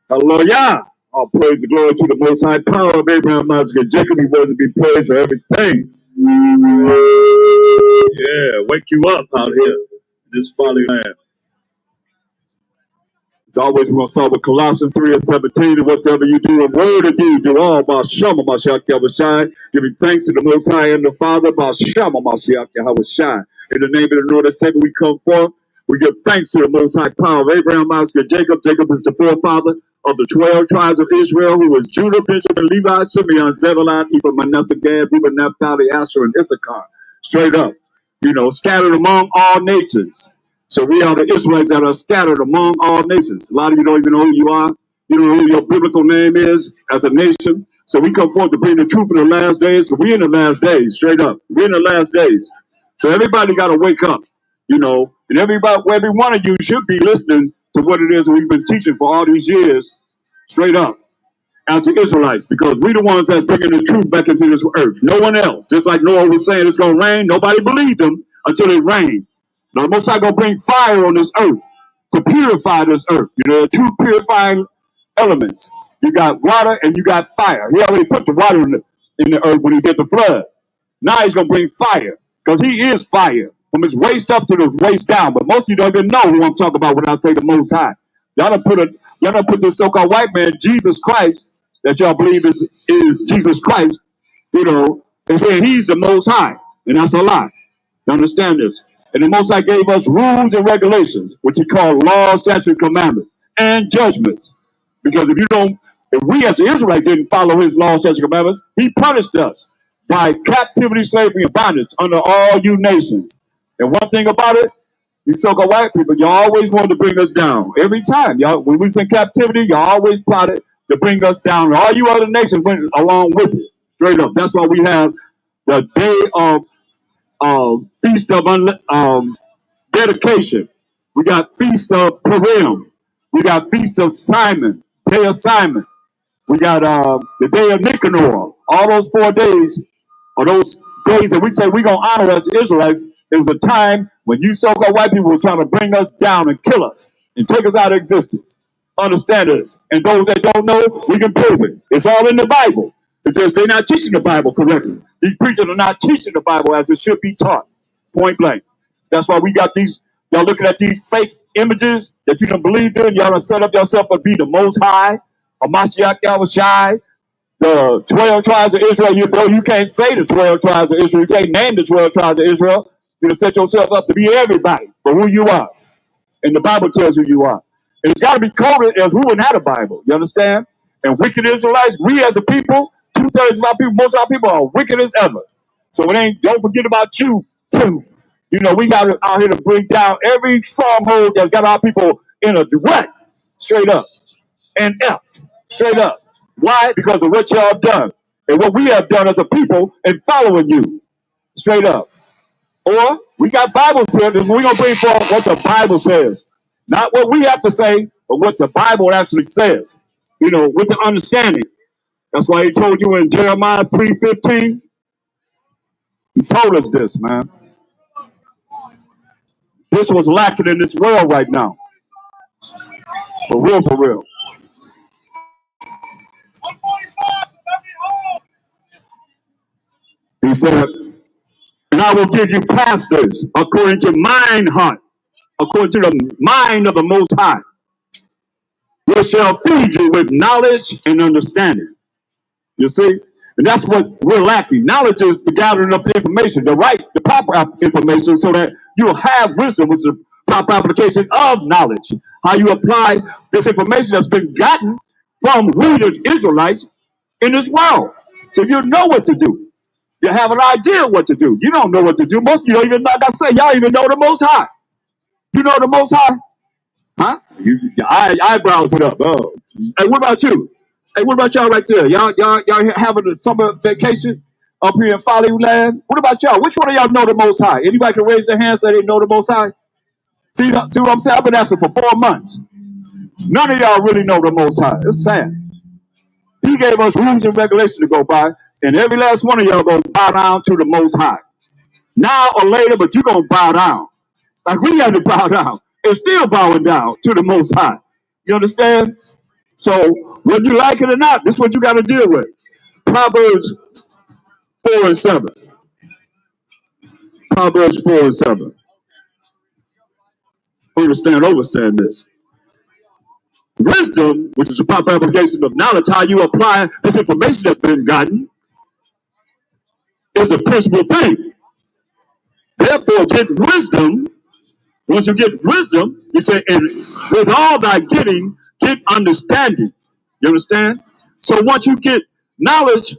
Hallelujah. All praise and glory to the Most High power of Abraham, Isaac, and Jacob. He worthy to be praised for everything. Yeah, wake you up out here in this folly land. As always, we're going to start with Colossians 3 and 17. And whatsoever you do in word or deed, do all by Shama Mashiach Yahushai, giving thanks to the Most High and the Father by Shama Mashiach Yahushai. In the name of the Lord and Savior, we come forth. We give thanks to the Most High power of Abraham, Isaac, and Jacob. Jacob is the forefather of the 12 tribes of Israel, who was Judah, Benjamin, Levi, Simeon, Zebulun, Ephraim, Manasseh, Gad, Reuben, Naphtali, Asher, and Issachar. Straight up, scattered among all nations. So we are the Israelites that are scattered among all nations. A lot of you don't even know who you are. You don't know who your biblical name is as a nation. So we come forth to bring the truth in the last days. We're in the last days, straight up. We're in the last days. So everybody got to wake up, and every one of you should be listening to what it is we've been teaching for all these years, straight up, as the Israelites, because we the ones that's bringing the truth back into this earth. No one else. Just like Noah was saying it's going to rain, nobody believed him until it rained. Now, the Most High going to bring fire on this earth to purify this earth. Two purifying elements. You got water and you got fire. He already put the water in the earth when he did the flood. Now he's going to bring fire, because he is fire from his waist up to the waist down. But most of you don't even know who I'm talking about when I say the Most High. Y'all don't put this so-called white man, Jesus Christ, that y'all believe is Jesus Christ, and saying he's the Most High. And that's a lie. You understand this? And the Most High gave us rules and regulations, which he called laws, statutes, commandments, and judgments. Because if we as the Israelites didn't follow his laws, statutes, and commandments, he punished us by captivity, slavery, and bondage under all you nations. And one thing about it, you so-called white people, y'all always wanted to bring us down. Every time, y'all, when we was in captivity, y'all always plotted to bring us down. And all you other nations went along with it. Straight up. That's why we have the day of Feast of Dedication. We got Feast of Purim. We got Feast of Simon, Day of Simon. We got the Day of Nicanor. All those 4 days are those days that we say we're going to honor as Israelites. It was a time when you so-called white people were trying to bring us down and kill us and take us out of existence. Understand this. And those that don't know, we can prove it. It's all in the Bible. It says they're not teaching the Bible correctly. These preachers are not teaching the Bible as it should be taught. Point blank. That's why we got these, y'all looking at these fake images that you don't believe in. Y'all done set up yourself to be the Most High, or Mashiach Yahushai, the 12 tribes of Israel. You can't say the 12 tribes of Israel. You can't name the 12 tribes of Israel. You set yourself up to be everybody for who you are. And the Bible tells who you are. And it's got to be coded as we wouldn't have a Bible. You understand? And wicked Israelites, we as a people, 2/3 of our people, most of our people are wicked as ever. So don't forget about you too. We got out here to bring down every stronghold that's got our people in a rut, straight up, and F, straight up. Why? Because of what y'all done and what we have done as a people in following you, straight up. Or we got Bible says, and we're going to bring forth what the Bible says. Not what we have to say, but what the Bible actually says. With the understanding. That's why he told you in Jeremiah 3:15. He told us this, man. This was lacking in this world right now. For real, for real. He said, and I will give you pastors according to mine heart, according to the mind of the Most High, which shall feed you with knowledge and understanding. You see? And that's what we're lacking. Knowledge is the gathering of information, the proper information, so that you'll have wisdom, which is the proper application of knowledge. How you apply this information that's been gotten from we, the Israelites, in this world. So you know what to do. You have an idea what to do. You don't know what to do. Most of you don't even, like I say, y'all even know the Most High. You know the Most High? Huh? Your eyebrows went up. Oh. Hey, what about you? Hey, what about y'all right there? Y'all having a summer vacation up here in Folly Land? What about y'all? Which one of y'all know the Most High? Anybody can raise their hand and say they know the Most High? See what I'm saying? I've been asking for 4 months. None of y'all really know the Most High. It's sad. He gave us rules and regulations to go by, and every last one of y'all gonna bow down to the Most High. Now or later, but you're gonna bow down. Like we had to bow down. And still bowing down to the Most High. You understand? So, whether you like it or not, this is what you got to deal with. Proverbs 4 and 7. Proverbs 4 and 7. Overstand this. Wisdom, which is a proper application of knowledge, how you apply this information that's been gotten, is a principal thing. Therefore, get wisdom. Once you get wisdom, you say, and with all thy getting, get understanding. You understand? So once you get knowledge,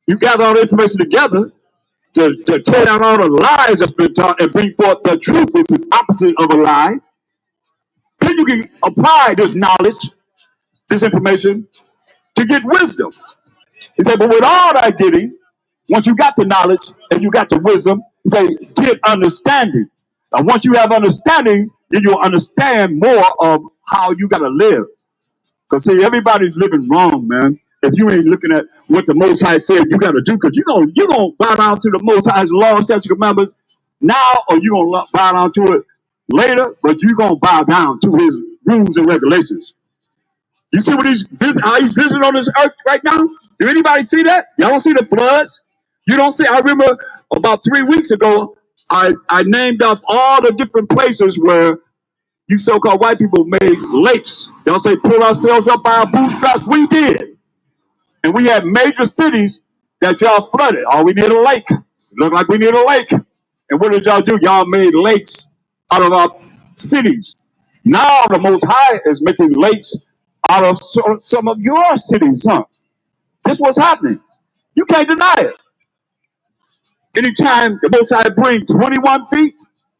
you gather all the information together to tear down all the lies that's been taught and bring forth the truth, which is opposite of a lie. Then you can apply this knowledge, this information, to get wisdom. He said, but with all that getting, once you got the knowledge and you got the wisdom, he said, get understanding. And once you have understanding, then you'll understand more of how you got to live. Because, see, everybody's living wrong, man. If you ain't looking at what the Most High said you got to do, because you're gonna bow down to the Most High's law, statutes, commandments now, or you're going to bow down to it later, but you're going to bow down to his rules and regulations. You see what how he's visiting on this earth right now? Do anybody see that? Y'all don't see the floods? You don't see? I remember about 3 weeks ago, I named off all the different places where you so-called white people made lakes. Y'all say pull ourselves up by our bootstraps. We did. And we had major cities that y'all flooded. Oh, we need a lake. It looked like we need a lake. And what did y'all do? Y'all made lakes out of our cities. Now the Most High is making lakes out of some of your cities, huh? This is what's happening. You can't deny it. Anytime the Most High brings 21 feet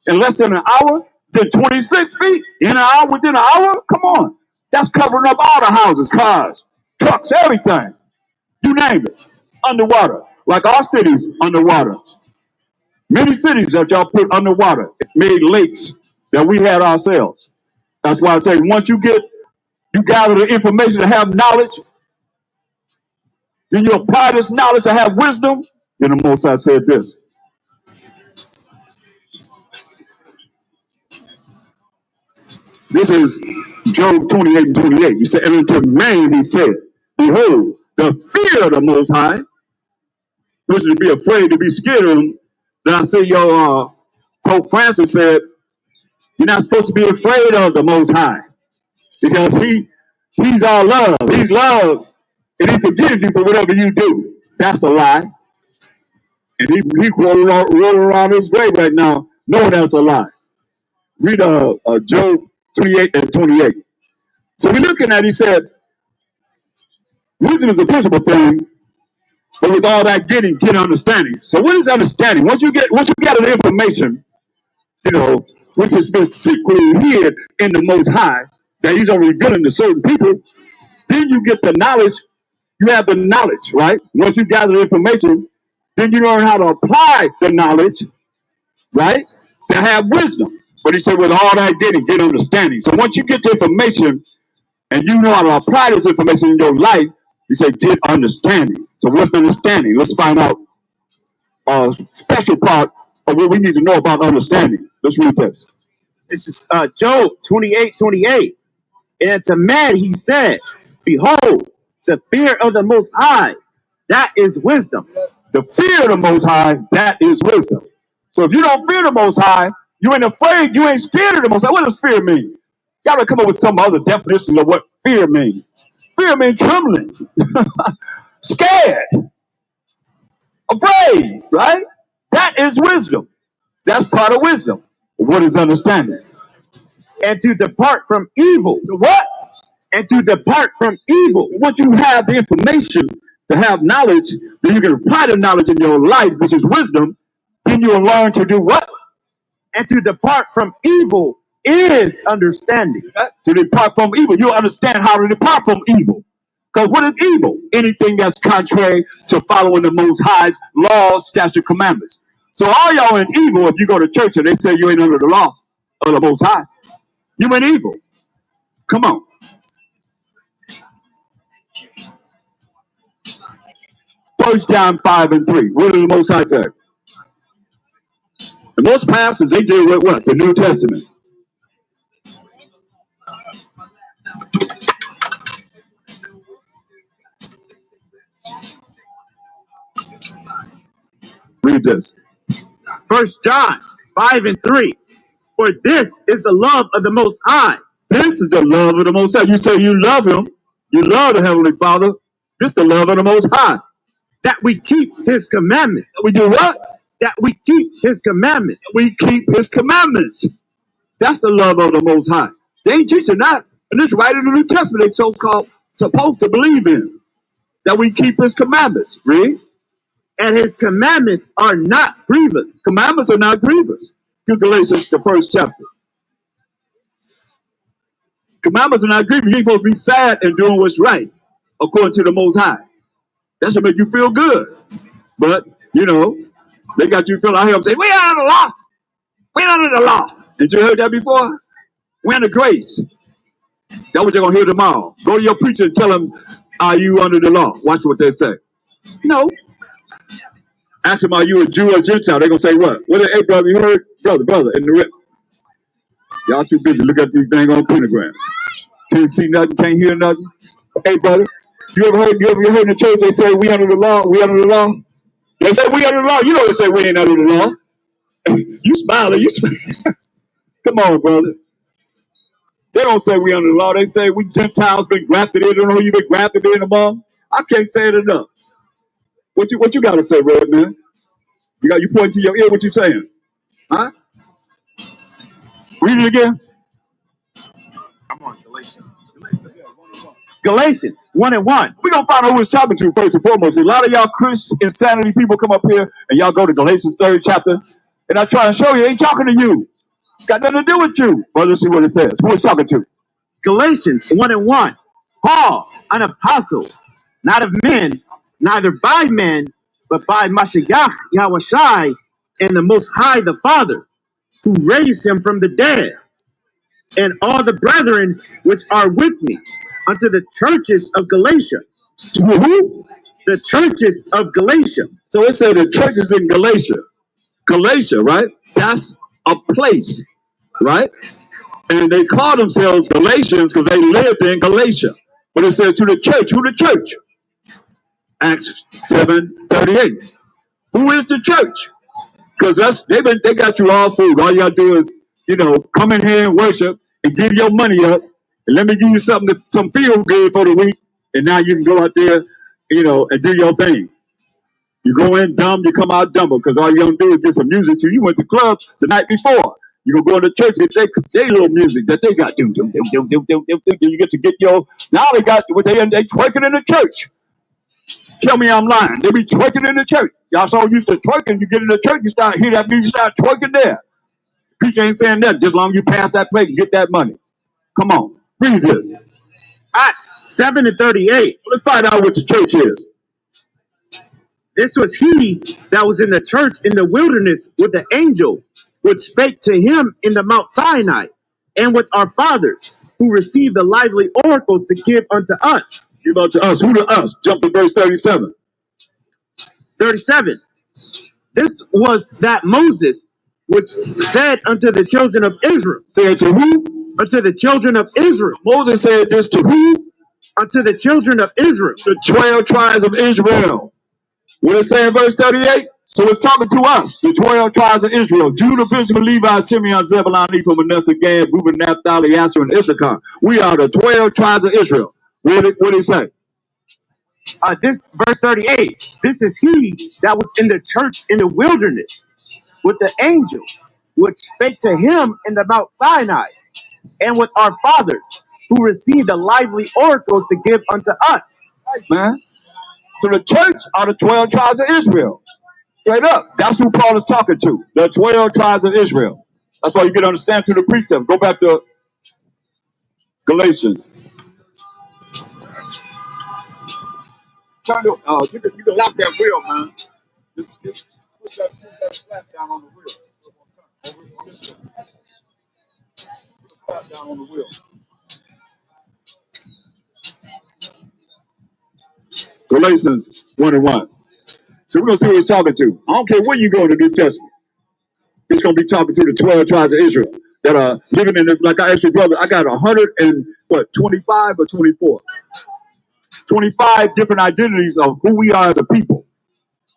in less than an hour, then 26 feet in an hour, within an hour, come on. That's covering up all the houses, cars, trucks, everything. You name it. Underwater. Like our cities underwater. Many cities that y'all put underwater made lakes that we had ourselves. That's why I say once you gather the information to have knowledge, then you apply this knowledge to have wisdom. Then the Most High said this. This is Job 28 and 28. He said, and unto man he said, behold, the fear of the Most High, which is to be afraid, to be scared of him. Then I see your Pope Francis said, you're not supposed to be afraid of the Most High because he's all love. He's love, and he forgives you for whatever you do. That's a lie. And he rolling around his grave right now, knowing that's a lie. Read Job 28 and 28. So we're looking at, he said, wisdom is a principal thing, but with all that getting, get understanding. So what is understanding? Once you get the information, which has been secretly hid in the Most High, that he's only revealing to certain people, then you get the knowledge. You have the knowledge, right? Once you gather the information, then you learn how to apply the knowledge, right? To have wisdom. But he said, with all that getting, get understanding. So once you get the information and you know how to apply this information in your life, he said, get understanding. So what's understanding? Let's find out a special part of what we need to know about understanding. Let's read this. This is Job 28:28. And to man he said, behold, the fear of the Most High, that is wisdom. The fear of the Most High, that is wisdom. So if you don't fear the Most High, you ain't afraid, you ain't scared of the Most High. What does fear mean? You got to come up with some other definition of what fear means. Fear means trembling. scared, afraid, right? That is wisdom. That's part of wisdom. What is understanding? And to depart from evil. What? And to depart from evil. Once you have the information to have knowledge, then you can apply the knowledge in your life, which is wisdom. Then you'll learn to do what? And to depart from evil is understanding. To depart from evil. You'll understand how to depart from evil. Because what is evil? Anything that's contrary to following the Most High's laws, statutes, commandments. So all y'all in evil if you go to church and they say you ain't under the law of the Most High. You in evil. Come on. First John 5:3. What does the Most High say? And most pastors, they deal with what? The New Testament. Read this. First John 5:3. For this is the love of the Most High. This is the love of the Most High. You say you love him. You love the Heavenly Father. This is the love of the Most High. That we keep his commandments. We do what? That we keep his commandments. We keep his commandments. That's the love of the Most High. They ain't teaching that. And it's right in the New Testament they so-called supposed to believe in. That we keep his commandments. Read. And his commandments are not grievous. Commandments are not grievous. Give Galatians, the first chapter. Commandments are not grievous. You ain't supposed to be sad and doing what's right, according to the Most High. That should make you feel good. But, you know, they got you feeling out here saying, we are under the law. We under the law. Did you heard that before? We're under grace. That's what you're going to hear tomorrow. Go to your preacher and tell him, are you under the law? Watch what they say. No. Ask them, are you a Jew or Gentile? They're going to say what? Hey, brother, you heard? Brother, in the rip. Y'all too busy looking at these dang on pentagrams. Can't see nothing, can't hear nothing. Hey, brother, you ever heard in the church they say we under the law? We under the law? They say we under the law. You know they say we ain't under the law. You smiling. Come on, brother. They don't say we under the law. They say we Gentiles been grafted in. I don't know who you been grafted in among. I can't say it enough. What you got to say, Red man? You pointing to your ear. What you saying? Huh? Read it again. I'm on Galatians 1:1. We're going to find out who he's talking to first and foremost. A lot of y'all Chris insanity people come up here and y'all go to Galatians 3rd chapter. And I try to show you, ain't talking to you. Got nothing to do with you. Well, let's see what it says. Who is talking to? Galatians 1:1. Paul, an apostle, not of men, neither by men, but by Mashiach Yahushai and the Most High, the Father, who raised him from the dead, and all the brethren which are with me, unto the churches of Galatia. Who? The churches of Galatia. So it said the churches in Galatia. Galatia, right? That's a place, right? And they call themselves Galatians because they lived in Galatia. But it says to the church. Who the church? Acts 7:38. Who is the church? Because they got you all food. All you gotta do is, come in here and worship and give your money up. And let me give you some feel good for the week. And now you can go out there, and do your thing. You go in dumb, you come out dumber, because all you're gonna do is get some music to you. You went to clubs the night before. You gonna go in the church and get their little music that they got. You get to get now they got what they twerking in the church. Tell me I'm lying. They be twerking in the church. Y'all so used to twerking, you get in the church, you start hear that music, start twerking there. Preacher ain't saying nothing, just long as you pass that plate and get that money. Come on, read this. Acts 7:38. Let's find out what the church is. This was he that was in the church in the wilderness with the angel, which spake to him in the Mount Sinai, and with our fathers, who received the lively oracles to give unto us. Give unto us. Who to us? Jump to verse 37. 37. This was that Moses, which said unto the children of Israel. Said to who? Unto the children of Israel. Moses said this to who? Unto the children of Israel. The 12 tribes of Israel. What it say in verse 38? So it's talking to us, the 12 tribes of Israel. Judah, Benjamin, Levi, Simeon, Zebulun, Ephraim, Manasseh, Gad, Reuben, Naphtali, Asher, and Issachar. We are the 12 tribes of Israel. What did he say? This verse 38. This is he that was in the church in the wilderness with the angel, which spake to him in the Mount Sinai, and with our fathers, who received the lively oracles to give unto us. Man. So the church are the 12 tribes of Israel. Straight up. That's who Paul is talking to. The 12 tribes of Israel. That's why you can understand through the precept. Go back to Galatians. You can lock that wheel, man. Just put that flap down on the wheel. Flap down on the wheel. Galatians 1:1. So we're going to see what he's talking to. I don't care where you go in the New Testament. He's going to be talking to the 12 tribes of Israel that are living in this. Like I asked your brother, I got 25 or 24? 25 different identities of who we are as a people.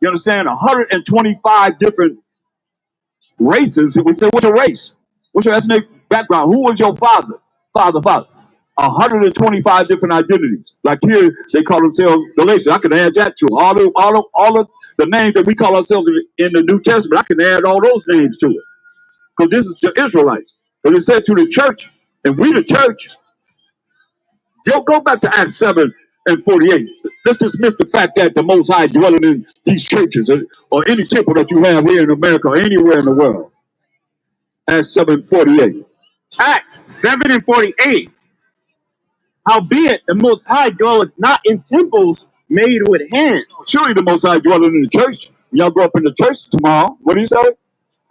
You understand? 125 different races. We say, what's your race? What's your ethnic background? Who was your father? Father. 125 different identities. Like here, they call themselves Galatians. I can add that to them. All of the names that we call ourselves in the New Testament. I can add all those names to it. Because this is the Israelites. But it said to the church, and we the church, go back to Acts 7 and 48. Let's dismiss the fact that the Most High dwelling in these churches or any temple that you have here in America or anywhere in the world. Acts 7:48. Acts 7 and 48. Howbeit the Most High dwelleth not in temples made with hands. Surely the Most High dwelling in the church. Y'all go up in the church tomorrow. What do you say?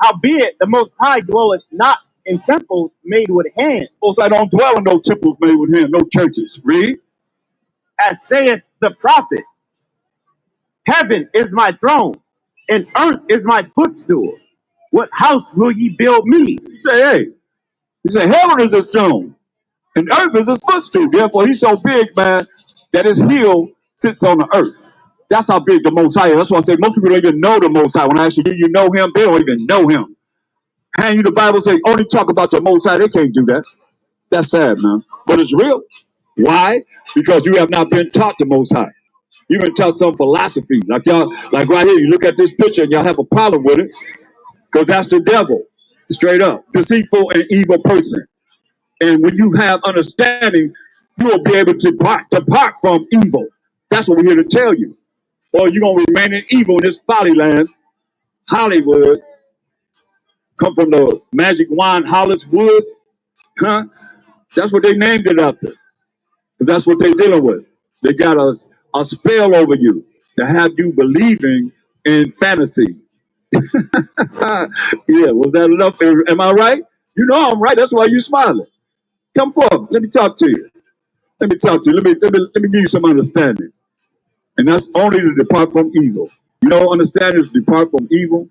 Howbeit the Most High dwelleth not in temples made with hands. Most High don't dwell in no temples made with hands, no churches. Read. As saith the prophet, heaven is my throne, and earth is my footstool. What house will ye build me? He say, heaven is his throne, and earth is his footstool. Therefore, he's so big, man, that his heel sits on the earth. That's how big the Most High is. That's why I say most people don't even know the Most High. When I ask you, do you know him? They don't even know him. Hand you the Bible, say, only talk about the Most High. They can't do that. That's sad, man. But it's real. Why? Because you have not been taught the Most High. You've been taught some philosophy. Like y'all, like right here, you look at this picture and y'all have a problem with it. Because that's the devil. Straight up. Deceitful and evil person. And when you have understanding, you will be able to depart from evil. That's what we're here to tell you. Or you're going to remain in evil in this folly land. Hollywood. Come from the magic wand, Holliswood. Huh? That's what they named it after. That's what they're dealing with. They got a spell over you to have you believing in fantasy. Yeah, was that enough? Am I right? You know I'm right. That's why you smiling. Come forward. Let me talk to you. Let me talk to you. Let me give you some understanding. And that's only to depart from evil. You know, understanding is to depart from evil.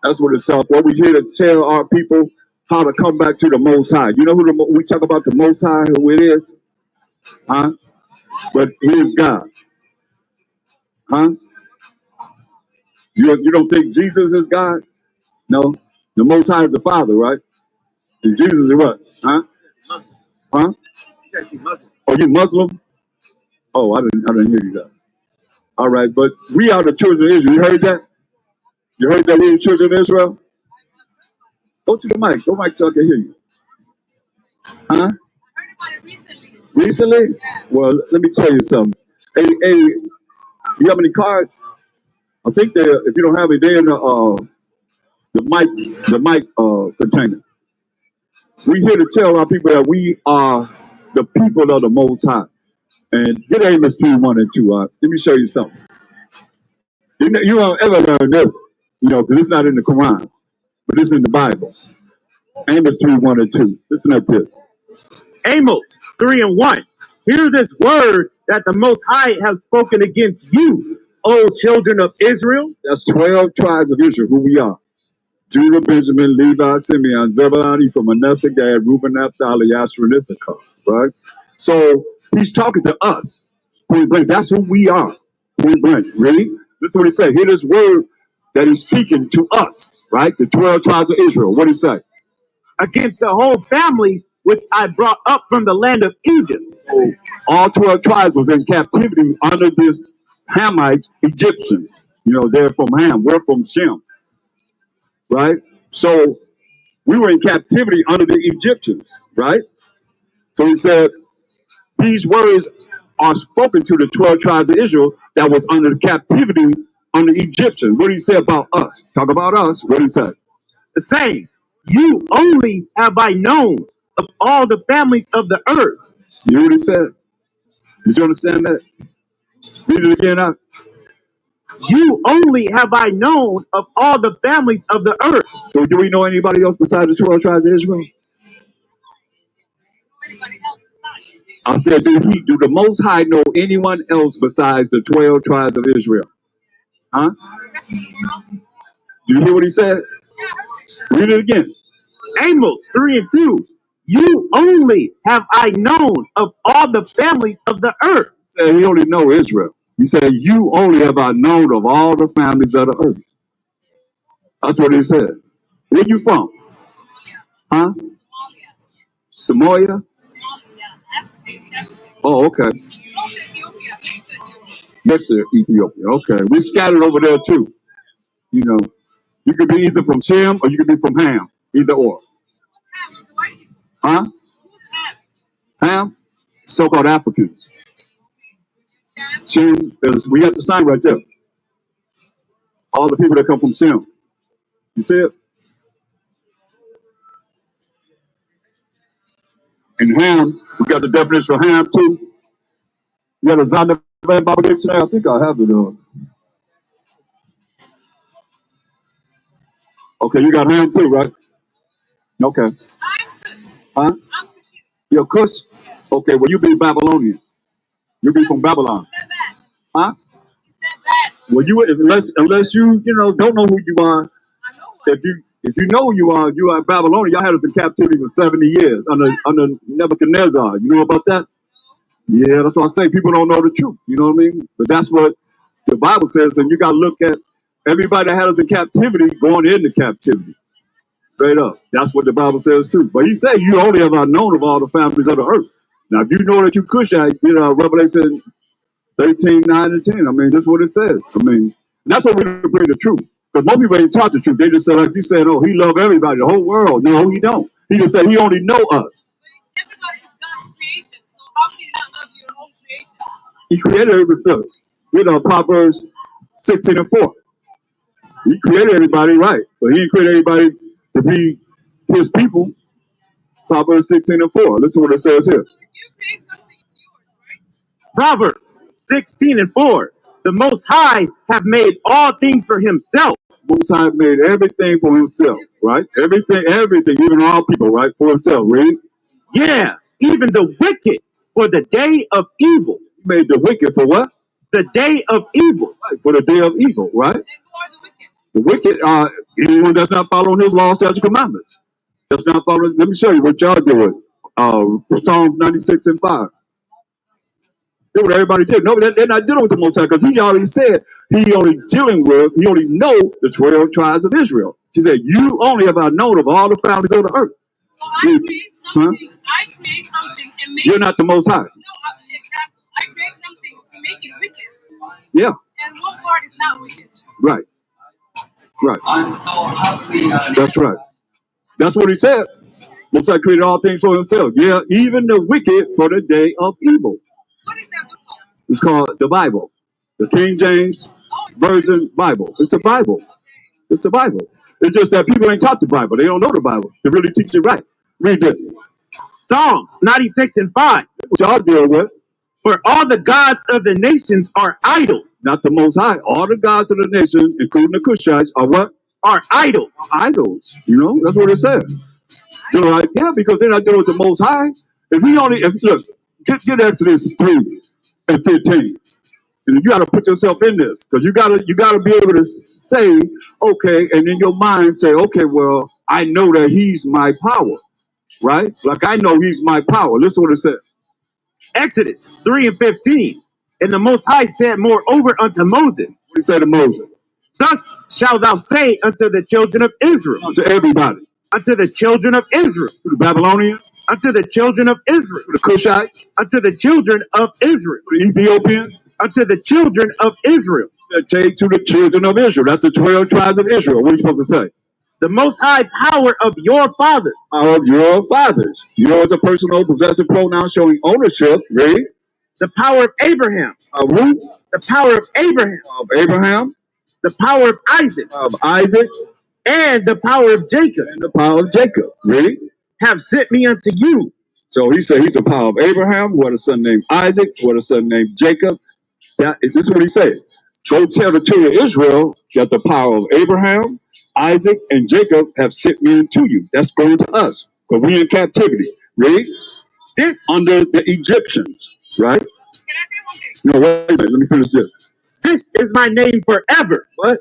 That's what it's talking. What we're here to tell our people how to come back to the Most High. You know who we talk about the Most High, who it is? Huh? But here's God. Huh? You don't think Jesus is God? No. The Most High is the Father, right? And Jesus is what? Huh? Huh? Oh, you Muslim? Oh, I didn't hear you that. All right, but we are the children of Israel. You heard that? You heard that we're the children of Israel? Go to the mic. Go mic so I can hear you. Huh? Recently? Well, let me tell you something. Hey, you have any cards? I think if you don't have it, they're in the mic container. We're here to tell our people that we are the people of the Most High. And get Amos 3, 1 and 2. Let me show you something. You won't ever learn this, because it's not in the Quran, but it's in the Bible. Amos 3, 1 and 2. Listen at this. Amos 3 and 1. Hear this word that the Most High have spoken against you, O children of Israel. That's 12 tribes of Israel, who we are. Judah, Benjamin, Levi, Simeon, Zebulun, Ephraim, Manasseh, Gad, Reuben, Naphtali, Asher, and Issachar. Right? So he's talking to us. Point blank. That's who we are. Point blank. Ready? This is what he said. Hear this word that he's speaking to us. Right? The 12 tribes of Israel. What did he say? Against the whole family which I brought up from the land of Egypt. So all 12 tribes was in captivity under this Hamites, Egyptians. You know, they're from Ham. We're from Shem, right? So we were in captivity under the Egyptians, right? So he said, these words are spoken to the 12 tribes of Israel that was under captivity under Egyptians. What did he say about us? Talk about us. What did he say? The same. You only have I known of all the families of the earth. You hear what he said? Did you understand that? Read it again out. You only have I known of all the families of the earth. So do we know anybody else besides the 12 tribes of Israel? I said, do the Most High know anyone else besides the 12 tribes of Israel? Huh? Do you hear what he said? Read it again. Amos 3 and 2. You only have I known of all the families of the earth. He said he only know Israel. He said, you only have I known of all the families of the earth. That's what he said. Where you from? Huh? Somalia? Oh, okay. Next to Ethiopia. Okay. We scattered over there too. You know, you could be either from Shem or you could be from Ham. Either or. Huh? Ham? So-called Africans. Shem is, we have the sign right there. All the people that come from Shem. You see it? And Ham, we got the definition for Ham too. You got a Zondervan Bible dictionary? I think I have it on. Okay, you got Ham too, right? Okay. Huh? You're Cush? Okay, well, you be Babylonian. You be from Babylon. Huh? Well, you unless you don't know who you are. If you know who you are Babylonian. Y'all had us in captivity for 70 years under Nebuchadnezzar. You know about that? Yeah, that's what I say. People don't know the truth. You know what I mean? But that's what the Bible says, and you got to look at everybody that had us in captivity going into captivity. Straight up. That's what the Bible says too. But he said you only have known of all the families of the earth. Now, if you know that you Cushite, Revelation 13, 9, and 10. I mean, that's what it says. I mean, that's what we bring the truth. Because most people ain't taught the truth. They just say, like you said, oh, he love everybody, the whole world. No, he don't. He just said he only know us. Everybody is God's creation, so how can you not love your own creation? He created everything. Proverbs 16 and 4. He created everybody right, but he didn't create everybody to be his people. Proverbs 16 and 4. Listen to what it says here. So if you create something, it's yours, right? Proverbs 16 and 4. The Most High have made all things for himself. Most High made everything for himself, right? Everything, even all people, right? For himself, read. Yeah, even the wicked for the day of evil. He made the wicked for what? The day of evil. Right, for the day of evil, right? And who are the wicked? The wicked are anyone that's not following his laws, statutes, commandments. That's not following. Let me show you what y'all doing. Psalms 96 and 5. That's what everybody did. No, they're not dealing with the Most High because he already said he only know the 12 tribes of Israel. She said, you only have known of all the families of the earth. So I create something and make You're not the Most High. No, exactly. I create something to make it wicked. Yeah. And what part is not wicked? Right. Right. I'm so happy. That's right. That's what he said. Most High created all things for himself. Yeah, even the wicked for the day of evil. What is that book called? It's called the Bible. The King James Version Bible. It's the Bible. It's the Bible. It's just that people ain't taught the Bible. They don't know the Bible. They really teach it right. Read this. Psalms 96 and 5. What y'all deal with? For all the gods of the nations are idle. Not the Most High. All the gods of the nation, including the Cushites, are what? Are idle. Idols. You know, that's what it says. They're like, yeah, because they're not dealing with the Most High. Look, get Exodus 3 and 15. And you got to put yourself in this because you got to be able to say, okay, and in your mind say, okay, well, I know that he's my power, right? Like I know he's my power. Listen to what it said. Exodus 3 and 15. And the Most High said moreover unto Moses. What he said to Moses? Thus shalt thou say unto the children of Israel. To everybody. Unto the children of Israel. To the Babylonians. unto the children of Israel, The Cushites, unto the children of Israel, the Ethiopians, unto the children of Israel. take to the children of Israel. That's the 12 tribes of Israel. What are you supposed to say? The most high power of your father, Of your fathers. Yours a personal possessive pronoun showing ownership. Read. the power of Abraham, Of who? the power of Abraham, Of Abraham, the power of Isaac, of Isaac, and the power of Jacob, and the power of Jacob. Read. have sent me unto you. So he said he's the power of Abraham, who had a son named Isaac, who had a son named Jacob. This is what he said. Go tell the children of Israel that the power of Abraham, Isaac, and Jacob have sent me to you. That's going to us, because we in captivity. Read. This, Under the Egyptians, right? Can I say one thing? No, wait a minute. Let me finish this. this is my name forever. What?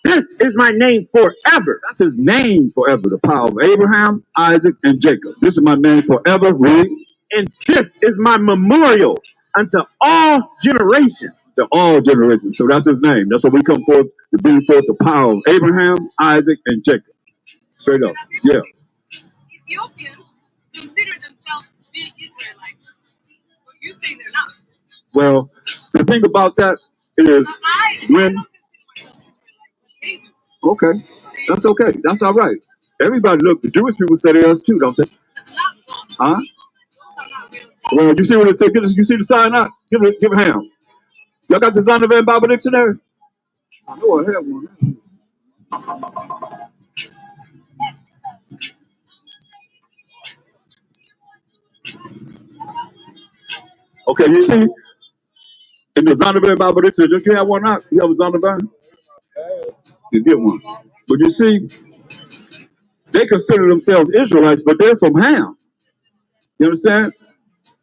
This is my name forever. That's his name forever. The power of Abraham, Isaac, and Jacob. This is my name forever. Read. And this is my memorial unto all generations. To all generations. So that's his name. That's what we come forth to bring forth the power of Abraham, Isaac, and Jacob. Straight up. Yeah. Ethiopians consider themselves to be Israelites. But you say they're not. Well, the thing about that is I when, don't consider myself Israelite, but they do. okay, that's okay. That's all right. Everybody, look, the Jewish people say they us too, don't they? That's not wrong. Huh? Those are not real. Well, you see what it said? You see the sign out? Give it a hand. Y'all got the Zondervan Bible Dictionary? I know I have one. Okay, you see, in the Zondervan Bible Dictionary, don't you have one out? You have a Zondervan? You get one. But you see, they consider themselves Israelites, but they're from Ham. You understand?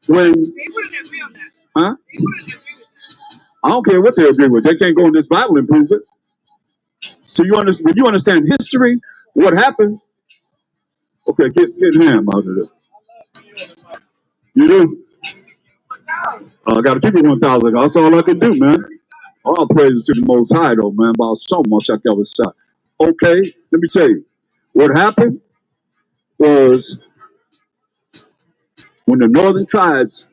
When, They wouldn't agree on that. huh? They wouldn't agree with that. I don't care what they agree with. They can't go in this Bible and prove it. So when you understand history, what happened? Okay, get Ham out of there. You do? I got to keep it 1,000. That's all I can do, man. All praises to the Most High, though, man. About so much I ever shot. Okay, let me tell you. What happened was when the northern tribes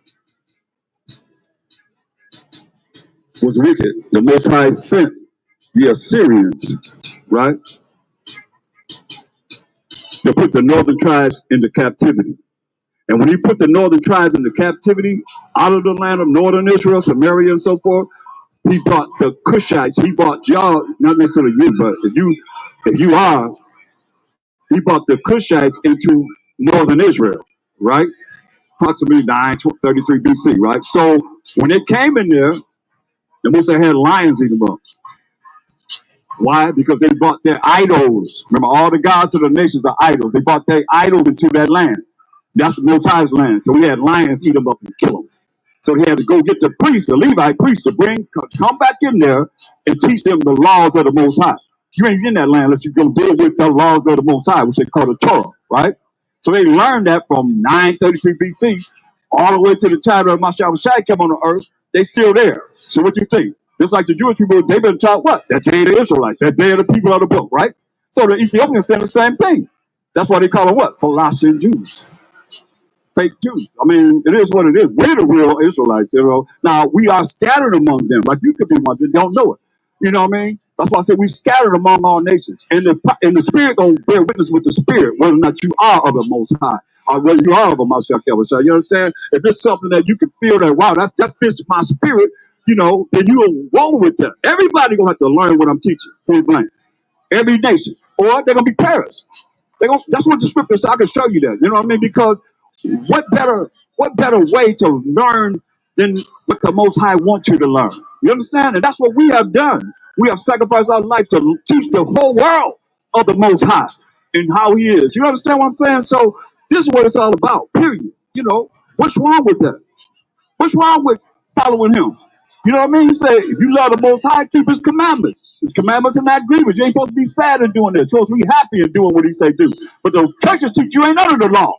was wicked, the Most High sent the Assyrians, right, to put the northern tribes into captivity. And when he put the northern tribes into captivity out of the land of northern Israel, Samaria, and so forth, he brought the Cushites. He brought y'all, not necessarily you, but if you are, he brought the Cushites into northern Israel, right? Approximately 933 BC, right? So when they came in there, the Most had lions eat them up. Why? Because they brought their idols. Remember, all the gods of the nations are idols. They brought their idols into that land. That's the Most High's land. So we had lions eat them up and kill them. So he had to go get the priest, the Levite priest, to come back in there and teach them the laws of the Most High. You ain't in that land unless you go deal with the laws of the Most High, which they call the Torah, right? So they learned that from 933 BC all the way to the time of Mashiach Shai came on the earth. They still there. So what you think? Just like the Jewish people, they've been taught what? That they are the Israelites. That they are the people of the book, right? So the Ethiopians saying the same thing. That's why they call them what? Philosophian Jews. Fake Jews. I mean, it is what it is. We're the real Israelites, you know. Now, we are scattered among them. Like you could be one that don't know it. You know what I mean? That's why I said we scattered among all nations. And the Spirit going to bear witness with the Spirit, whether or not you are of the Most High, or whether you are of a Mashiach Yahushua. You understand? If it's something that you can feel that, wow, that fits my spirit, you know, then you will roll with that. Everybody going to have to learn what I'm teaching, point blank. Every nation. Or they're going to be perished. That's what the scripture says. I can show you that. You know what I mean? Because what better way to learn than what the Most High wants you to learn? You understand? And that's what we have done. We have sacrificed our life to teach the whole world of the Most High and how He is. You understand what I'm saying? So this is what it's all about. Period. You know, what's wrong with that? What's wrong with following Him? You know what I mean? He said, if you love the Most High, keep His commandments. His commandments are not grievous. You ain't supposed to be sad in doing this. You're supposed to be happy in doing what He say do. But the churches teach you ain't under the law.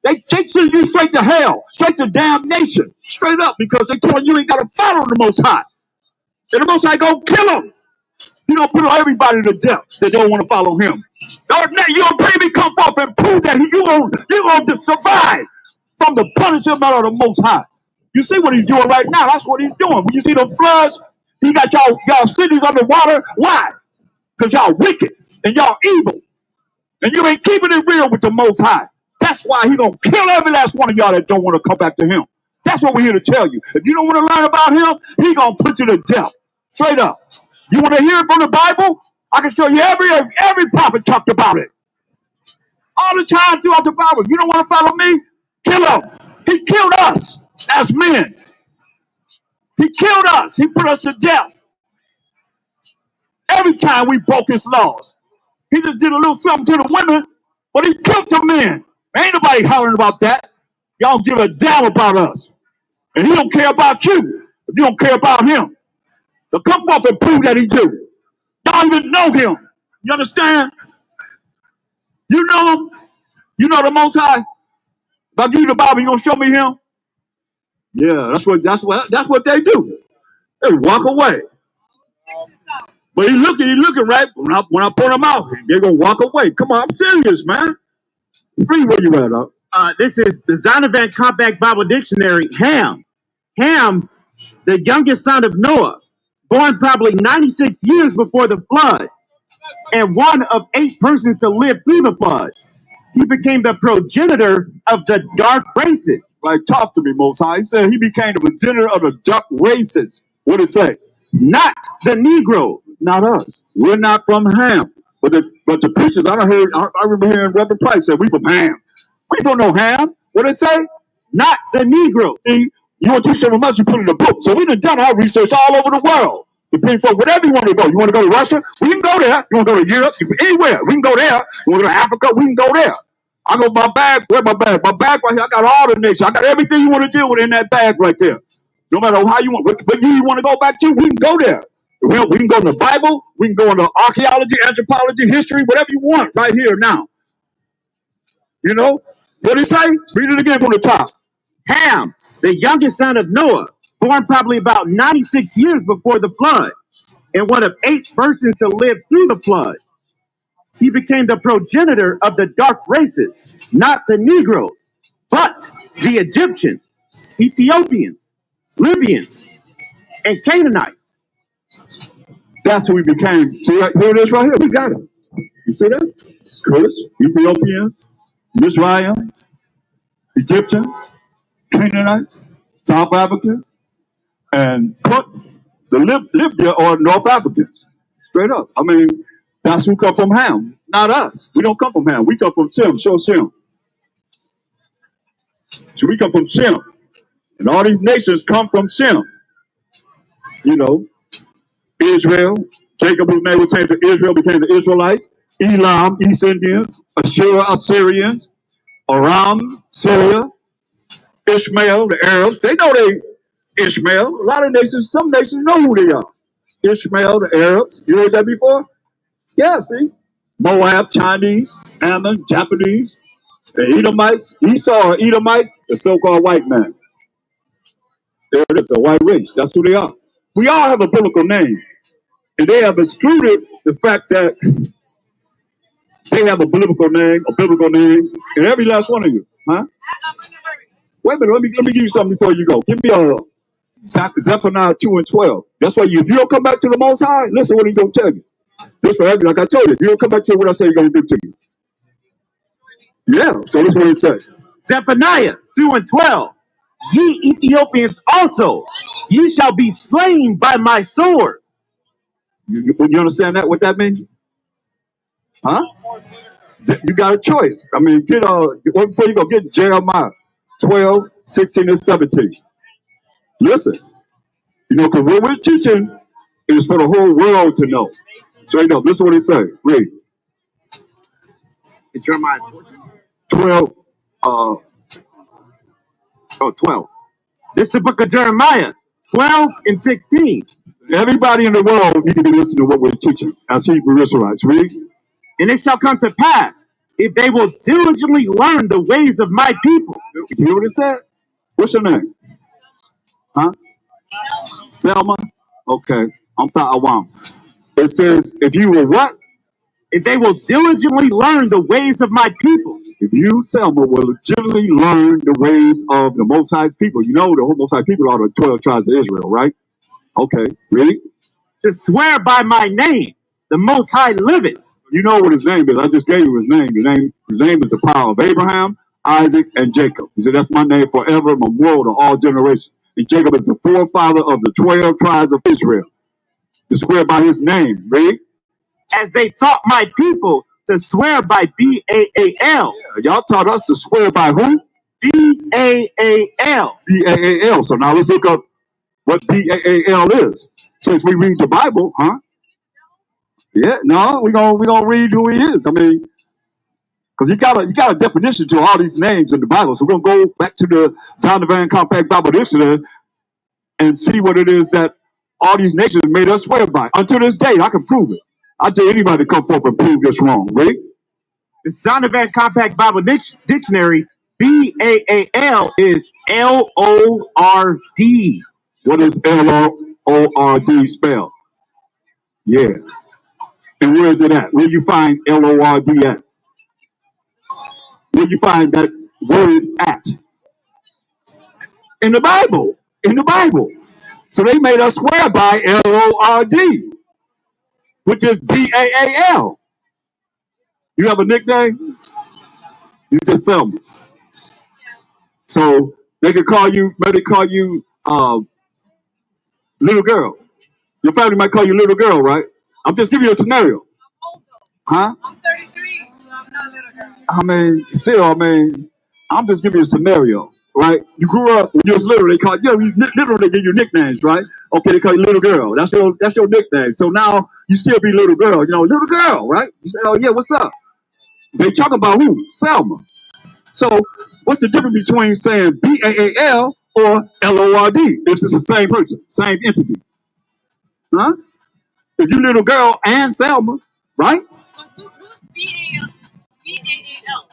They send you straight to hell, straight to damnation, straight up, because they told you ain't got to follow the Most High. And the Most High gonna kill them. You don't put everybody to death that don't want to follow Him. You don't bring me come forth and prove that you gonna survive. from the punishment of the Most High. You see what he's doing right now? That's what he's doing. When you see the floods, he got y'all cities underwater. Why? Because y'all wicked and y'all evil. And you ain't keeping it real with the Most High. That's why he gonna kill every last one of y'all that don't want to come back to him. That's what we're here to tell you. If you don't want to learn about him, he gonna put you to death. Straight up. You want to hear it from the Bible? I can show you every prophet talked about it. All the time throughout the Bible. You don't want to follow me? Kill him. He killed us as men. He killed us. He put us to death. Every time we broke his laws. He just did a little something to the women, but he killed the men. Ain't nobody hollering about that. Y'all don't give a damn about us. And he don't care about you if you don't care about him. So come forth and prove that he do. Y'all even know him. You understand? You know him. You know the Most High. If I give you the Bible, you gonna show me him? Yeah, that's what they do. They walk away. But he looking right. When I point him out, they're gonna walk away. Come on, I'm serious, man. Read where you at, up. This is the Zondervan Compact Bible Dictionary. Ham. Ham, the youngest son of Noah, born probably 96 years before the flood, and one of 8 persons to live through the flood. He became the progenitor of the dark races. Like, talk to me, Most High. He said he became the progenitor of the dark races. What did it say? Not the Negro. Not us. We're not from Ham. But the preachers, I remember hearing Reverend Price say, we from Ham. We don't know Ham. What did it say? Not the Negro. See, you want to teach something from us, you put it in a book. So we done our research all over the world. To bring for whatever you want to go. You want to go to Russia? We can go there. You want to go to Europe? Anywhere. We can go there. You want to go to Africa? We can go there. I go my bag. Where's my bag? My bag right here. I got all the nations. I got everything you want to deal with in that bag right there. No matter how you want, what you want to go back to, we can go there. We can go in the Bible. We can go into archaeology, anthropology, history, whatever you want right here now. You know? What did he say? Read it again from the top. Ham, the youngest son of Noah, born probably about 96 years before the flood, and one of 8 persons to live through the flood. He became the progenitor of the dark races, not the Negroes, but the Egyptians, Ethiopians, Libyans, and Canaanites. That's who we became. See, right, here it is right here. We got it. You see that? Cush, Ethiopians, Mizraim, Egyptians, Canaanites, South Africans, and Put, the Libya or North Africans. Straight up. I mean, that's who come from Ham, not us. We don't come from Ham. We come from Shem. Show Shem. So we come from Shem. And all these nations come from Shem. You know, Israel, Jacob, whose name was changed to Israel, became the Israelites. Elam, East Indians. Ashur, Assyrians. Aram, Syria. Ishmael, the Arabs. They know they Ishmael. A lot of nations, some nations know who they are. Ishmael, the Arabs. You heard that before? Yeah, see? Moab, Chinese, Ammon, Japanese, the Edomites, Esau, or Edomites, the so-called white man. There it is, a white race. That's who they are. We all have a biblical name. And they have excluded the fact that they have a biblical name, in every last one of you. Huh? Wait a minute, let me give you something before you go. Give me Zephaniah 2 and 12. That's why if you don't come back to the Most High, listen what he's going to tell you. This for every, like I told you, if you don't come back to what I say, he's going to do to you. Yeah, so this is what he says. Zephaniah 2 and 12. Ye Ethiopians also, ye shall be slain by my sword. You understand that? What that means? Huh? You got a choice. I mean, before you go, get Jeremiah 12, 16, and 17. Listen, you know, because what we're teaching is for the whole world to know. Straight up, listen what he say. Read. Jeremiah 12. 12. This is the book of Jeremiah 12 and 16. Everybody in the world need to be listening to what we're teaching as Hebrew Israelites. Read. And it shall come to pass, if they will diligently learn the ways of my people. You hear what it said? What's your name? Huh? Selma? Okay. I'm Ta'awam. It says, if you will what? if they will diligently learn the ways of my people. If you, Selma, will diligently learn the ways of the Most High's people, you know the Most High people are the 12 tribes of Israel, right? Okay, ready? To swear by my name, the Most High liveth. You know what his name is. I just gave you his name. His name is the power of Abraham, Isaac, and Jacob. He said, that's my name forever, memorial to all generations. And Jacob is the forefather of the 12 tribes of Israel. To swear by his name, ready? As they taught my people to swear by B-A-A-L. Yeah, y'all taught us to swear by who? B-A-A-L. B-A-A-L. So now let's look up what B-A-A-L is. Since we read the Bible, huh? Yeah, no, we're gonna read who he is. I mean, because you got a definition to all these names in the Bible. So we're gonna go back to the Zondervan Compact Bible Dictionary and see what it is that all these nations made us swear by. Until this day, I can prove it. I tell anybody to come forth and prove this wrong. Ready? The Zondervan Compact Bible Dictionary, B-A-A-L is L-O-R-D. What is L-O-R-D spell? Yeah. And where is it at? Where you find L-O-R-D at? Where you find that word at? In the Bible. In the Bible. So they made us swear by L-O-R-D, which is B-A-A-L. You have a nickname? You just tell me. So they could call you, maybe call you little girl. Your family might call you little girl, right? I'm just giving you a scenario. Huh? I'm 33, so I'm not a little girl. I'm just giving you a scenario, right? You grew up when you was little, they call you, little, they give you nicknames, right? Okay, they call you little girl. That's your nickname. So now you still be little girl, little girl, right? You say, oh yeah, what's up? They talk about who? Selma. So what's the difference between saying B-A-A-L or L-O-R-D if it's the same person, same entity? Huh? If you little girl and Selma, right? But who's B-A-L? B-A-A-L?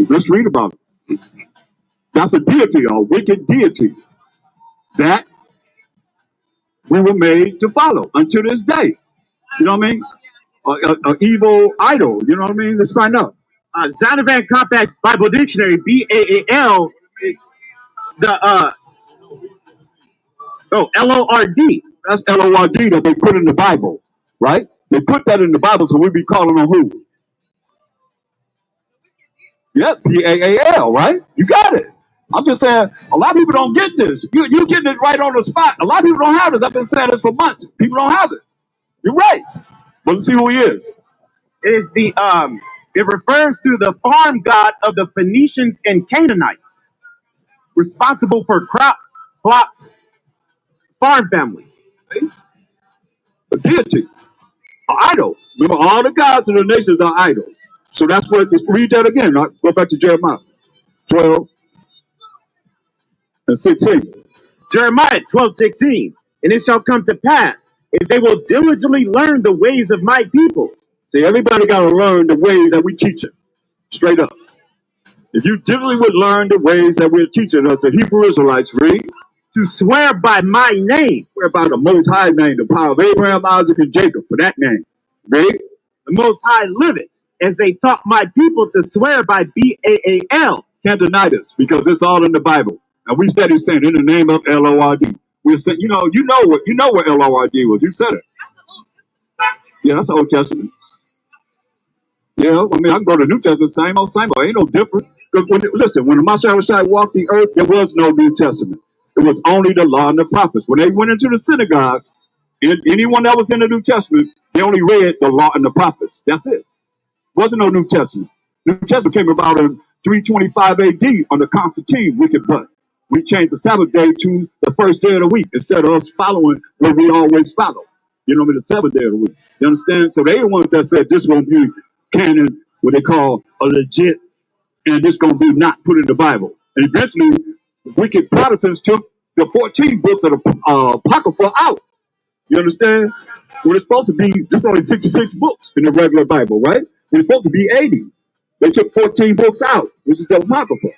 Let's read about it. That's a deity, a wicked deity that we were made to follow until this day. You know what I mean? An evil idol. You know what I mean? Let's find out. Zondervan Compact Bible Dictionary, B-A-A-L, is the L-O-R-D. That's L-O-R-D that they put in the Bible, right? They put that in the Bible, so we be calling on who? Yep, B-A-A-L, right? You got it. I'm just saying, a lot of people don't get this. You're getting it right on the spot. A lot of people don't have this. I've been saying this for months. People don't have it. You're right. But let's see who he is. It is it refers to the farm god of the Phoenicians and Canaanites, responsible for crops, flocks, farm families. A deity, an idol. Remember, all the gods of the nations are idols. So that's what, read that again. Go back to Jeremiah 12 and 16. Jeremiah 12:16. And it shall come to pass, if they will diligently learn the ways of my people. See, everybody got to learn the ways that we teach it. Straight up. If you diligently would learn the ways that we're teaching us, the Hebrew Israelites, read. To swear by my name. Swear by the Most High name, the power of Abraham, Isaac, and Jacob, for that name. Read. The Most High liveth, as they taught my people to swear by B-A-A-L. Can't deny this, because it's all in the Bible. And we study saying in the name of L-O-R-D. We're saying, you know what L-O-R-D was. You said it. Yeah, that's the Old Testament. Yeah, I mean, I can go to the New Testament, same old, ain't no different. Listen, when the Mashiach walked the earth, there was no New Testament. It was only the law and the prophets. When they went into the synagogues, anyone that was in the New Testament, they only read the law and the prophets. That's it. Wasn't no New Testament. New Testament came about in 325 AD under Constantine, wicked butt. We changed the Sabbath day to the first day of the week instead of us following what we always follow. You know what I mean? The seventh day of the week. You understand? So they the ones that said this won't be canon, what they call a legit, and this going to be not put in the Bible. And eventually, wicked Protestants took the 14 books of the Apocrypha out. You understand? When it's supposed to be just only 66 books in the regular Bible, right? It's supposed to be 80. They took 14 books out, which is the Apocrypha.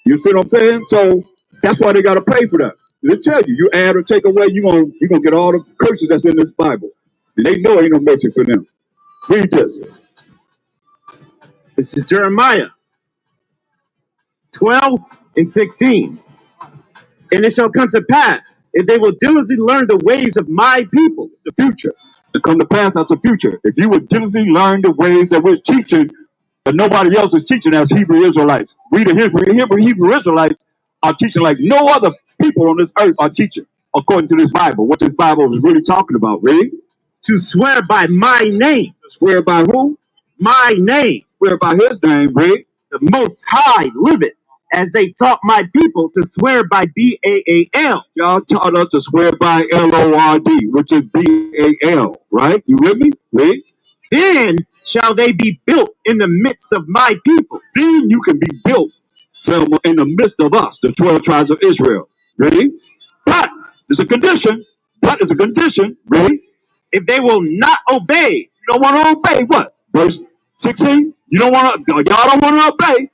You see what I'm saying? So that's why they got to pay for that. They tell you, you add or take away, you're gonna get all the curses that's in this Bible. They know ain't no mercy for them. Read this. This is Jeremiah 12 and 16. And it shall come to pass, if they will diligently learn the ways of my people, The future. To come to pass, that's the future. If you would diligently learn the ways that we're teaching, but nobody else is teaching as Hebrew Israelites. We the Hebrew Israelites are teaching like no other people on this earth are teaching, according to this Bible. What this Bible is really talking about, read. to swear by my name, Swear by who? my name, Swear by his name, read. the Most High liveth, as they taught my people to swear by Baal. Y'all taught us to swear by Lord, which is Bal, right? You with me? Read. Then shall they be built in the midst of my people. Then you can be built, Selma, in the midst of us, the 12 tribes of Israel. Ready? But there's a condition. But there's a condition. Ready? If they will not obey, You don't want to obey what? Verse 16? You don't want to, y'all don't want to obey.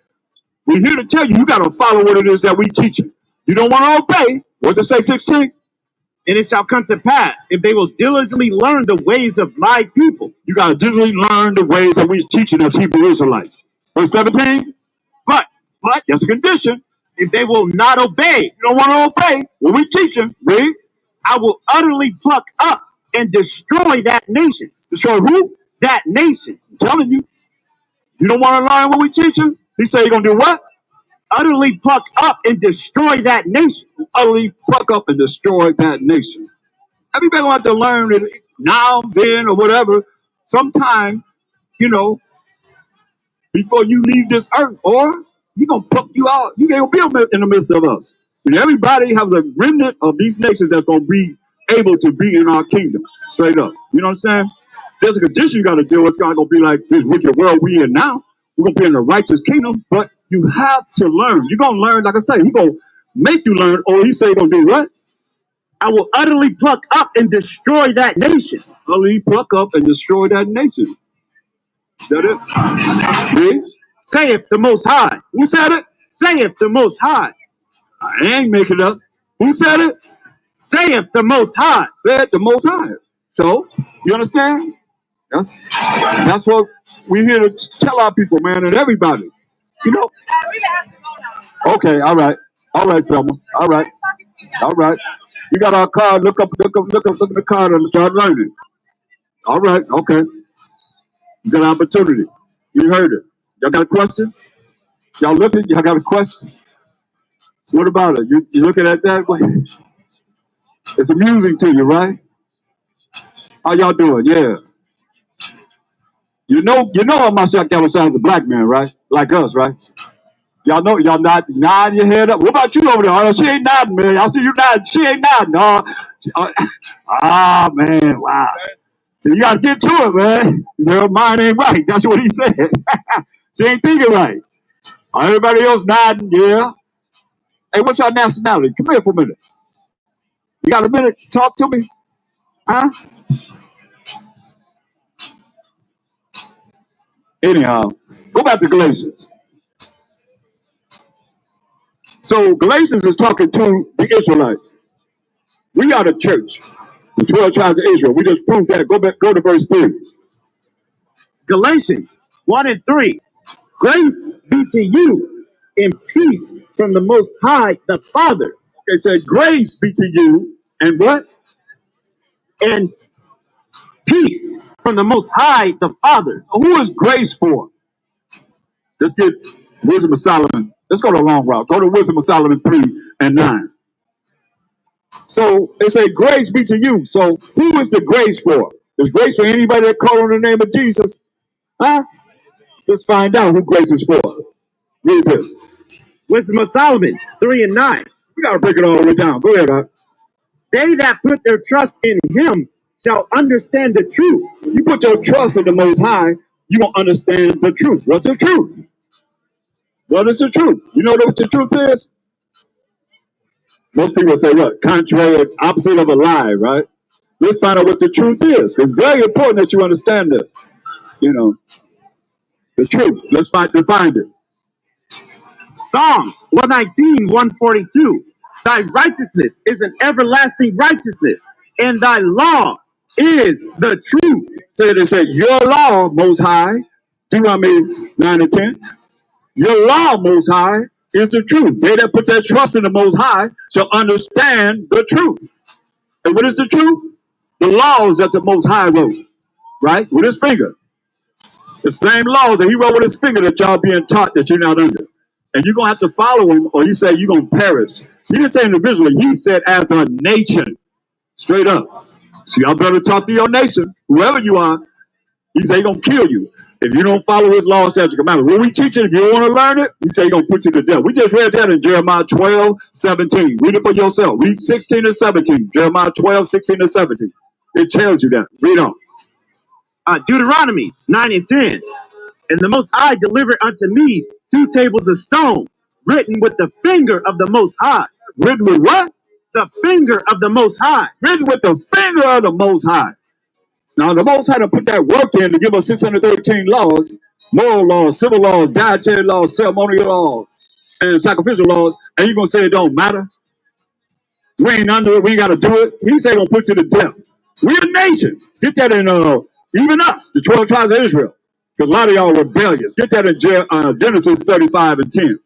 We're here to tell you, you got to follow what it is that we teaching. You don't want to obey. What's it say, 16? and it shall come to pass, if they will diligently learn the ways of my people. You got to diligently learn the ways that we're teaching as Hebrew Israelites. Verse 17? But That's a condition. if they will not obey, You don't want to obey what we teaching. Read. I will utterly pluck up and destroy that nation. Destroy who? That nation. I'm telling you. You don't want to learn what we teaching? He said you're going to do what? Utterly pluck up and destroy that nation. Utterly pluck up and destroy that nation. Everybody going to have to learn it now, then, or whatever. Sometime, you know, before you leave this earth, or you're going to pluck you out. You ain't going to be in the midst of us. And everybody has a remnant of these nations that's going to be able to be in our kingdom. Straight up. You know what I'm saying? There's a condition you got to deal with. It's not going to be like this wicked world we in now. We're going to be in a righteous kingdom, but you have to learn. You're going to learn, like I say, he's going to make you learn, or he say he's going to do what? I will utterly pluck up and destroy that nation. Utterly pluck up and destroy that nation. Is that it? Read. Saith the Most High. Who said it? Saith the Most High. I ain't making it up. Who said it? Saith the Most High. Said the Most High. So, you understand? That's what we're here to tell our people, man, and everybody. You know? I really have to go now. Okay, all right. All right, Selma. All right. Nice talking to you guys. All right. You got our card. Look up the card and start learning. All right, okay. You got an opportunity. You heard it. Y'all got a question? Y'all looking? Y'all got a question? What about it? You looking at that? It's amusing to you, right? How y'all doing? Yeah. You know Mashiach Yahushua is a black man, right? Like us, right? Y'all know, y'all nodding your head up. What about you over there? Oh, she ain't nodding, man. Y'all see you nodding. She ain't nodding. Man, wow. So you gotta get to it, man. He said, her mind ain't right. That's what he said. She ain't thinking right. Everybody else nodding, yeah. Hey, what's your nationality? Come here for a minute. You got a minute? Talk to me. Huh? Anyhow, go back to Galatians. So Galatians is talking to the Israelites. We are the church, the 12 tribes of Israel. We just proved that. Go to verse 3. Galatians 1 and 3. Grace be to you and peace from the Most High, the Father, They said, grace be to you, and what? and peace from the Most High, the Father. Who is grace for? Let's get Wisdom of Solomon. Let's go the long route. Go to Wisdom of Solomon 3 and 9. So they say, grace be to you. So who is the grace for? Is grace for anybody that called on the name of Jesus? Huh? Let's find out who grace is for. Read this. Wisdom of Solomon 3 and 9. We got to break it all the way down. Go ahead, Doc. They that put their trust in him shall understand the truth. You put your trust in the Most High, you won't understand the truth. What's the truth? What is the truth? You know what the truth is? Most people say what? Contrary, opposite of a lie, right? Let's find out what the truth is. It's very important that you understand this. You know, the truth. Let's define it. Psalms 119, 142. Thy righteousness is an everlasting righteousness, and thy law is the truth. So they say, your law, Most High, Deuteronomy 9 and 10, your law, Most High, is the truth. They that put their trust in the Most High shall understand the truth. And what is the truth? The laws that the Most High wrote, right? With his finger. The same laws that he wrote with his finger that y'all being taught that you're not under. And you're going to have to follow him or he said you're going to perish. He didn't say individually. He said as a nation. Straight up. So y'all better talk to your nation, whoever you are. He said he's going to kill you if you don't follow his law, statute, commandments. When we teach it, if you don't want to learn it, he said he's going to put you to death. We just read that in Jeremiah 12:17. Read it for yourself. Read 16 and 17. Jeremiah 12:16 and 17. It tells you that. Read on. Deuteronomy 9 and 10. And the Most High delivered unto me 2 tables of stone, written with the finger of the Most High. Written with what? The finger of the Most High. Written with the finger of the Most High. Now, the Most High to put that work in to give us 613 laws, moral laws, civil laws, dietary laws, ceremonial laws, and sacrificial laws, and you're going to say it don't matter? We ain't under it. We ain't got to do it. He said he's going to put you to death. We're a nation. Get that in, even us, the 12 tribes of Israel. Because a lot of y'all are rebellious. Get that in Genesis 35 and 10.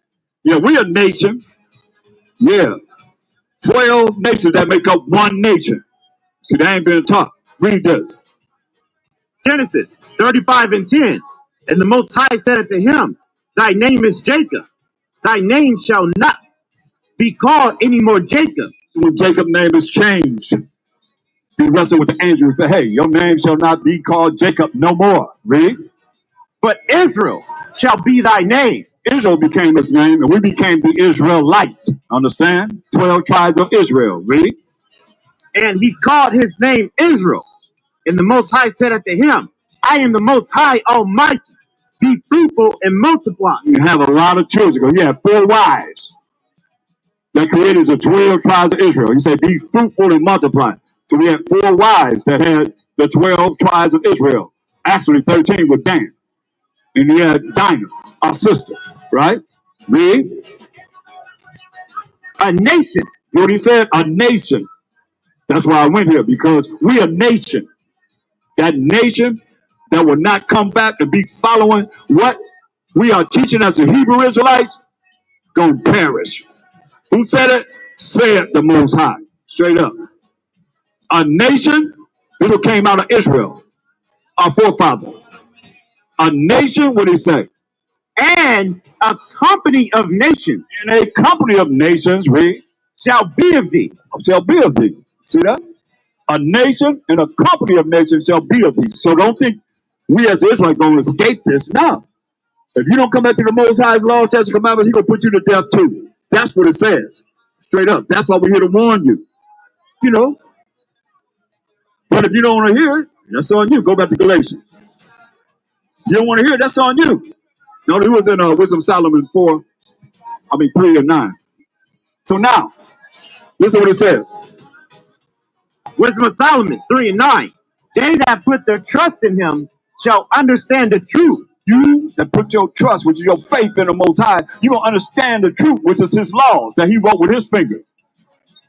Yeah, we're a nation. Yeah. 12 nations that make up one nation. See, they ain't been taught. Read this. Genesis 35 and 10. And the Most High said unto him, Thy name is Jacob. Thy name shall not be called any more Jacob. When Jacob's name is changed, he wrestled with the angel and said, hey, your name shall not be called Jacob no more. Read. But Israel shall be thy name. Israel became his name, and we became the Israelites. Understand? 12 tribes of Israel. Read. And he called his name Israel. And the Most High said unto him, I am the Most High Almighty. Be fruitful and multiply. You have a lot of children. You have 4 wives that created the 12 tribes of Israel. He said, be fruitful and multiply. So we had 4 wives that had the 12 tribes of Israel. Actually, 13 with Dan. And he had Dinah, our sister, right? Read. A nation. What he said? A nation. That's why I went here, because we a nation. That nation that will not come back to be following what we are teaching as the Hebrew Israelites, gonna perish. Who said it? Said the Most High. Straight up. A nation, this came out of Israel, our forefather. A nation, what did he say? And a company of nations. And a company of nations, read, shall be of thee. Shall be of thee. See that? A nation and a company of nations shall be of thee. So don't think we as Israel going to escape this. No. If you don't come back to the Most High's law, statutes, and commandments, he's going to put you to death too. That's what it says. Straight up. That's why we're here to warn you. You know. But if you don't want to hear it, that's on you. Go back to Galatians. You don't want to hear it, that's on you. No, he was in Wisdom of Solomon 3 and 9. So now, listen to what it says. Wisdom of Solomon 3 and 9. They that put their trust in him shall understand the truth. You that put your trust, which is your faith in the Most High, you're going to understand the truth, which is his laws that he wrote with his finger.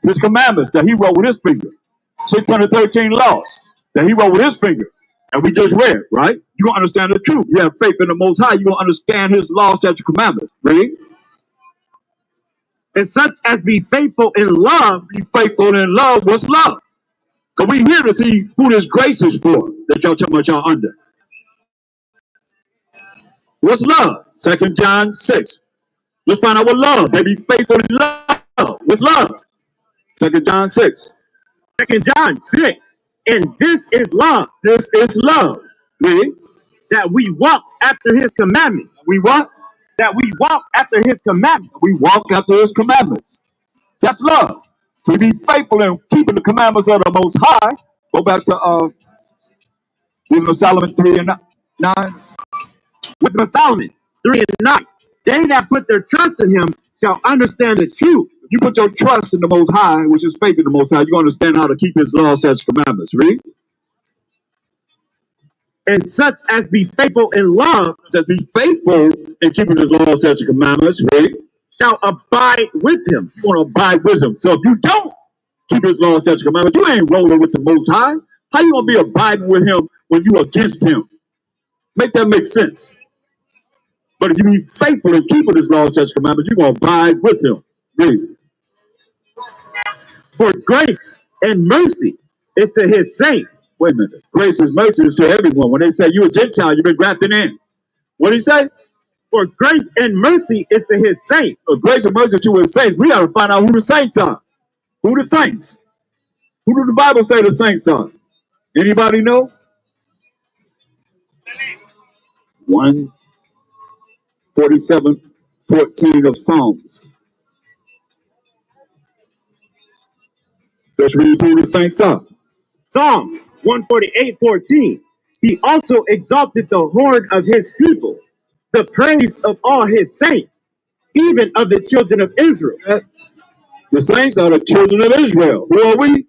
His commandments that he wrote with his finger. 613 laws that he wrote with his finger. And we just read, right? You're going to understand the truth. You have faith in the Most High. You're going to understand his laws, statutes, commandments. Read. And such as be faithful in love. Be faithful in love. What's love? Because we here to see who this grace is for that y'all talking about y'all under. What's love? 2 John 6. Let's find out what love. They be faithful in love. What's love? 2 John 6. 2 John 6. And this is love. This is love. Read. That we walk after his commandments. We what? That we walk after his commandments. We walk after his commandments. That's love. To be faithful in keeping the commandments of the Most High. Go back to Wisdom of Solomon 3 and 9. Wisdom of Solomon 3 and 9. They that put their trust in him shall understand the truth. If you put your trust in the Most High, which is faith in the Most High, you're going to understand how to keep his laws, statutes, commandments. Read. And such as be faithful in love, that be faithful in keeping his laws, statutes, commandments, right? Shall abide with him. You want to abide with him. So if you don't keep his laws, statutes, commandments, you ain't rolling with the Most High. How you gonna be abiding with him when you against him? Make that make sense. But if you be faithful in keeping his laws, statutes, commandments, you're gonna abide with him. Read. For grace and mercy is to his saints. Wait a minute. Grace and mercy is to everyone. When they say you're a Gentile, you've been grafted in. What did he say? For grace and mercy is to his saints. Grace and mercy to his saints. We gotta find out who the saints are. Who the saints? Who did the Bible say the saints are? Anybody know? 147:14 of Psalms. Let's read who the saints are. Psalms 148:14. He also exalted the horn of his people, the praise of all his saints, even of the children of Israel. The saints are the children of Israel. Who are we?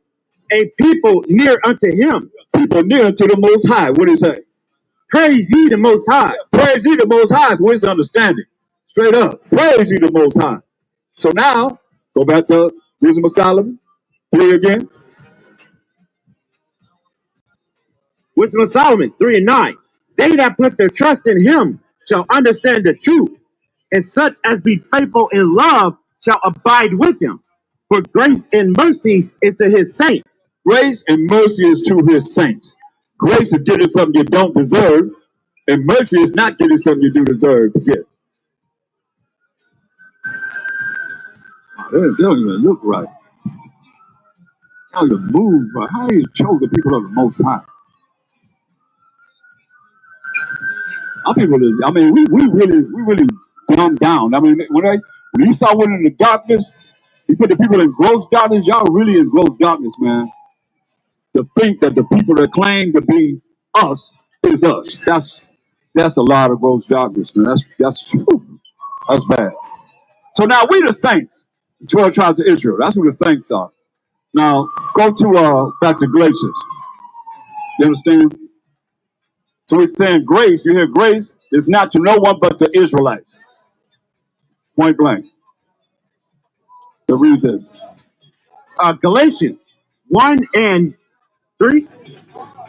A people near unto him. People near unto the Most High. What did it say? Praise ye the Most High. Praise ye the Most High for his understanding. Straight up. Praise ye the Most High. So now, go back to Wisdom of Solomon. 3 again. Wisdom of Solomon 3:9. They that put their trust in him shall understand the truth, and such as be faithful in love shall abide with him. For grace and mercy is to his saints. Grace and mercy is to his saints. Grace is getting something you don't deserve, and mercy is not getting something you do deserve to get. They don't even look right. They don't even move right. How do you chose the people of the Most High? Our people, I mean, we really dumbed down. I mean, when he saw one in the darkness, he put the people in gross darkness. Y'all really in gross darkness, man. To think that the people that claim to be us is us. That's a lot of gross darkness, man. That's bad. So now we the saints, the 12 tribes of Israel. That's who the saints are. Now go to back to Galatians. You understand? So it's saying grace. You hear grace is not to no one but to Israelites. Point blank. To read this. Galatians 1:3.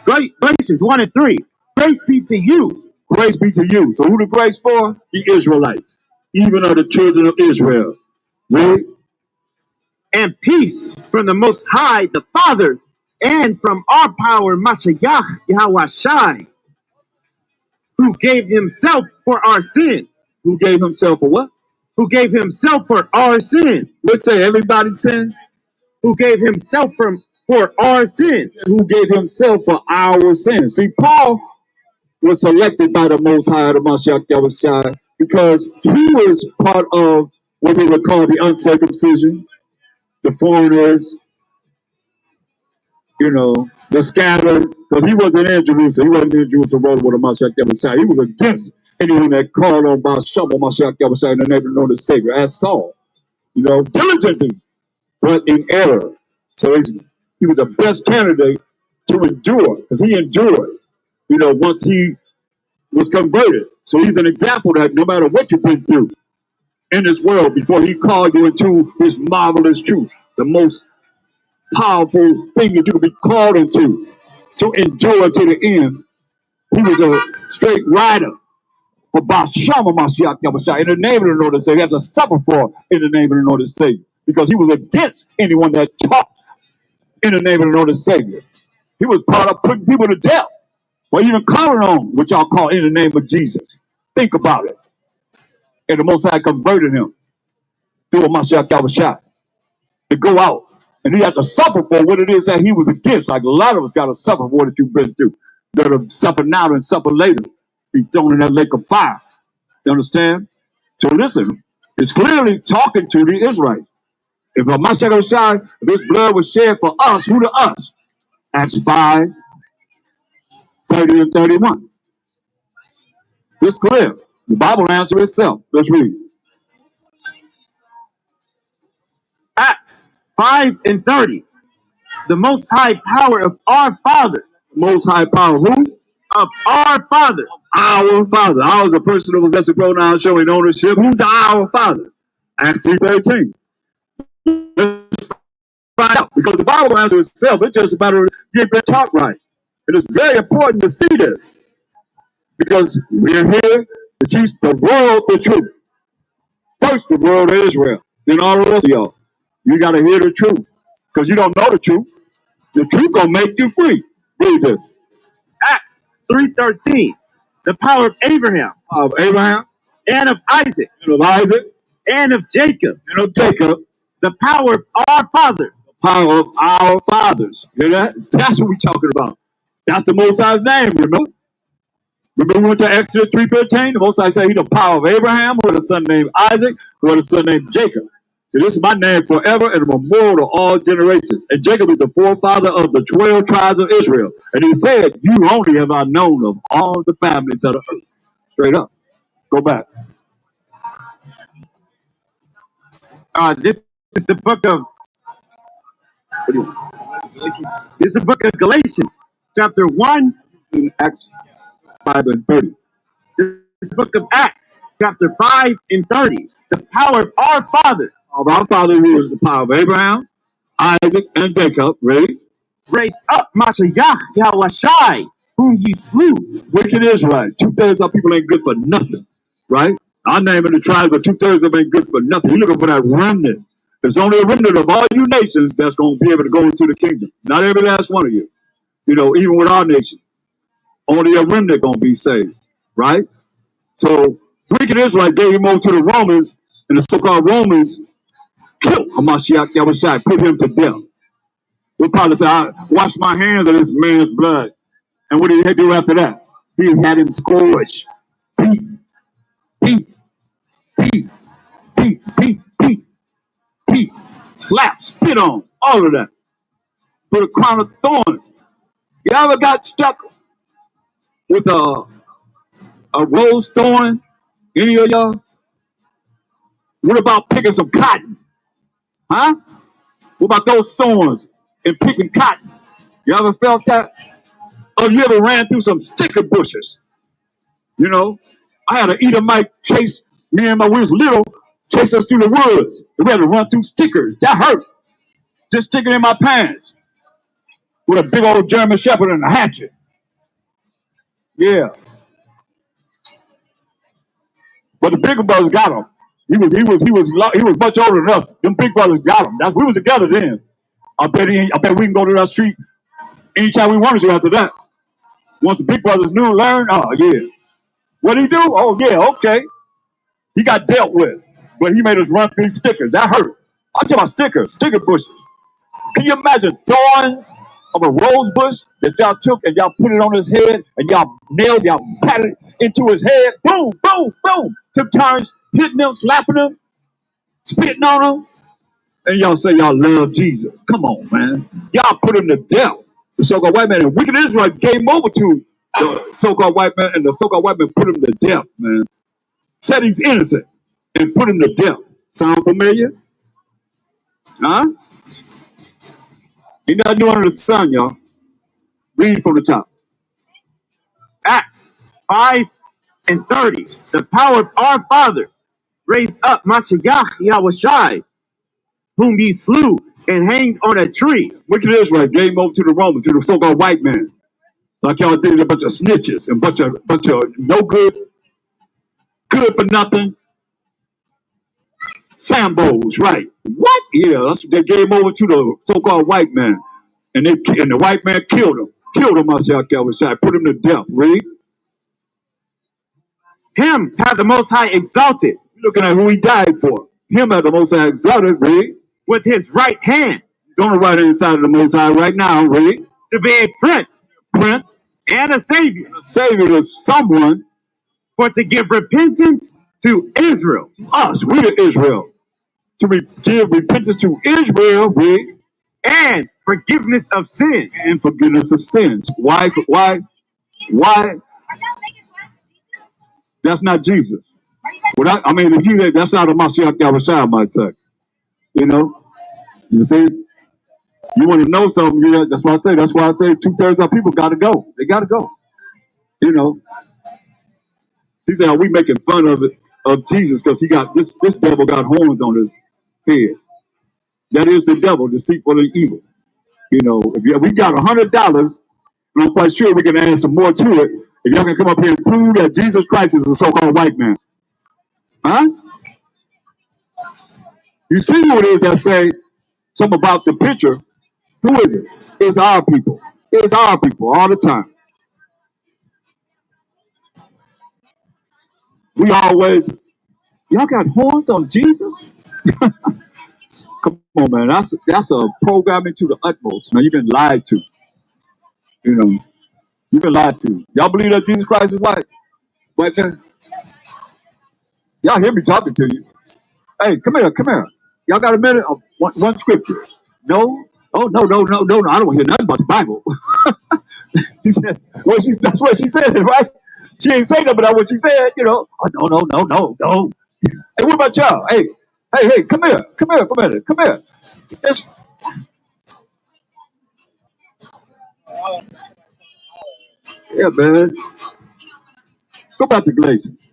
Galatians 1:3. Grace be to you. Grace be to you. So who the grace for? The Israelites, even of the children of Israel. Really? And peace from the Most High, the Father, and from our power, Mashiach Yahweh, who gave himself for our sin. Who gave himself for what? Who gave himself for our sin. Let's say everybody sins. Who gave himself for our sins. Who gave himself for our sins. See, Paul was selected by the Most High, the Mashiach Yahweh, because he was part of what they would call the uncircumcision, the foreigners, the scattered, because he wasn't in Jerusalem. He wasn't in Jerusalem rolling with the Mashiach Yahweh. He was against anyone that called on Mashiach Yahweh in the name of the Lord and Savior, as Saul, diligently, but in error. So he was the best candidate to endure, because he endured, once he was converted. So he's an example that no matter what you've been through in this world, before he called you into his marvelous truth, the most powerful thing that you can be called into, to endure to the end, he was a straight rider for Bashama Mashiach Yahweh in the name of the Lord and Savior. He had to suffer for in the name of the Lord and Savior, because he was against anyone that taught in the name of the Lord and Savior. He was part of putting people to death, or even calling on what y'all call in the name of Jesus. Think about it. And the Most High converted him through a Mashiach Yahweh to go out. And he had to suffer for what it is that he was against. Like a lot of us got to suffer for what you've been through. That have suffered now and suffer later. Be thrown in that lake of fire. You understand? So listen, it's clearly talking to the Israelites. If a Mashiach Yahweh, if his blood was shed for us, who to us? Acts 5, 30 and 31. It's clear. The Bible answers itself. Let's read. Acts 5:30. The Most High power of our Father. Most High power who? Of our Father. Our Father. Our is a personal possessive pronoun showing ownership. Who's our Father? Acts 3:13. Let's find out. Because the Bible answers itself. It's just a matter of you ain't been taught right. It is very important to see this because we're here to teach the world the truth. First, the world of Israel, then all the rest of y'all. You got to hear the truth because you don't know the truth. The truth gonna make you free. Read this. Acts 3:13. The power of Abraham Of Abraham and of Isaac and of Isaac and of Jacob. and of Jacob, The power of our father. power of our fathers. Hear that? That's what we're talking about. That's the Most High's name, remember? Remember we went to Exodus 3:15? The Most High said he's the power of Abraham, who had a son named Isaac, who had a son named Jacob. So this is my name forever and a memorial to all generations. And Jacob is the forefather of the 12 tribes of Israel. And he said, you only have I known of all the families of the earth. Straight up. Go back. This is the book of What do you- this is the book of Galatians, chapter 1. In Acts 5 and 30. This is the book of Acts, chapter 5 and 30. The power of our father Of our father who is the power of Abraham, Isaac, and Jacob, ready? raised up Mashiach Yahushai, whom ye slew. Wicked Israelites. 2/3 of people ain't good for nothing, right? Our name in the tribe, but 2/3 of them ain't good for nothing. You're looking for that remnant. There's only a remnant of all you nations that's going to be able to go into the kingdom. Not every last one of you. You know, even with our nation, only a remnant going to be saved, right? So, wicked Israelites gave him over to the Romans, and the so-called Romans killed Hamashiach Yahushai, put him to death. We'll probably say, I wash my hands of this man's blood. And what did he do after that? He had him scourged. Beat, beat, beat, beat, beat, beat, beat, slap, spit on, all of that. Put a crown of thorns. You ever got stuck with a rose thorn? Any of y'all? What about picking some cotton? Huh? What about those thorns and picking cotton? You ever felt that? Or you ever ran through some sticker bushes? You know, I had an Edomite chase me and my we was little, chase us through the woods. We had to run through stickers. That hurt. Just sticking in my pants with a big old German Shepherd and a hatchet. Yeah, but the bigger brothers got him. He was much older than us. Them big brothers got him. We was together then. I bet we can go to that street anytime we wanted to after that. Once the big brothers learned, oh yeah. What he do? Oh yeah, okay. He got dealt with, but he made us run through stickers. That hurt. I'm talking about stickers, sticker bushes. Can you imagine thorns of a rose bush that y'all took and y'all put it on his head and y'all patted it into his head? Boom, boom, boom. Took turns hitting him, slapping him, spitting on him. And y'all say y'all love Jesus. Come on, man. Y'all put him to death. The so-called white man and wicked Israel came over to the so-called white man, and the so-called white man put him to death, man. Said he's innocent and put him to death. Sound familiar? Huh? Ain't nothing new under the sun, y'all. Read from the top. Acts 5 and 30. The power of our father raised up Mashiach Yahushai, whom ye slew and hanged on a tree. Wicked Israel gave him over to the Romans, to the so-called white man. Like y'all did a bunch of snitches and bunch of no good for nothing. Sambos, right? What? Yeah, they gave him over to the so-called white man, and the white man killed him. Killed him, Mashiach Yahushai, put him to death. Read. Him have the Most High exalted You're looking at who he died for. Him at the Most High exalted. Read. with his right hand He's on the right hand side of the Most High right now. Read. to be a prince Prince, and a savior, a savior to someone. for to give repentance to Israel. Us, we the Israel. To give repentance to Israel, read, And forgiveness of sin. and forgiveness of sins. Why? That's not Jesus. I mean, if you that's not a Mashiach Yahushua, I might say. You know, you see, you want to know something. That's why I say. That's why I say 2/3 of people got to go. They got to go. You know, he said, "Are we making fun of Jesus because he got this devil got horns on his head? That is the devil, deceitful and evil. You know, if we got $100 And I'm quite sure we can add some more to it. If y'all can come up here and prove that Jesus Christ is a so-called white man. Huh? You see who it is that say something about the picture. Who is it? It's our people. It's our people all the time. We always, y'all got horns on Jesus? Come on, man. That's a programming to the utmost. Man, you've been lied to. You know, you've been lied to. Y'all believe that Jesus Christ is white? White man? Y'all hear me talking to you. Hey, come here, come here. Y'all got a minute? One scripture. No? Oh, no. I don't hear nothing about the Bible. She said, well, that's what she said, right? She ain't say nothing about what she said, you know. Oh, no. Hey, what about y'all? Hey, come here. Come here for a minute. Come here. It's, yeah, man. Go back to Galatians.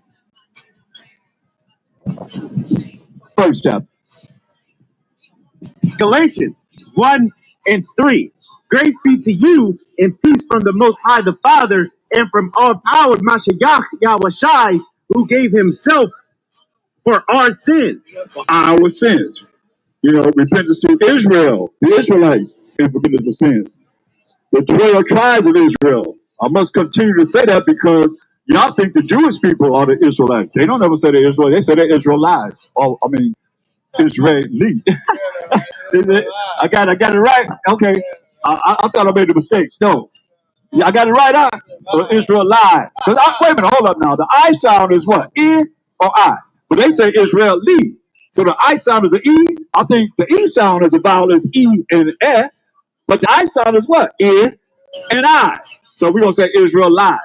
First chapter. Galatians 1 and 3. Grace be to you and peace from the Most High the Father and from all power Mashiach Yahushai, who gave himself for our sins. For our sins. You know, repentance to Israel, the Israelites, and forgiveness of sins. The 12 tribes of Israel. I must continue to say that because y'all think the Jewish people are the Israelites. They don't ever say they're Israelites. They say they're Israelites. Oh, I mean, Israeli. Is it? I got it right? Okay. I thought I made a mistake. No. Yeah, I got it right, Israelite. Wait a minute, hold up now. The I sound is what? E or I? But they say Israeli. So the I sound is an E. I think the E sound is a vowel is E and E. But the I sound is what? E and I. So we're going to say Israelite.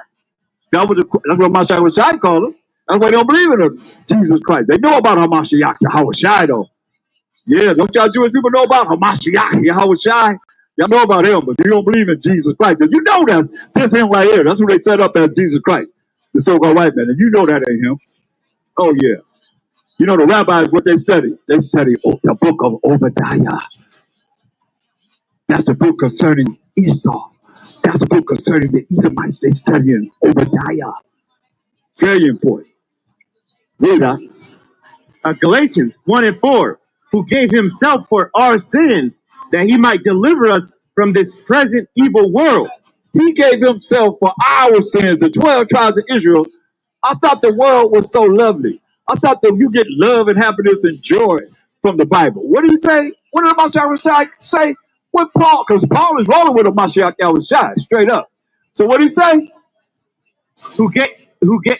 That's what Mashiach called them. That's why they don't believe in Jesus Christ. They know about Hamashiach, Yahushai, though. Yeah, don't y'all Jewish people know about Hamashiach, Yahushai? Y'all know about him, but you don't believe in Jesus Christ. And you know that's him right here. That's who they set up as Jesus Christ, the so-called white man. And you know that ain't him. Oh, yeah. You know the rabbis, what they study? They study the book of Obadiah. That's the book concerning Esau. That's the book concerning the Edomites. They study in Obadiah. Very important. Read that. Galatians 1 and 4, who gave himself for our sins, that he might deliver us from this present evil world. He gave himself for our sins, the 12 tribes of Israel. I thought the world was so lovely. I thought that you get love and happiness and joy from the Bible. What did he say? What did Mashiach say? What Paul, because Paul is rolling with a Mashiach Yahushai, straight up. So what did he say?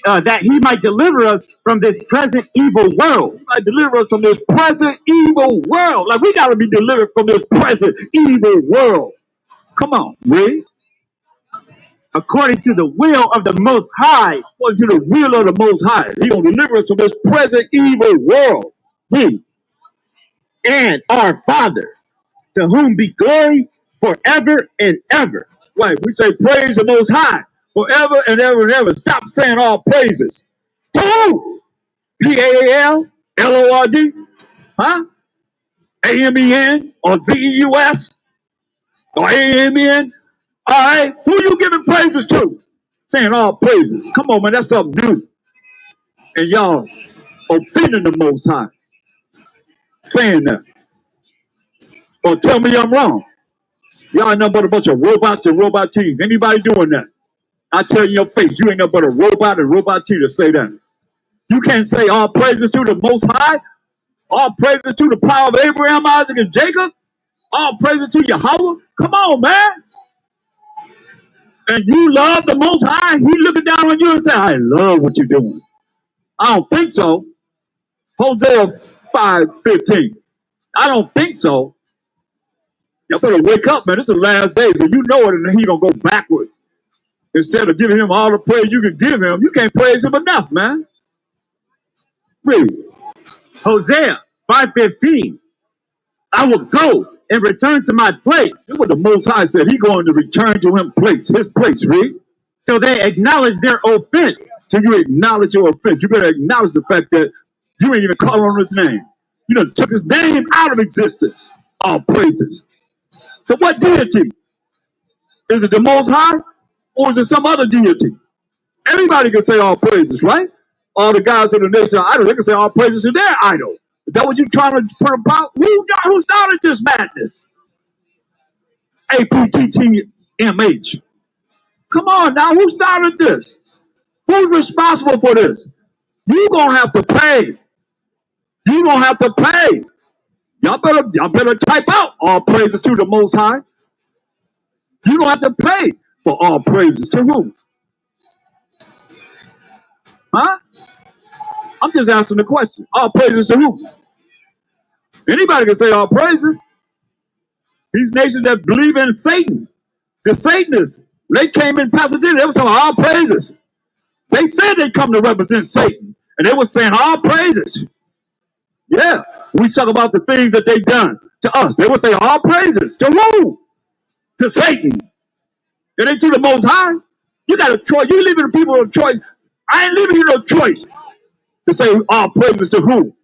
That he might deliver us from this present evil world. He might deliver us from this present evil world. Like we got to be delivered from this present evil world. Come on, read. According to the will of the Most High. According to the will of the Most High. He going to deliver us from this present evil world. Read. And our Father, to whom be glory forever and ever. Right, we say praise the Most High forever and ever and ever. Stop saying all praises. To who? P-A-A-L-L-O-R-D? Huh? A-M-E-N or Z-E-U-S or A-M-E-N? All right, who you giving praises to? Saying all praises. Come on, man, that's something new. And y'all offending the Most High. Saying that. Or tell me I'm wrong. Y'all ain't nothing but a bunch of robots and robot teams. Anybody doing that? I tell you in your face, you ain't nothing but a robot and robot team to say that. You can't say all praises to the Most High. All praises to the power of Abraham, Isaac, and Jacob. All praises to Yahweh. Come on, man. And you love the Most High. He looking down on you and say, I love what you're doing. I don't think so. Hosea 5:15. I don't think so. Y'all better wake up, man. This is the last days, and you know it, and then he gonna go backwards. Instead of giving him all the praise you can give him, you can't praise him enough, man. Read. Hosea 5:15. I will go and return to my place. That's what the Most High said. He going to return to his place, read. So they acknowledge their offense. So you acknowledge your offense. You better acknowledge the fact that you ain't even calling on his name. You done took his name out of existence. All praises. So what deity? Is it the Most High or is it some other deity? Everybody can say all praises, right? All the guys in the nation idol, they can say all praises to their idol. Is that what you're trying to put about? Who started this madness? APTTMH. Come on now, who started this? Who's responsible for this? You gonna have to pay. You gonna have to pay. Y'all better type out all praises to the Most High. You gonna have to pay for all praises to who? Huh? I'm just asking the question. All praises to who? Anybody can say all praises. These nations that believe in Satan, the Satanists, they came in Pasadena, they were saying all praises. They said they come to represent Satan, and they were saying all praises. Yeah, we talk about the things that they done to us. They would say all praises to who? To Satan. It ain't to the Most High. You got a choice. You leaving the people a choice. I ain't leaving you no choice to say all praises to who?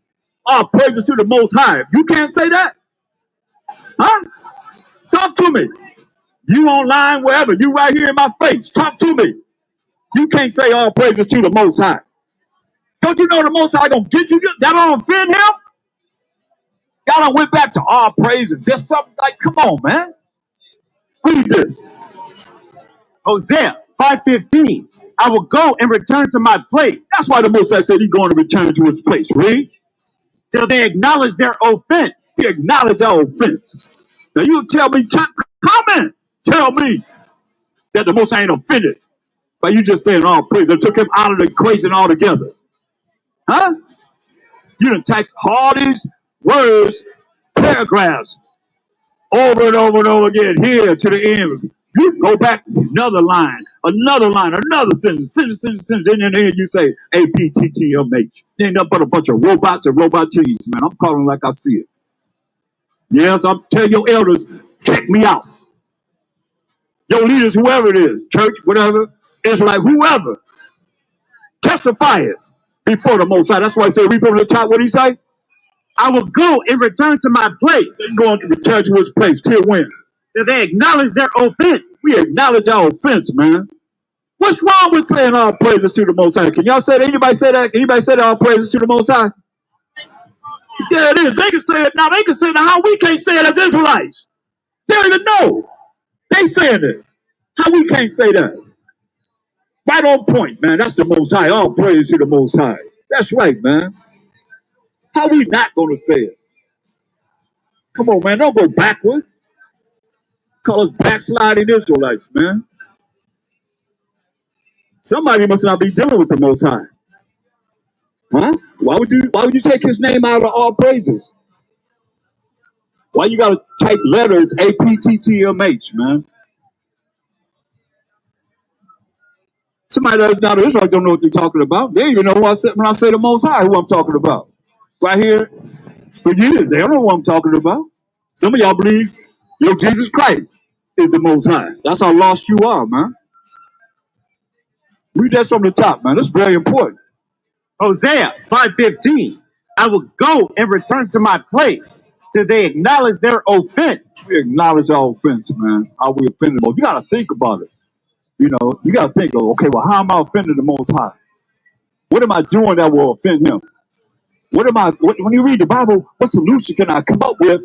All praises to the Most High. You can't say that, huh? Talk to me. You online, wherever. You right here in my face. Talk to me. You can't say all praises to the Most High. Don't you know the Most High gonna get you? That don't offend him? Y'all done went back to all praises. Just something like, come on, man. Read this. Hosea 5:15. I will go and return to my place. That's why the Most High said he's going to return to his place. Read. Till they acknowledge their offense. He acknowledged our offense. Now you tell me, comment. Tell me that the Most High ain't offended by you just saying all praise. It took him out of the equation altogether. Huh? You done type all these words, paragraphs, over and over and over again, here to the end. You go back another line, another sentence, and then you say APTTMH. Ain't nothing but a bunch of robots and robotees, man. I'm calling like I see it. Yes, I'm telling your elders, check me out. Your leaders, whoever it is, church, whatever, Israelite, whoever, testify it before the Most High. That's why I say, read from the top, what he say? I will go and return to my place. He's going to return to his place till when? Till they acknowledge their offense. We acknowledge our offense, man. What's wrong with saying all praises to the Most High? Can y'all say that? Anybody say that? Anybody say that all praises to the Most High? There it is. They can say it now. They can say it now. How we can't say it as Israelites? They don't even know. They saying it. How we can't say that? Right on point, man. That's the Most High. All praise to the Most High. That's right, man. How we not going to say it? Come on, man. Don't go backwards. Call us backsliding Israelites, man. Somebody must not be dealing with the Most High. Huh? Why would you take his name out of all praises? Why you gotta type letters APTTMH, man? Somebody that's not Israel don't know what they're talking about. They don't even know who I said when I say the Most High, who I'm talking about. Right here for years, they don't know what I'm talking about. Some of y'all believe your Jesus Christ is the Most High. That's how lost you are, man. Read that from the top, man. That's very important. Hosea 5:15. I will go and return to my place till they acknowledge their offense. We acknowledge our offense, man. How we offended them. You got to think about it. You know, you got to think, okay, well, how am I offending the Most High? What am I doing that will offend him? When you read the Bible, what solution can I come up with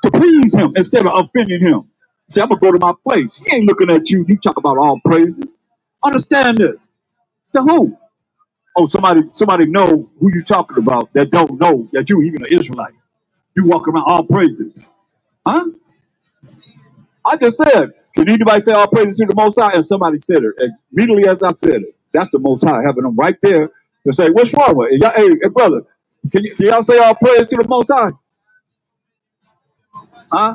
to please him instead of offending him? Say, I'm going to go to my place. He ain't looking at you. You talk about all praises. Understand this. To who? Oh, somebody know who you talking about that don't know that you even an Israelite. You walk around all praises. Huh? I just said, can anybody say all praises to the Most High? And somebody said it. And immediately as I said it, that's the Most High, having them right there to say, what's wrong with it? Hey, brother, can y'all say all praise to the Most High? Huh?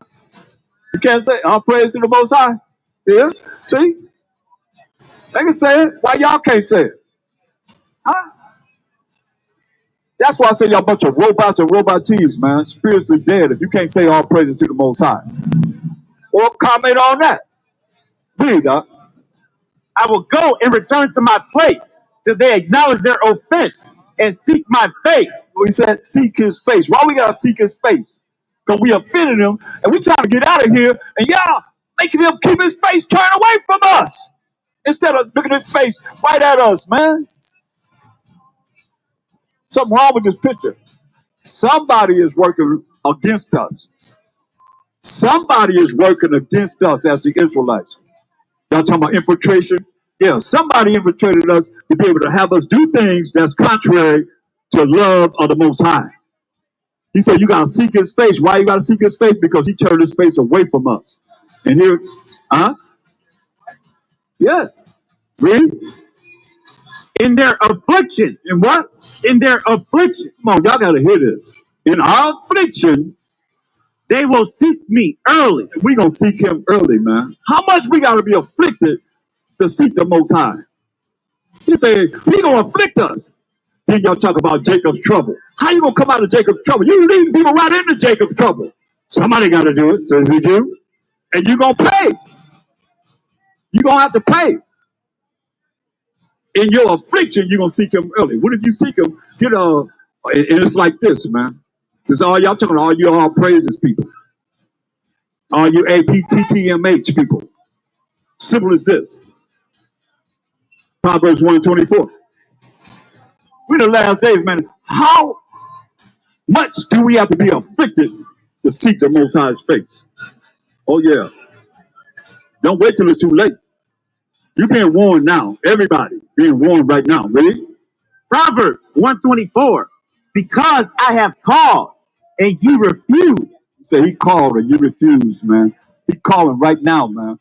You can't say all praise to the Most High? Yeah? See? They can say it. Why y'all can't say it? Huh? That's why I say y'all bunch of robots and robotees, man. Spiritually dead if you can't say all praises to the Most High. Or comment on that. Read, Doc. I will go and return to my place till they acknowledge their offense and seek my face. We said seek his face. Why we gotta seek his face? Because we offended him and we trying to get out of here. And y'all making him keep his face turned away from us. Instead of looking his face right at us, man. Something wrong with this picture. Somebody is working against us. Somebody is working against us as the Israelites. Y'all talking about infiltration? Yeah, somebody infiltrated us to be able to have us do things that's contrary to love of the Most High. He said, you got to seek his face. Why you got to seek his face? Because he turned his face away from us. And here, yeah, read. In their affliction. In what? In their affliction. Come on, y'all got to hear this. In our affliction, They will seek me early. we going to seek him early, man. How much we got to be afflicted to seek the Most High? He said, he going to afflict us. Then y'all talk about Jacob's trouble. How you going to come out of Jacob's trouble? You leading people right into Jacob's trouble. Somebody got to do it, says he do. And you're going to pay. You're going to have to pay. In your affliction, you're going to seek him early. What if you seek him? And it's like this, man. This is all y'all talking about, all you all praises people. All you APTTMH people. Simple as this. Proverbs 1:24. We're in the last days, man. How much do we have to be afflicted to seek the Most High's face? Oh, yeah. Don't wait till it's too late. You're being warned now. Everybody being warned right now. Ready? Proverbs 124. Because I have called and you refuse. He said he called and you refused, man. He calling right now, man.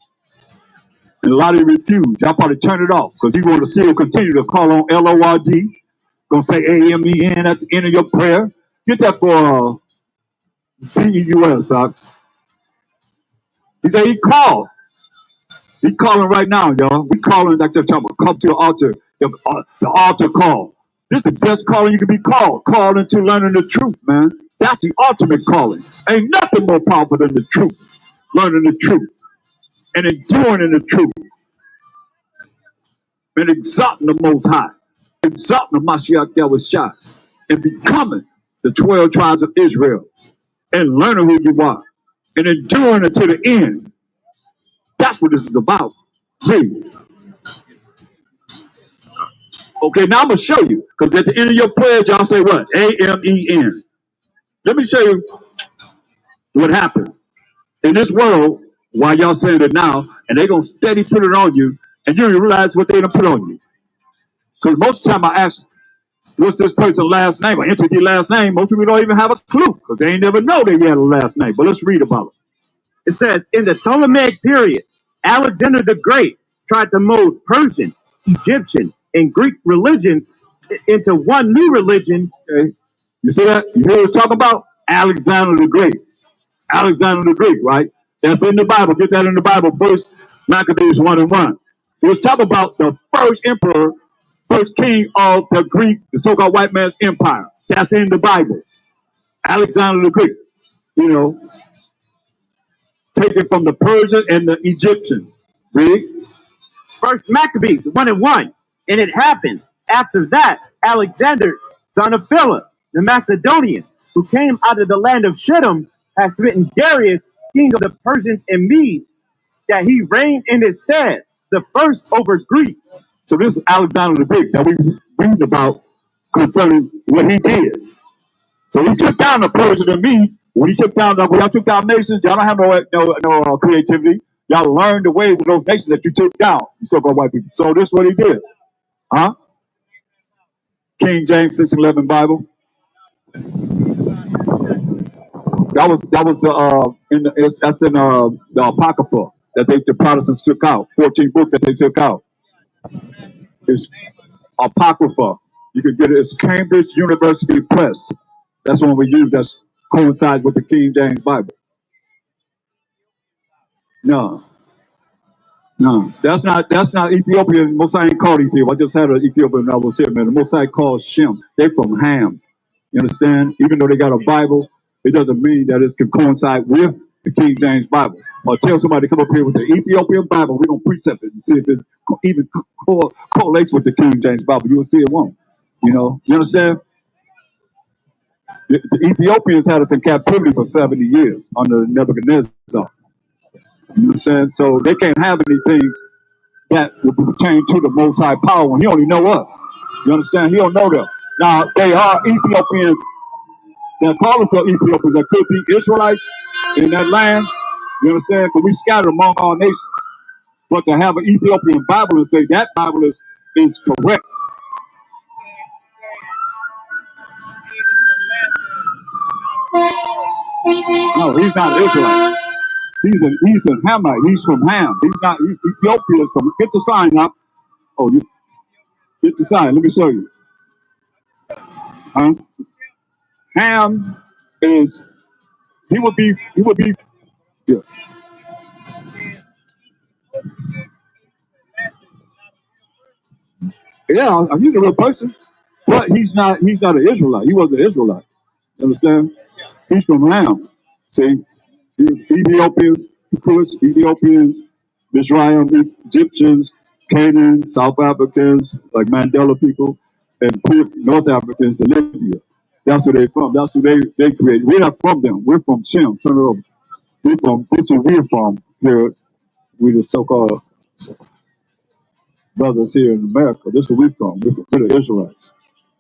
And a lot of you refuse. Y'all probably turn it off because you want to still continue to call on LORD. Gonna say AMEN at the end of your prayer. Get that for CEUS. He said he called. He calling right now, y'all. We calling like they're talking about come to the altar. The altar call. This is the best calling you can be called. Calling to learning the truth, man. That's the ultimate calling. Ain't nothing more powerful than the truth. Learning the truth and enduring in the truth and exalting the Most High, exalting the Mashiach Yahushua, and becoming the 12 tribes of Israel and learning who you are and enduring until the end. That's what this is about. See? Okay, now I'm going to show you because at the end of your prayers, y'all say what? AMEN. Let me show you what happened in this world while y'all saying it now, and they're going to steady put it on you, and you don't realize what they're going to put on you. Because most of the time I ask, what's this person's last name or entity last name? Most people don't even have a clue because they ain't never know they had a last name. But let's read about it. It says, in the Ptolemaic period, Alexander the Great tried to mold Persian, Egyptian, and Greek religions into one new religion. Okay. You see that? You hear us talking about Alexander the Great. Alexander the Great, right? That's in the Bible. Get that in the Bible. First Maccabees 1:1. So let's talk about the first emperor, first king of the Greek, the so-called white man's empire. That's in the Bible. Alexander the Great, you know, taken from the Persians and the Egyptians. Read. First Maccabees 1:1. And it happened after that, Alexander, son of Philip, the Macedonian, who came out of the land of Shittim, had smitten Darius, king of the Persians and Medes, that he reigned in his stead, the first over Greece. So this is Alexander the Great that we read about concerning what he did. So he took down the Persian and Medes. When he took down, when y'all took down nations, y'all don't have no creativity. Y'all learned the ways of those nations that you took down, you so-called white people. So this is what he did. Huh? King James 6:11 Bible. That's in the Apocrypha that the Protestants took out. 14 books that they took out. It's Apocrypha. You can get it. It's Cambridge University Press. That's the one we use. That coincides with the King James Bible. No, that's not Ethiopian. Mosai ain't called Ethiopia. I just had an Ethiopian when I was here, man. The Mosai called Shem. They from Ham. You understand? Even though they got a Bible, it doesn't mean that it can coincide with the King James Bible. Or tell somebody to come up here with the Ethiopian Bible, we're going to precept it and see if it even correlates with the King James Bible. You'll see it won't. You know? You understand? The Ethiopians had us in captivity for 70 years under Nebuchadnezzar. You understand? So they can't have anything that would pertain to the Most High power when He only know us. You understand? He don't know them. Now they are Ethiopians. They're calling for Ethiopians. That could be Israelites in that land. You understand? Because we scattered among all nations. But to have an Ethiopian Bible and say that Bible is correct. No, he's not an Israelite. He's a Hamite. He's from Ham. He's not. He's Ethiopia. From get the sign now. Oh, you get the sign. Let me show you. Huh? Ham is. He would be. He would be. Yeah. Yeah. He's a real person, but he's not. He's not an Israelite. He wasn't an Israelite. You understand? He's from Ham. See, Ethiopians, Kush, Ethiopians, Mizraim, Egyptians, Canaan, South Africans, like Mandela people, and North Africans in Libya. That's where they're from. That's who they created. We're not from them. We're from Shem. Turn it over. We're from, this is where we're from here. We the so-called brothers here in America. This is where we're from. We're the Israelites.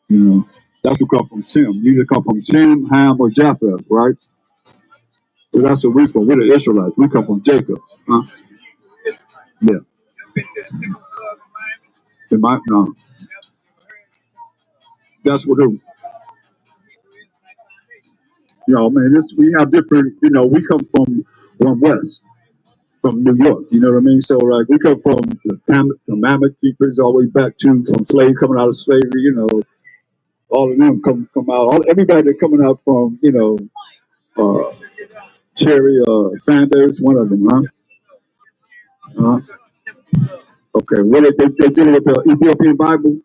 You know, that's who come from Shem. You either come from Shem, Ham, or Japheth, right? So that's where we're from. We're the Israelites. We come from Jacob. Huh? Yeah. It might, no. That's what it, you know, man, this, we have different, you know, we come from West, from New York, you know what I mean? So, like, we come from the Mammoth keepers all the way back to, from slave, coming out of slavery, you know, all of them come out, everybody that coming out from, you know, uh, Cherry, Sanders, one of them, huh? Uh, okay, what they dealing with the Ethiopian Bible?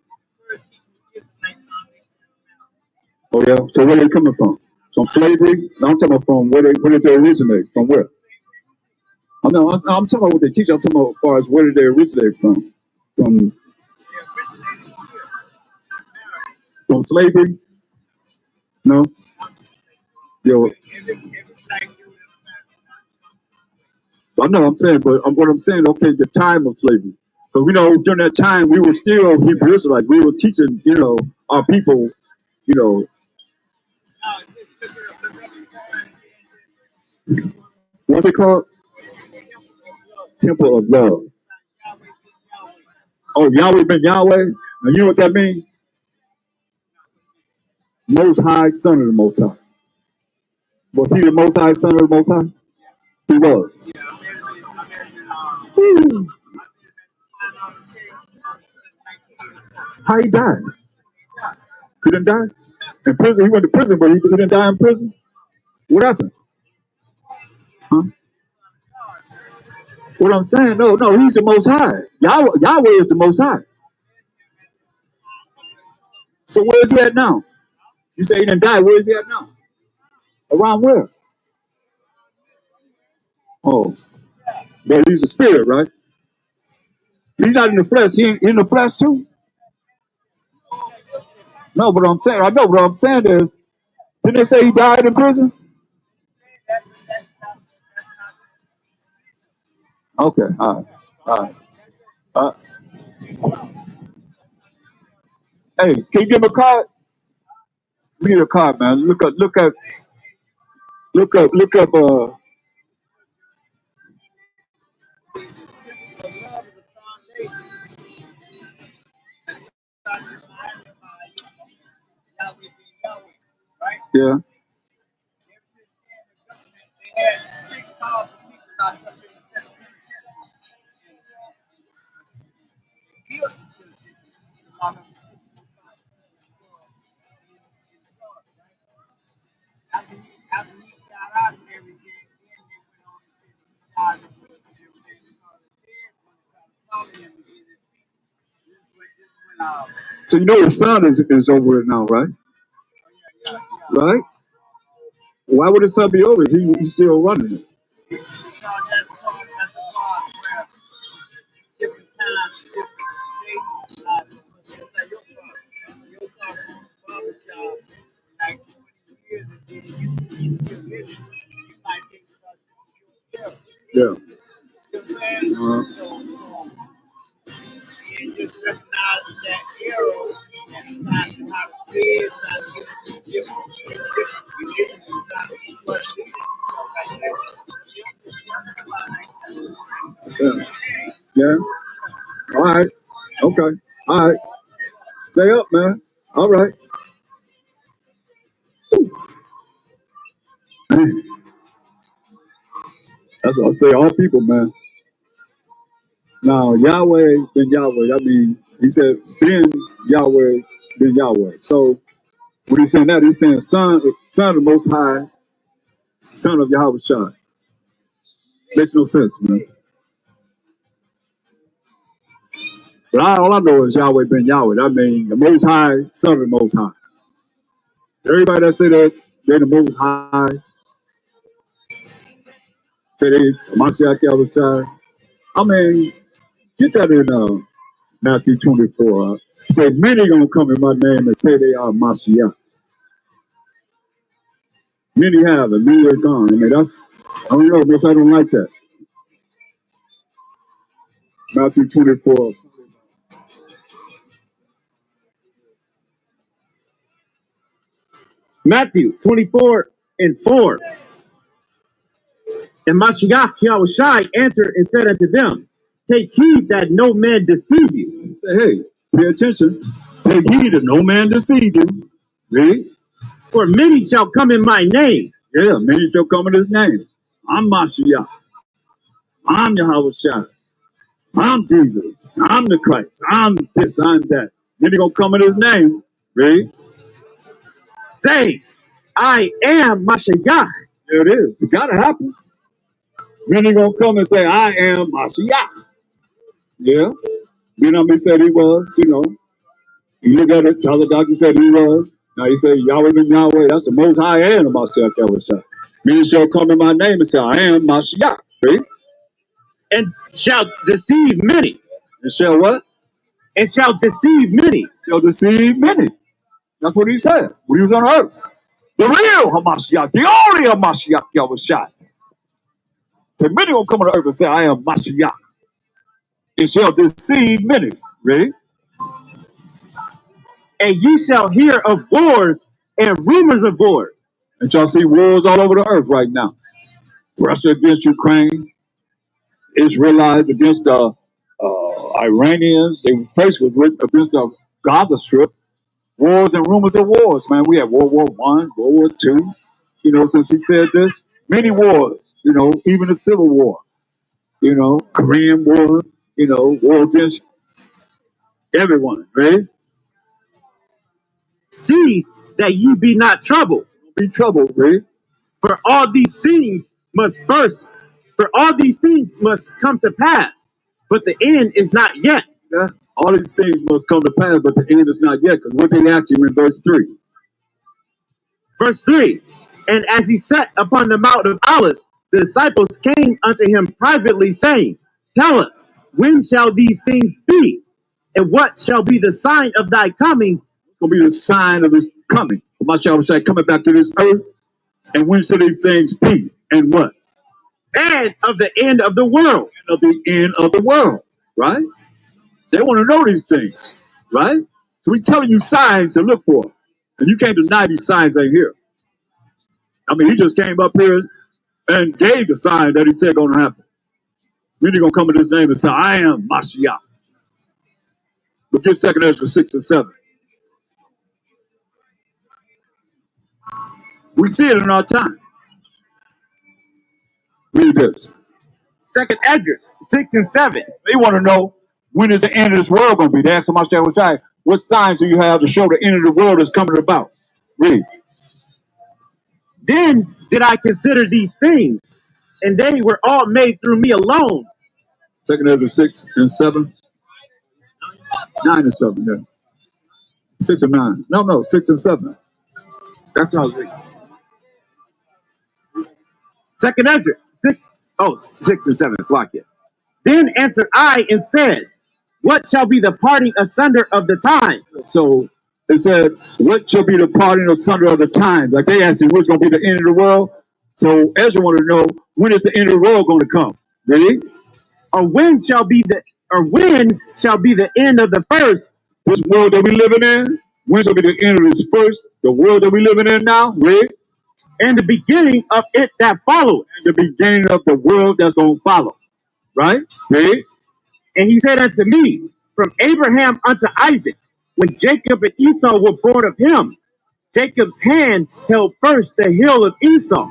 Oh, yeah, so where they coming from? From slavery? No, I'm talking about from where did they originate? From where? I'm talking about what they teach. I'm talking about as far as where did they originate from? From from slavery? No. Yo, I know I'm saying, but what I'm saying, okay, the time of slavery. But we know during that time we were still Hebrew Israelites. We were teaching, you know, our people, you know, what's it called? Temple of love. Oh, Yahweh been Yahweh. And you know what that means? Most High, Son of the Most High. Was he the Most High, Son of the Most High? He was. Woo. How he died? He didn't die in prison. He went to prison, but he didn't die in prison. What happened? Huh? What I'm saying, no, he's the Most High. Yahweh is the Most High. So where is he at now? You say he didn't die. Where is he at now? Around where? Oh, but he's a spirit, right? He's not in the flesh. He in the flesh too. No, but I'm saying, I know. What I'm saying is, didn't they say he died in prison? Okay, all right, all right. Uh, hey, can you give me a card? Give me a card, man. Look up. Yeah. So you know his son is over it now, right? Right? Why would his son be over it? He's still running it. Yeah. Uh, yeah. Yeah. All right. Okay. All right. Stay up, man. All right. That's what I say. All people, man. Now Yahweh been Yahweh. I mean, he said been Yahweh been Yahweh. So when he's saying that, he's saying son of the Most High, son of Yahweh Shai. Makes no sense, man. But all I know is Yahweh ben Yahweh. I mean, the Most High, son of the Most High. Everybody that say that they're the Most High, say they Mashiach Yahweh Shai. I mean, get that in Matthew 24. Say many gonna come in my name and say they are Mashiach. Many have, and many are gone. I mean, I don't know, but I don't like that. Matthew 24. Matthew 24 and 4. And Mashiach Yahushai answered and said unto them, take heed that no man deceive you. Say, hey, pay attention. Take heed that no man deceive you. Read. For many shall come in my name. Yeah, many shall come in his name. I'm Mashiach. I'm Yahweh Shai. I'm Jesus. I'm the Christ. I'm this, I'm that. Many gonna come in his name. Read. Say, I am Mashiach. There it is. It gotta happen. Many gonna come and say, I am Mashiach. Yeah. You know what I mean? Said he was, you know. You look at it, the other doctor said he was. Now he said Yahweh ben Yahweh. That's the Most High and the Mashiach Yahweh Shai. Many shall come in my name and say, I am Mashiach. Read. And shall deceive many. And shall what? And shall deceive many. Shall deceive many. That's what he said when he was on earth. The real Hamashiach, the only Hamashiach Yahweh Shai. So many will come on earth and say, I am Mashiach. It shall deceive many. Ready? And ye shall hear of wars and rumors of wars. And y'all see wars all over the earth right now. Russia against Ukraine, Israelites against the Iranians. They first was against the Gaza Strip. Wars and rumors of wars, man. We had World War I, World War II. You know, since he said this, many wars. You know, even the Civil War. You know, Korean War. You know, war against everyone. Right? See that ye be not troubled. Be troubled, right? For all these things must come to pass, but the end is not yet. Yeah. All these things must come to pass, but the end is not yet. Because what they ask you in verse 3. Verse 3. And as he sat upon the Mount of Olives, the disciples came unto him privately, saying, tell us, when shall these things be? And what shall be the sign of thy coming? It's going to be the sign of his coming. Mashiach say coming back to this earth. And when shall these things be? And what? And of the end of the world. And of the end of the world. Right? They want to know these things. Right? So we're telling you signs to look for. And you can't deny these signs ain't here. I mean, he just came up here and gave the sign that he said going to happen. Then he's going to come in his name and say, I am Mashiach. But get 2 Ezra 6 and 7. We see it in our time. Read this. 2 Ezra 6 and 7. They want to know when is the end of this world going to be. They ask Mashiach, what signs do you have to show the end of the world is coming about? Read. Then did I consider these things, and they were all made through me alone. 2 Ezra 6 and 7. 9 and 7, yeah. 6 and 9. No, 6 and 7. That's what I was reading. 2 Ezra 6. Oh, 6 and 7. Slack it. Then answered I and said, what shall be the parting asunder of the time? So it said, what shall be the parting asunder of the time? Like they asked him, what's going to be the end of the world? So Ezra wanted to know, when is the end of the world going to come? Ready? when shall be the end of the first, This world that we living in, when shall be the end of this first, the world that we living in now, read? and the beginning of it that followeth. And the beginning of the world that's going to follow, right? Read. And he said unto me, from Abraham unto Isaac, when Jacob and Esau were born of him, Jacob's hand held first the heel of Esau.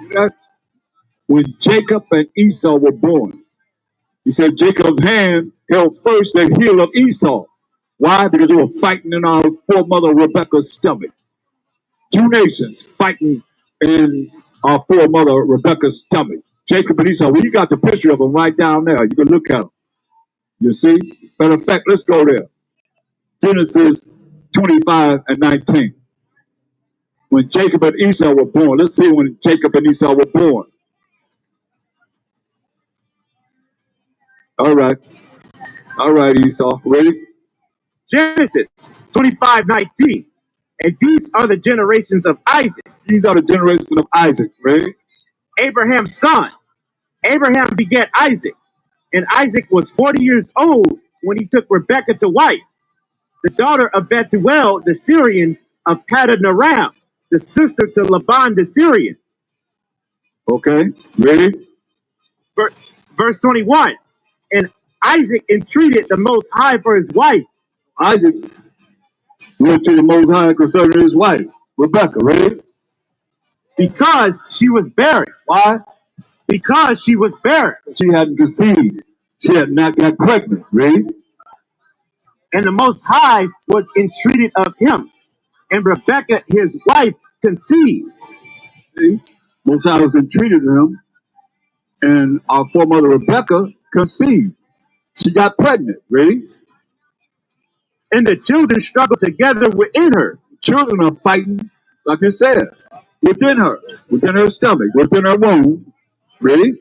When Jacob and Esau were born, he said Jacob's hand held first the heel of Esau. Why? Because they were fighting in our foremother Rebekah's stomach. Two nations fighting in our foremother Rebekah's stomach. Jacob and Esau. Well, you got the picture of them right down there. You can look at them. You see? Matter of fact, let's go there. Genesis 25 and 19. When Jacob and Esau were born. Let's see when Jacob and Esau were born. All right. All right, Esau. Ready? Genesis 25:19. And these are the generations of Isaac. These are the generations of Isaac. Ready? Abraham's son. Abraham begat Isaac. And Isaac was 40 years old when he took Rebekah to wife, the daughter of Bethuel the Syrian of Paddan-aram, the sister to Laban the Syrian. Okay. Ready? Verse 21. And Isaac entreated the Most High for his wife. Isaac went to the Most High concerning his wife, Rebekah. Ready? Because she was barren. Why? Because she was barren. She hadn't conceived. She had not got pregnant. Ready? And the Most High was entreated of him. And Rebekah, his wife, conceived. See? Most High was entreated of him. And our foremother Rebekah conceived. She got pregnant. Ready? And the children struggled together within her. Children are fighting, like you said, within her stomach, within her womb. Ready?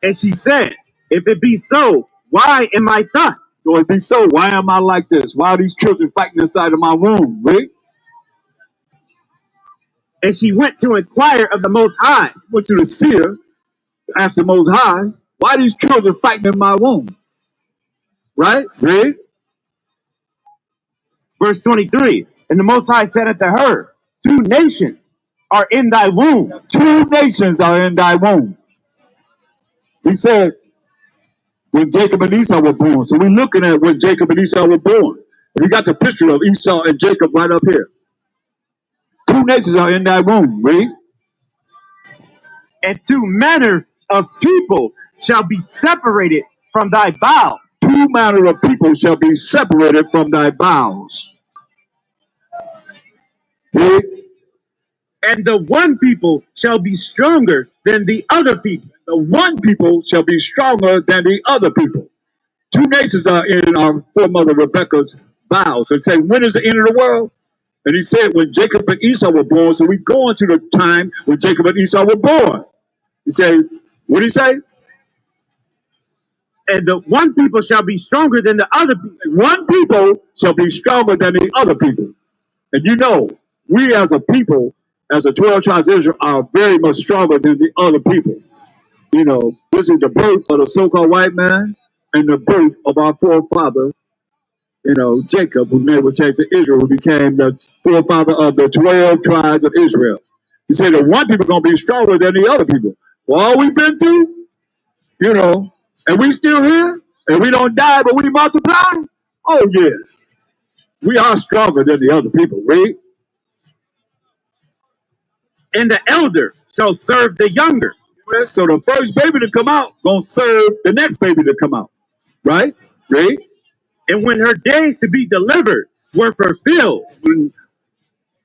And she said, if it be so, why am I thus? So it be so. Why am I like this? Why are these children fighting inside of my womb? Ready? And she went to inquire of the Most High. Went to the seer, asked the Most High, why are these children fighting in my womb? Right? Ready? Verse 23. And the Most High said unto her, 2 nations are in thy womb. 2 nations are in thy womb. He said, when Jacob and Esau were born. So we're looking at when Jacob and Esau were born. We got the picture of Esau and Jacob right up here. 2 nations are in thy womb. Read. And 2 manner of people shall be separated from thy bowels. 2 manner of people shall be separated from thy bowels. Read. And the one people shall be stronger than the other people. The one people shall be stronger than the other people. 2 nations are in our foremother Rebekah's bowels. So say, when is the end of the world? And he said, when Jacob and Esau were born. So we go into the time when Jacob and Esau were born. He said, what did he say? And the one people shall be stronger than the other people. One people shall be stronger than the other people. And you know, we as a people, as a 12 tribes of Israel, are very much stronger than the other people. You know, this is the birth of the so-called white man and the birth of our forefather, you know, Jacob, whose name was changed to Israel, who became the forefather of the 12 tribes of Israel. He said that one people are going to be stronger than the other people. Well, all we've been through, you know, and we still here, and we don't die, but we multiply. Oh, yeah. We are stronger than the other people, right? And the elder shall serve the younger. So the first baby to come out gonna serve the next baby to come out, right? Right? And when her days to be delivered were fulfilled, when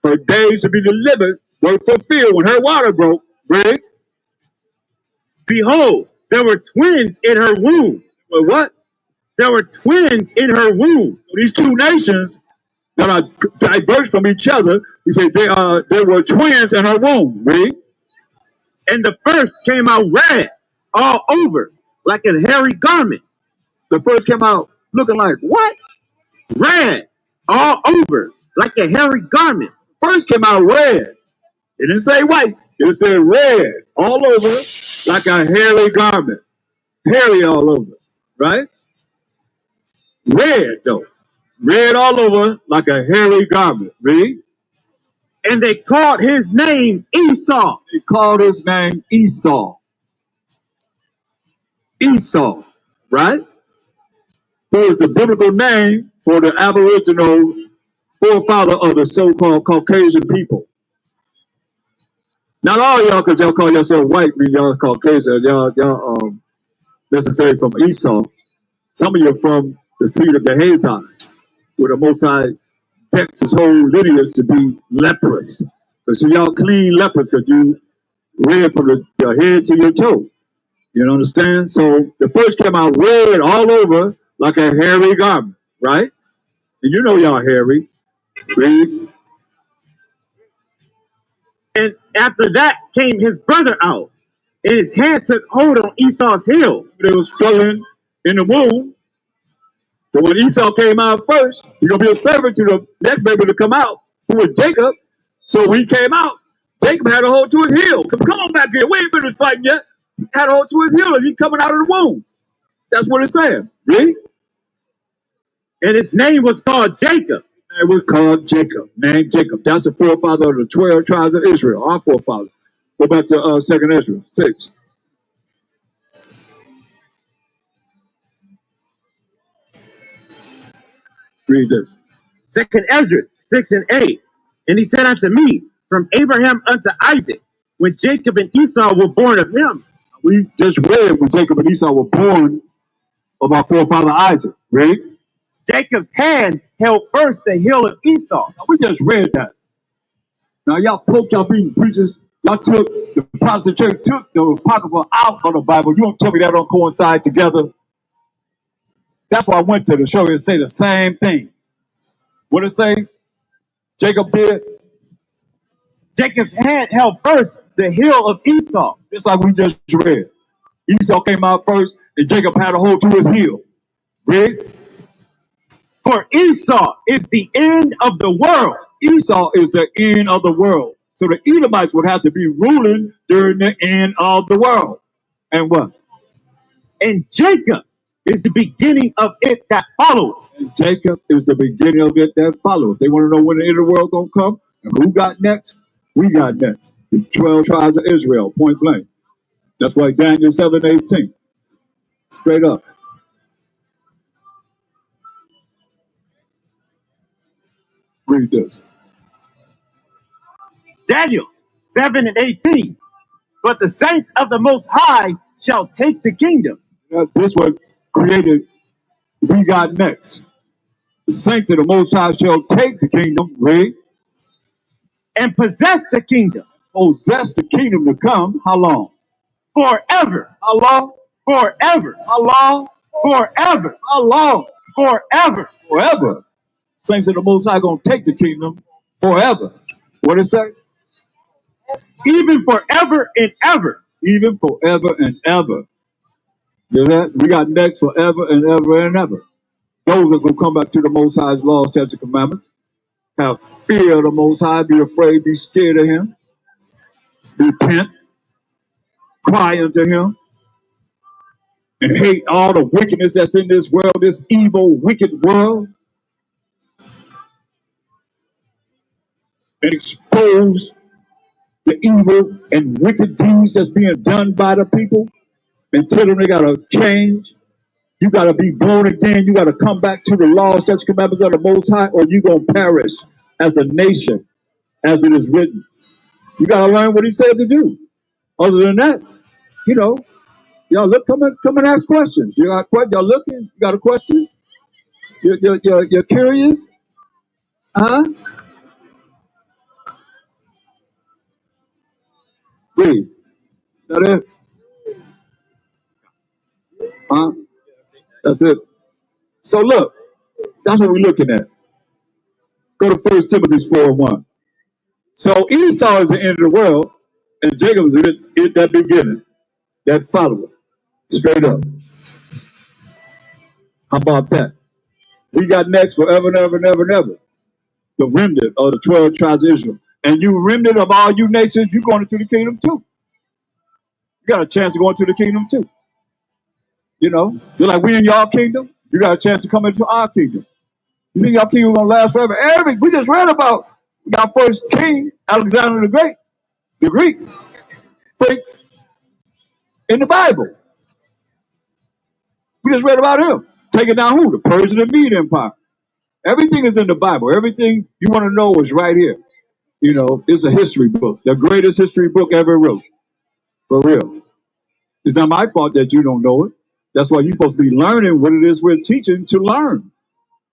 her days to be delivered were fulfilled, when her water broke, right? Behold, there were twins in her womb. Well, what? There were twins in her womb. These 2 nations that are diverse from each other, he said there were twins in her womb, right? And the first came out red all over, like a hairy garment. The first came out looking like what? Red all over, like a hairy garment. First came out red. It didn't say white. It said red all over, like a hairy garment. Hairy all over. right? Red though. Red all over like a hairy garment. Read. And they called his name Esau. They called his name Esau. Esau, right? Who is the biblical name for the aboriginal forefather of the so-called Caucasian people. Not all y'all, because y'all call yourself white, mean y'all Caucasian. Y'all necessarily from Esau. Some of you are from the seed of the Hazai, where the Most High vexed his whole lineage to be leprous. So y'all clean lepers because you red from your head to your toe. You understand? So the first came out red all over like a hairy garment, right? And you know y'all hairy. Read. And after that came his brother out, and his hand took hold on Esau's heel. They was struggling in the womb. So when Esau came out first, he's gonna be a servant to the next baby to come out, who was Jacob. So when he came out, Jacob had a hold to his heel. Come on back here. We ain't finished fighting yet. He had a hold to his heel as he coming out of the womb. That's what it's saying. Read. And his name was called Jacob. It was called Jacob, named Jacob. That's the forefather of the 12 tribes of Israel, our forefather. Go back to 2nd Ezra 6. Read this. Second Ezra 6 and 8. And he said unto me, from Abraham unto Isaac, when Jacob and Esau were born of him. We just read when Jacob and Esau were born of our forefather Isaac. Read. Jacob's hand held first the heel of Esau. Now, we just read that. Now y'all pope, y'all being preachers, y'all took the Protestant church took the apocrypha out of the Bible. You don't tell me that don't coincide together. That's why I went to the show and say the same thing. What it say? Jacob did. Jacob's hand held first the heel of Esau. Just like we just read. Esau came out first, and Jacob had a hold to his heel. Read. For Esau is the end of the world. Esau is the end of the world. So the Edomites would have to be ruling during the end of the world. And what? And Jacob is the beginning of it that follows. And Jacob is the beginning of it that follows. They want to know when the end of the world going to come. And who got next? We got next. The 12 tribes of Israel, point blank. That's why Daniel 7:18. Straight up. Read this. Daniel 7 and 18. But the saints of the Most High shall take the kingdom. This what created we got next. The saints of the Most High shall take the kingdom, read. And possess the kingdom. Possess the kingdom to come. How long? Forever. How long? Forever. How long? Forever. How long? Forever. Forever. Saints of the Most High gonna take the kingdom forever. What it say? Even forever and ever. Even forever and ever. You know that? We got next forever and ever and ever. Those that's gonna come back to the Most High's laws, statutes, and commandments. Have fear of the Most High, be afraid, be scared of him, repent, cry unto him, and hate all the wickedness that's in this world, this evil, wicked world, and expose the evil and wicked deeds that's being done by the people, and tell them they gotta change. You gotta be born again. You gotta come back to the laws, statutes, commandments of the Most High, or you gonna perish as a nation, as it is written. You gotta learn what he said to do. Other than that, you know, y'all look, come and ask questions. You got y'all looking? You got a question? You're curious? Huh? Read. That it? Huh? That's it. So look, that's what we're looking at. Go to 1 Timothy 4:1. So Esau is the end of the world, and Jacob is it that beginning, that follower. Straight up. How about that? We got next forever and ever and ever and ever. The remnant of the 12 tribes of Israel. And you remnant of all you nations, you're going into the kingdom too. You got a chance to go into the kingdom too. You know, just like we in y'all kingdom, you got a chance to come into our kingdom. You think y'all kingdom gonna last forever? We just read about our first king, Alexander the Great, the Greek, in the Bible. We just read about him taking down who? The Persian and Mede Empire. Everything is in the Bible. Everything you want to know is right here. You know, it's a history book, the greatest history book ever wrote. For real. It's not my fault that you don't know it. That's why you're supposed to be learning what it is we're teaching to learn.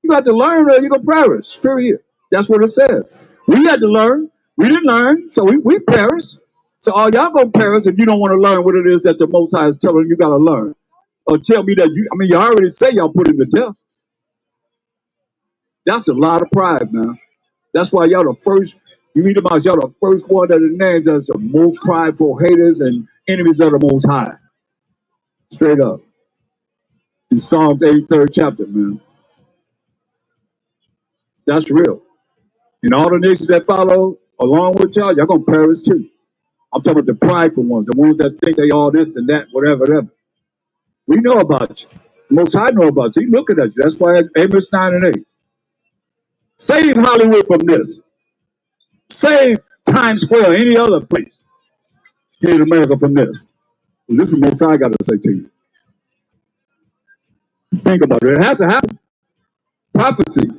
You got to learn or you're going to perish, period. That's what it says. We had to learn. We didn't learn, so we perish. So all y'all going to perish if you don't want to learn what it is that the Most High is telling you got to learn. Or tell me that you already say y'all put him to death. That's a lot of pride, man. That's why y'all the first, you read about y'all the first one that is named as the most prideful haters and enemies of the Most High. Straight up. In Psalms 83rd chapter, man. That's real. And all the nations that follow along with y'all going to perish too. I'm talking about the prideful ones, the ones that think they all this and that, whatever. We know about you. The Most High know about you. He's looking at you. That's why Amos 9 and 8. Save Hollywood from this. Save Times Square, any other place here in America from this. And this is what Most High got to say to you. Think about it. It has to happen. Prophecy.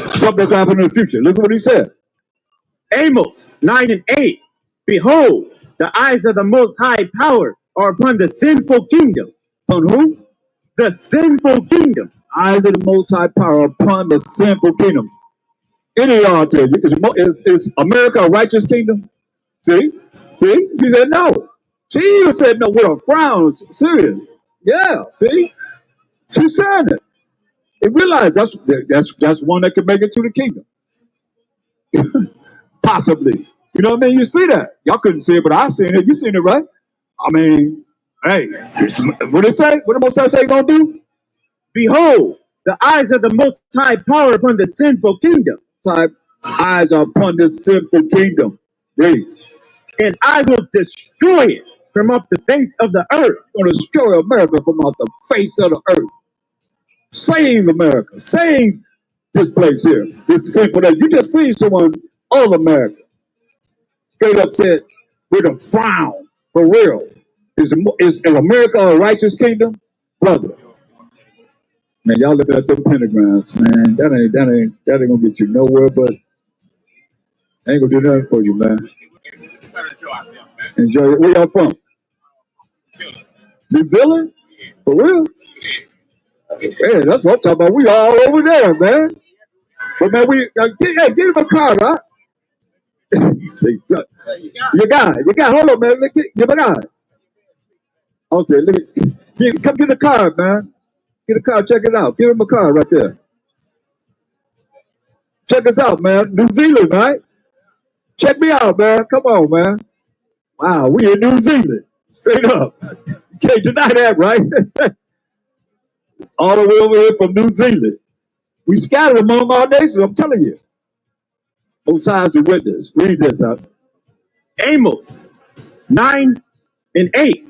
Something that's happening in the future. Look at what he said. Amos 9 and 8. Behold, the eyes of the Most High Power are upon the sinful kingdom. On who? The sinful kingdom. Eyes of the Most High Power upon the sinful kingdom. Any of y'all out there, is America a righteous kingdom? See? You said no. She even said no with a frown. Serious. Yeah, see? She said it. They realize that's one that can make it to the kingdom. Possibly. You know what I mean? You see that. Y'all couldn't see it, but I seen it. You seen it, right? I mean, hey, what it say? What the Most High say gonna do? Behold, the eyes of the Most High Power upon the sinful kingdom. Eyes are upon this sinful kingdom. Read. And I will destroy it from off the face of the earth. I'm gonna destroy America from off the face of the earth. Save America. Save this place here. This sinful day. You just see someone, all America, straight up said with a frown, for real. Is America a righteous kingdom? Brother. Man, y'all looking at them pentagrams, man. That ain't gonna get you nowhere, but ain't gonna do nothing for you, man. Enjoy it. Where y'all from? New Zealand? For real? Man, that's what I'm talking about. We all over there, man. But man, get him a car, right? See, you got, hold on, man. Give a guy. Okay, come get a card, man. Get a card, check it out. Give him a card right there. Check us out, man. New Zealand, right? Check me out, man. Come on, man. Wow, we in New Zealand. Straight up. You can't deny that, right? All the way over here from New Zealand. We scattered among our nations, I'm telling you. Both sides are witness. Read this out. Amos 9 and 8.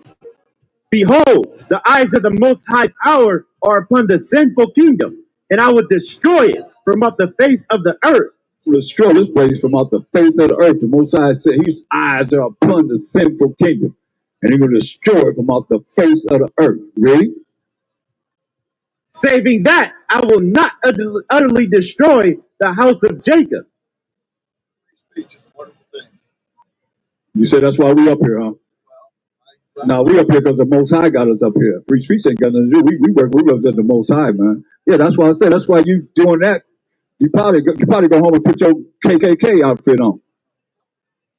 Behold, the eyes of the Most High Power are upon the sinful kingdom, and I will destroy it from off the face of the earth. To destroy this place from off the face of the earth. The Most High said his eyes are upon the sinful kingdom, and he's going to destroy it from off the face of the earth. Read. Saving that, I will not utterly destroy the house of Jacob. You said that's why we up here, huh? No, we up here because the Most High got us up here. Free speech ain't got nothing to do. We represent the Most High, man. Yeah, that's why I said. That's why you doing that. You probably go home and put your KKK outfit on.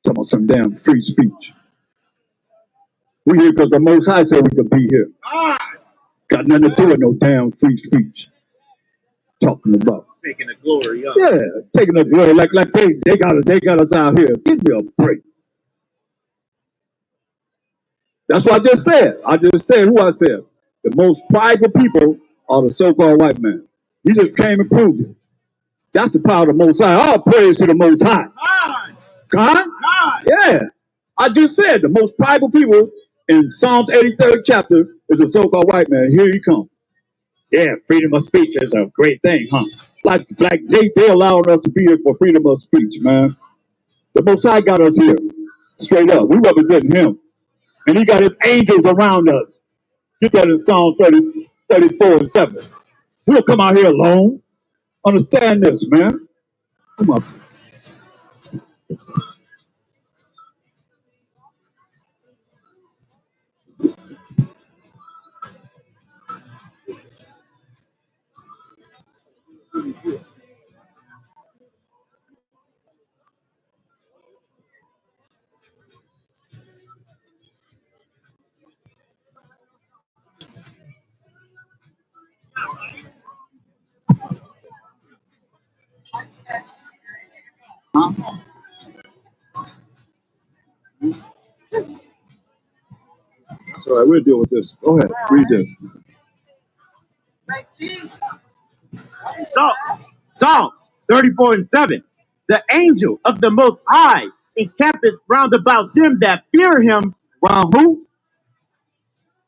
Talking about some damn free speech. We here because the Most High said we could be here. Got nothing to do with no damn free speech. Talking about Taking the glory up. Yeah, taking the glory like they got us out here. Give me a break. That's what I just said. I just said who I said. The most prideful people are the so-called white man. He just came and proved it. That's the power of the Most High. All praise to the Most High. God? Yeah. I just said the most prideful people In Psalms 83rd chapter is a so-called white man. Here he comes. Yeah, freedom of speech is a great thing, huh? Like they allowing us to be here for freedom of speech, man. The Most High got us here, straight up. We represent Him, and He got His angels around us. Get that in Psalm 34:7. We don't come out here alone. Understand this, man. Come on. That's all right. We'll deal with this. Go ahead. Read this. So, Psalms 34:7. The angel of the Most High encampeth round about them that fear him. Round who?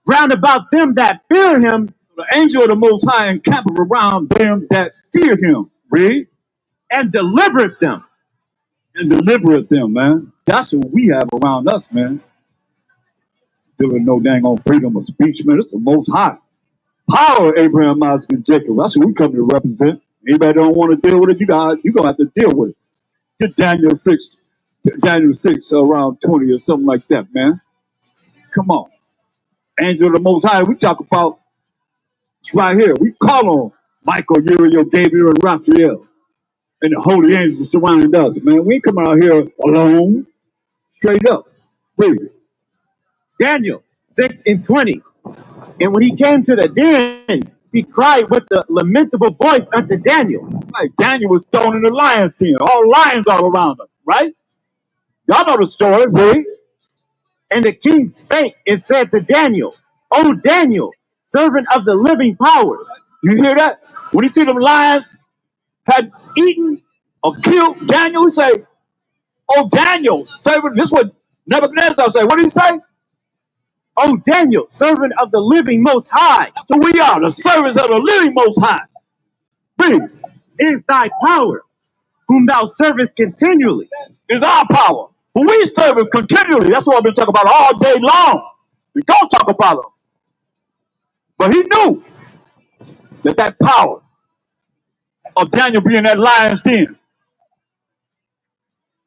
Round about them that fear him. The angel of the Most High encampeth around them that fear Him. Read. And delivereth them. And delivereth them, man. That's what we have around us, man. There was no dang on freedom of speech, man. It's the Most High. Power of Abraham, Isaac, and Jacob. That's what we come to represent. Anybody don't want to deal with it, you're going to have to deal with it. Get Daniel 6 around 20 or something like that, man. Come on. Angel of the Most High, we talk about, it's right here. We call on Michael, Uriel, Gabriel, and Raphael. And the holy angels surrounding us, man. We ain't coming out here alone. Straight up. Read it. Daniel 6:20. And when he came to the den, he cried with a lamentable voice unto Daniel. Right. Daniel was thrown in the lion's den. All lions all around us, right? Y'all know the story. Read. And the king spake and said to Daniel, O Daniel, servant of the living power. You hear that? When you see them lions had eaten or killed Daniel, he say, "Oh Daniel, servant." This is what Nebuchadnezzar say. What did he say? O Daniel, servant of the living Most High. So we are the servants of the living Most High. Read. Is thy power, whom thou servest continually. Is our power. But we serve Him continually. That's what I've been talking about all day long. We don't talk about Him. But he knew that power of Daniel being in that lion's den,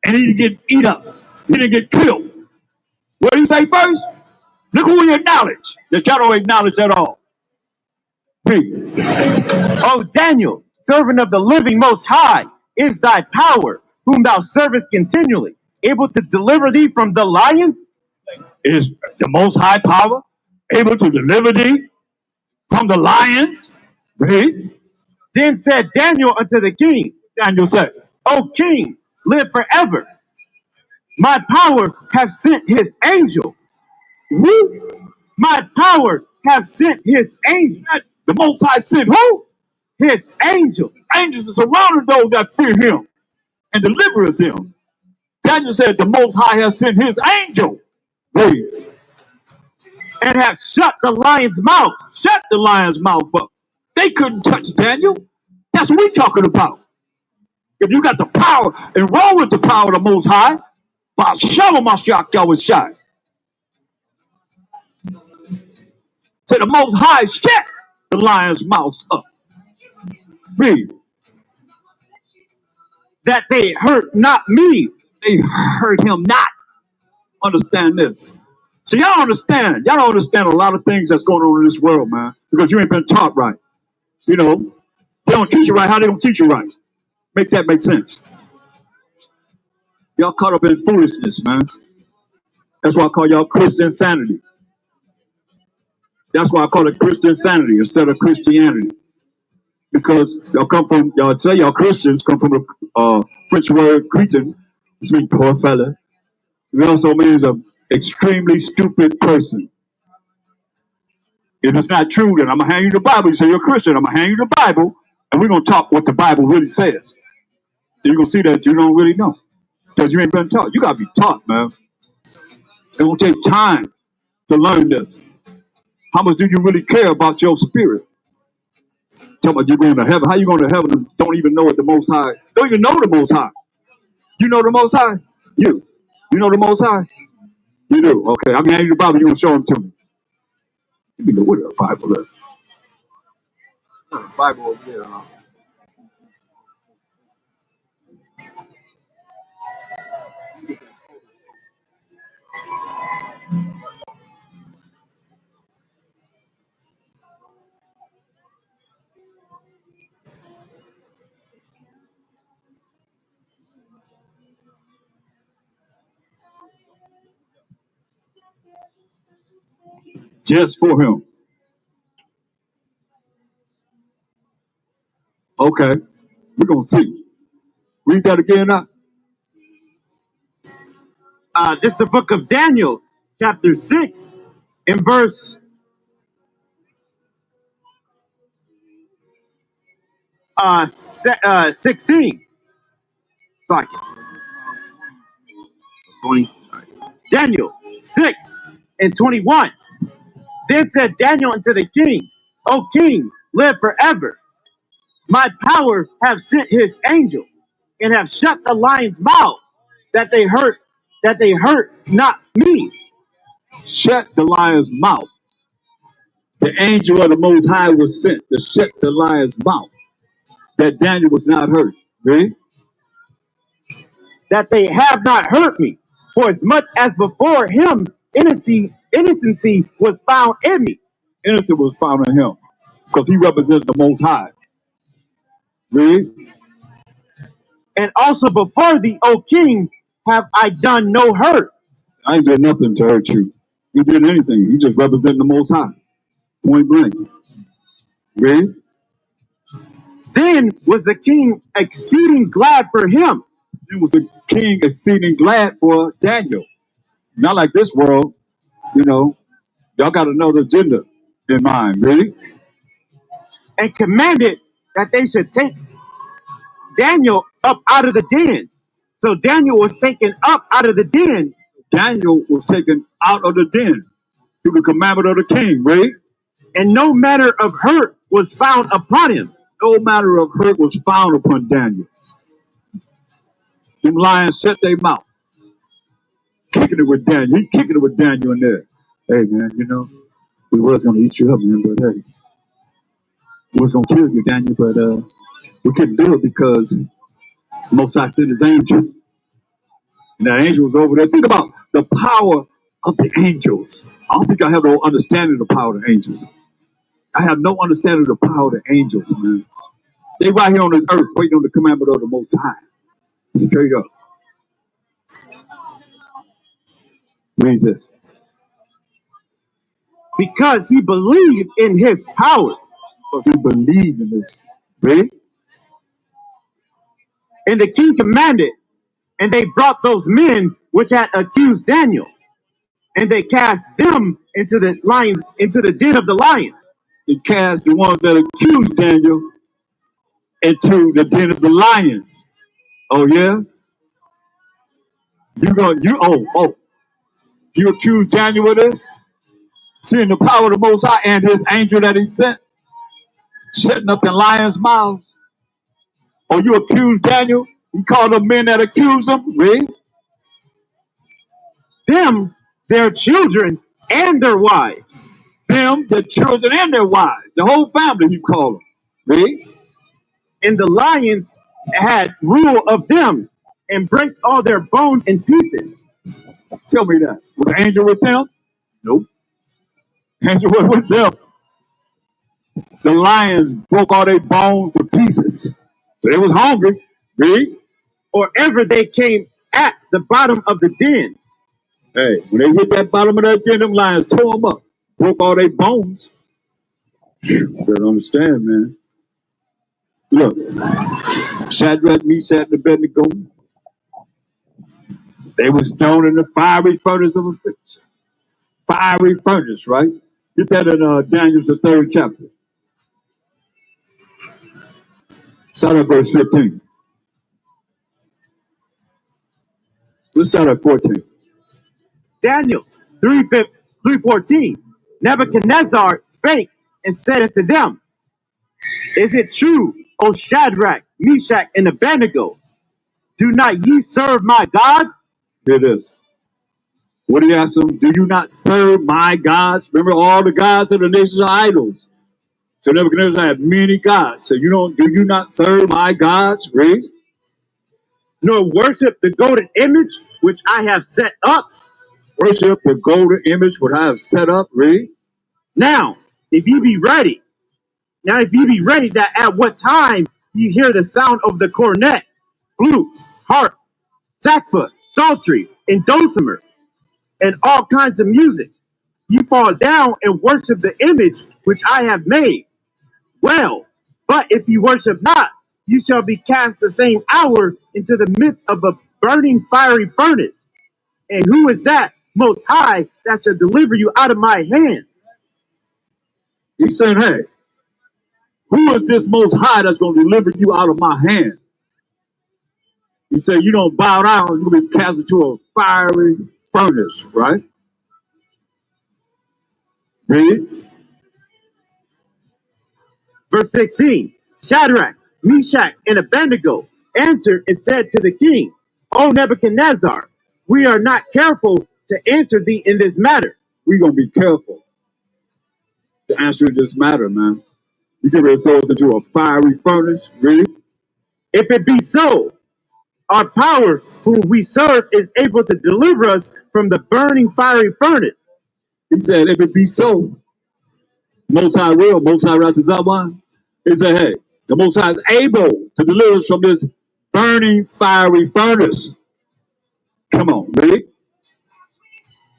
and he didn't get eat up. He didn't get killed. What did he say first? Look who he acknowledged that y'all don't acknowledge at all. Read. O Daniel, servant of the living Most High, is thy power, whom thou servest continually, able to deliver thee from the lions? Is the Most High power able to deliver thee from the lions? Read. Then said Daniel unto the king, Daniel said, O king, live forever. My power hath sent his angels. Who? My power hath sent his angels. The Most High sent who? His angels. Angels are surrounding those that fear Him and delivereth them. Daniel said the Most High has sent His angels. Read. And have shut the lion's mouth. Shut the lion's mouth up. They couldn't touch Daniel. That's what we're talking about. If you got the power and roll with the power of the Most High, by Shalom Mashiach Yahushai. Say the Most High shut the lion's mouth up. Read. That they hurt not me. They hurt him not. Understand this. So y'all understand. Y'all don't understand a lot of things that's going on in this world, man, because you ain't been taught right. You know, they don't teach you right. How they gonna teach you right? Make that make sense. Y'all caught up in foolishness, man. That's why I call y'all Christian sanity. That's why I call it Christian sanity instead of Christianity. Because y'all say y'all Christians come from the French word Cretan, which means poor fella. It also means an extremely stupid person. If it's not true, then I'm going to hand you the Bible. You say you're a Christian, I'm going to hand you the Bible, and we're going to talk what the Bible really says. You're going to see that you don't really know. Because you ain't been taught. You got to be taught, man. It's going to take time to learn this? How much do you really care about your spirit? Talking about you're going to heaven. How you going to heaven and don't even know it the Most High? Don't even know the Most High. You know the Most High? You. You know the Most High? You do. Okay. I'm handing you the Bible. You're going to show them to me. Let me know where the Bible is. Bible over there. Just for him. Okay. We're going to see. Read that again now. This is the book of Daniel, chapter 6, in verse 16. Sorry, 20. Daniel 6 and 21. Then said Daniel unto the king, O king, live forever. My power have sent his angel, and have shut the lions' mouths, that they hurt not me. Shut the lion's mouth. The angel of the Most High was sent to shut the lion's mouth, that Daniel was not hurt. Read. That they have not hurt me, for as much as before him innocency was found in me. Innocent was found in him because he represented the Most High. Read. And also before thee, O king, have I done no hurt. I ain't did nothing to hurt you. You did anything. You just represent the Most High. Point blank. Read. Then was the king exceeding glad for him. It was a king exceeding glad for Daniel. Not like this world, you know. Y'all got another agenda in mind. Read. And commanded that they should take Daniel up out of the den. So Daniel was taken up out of the den, Daniel was taken out of the den through the commandment of the king. Read. and no manner of hurt was found upon him. No matter of hurt was found upon Daniel. Them lions shut their mouth. Kicking it with Daniel. He kicking it with Daniel in there. Hey, man, you know, we was going to eat you up, man, but hey, we was going to kill you, Daniel, but we couldn't do it because Most High sent his angel. And that angel was over there. Think about the power of the angels. I don't think I have no understanding of the power of the angels. I have no understanding of the power of the angels, man. They right here on this earth waiting on the commandment of the Most High. Here you go. Read this. Because he believed in his powers. Because he believed in this. Read. And the king commanded, and they brought those men which had accused Daniel, and they cast them into the den of the lions. They cast the ones that accused Daniel into the den of the lions. Oh yeah? You accuse Daniel of this? Seeing the power of the Most High and his angel that he sent, shutting up the lions' mouths. Oh, you accuse Daniel? You call the men that accused him? Read. Them, their children, and their wives. Them, their children, and their wives. The whole family, you call them. Read. And the lions had rule of them, and brake all their bones in pieces. Tell me that. Was the angel with them? Nope. Angel was with them. The lions broke all their bones to pieces. So they was hungry. Read. Or ever they came at the bottom of the den. Hey, when they hit that bottom of that den, them lions tore them up. Broke all their bones. You better understand, man. Look. Shadrach, Meshach, and Abednego. They was thrown in the fiery furnace of affliction. Fiery furnace, right? Get that in Daniel's the 3rd chapter. Start at verse 15. Let's start at 14. Daniel 3 3:14. Nebuchadnezzar spake and said unto them, Is it true, O Shadrach, Meshach, and Abednego? Do not ye serve my God? Here it is. What did he ask them? Do you not serve my gods? Remember, all the gods of the nations are idols. So Nebuchadnezzar had many gods. So do you not serve my gods? Read. Nor worship the golden image which I have set up. Worship the golden image which I have set up. Read. Now, if ye be ready, that at what time ye hear the sound of the cornet, flute, harp, sackbut, psaltery, and dulcimer, and all kinds of music, you fall down and worship the image which I have made. Well, but if you worship not, you shall be cast the same hour into the midst of a burning fiery furnace. And who is that most high that shall deliver you out of my hand? He said, hey, who is this most high that's going to deliver you out of my hand? He said, you don't bow down, you'll be cast into a fiery furnace, right? Read. Verse 16, Shadrach, Meshach, and Abednego answered and said to the king, O Nebuchadnezzar, we are not careful to answer thee in this matter. We're going to be careful to answer this matter, man. You get ready to throw us into a fiery furnace. Read. If it be so, our power whom we serve is able to deliver us from the burning fiery furnace. He said, if it be so, Most High will, Most High rises up one. He said, hey, the Most High is able to deliver us from this burning fiery furnace. Come on, read.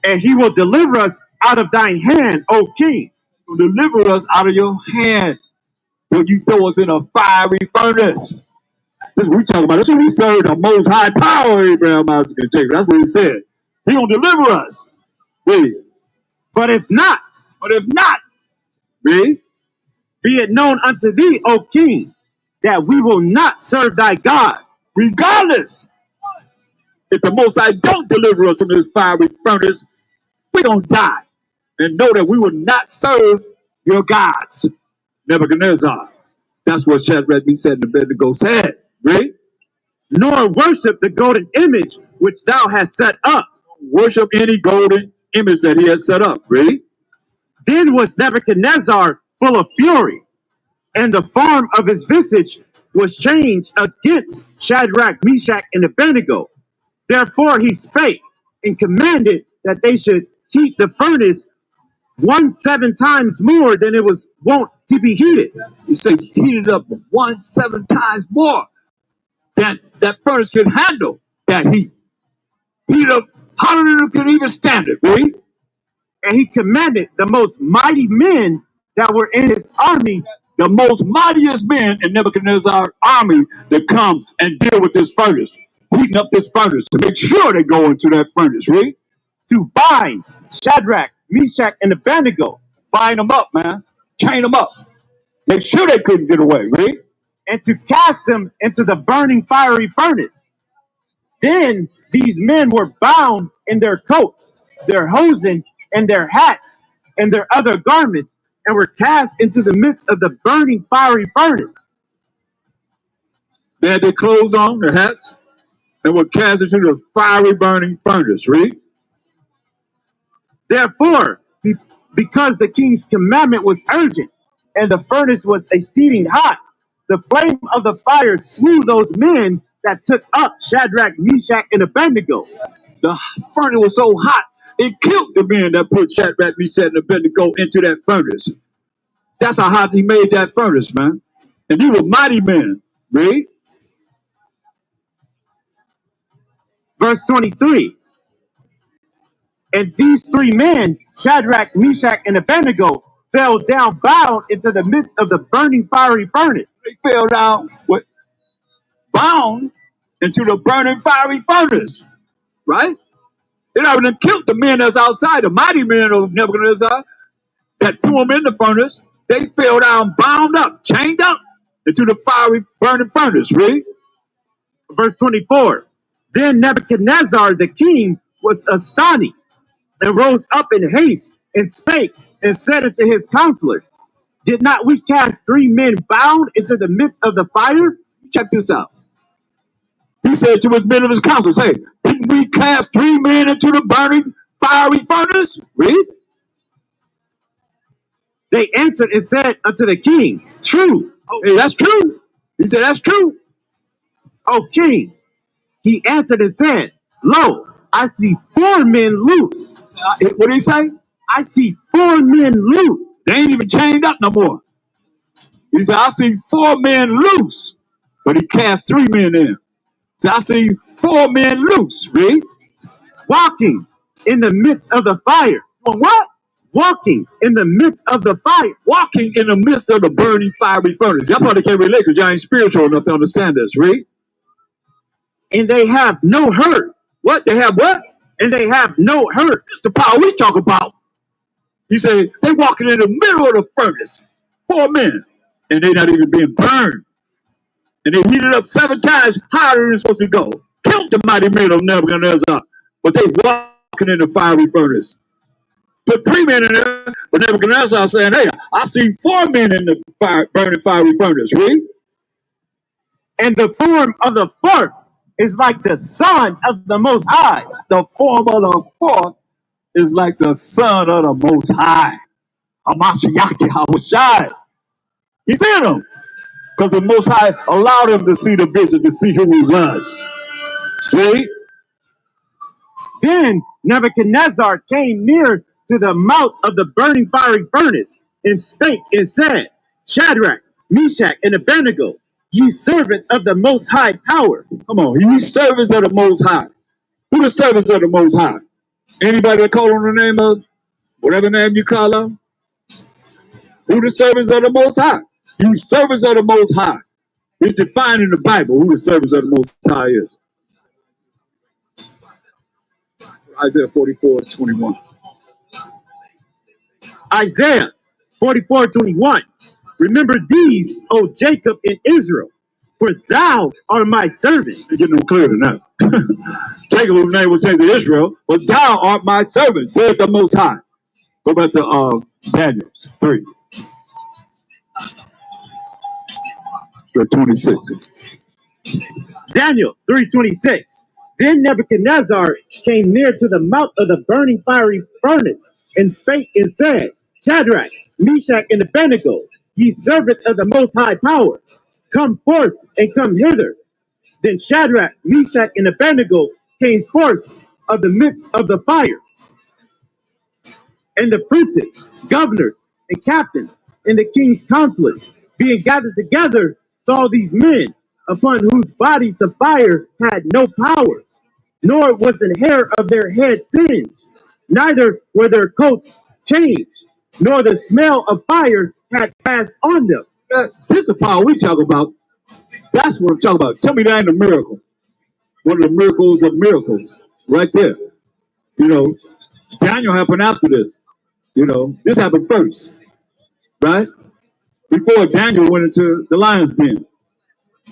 And he will deliver us out of thine hand, O king. He will deliver us out of your hand when you throw us in a fiery furnace. This is what we talking about. This is what we serve the Most High power, Abraham, Isaac, and Jacob. That's what he said. He gonna deliver us. Read. But if not, read. be it known unto thee, O king, that we will not serve thy God. Regardless, if the Most High don't deliver us from this fiery furnace, we're gonna die. And know that we will not serve your gods. Nebuchadnezzar. That's what Shadrach, Meshach, and Abednego said. Read. Nor worship the golden image which thou hast set up. Worship any golden image that he has set up. Read. Then was Nebuchadnezzar full of fury, and the form of his visage was changed against Shadrach, Meshach, and Abednego. Therefore he spake and commanded that they should heat the furnace 7 times more than it was wont to be heated. He said, heat it up 7 times more than that furnace could handle that heat. Heat it up hotter than it could even stand it. Read. And he commanded the most mighty men that were in his army, the most mightiest men in Nebuchadnezzar's army, to come and deal with this furnace, heating up this furnace, to make sure they go into that furnace. Read. to bind Shadrach, Meshach, and Abednego, Bind them up, man. Chain them up. Make sure they couldn't get away. Read. and to cast them into the burning fiery furnace. Then these men were bound in their coats, their hosen, and their hats, and their other garments, and were cast into the midst of the burning fiery furnace. They had their clothes on, their hats, and were cast into the fiery burning furnace. Read. Therefore, because the king's commandment was urgent, and the furnace was exceeding hot, the flame of the fire slew those men that took up Shadrach, Meshach, and Abednego. The furnace was so hot, it killed the men that put Shadrach, Meshach, and Abednego into that furnace. That's how hot he made that furnace, man. And these were mighty men. Read. Verse 23. And these 3 men, Shadrach, Meshach, and Abednego, fell down bound into the midst of the burning fiery furnace. They fell down bound into the burning fiery furnace. Right? It already killed the men that's outside, the mighty men of Nebuchadnezzar that threw them in the furnace. They fell down bound up, chained up into the fiery burning furnace. Read. Verse 24. Then Nebuchadnezzar the king was astonished, and rose up in haste and spake and said unto his counselors, did not we cast 3 men bound into the midst of the fire? Check this out. He said to his men of his council, hey, didn't we cast 3 men into the burning fiery furnace? Read. They answered and said unto the king, true. Hey, that's true. He said, that's true. O king. He answered and said, lo, I see 4 men loose. What did he say? I see 4 men loose. They ain't even chained up no more. He said, I see 4 men loose. But he cast 3 men in. So I see 4 men loose. Read. Walking in the midst of the fire. What? Walking in the midst of the fire. Walking in the midst of the burning fiery furnace. Y'all probably can't relate because y'all ain't spiritual enough to understand this. Read. And they have no hurt. What? They have what? And they have no hurt. It's the power we talk about. He said, they walking in the middle of the furnace. 4 men. And they not even being burned. And they heated up 7 times higher than they're supposed to go. Killed the mighty men of Nebuchadnezzar. But they walking in the fiery furnace. Put 3 men in there, but Nebuchadnezzar saying, hey, I see 4 men in the burning fiery furnace. Read. And the form of the 4th is like the Son of the Most High. The form of the 4th is like the Son of the Most High. Hamashiach Yahushai. He's in him. Because the Most High allowed him to see the vision, to see who he was. Read. Then Nebuchadnezzar came near to the mouth of the burning fiery furnace and spake and said, Shadrach, Meshach, and Abednego, ye servants of the Most High power. Come on, ye servants of the Most High. Who the servants of the Most High? Anybody that call on the name of whatever name you call them? Who the servants of the Most High? You servants of the Most High. It's defined in the Bible who the servants of the Most High is. Isaiah 44:21. Isaiah 44:21. Remember these, O Jacob and Israel, for thou art my servant. It's getting no clearer than that. Jacob, whose name was changed to Israel, but thou art my servant, said the Most High. Go back to Daniel 3. Verse 26. Daniel 3:26. Then Nebuchadnezzar came near to the mouth of the burning fiery furnace and spake and said, Shadrach, Meshach, and Abednego, ye servants of the Most High power, come forth and come hither. Then Shadrach, Meshach, and Abednego came forth of the midst of the fire. And the princes, governors, and captains, and the king's counselors, being gathered together, saw these men, upon whose bodies the fire had no power, nor was the hair of their head singed, neither were their coats changed, nor the smell of fire had passed on them. This is the power we talk about. That's what I'm talking about. Tell me that ain't a miracle. One of the miracles of miracles, right there. You know, Daniel happened after this. You know, this happened first, right? Before Daniel went into the lion's den.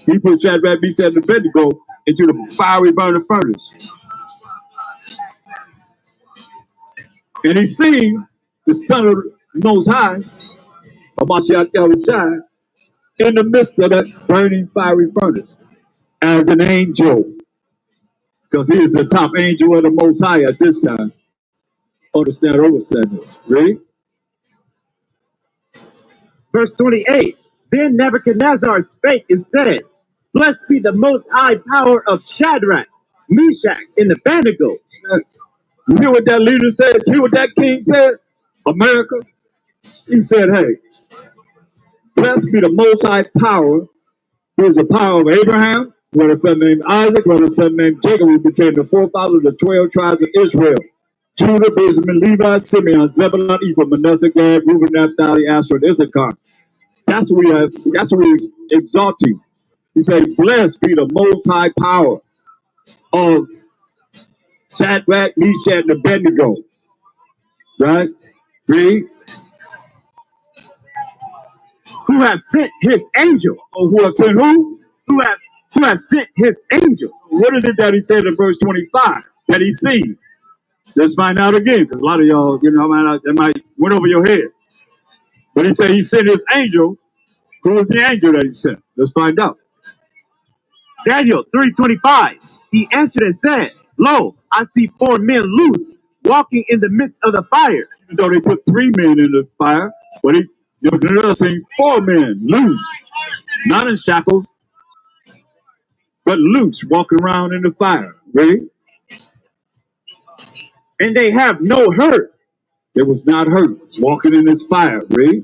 He put Shadrach, Meshach, and Abednego into the fiery burning furnace. And he seen the Son of the Most High, Hamashiach Yahushai, in the midst of that burning fiery furnace as an angel. Because he is the top angel of the Most High at this time. Understand overstanding. Read. Verse 28. Then Nebuchadnezzar spake and said, Blessed be the Most High power of Shadrach, Meshach, and Abednego. You hear what that leader said? You hear what that king said? America. He said, hey, blessed be the Most High power, who is the power of Abraham, who had a son named Isaac, who had a son named Jacob, who became the forefather of the 12 tribes of Israel. Judah, Benjamin, Levi, Simeon, Zebulun, Ephraim, Manasseh, Gad, Reuben, Naphtali, Asher, and Issachar. That's what we have. That's what we exalt you. He said, blessed be the Most High power of Shadrach, Meshach, and Abednego. Right? Read. Who have sent his angel. Oh, who have sent who? Who have sent his angel. What is it that he said in verse 25 that he seen? Let's find out again, because a lot of y'all, that might went over your head. But he said he sent his angel. Who was the angel that he sent? Let's find out. Daniel 3:25. He answered and said, Lo, I see 4 men loose, walking in the midst of the fire. Even though they put 3 men in the fire, but you're saying 4 men loose, not in shackles, but loose, walking around in the fire. Ready? And they have no hurt. It was not hurt, walking in this fire. Ready?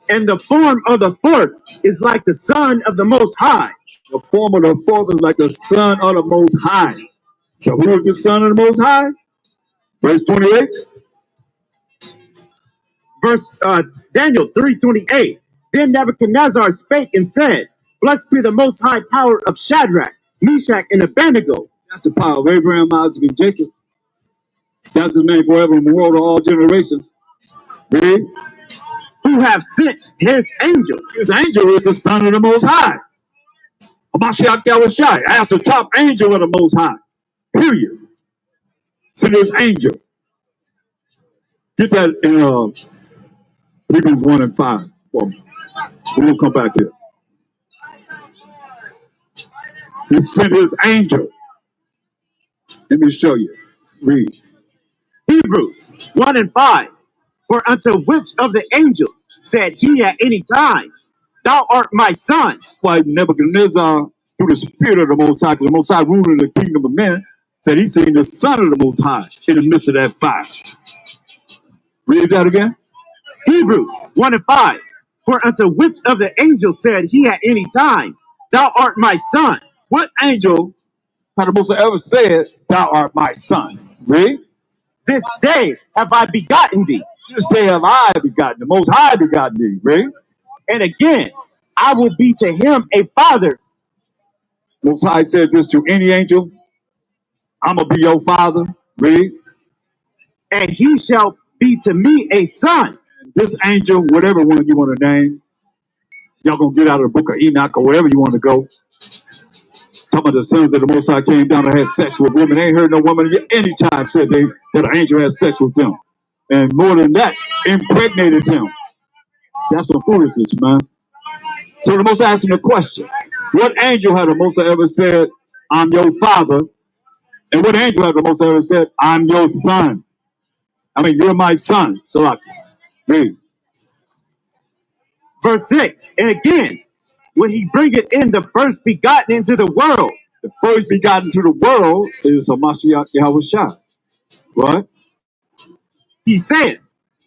And the form of the fourth is like the Son of the Most High. The form of the fourth is like the Son of the Most High. So who is the Son of the Most High? Verse 28. Daniel 3:28. Then Nebuchadnezzar spake and said, Blessed be the Most High power of Shadrach, Meshach, and Abednego. That's the power of Abraham, Isaac, and Jacob. That's his name forever in the world of all generations. Read. Who have sent his angel. His angel is the Son of the Most High. Hamashiach Yahushai. That's the top angel of the Most High. Period. Send his angel. Get that in Hebrews 1 and 5 for me. We'll come back here. He sent his angel. Let me show you. Read. Hebrews 1 and 5. For unto which of the angels said he at any time, Thou art my son? Why Nebuchadnezzar, through the spirit of the Most High, because the Most High ruling the kingdom of men, said he's seen the Son of the Most High in the midst of that fire. Read that again. Hebrews 1 and 5. For unto which of the angels said he at any time, Thou art my son? What angel had the Most High ever said, Thou art my son? Read. This day have I begotten thee. This day have I begotten, the Most High begotten thee. Read. And again, I will be to him a father. Most High said this to any angel. I'm going to be your father. Read. And he shall be to me a son. This angel, whatever one you want to name, y'all going to get out of the book of Enoch or wherever you want to go. Talking about the sons of the Most High came down and had sex with women. They ain't heard no woman any time said that an angel had sex with them. And more than that, impregnated them. That's some foolishness, man. So the Most High asking the question, what angel had the Most High ever said, I'm your father? And what angel had the Most High ever said, I'm your son? I mean, you're my son. So like, read. Verse 6. And again, when he bringeth in the first begotten into the world. The first begotten to the world is Hamashiach Yahushua. What? He said,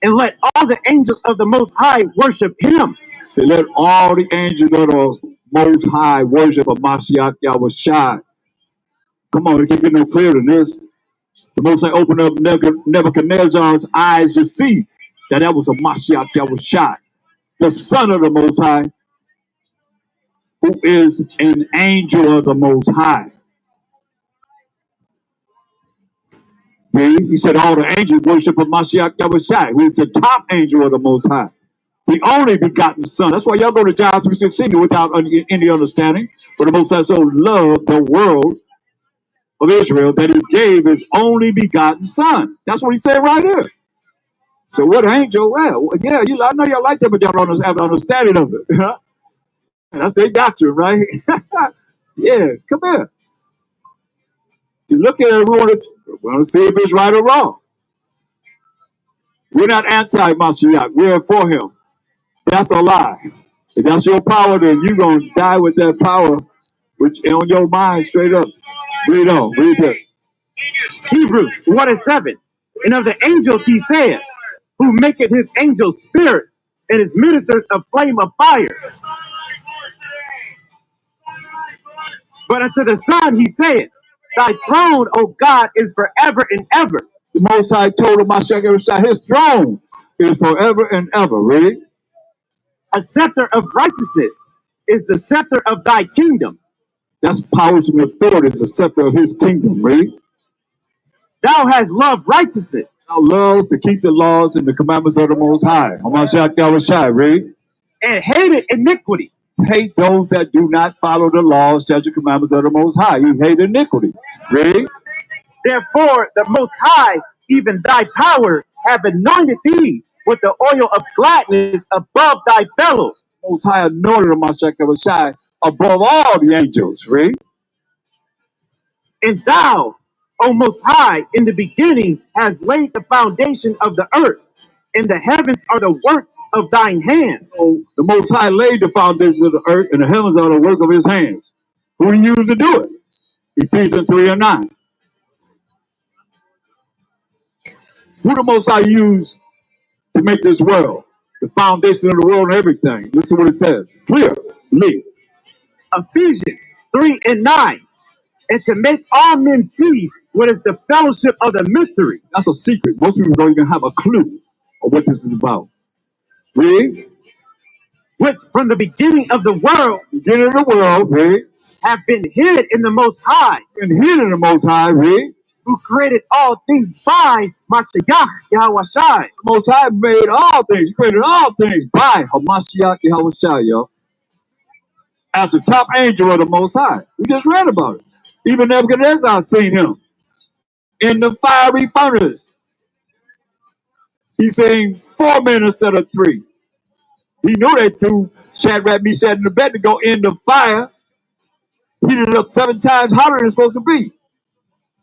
and let all the angels of the Most High worship him. So let all the angels of the Most High worship Hamashiach Yahushua. Come on, it can't get no clearer than this. The Most High opened up Nebuchadnezzar's eyes to see that was Hamashiach Yahushua, the Son of the Most High, who is an angel of the Most High. He said all the angels worship Hamashiach Yahushua, who is the top angel of the Most High, the only begotten Son. That's why y'all go to John 3:16 without any understanding. For the Most High so loved the world of Israel that he gave his only begotten Son. That's what he said right here. So what angel? Well, yeah, I know y'all like that, but y'all don't have an understanding of it. That's their doctrine, right? Yeah, come here. You look at it, we want to see if it's right or wrong. We're not anti-Mashiach. We're for him. That's a lie. If that's your power, then you're going to die with that power which on your mind straight up. Read on. Read that. Hebrews 1 and 7. And of the angels he said, who maketh his angels spirits and his ministers a flame of fire. But unto the Son he said, Thy throne, O God, is forever and ever. The Most High told him, his throne is forever and ever. Read. A scepter of righteousness is the scepter of thy kingdom. That's powers and authorities, the scepter of his kingdom. Read. Thou hast loved righteousness. Thou love to keep the laws and the commandments of the Most High. Hamashiach Yahushua. Read. And hated iniquity. Hate those that do not follow the laws, statutes, commandments of the Most High. You hate iniquity. Read. Therefore, the Most High, even thy power, have anointed thee with the oil of gladness above thy fellows. Most High anointed Mashak above all the angels, right? And thou, O Most High, in the beginning has laid the foundation of the earth, and the heavens are the works of thine hand. So the Most High laid the foundation of the earth, and the heavens are the work of his hands. Who he used to do it? Ephesians 3:9. Who the Most High used to make this world? The foundation of the world and everything. Listen to what it says. Clearly. Ephesians 3:9. And to make all men see what is the fellowship of the mystery. That's a secret. Most people don't even have a clue of what this is about. Read. Which from the beginning of the world, Read. have been hid in the Most High, Been hid in the Most High, read. who created all things by Mashiach Yahushai. The Most High made all things, created all things by Hamashiach Yahushua, yo. As the top angel of the Most High. We just read about it. Even Nebuchadnezzar seen him in the fiery furnace. He's saying 4 men instead of 3. He knew they threw Shadrach, Meshach, and Abednego in the fire, heated it up 7 times hotter than it's supposed to be.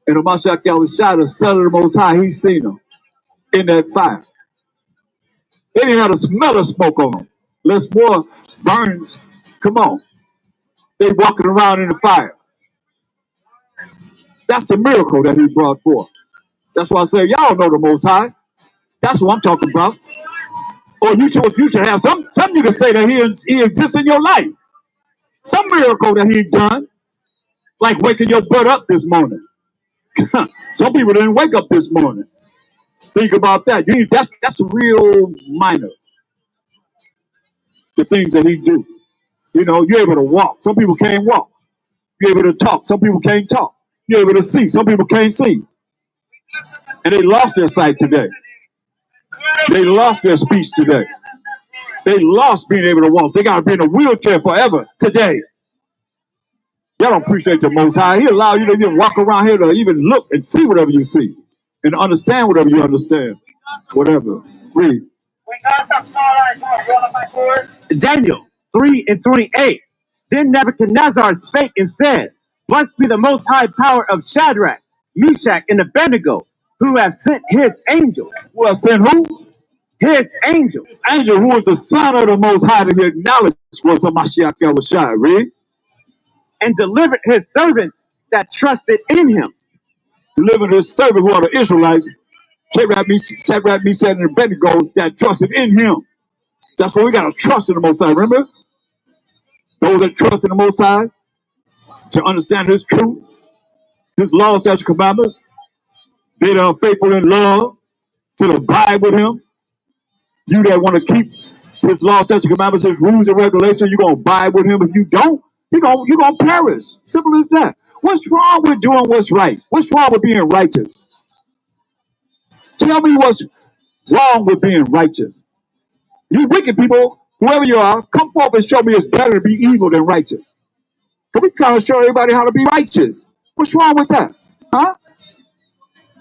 And the Mashiach Yahushua, the Son of the Most High, he seen them in that fire. They didn't have a smell of smoke on them. Less more burns. Come on. They walking around in the fire. That's the miracle that he brought forth. That's why I say, y'all know the Most High. That's what I'm talking about. Or you should have something you can say that he exists in your life. Some miracle that he done, like waking your butt up this morning. Some people didn't wake up this morning. Think about that. That's real minor. The things that he do. You know, you're able to walk. Some people can't walk. You're able to talk. Some people can't talk. You're able to see. Some people can't see. And they lost their sight today. They lost their speech today. They lost being able to walk. They got to be in a wheelchair forever today. Y'all don't appreciate the Most High. He allow you to even walk around here to even look and see whatever you see and understand whatever you understand. Whatever. Read. Daniel 3:28. Then Nebuchadnezzar spake and said, Blessed be the Most High power of Shadrach, Meshach, and Abednego, who have sent his angel. Who have sent who? His angel. Angel, who is the Son of the Most High, to be acknowledged was a Mashiach Yahushua. Read. And delivered his servants that trusted in him. Delivered his servants who are the Israelites, Shadrach, Meshach, and Abednego, that trusted in him. That's why we got to trust in the Most High. Remember? Those that trust in the Most High to understand his truth, his laws, statutes, commandments. They that are faithful in love to abide with him. You that want to keep his laws, statutes, commandments, his rules and regulations, you're going to abide with him. If you don't, you're going to perish. Simple as that. What's wrong with doing what's right? What's wrong with being righteous? Tell me what's wrong with being righteous. You wicked people, whoever you are, come forth and show me it's better to be evil than righteous. But we trying to show everybody how to be righteous. What's wrong with that? Huh?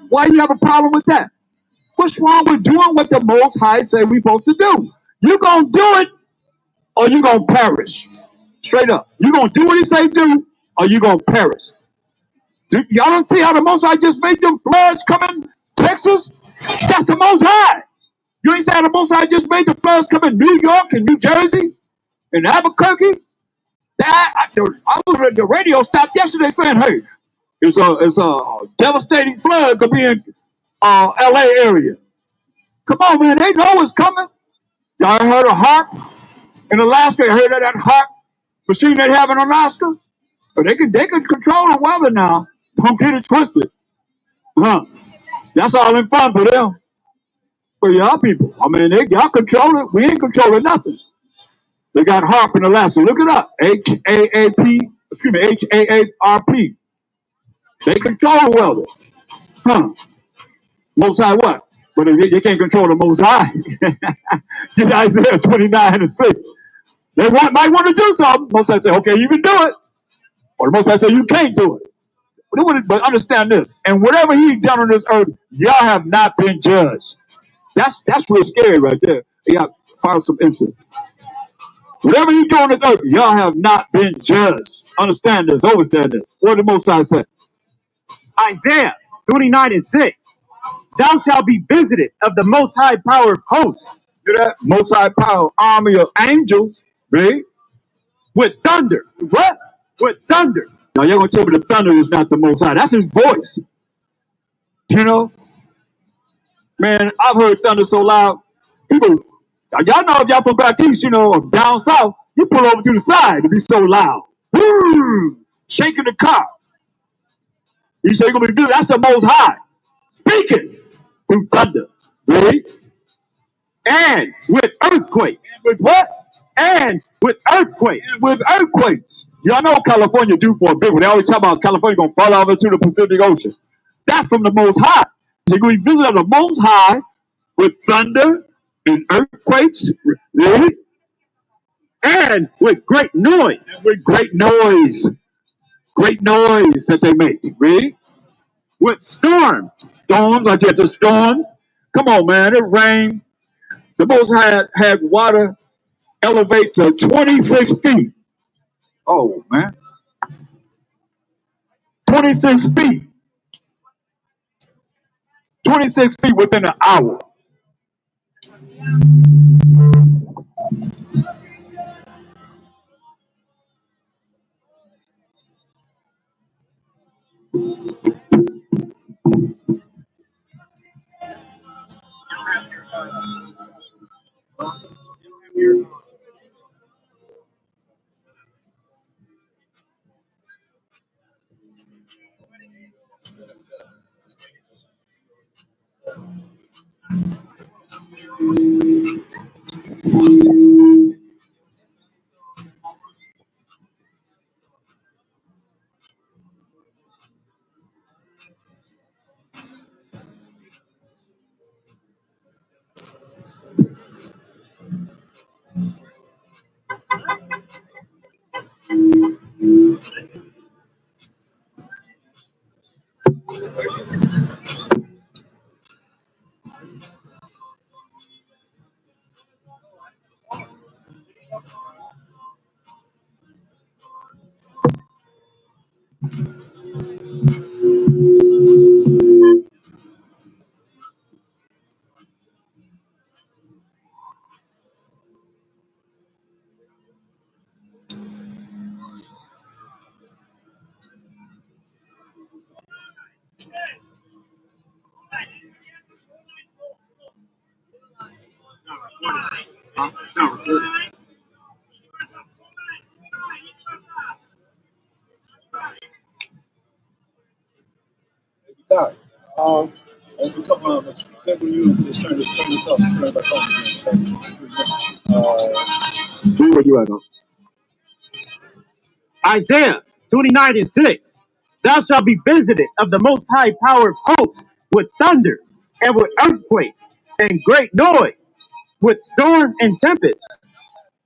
Why you have a problem with that? What's wrong with doing what the Most High say we're supposed to do? You gonna do it, or you gonna perish. Straight up. You gonna do what he say do, or you gonna perish. Y'all don't see how the Most High just made them floods come in Texas? That's the Most High. You ain't see how the Most High just made the floods come in New York and New Jersey and Albuquerque? I was at the radio stopped yesterday saying, hey, it's a devastating flood could be in LA area. Come on, man, they know it's coming. Y'all heard of HARP in Alaska? You heard of that HARP machine they have in Alaska? But they can control the weather now. Don't get it twisted. That's all in fun for them. For y'all people. I mean, y'all control it. We ain't controlling nothing. They got HARP in Alaska. Look it up. HAARP. They control the weather. Most High what? But they can't control the Most High. Get Isaiah 29:6. They might want to do something. Most High say, okay, you can do it. Or the Most High say, you can't do it. But understand this. And whatever he done on this earth, y'all have not been judged. That's real scary right there. Yeah, fire some incense. Whatever you do on this earth, y'all have not been judged. Understand this, understand this. What did the Most High say? Isaiah 29:6. Thou shalt be visited of the most high power of hosts. Hear that? Most High power, army of angels, right? With thunder. What? With thunder. Now y'all gonna tell me the thunder is not the Most High. That's his voice. You know? Man, I've heard thunder so loud. People, y'all know if y'all from back east, or down south, you pull over to the side to be so loud. Shaking the car. You say you're gonna be good. That's the Most High. Speaking through thunder. Really? And with earthquake. And with what? And with earthquake. And with earthquakes. Y'all know California due for a big one. They always talk about California gonna fall off into the Pacific Ocean. That's from the Most High. So you're gonna be visiting the Most High with thunder and earthquakes. Really? And with great noise. And with great noise. Great noise that they make. Really? With storms. Storms, I get the storms. Come on, man. It rained. The Most High had water elevate to 26 feet. Oh, man. 26 feet. 26 feet within an hour. As we come on, but say when you just turn this off and turn it back on again. Do where you at, though. Isaiah 29:6. Thou shalt be visited of the most high power of hosts with thunder and with earthquake and great noise, with storm and tempest,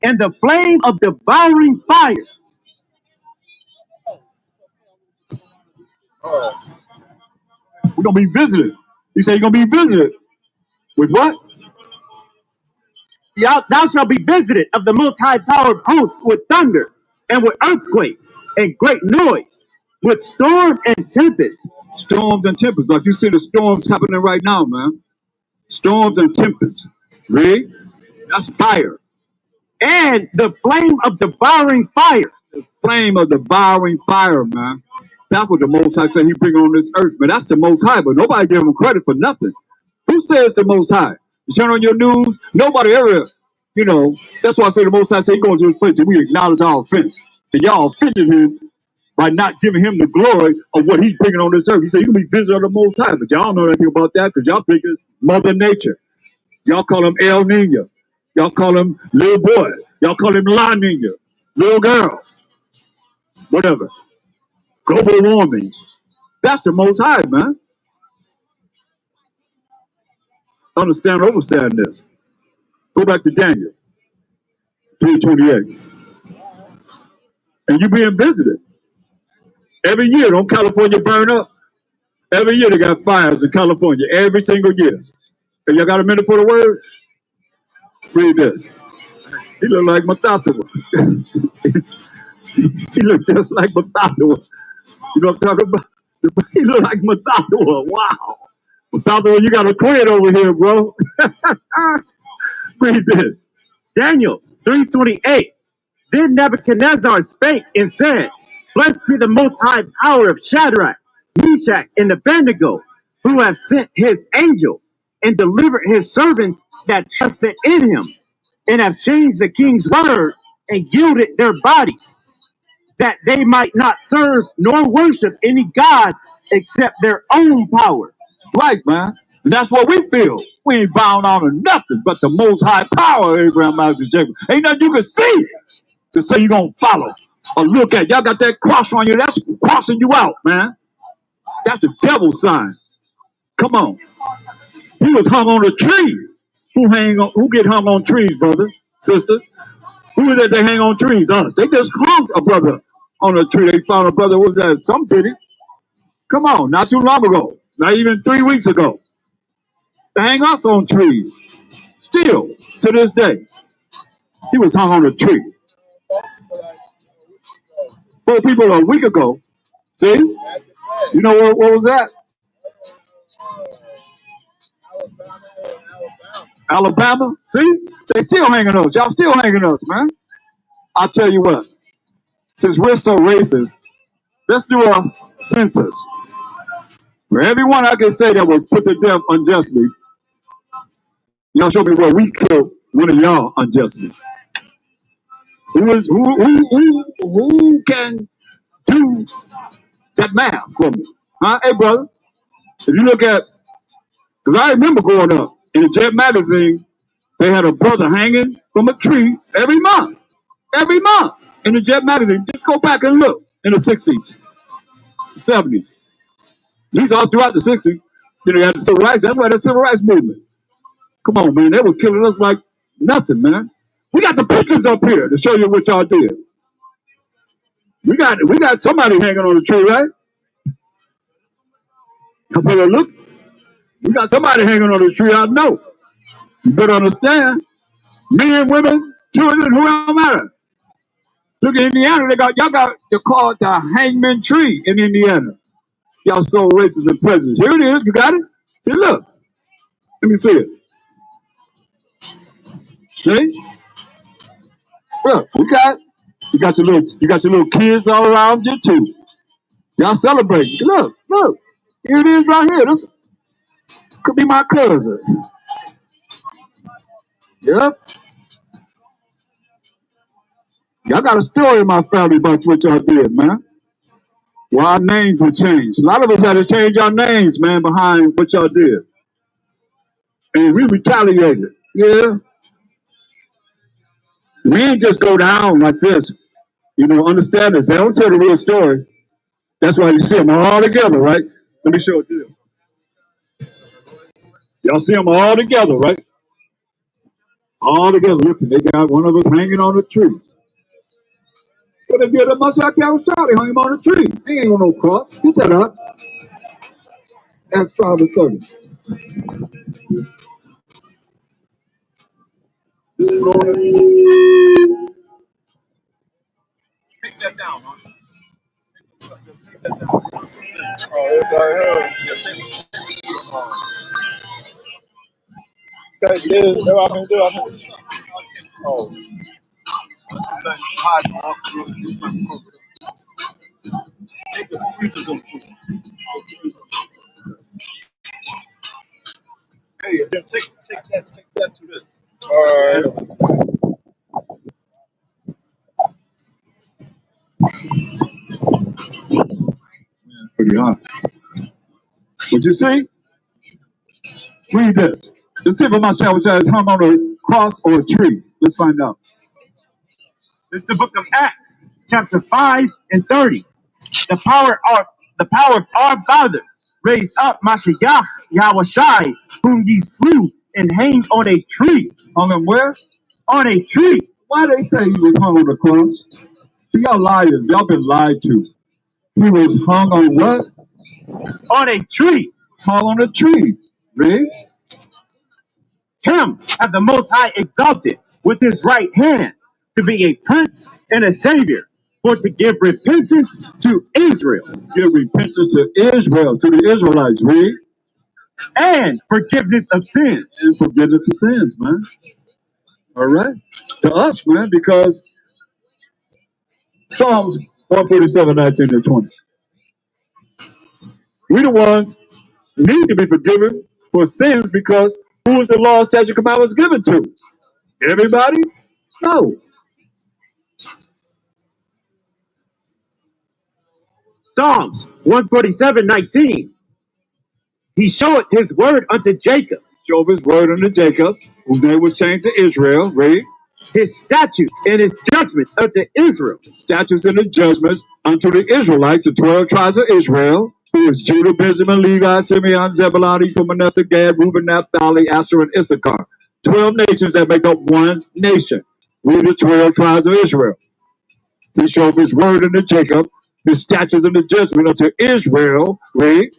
and the flame of devouring fire. We're going to be visited. He said you're going to be visited. With what? Thou shalt be visited of the most high power of hosts with thunder and with earthquake and great noise, with storm and tempest. Storms and tempests. Like you see the storms happening right now, man. Storms and tempests. Really? That's fire. And the flame of devouring fire. The flame of devouring fire, man. That's what the Most High said he bring on this earth, man. That's the Most High, but nobody give him credit for nothing. Who says the Most High? You turn on your news, nobody ever, that's why I say the Most High say he going to this place and we acknowledge our offense. And y'all offended him by not giving him the glory of what he's bringing on this earth. He said, you can be visited of the Most High, but y'all don't know anything about that because y'all think it's Mother Nature. Y'all call him El Nino. Y'all call him little boy. Y'all call him La Nina, little girl. Whatever. Global warming. That's the Most High, man. Understand, overstand this. Go back to Daniel 3:28. And you being visited. Every year, don't California burn up? Every year they got fires in California, every single year. Hey, y'all got a minute for the word? Read this. He look like Methuselah. He look just like Methuselah. You know what I'm talking about? He look like Methuselah. Wow. Methuselah, you got a quid over here, bro. Read this. Daniel 3:28. Then Nebuchadnezzar spake and said, Blessed be the most high power of Shadrach, Meshach, and Abednego, who have sent his angel and delivered his servants that trusted in him, and have changed the king's word and yielded their bodies, that they might not serve nor worship any god except their own power. Right, man. And that's what we feel. We ain't bound on to nothing but the most high power of Abraham, Isaac, and Jacob. Ain't nothing you can see to say you're going to follow or look at. Y'all got that cross on you. That's crossing you out, man. That's the devil's sign. Come on. He was hung on a tree. Who get hung on trees, brother, sister? Who is that they hang on trees? Us. They just hung a brother on a tree. They found a brother, what was that, some city? Come on, not too long ago. Not even 3 weeks ago. They hang us on trees. Still, to this day. He was hung on a tree. 4 people a week ago. See? You know what was that? Alabama? See? They still hanging us. Y'all still hanging us, man. I'll tell you what. Since we're so racist, let's do a census. For everyone I can say that was put to death unjustly, y'all show me where we killed one of y'all unjustly. Who can do that math for me? Huh? Hey, brother, if you look at, because I remember growing up in the Jet magazine, they had a brother hanging from a tree every month. Every month in the Jet magazine. Just go back and look in the 60s, 70s. At least all throughout the 60s. Then they had the civil rights. That's why the civil rights movement. Come on, man. They was killing us like nothing, man. We got the pictures up here to show you what y'all did. We got somebody hanging on the tree, right? You better look. We got somebody hanging on the tree. I know. You better understand. Men, women, children, who don't matter. Look at Indiana. Y'all got called the hangman tree in Indiana. Y'all so racist and prejudice. Here it is. You got it? See, look. Let me see it. See? Look, you got your little kids all around you too. Y'all celebrating. Look. Here it is right here. This could be my cousin. Yep. Y'all got a story in my family about what y'all did, man. Well, our names were changed. A lot of us had to change our names, man, behind what y'all did. And we retaliated. Yeah. We didn't just go down like this. You know, understand this. They don't tell the real story. That's why you see them all together, right? Let me show it to you. Y'all see them all together, right? All together. Look, they got one of us hanging on a tree. What they did to Messiah outside, they hung him on a tree. He ain't on no cross. Get that up. Acts 5 and 30. This is on it. Take that down, huh? Take that down. Oh, it's right here. Yeah, take it. Take this. That's what I'm going to do. Oh. Take the preachers on the tree. Hey, then take that to this. All right. That's pretty hot. What you see? Read this. The symbol of my shadow is hung on a cross or a tree. Let's find out. This is the book of Acts, chapter 5 and 30. The power of our fathers raised up Mashiach Yahushai, whom ye slew and hanged on a tree. Hung him where? On a tree. Why they say he was hung on the cross? See, y'all liars. Y'all been lied to. He was hung on what? On a tree. Hung on a tree. Read. Him have the Most High exalted with his right hand to be a prince and a savior, for to give repentance to Israel. Give repentance to Israel, to the Israelites. Read. And forgiveness of sins. And forgiveness of sins, man. All right. To us, man, because Psalms 147, 19 and 20. We the ones need to be forgiven for sins because who is the law, statute, commandments given to? Everybody? No. Psalms 147:19. He showeth his word unto Jacob. Show his word unto Jacob, whose name was changed to Israel. Read. His statutes and his judgments unto Israel. Statutes and the judgments unto the Israelites, the 12 tribes of Israel, who is Judah, Benjamin, Levi, Simeon, Zebulun, Ephraim, Manasseh, Gad, Reuben, Naphtali, Asher, and Issachar. 12 nations that make up one nation. We the 12 tribes of Israel. He showed his word unto Jacob, his statutes and the judgment unto Israel. Read.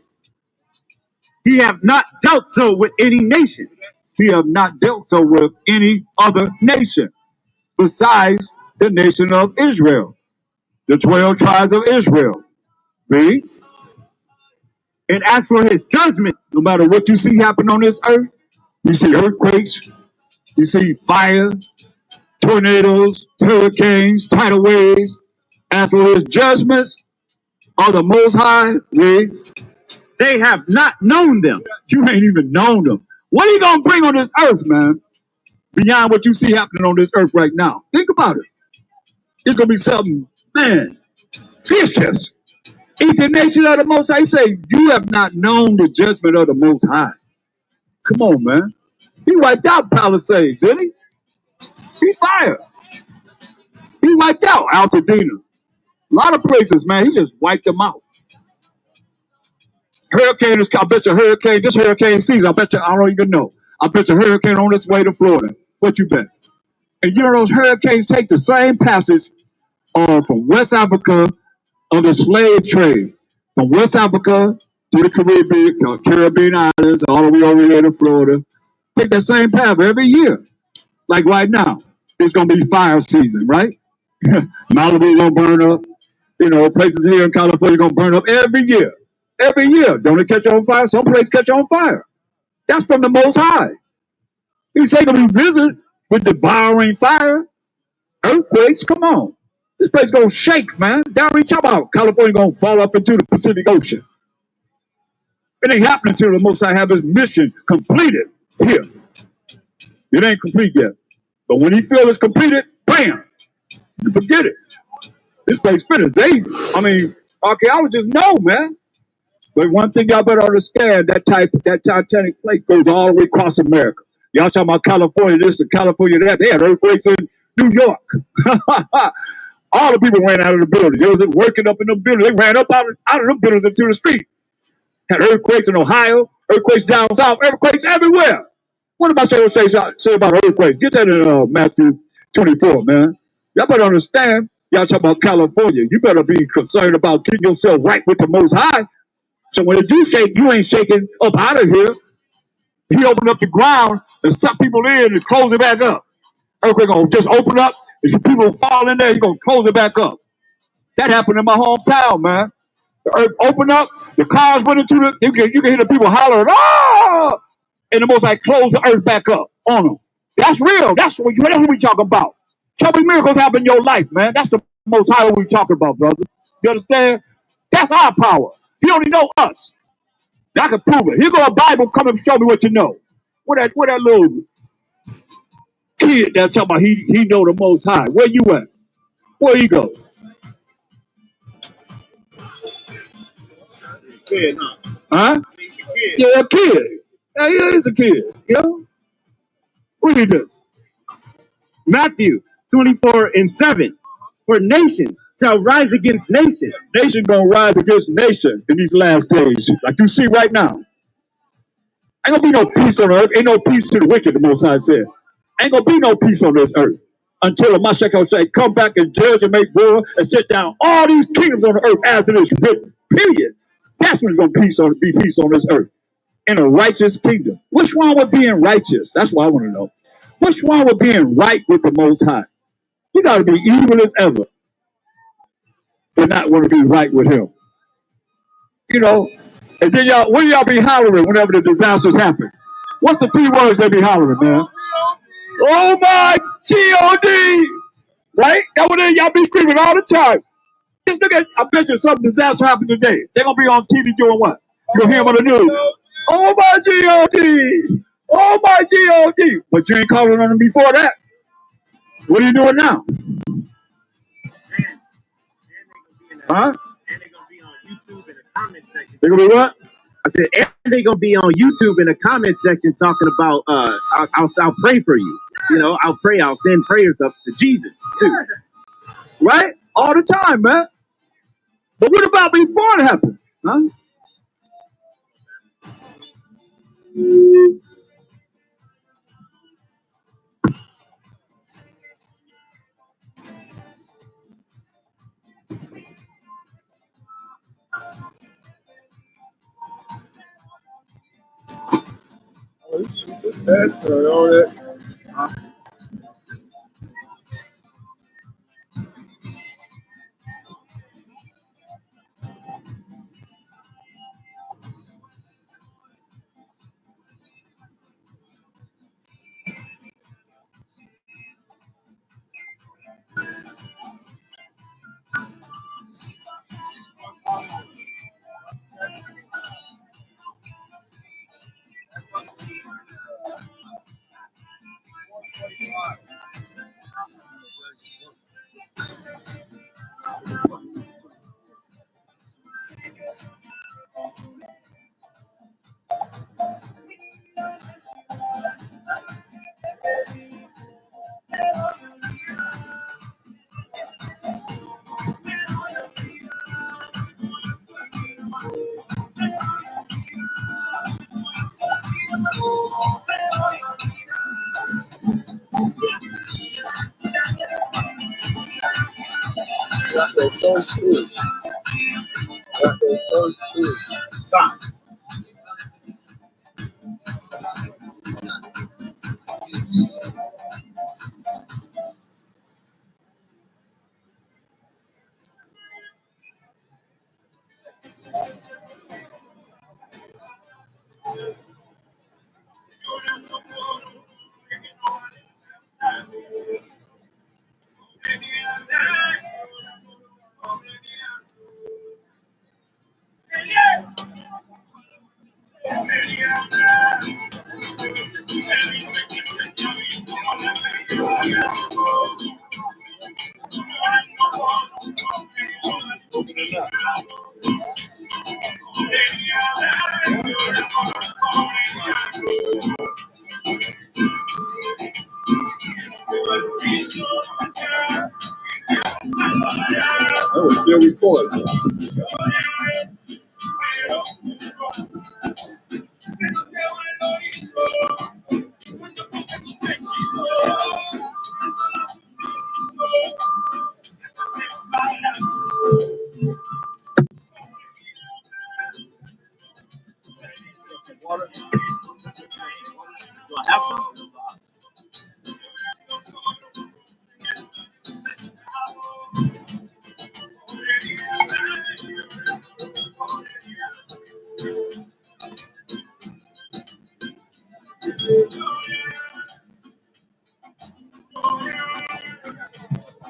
He have not dealt so with any nation. He have not dealt so with any other nation besides the nation of Israel, the 12 tribes of Israel. Read. And as for his judgment, No matter what you see happen on this earth, you see earthquakes, you see fire, tornadoes, hurricanes, tidal waves. As for his judgments of the Most High, read. they have not known them. You ain't even known them. What are you going to bring on this earth, man? Beyond what you see happening on this earth right now. Think about it. It's going to be something, man, vicious. Eat the nation of the Most High. He say, you have not known the judgment of the Most High. Come on, man. He wiped out Palisades, didn't he? He fired. He wiped out Altadena. A lot of places, man, he just wiped them out. Hurricane is, I bet you hurricane, this hurricane season, I bet you, I don't even know. I bet you hurricane on its way to Florida. What you bet? And you know those hurricanes take the same passage from West Africa on the slave trade. From West Africa to the Caribbean islands, all the way over here to Florida. Take that same path every year. Like right now, it's going to be fire season, right? Malibu going to burn up. You know, places here in California going to burn up every year. Every year. Don't it catch on fire? Some places catch on fire. That's from the Most High. He say going to be visited with devouring fire, earthquakes. Come on. This place going to shake, man. Down reach about California going to fall off into the Pacific Ocean. It ain't happening until the Most High have his mission completed here. It ain't complete yet. But when he feel it's completed, bam, you forget it. This place finished. Archaeologists know, man. But one thing y'all better understand, that Titanic plate goes all the way across America. Y'all talking about California this and California that. They had earthquakes in New York. All the people ran out of the building. They wasn't working up in the building. They ran up out of the buildings into the street. Had earthquakes in Ohio, earthquakes down south, earthquakes everywhere. What about say about earthquakes? Get that in Matthew 24, man. Y'all better understand. Y'all talking about California. You better be concerned about keeping yourself right with the Most High. So when it do shake, you ain't shaking up out of here. He opened up the ground and suck people in and close it back up. Earthquake gonna just open up. If people fall in there, he's gonna close it back up. That happened in my hometown, man. The earth opened up, the cars went into the, you can hear the people hollering, ah! And the Most High closed the earth back up on them. That's real. That's what we talking about. Show me miracles happen in your life, man. That's the Most High we talking about, brother. You understand? That's our power. He only know us. I can prove it. Here go a Bible, come and show me what you know. Where that little kid that's talking about he know the Most High. Where you at? Where he go? Kid, Huh? He's a kid. Yeah, a kid. Yeah, he is a kid. You know? What do you do? Matthew 24:7. For nation shall rise against nation. Nation gonna rise against nation in these last days, like you see right now. Ain't gonna be no peace on earth. Ain't no peace to the wicked, the Most High said. Ain't gonna be no peace on this earth. until the Mashiach will say, come back and judge and make war and sit down all these kingdoms on the earth as it is written. Period. That's when it's going to be peace on this earth. In a righteous kingdom. What's wrong with being righteous? That's what I want to know. What's wrong with being right with the Most High? You got to be evil as ever to not want to be right with Him. You know, and then y'all, what do y'all be hollering whenever the disasters happen? What's the 3 words they be hollering, man? Oh my God! Right? That's what y'all be screaming all the time. Look at, I bet you some disaster happened today. They're gonna be on TV doing what? You gonna hear them on the news. Oh my God! Oh my God! But you ain't calling on them before that. What are you doing now? Huh? And they're gonna be on YouTube in the comment section. They're gonna be what? I said, and they're gonna be on YouTube in the comment section talking about I'll pray for you. You know, I'll send prayers up to Jesus too. Right? All the time, man. But what about before it happened? Huh? That's all that. Got that so true. Got that so true. That was still recording.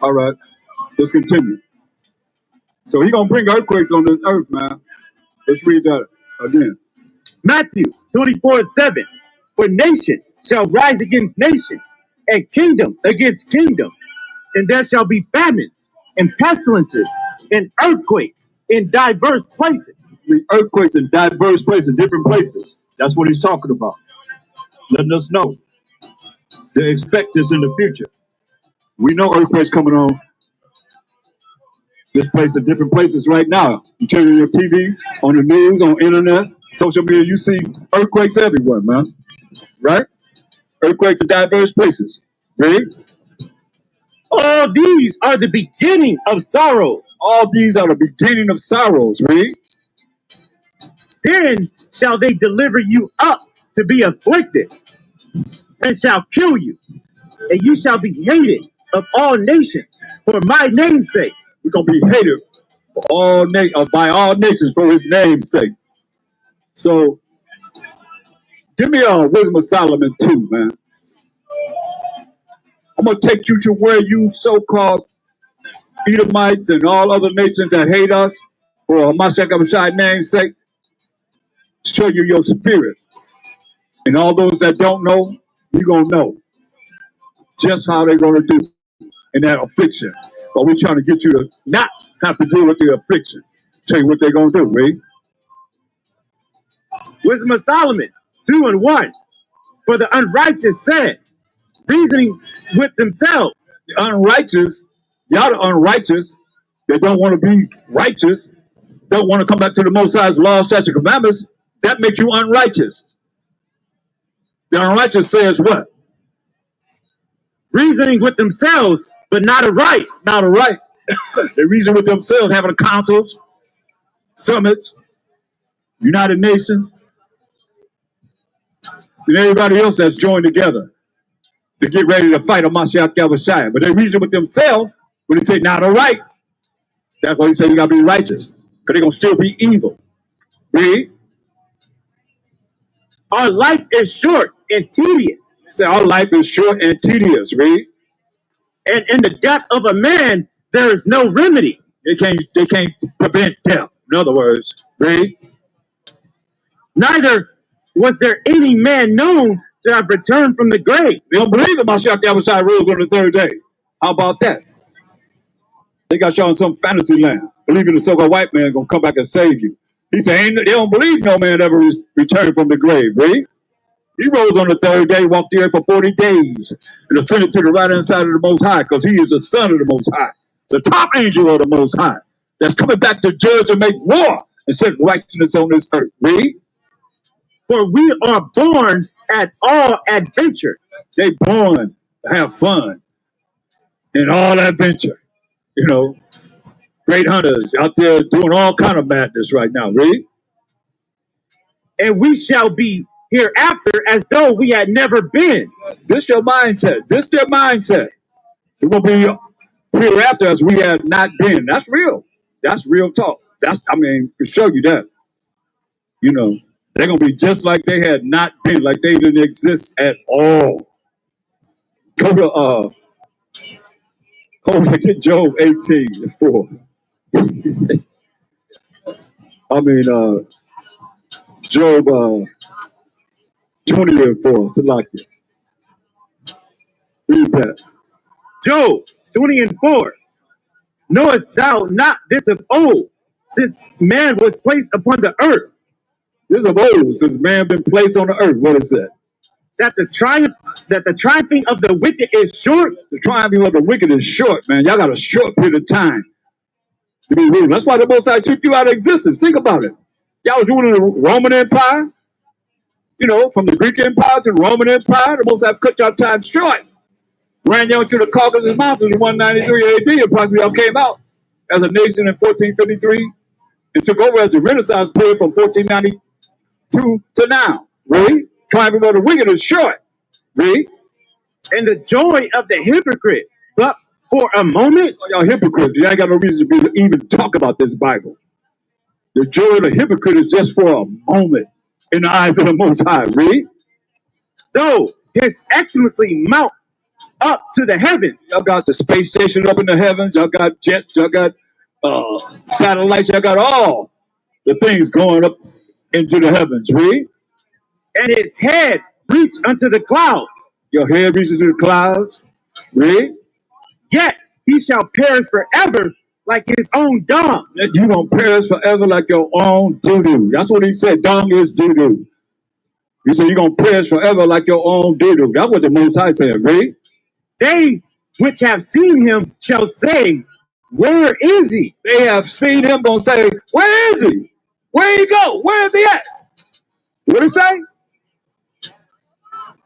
All right. Let's continue. So He gonna bring earthquakes on this earth, man. Let's read that again. Matthew 24:7. For nation shall rise against nation, and kingdom against kingdom, and there shall be famines and pestilences and earthquakes in diverse places. The earthquakes in diverse places, different places. That's what He's talking about. Letting us know to expect this in the future. We know earthquakes coming on this place in different places right now. You turn on your TV, on the news, on internet, social media, you see earthquakes everywhere, man. Right? Earthquakes in diverse places. Ready? All these are the beginning of sorrows. All these are the beginning of sorrows. Read. Then shall they deliver you up to be afflicted, and shall kill you, and you shall be hated of all nations for my name's sake. We're gonna be hated for by all nations for his name's sake. So give me a Wisdom of Solomon 2, man. I'm gonna take you to where you so-called Edomites and all other nations that hate us for Hamashiach Abishai's name's sake, show you your spirit. And all those that don't know, you're gonna know just how they're gonna do in that affliction. But we're trying to get you to not have to deal with the affliction. Tell you what they're gonna do, right? Wisdom of Solomon 2 and 1. For the unrighteous said, reasoning with themselves. The unrighteous, y'all the unrighteous, they don't want to be righteous, don't want to come back to the Most High's law, statutes, commandments, that makes you unrighteous. The unrighteous says what? Reasoning with themselves, but not aright. Not aright. They reason with themselves, having councils, summits, United Nations, and everybody else that's joined together to get ready to fight Hamashiach Yahushua. But they reason with themselves when they say not aright. That's why he said you gotta be righteous, because they're gonna still be evil. Read. Our life is short and tedious. They say our life is short and tedious. Read. And in the death of a man, there is no remedy. They can't prevent death. In other words, read. Neither was there any man known to have returned from the grave. They don't believe that Mashiach Yahushua rose on the third day. How about that? They got you in some fantasy land, believing the so-called white man gonna come back and save you. He said they don't believe no man ever returned from the grave, right? He rose on the third day, walked the earth for 40 days, and ascended to the right-hand side of the Most High, because he is the son of the Most High, the top angel of the Most High, that's coming back to judge and make war and set righteousness on this earth, right? For we are born at all adventure. They born to have fun in all adventure. You know, great hunters out there doing all kind of madness right now, right? And we shall be hereafter as though we had never been. This your mindset. This their mindset. We're going to be hereafter as we had not been. That's real. That's real talk. To show you that. You know, they're going to be just like they had not been, like they didn't exist at all. Go to Job 18:4. Job 20:4. Salakia. Read that. Job 20:4. Knowest thou not this of old, since man was placed upon the earth? This of old, since man been placed on the earth. What is that? That the triumphing of the wicked is short. The triumphing of the wicked is short, man. Y'all got a short period of time to be ruling. That's why the Most High took you out of existence. Think about it. Y'all was ruling the Roman Empire, you know, from the Greek Empire to the Roman Empire. The Most High cut y'all time short. Ran y'all to the Caucasus Mountains in 193 AD. Approximately y'all came out as a nation in 1453 and took over as a Renaissance period from 1492 to now. Read. Triumphing of the wicked is short. Read. And the joy of the hypocrite, but for a moment. Oh, y'all hypocrites. You ain't got no reason to even talk about this Bible. The joy of the hypocrite is just for a moment in the eyes of the Most High. Read. Though his excellency mount up to the heaven. Y'all got the space station up in the heavens. Y'all got jets. Y'all got satellites. Y'all got all the things going up into the heavens. Read. And his head reach unto the clouds. Your head reaches to the clouds. Read. Yet he shall perish forever like his own dung. You gonna perish forever like your own doo-doo. That's what he said. Dung is doo-doo. He said you're gonna perish forever like your own doo-doo. That's what the Most High said. Read. They which have seen him shall say, where is he? They have seen him gonna say, where is he? Where he go? Where is he at? What did he say?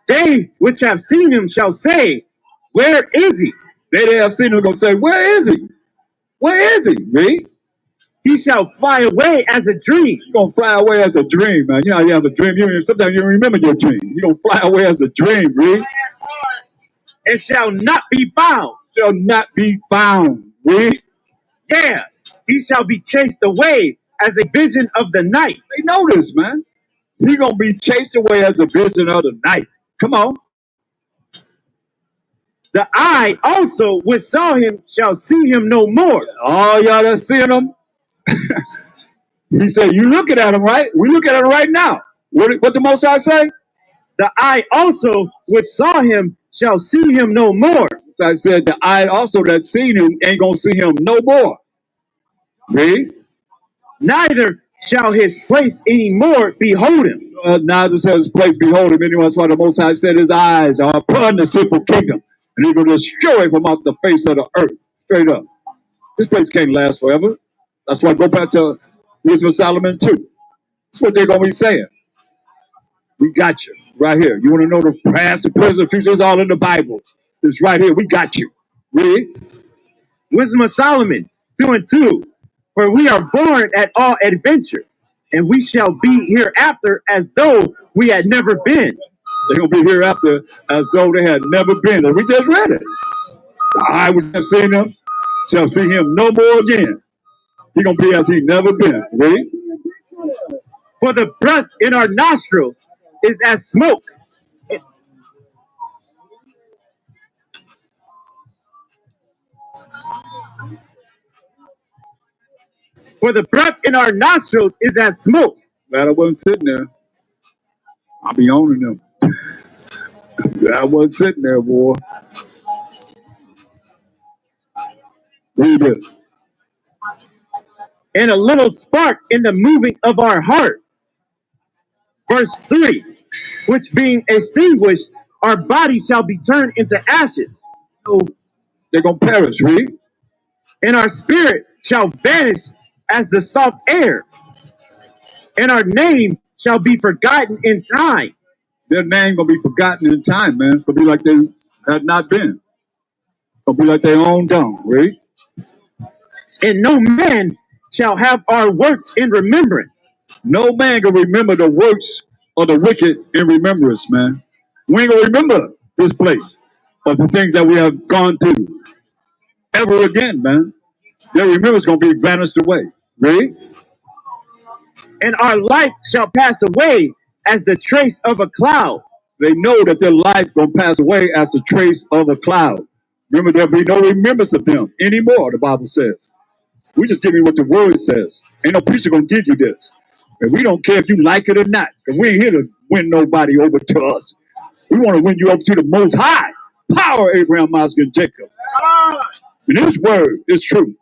They which have seen him shall say, where is he? They have seen him gonna say, where is he? Where is he? Read. He shall fly away as a dream. You're gonna fly away as a dream, man. You know, you have a dream. Sometimes you don't remember your dream. You're gonna fly away as a dream, read. It shall not be found. Shall not be found, read. Yeah, he shall be chased away as a vision of the night. They know this, man. He's gonna be chased away as a vision of the night. Come on. The eye also which saw him shall see him no more. All y'all that seeing him, he said, you looking at him, right? We look at him right now. What the Most High say? The eye also which saw him shall see him no more. So I said, the eye also that seen him ain't gonna see him no more. Read. Neither shall his place any more behold him. Neither shall his place behold him. Anyone, that's why the Most High said his eyes are upon the sinful kingdom. And he's gonna destroy him from off the face of the earth. Straight up. This place can't last forever. That's why I go back to Wisdom of Solomon 2. That's what they're gonna be saying. We got you right here. You want to know the past, the present, the future? It's all in the Bible. It's right here. We got you. Read. Wisdom of Solomon 2:2. For we are born at all adventure, and we shall be hereafter as though we had never been. They're gonna be hereafter as though they had never been. And we just read it. The eye which have seen him shall see him no more again. He's gonna be as he never been. Read. For the breath in our nostrils is as smoke. For the breath in our nostrils is as smoke. Glad I wasn't sitting there. I'll be owning them. I wasn't sitting there, boy. Read this. And a little spark in the moving of our heart. Verse 3. Which being extinguished, our body shall be turned into ashes. So they're gonna perish, read. And our spirit shall vanish as the soft air. And our name shall be forgotten in time. Their name gonna be forgotten in time, man. It's gonna be like they had not been. Gonna be like their own dung, read. And no man shall have our works in remembrance. No man can remember the works of the wicked in remembrance, man. We ain't gonna remember this place or the things that we have gone through ever again, man. Their remembrance gonna be vanished away. Read. And our life shall pass away as the trace of a cloud. They know that their life gonna pass away as the trace of a cloud. Remember, there'll be no remembrance of them anymore, the Bible says. We just give you what the word says. Ain't no preacher gonna give you this. And we don't care if you like it or not. And we ain't here to win nobody over to us. We want to win you over to the Most High. Power, Abraham, Isaac, and Jacob. And his word is true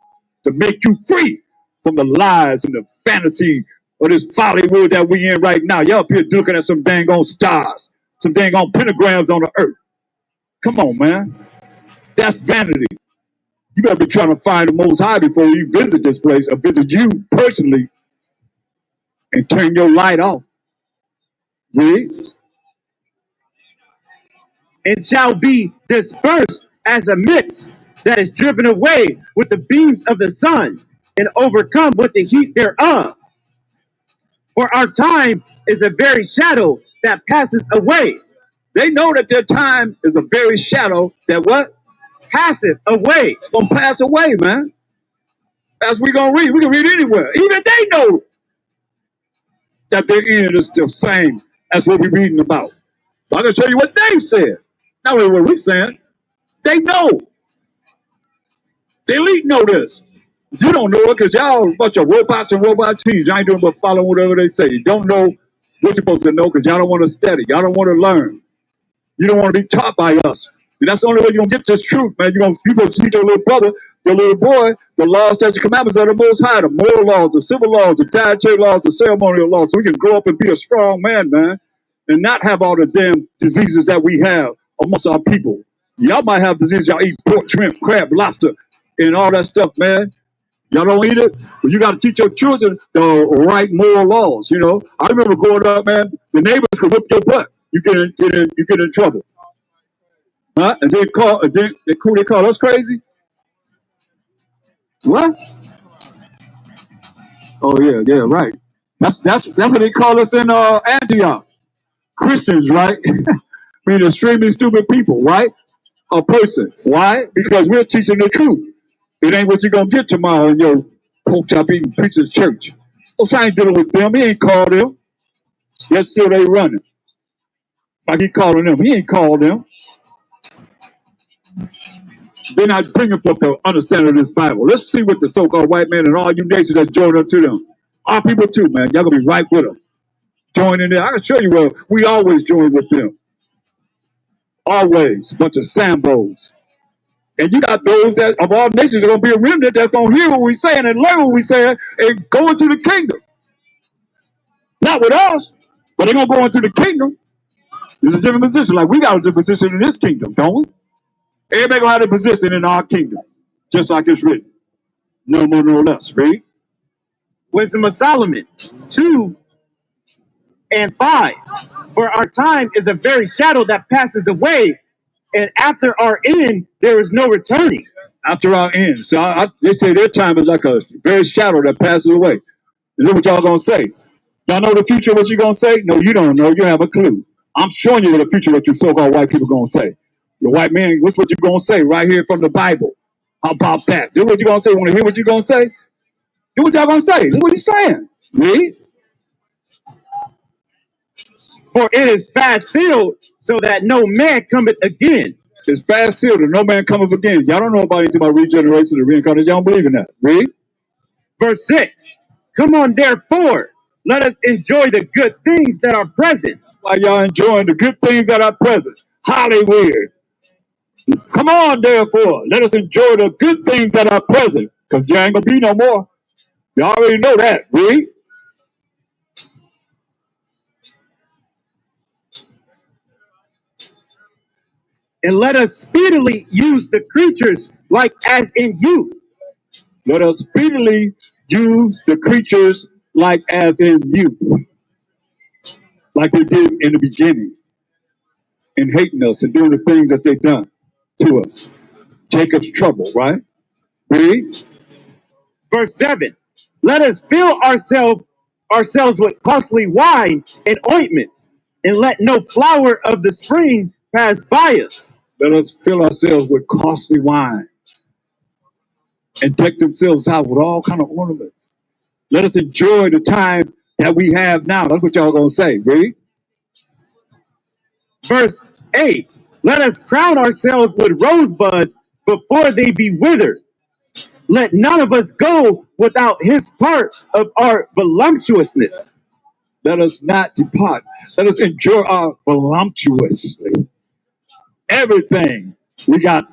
to make you free from the lies and the fantasy of this Hollywood that we in right now. Y'all up here looking at some dang on stars, some dang on pentagrams on the earth. Come on, man. That's vanity. You better be trying to find the Most High before you visit this place or visit you personally and turn your light off. Read. And shall be dispersed as a mist that is driven away with the beams of the sun and overcome with the heat thereof. For our time is a very shadow that passes away. They know that their time is a very shadow that what? Passeth away. Gonna pass away, man. As we gonna read. We can read anywhere. Even they know that their end is the same as what we're reading about. So I'm gonna show you what they said. Not only what we're saying. They know. The elite know this. You don't know it because y'all a bunch of robots and robot teams. Y'all ain't doing but following whatever they say. You don't know what you're supposed to know because y'all don't want to study. Y'all don't want to learn. You don't want to be taught by us. And that's the only way you're going to get this truth, man. You're going to teach your little brother, your little boy, the laws, statutes, commandments of the Most High, the moral laws, the civil laws, the dietary laws, the ceremonial laws, so we can grow up and be a strong man, man, and not have all the damn diseases that we have amongst our people. Y'all might have diseases. Y'all eat pork, shrimp, crab, lobster, and all that stuff, man. Y'all don't eat it, but you got to teach your children the right moral laws. You know, I remember growing up, man. The neighbors could whip your butt. You get in trouble. Huh? And they call us crazy? What? Oh yeah, yeah, right. That's what they call us in Antioch. Christians, right? Being extremely stupid people, right? A person. Why? Because we're teaching the truth. It ain't what you're gonna get tomorrow in your pork chop eating preacher's church. Oh, so I ain't dealing with them. He ain't called them. Yet still they running. Like he calling them. He ain't called them. They're not bringing forth the understanding of this Bible. Let's see what the so-called white man and all you nations that's joined up to them. Our people too, man. Y'all gonna be right with them. Join in there. I can show you where we always join with them. Always. Bunch of Sambos. And you got those that of all nations are gonna be a remnant that's gonna hear what we're saying and learn what we're saying and go into the kingdom. Not with us, but they're gonna go into the kingdom. There's a different position. Like we got a different position in this kingdom, don't we? Everybody gonna have a position in our kingdom, just like it's written. No more, no less. Read. Wisdom of Solomon 2 and 5. For our time is a very shadow that passes away, and after our end there is no returning. After our end. So they say their time is like a very shadow that passes away. Is that what y'all gonna say? Y'all know the future, what you gonna say? No, you don't know. You don't have a clue. I'm showing you what the future, what you so-called white people gonna say. The white man, what's what you gonna say right here from the Bible? How about that? Do what you gonna say. Want to hear what you gonna say? Do what y'all gonna say. Look what he's saying. Read. For it is fast sealed, so that no man cometh again. It's fast sealed and no man cometh again. Y'all don't know about anything about regeneration and reincarnation. Y'all don't believe in that. Read. Verse 6. Come on, therefore, let us enjoy the good things that are present. While y'all enjoying the good things that are present. Hollywood. Come on, therefore, let us enjoy the good things that are present, because there ain't gonna be no more. You already know that. Read. And let us speedily use the creatures like as in youth. Let us speedily use the creatures like as in youth, like they did in the beginning, in hating us and doing the things that they done to us. Jacob's trouble, right? Read. Verse 7. Let us fill ourselves with costly wine and ointments, and let no flower of the spring pass by us. Let us fill ourselves with costly wine and deck themselves out with all kind of ornaments. Let us enjoy the time that we have now. That's what y'all gonna say. Read. Verse 8. Let us crown ourselves with rosebuds before they be withered. Let none of us go without his part of our voluptuousness. Let us not depart. Let us enjoy our voluptuously. Everything we got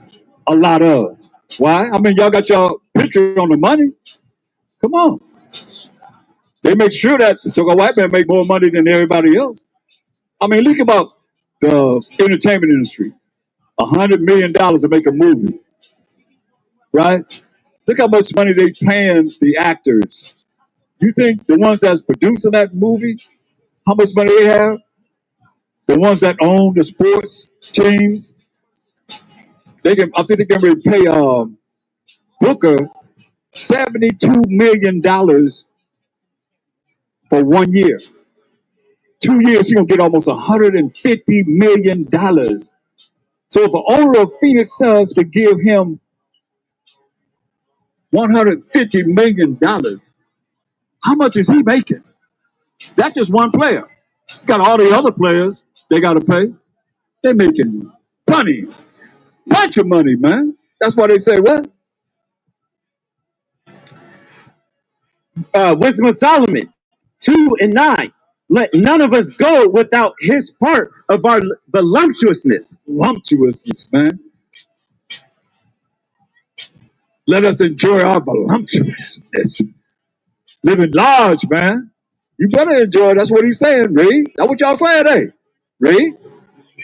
a lot of. Why? I mean, y'all got y'all picture on the money. Come on. They make sure that the so-called white man make more money than everybody else. I mean, look about the entertainment industry. $100 million to make a movie, right? Look how much money they paying the actors. You think the ones that's producing that movie, how much money they have? The ones that own the sports teams, they can. I think they can pay Booker $72 million for 1 year. 2 years, he gonna get almost $150 million. So if the owner of Phoenix Suns could give him $150 million, how much is he making? That's just one player. Got all the other players they got to pay. They're making plenty, bunch of money, man. That's why they say what? Wisdom of Solomon 2 and 9. Let none of us go without his part of our voluptuousness. Voluptuousness, man. Let us enjoy our voluptuousness. Living large, man. You better enjoy it. That's what he's saying, Reed. That's what y'all saying, hey? Reed?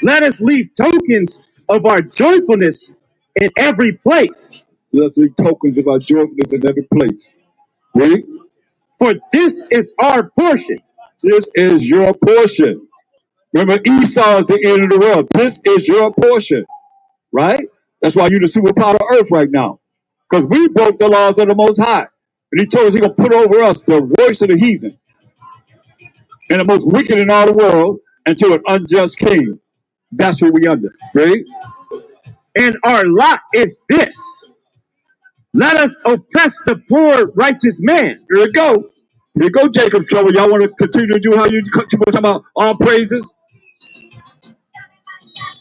Let us leave tokens of our joyfulness in every place. Let us leave tokens of our joyfulness in every place. Reed? For this is our portion. This is your portion. Remember, Esau is the end of the world. This is your portion. right? That's why you're the superpower of earth right now. Because we broke the laws of the Most High. And he told us he's going to put over us the worst of the heathen and the most wicked in all the world into an unjust king. That's what we under, right? And our lot is this. Let us oppress the poor righteous man. Here we go. Here we go, Jacob's trouble. Y'all want to continue to do how you talking about all praises?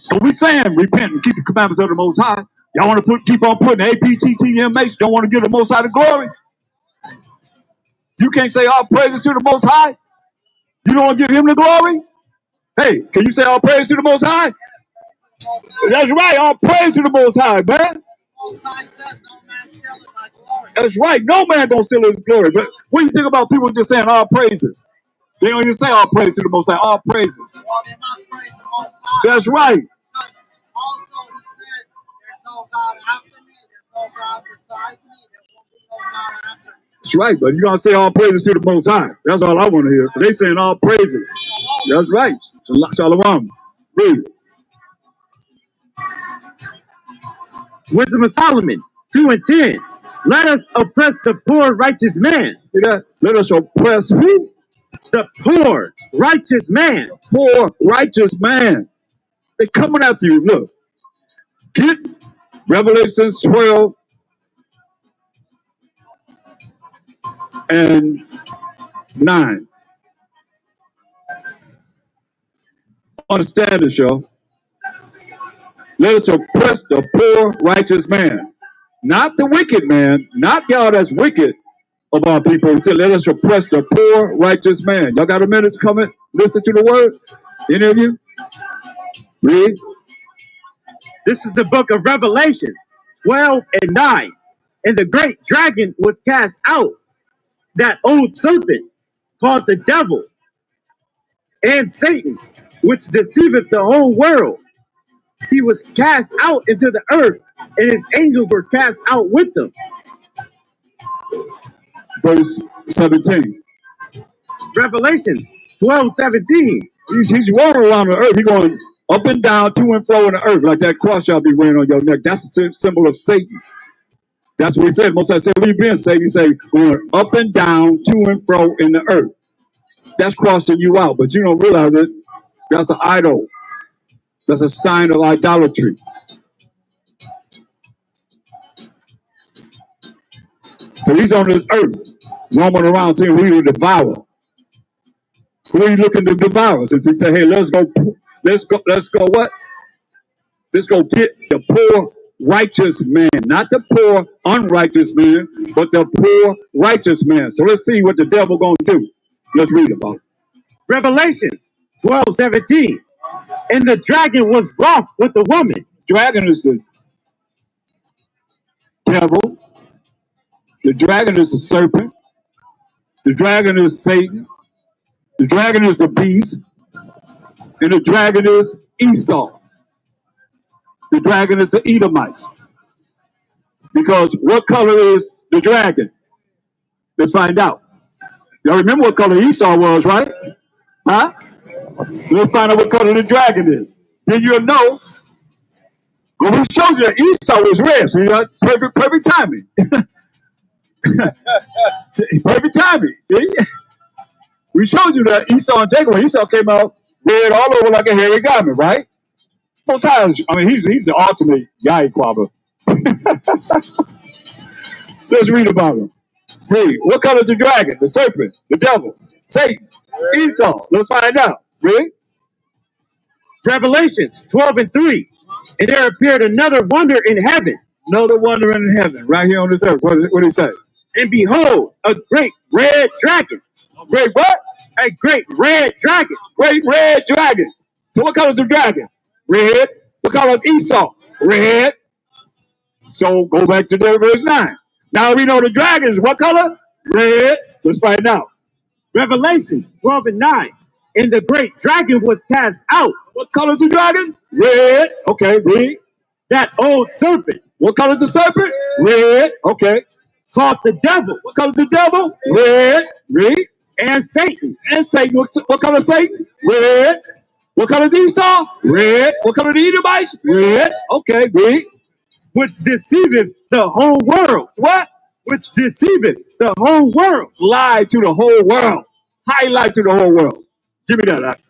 So we saying repent and keep the commandments of the Most High. Y'all want to keep on putting APTTMH. Don't want to give the Most High the glory. You can't say all praises to the Most High. You don't want to give him the glory. Hey, can you say all praise to the Most High? That's right. All praise to the Most High, man. That's right. No man gonna steal his glory. But what do you think about people just saying all praises? They don't even say all praise to the Most High. All praises. Well, they must praise the Most High. That's right. Also, he said, there's no God after me. There's no God besides me. There won't be no God after me. That's right. But you gotta say all praises to the Most High. That's all I want to hear. But they saying all praises. That's right. Shalom. Read. Wisdom of Solomon 2:10. Let us oppress the poor righteous man. See that? Let us oppress who? The poor righteous man. Poor righteous man. They're coming after you. Look. Get Revelations 12 and 9. Understand this, y'all. Let us oppress the poor righteous man. Not the wicked man, not y'all that's wicked of our people. He said, let us oppress the poor righteous man. Y'all got a minute to come and listen to the word? Any of you? Read. This is the book of Revelation 12 and 9. And the great dragon was cast out, that old serpent called the devil and Satan, which deceiveth the whole world. He was cast out into the earth, and his angels were cast out with him. Verse 17. Revelations 12:17. He's rolling around the earth. He's going up and down, to and fro in the earth, like that cross y'all be wearing on your neck. That's a symbol of Satan. That's what he said. Most I said, where you been, Satan? He say, going up and down, to and fro in the earth. That's crossing you out, but you don't realize it. That's an idol. That's a sign of idolatry. So he's on this earth, roaming around saying, we will devour. Who are you looking to devour? Since he said, hey, let's go what? Let's go get the poor righteous man, not the poor unrighteous man, but the poor righteous man. So let's see what the devil gonna do. Let's read about it. Revelations 12:17. And the dragon was wroth with the woman. Dragon is the devil. The dragon is the serpent. The dragon is Satan. The dragon is the beast. And the dragon is Esau. The dragon is the Edomites. Because what color is the dragon? Let's find out. Y'all remember what color Esau was, right? Huh? Let's find out what color the dragon is. Then you'll know. Well, we showed you that Esau was red. So you got perfect timing. Perfect timing. See? We showed you that Esau and Jacob, when Esau came out red all over like a hairy garment, right? Most times, I mean, he's the ultimate guy, Quabba. Let's read about him. Read. What color is the dragon? The serpent, the devil, Satan, Esau. Let's find out. Read. Revelations 12:3. And there appeared another wonder in heaven. Another wonder in heaven, right here on this earth. What did he say? And behold, a great red dragon. A great what? A great red dragon. Great red dragon. So what color is the dragon? Red. What color is Esau? Red. So go back to verse 9. Now we know the dragon is what color? Red. Let's find out. Revelations 12:9. And the great dragon was cast out. What color is the dragon? Red. Okay, read. That old serpent. What color is the serpent? Red. Okay. Called the devil. What color is the devil? Red. Read. And Satan. And Satan. What color is Satan? Red. What color is Esau? Red. What color are the Edomites? Red. Okay, read. which deceiveth the whole world. What? Which deceiveth the whole world. Lie to the whole world. Highlight to the whole world. Give me that.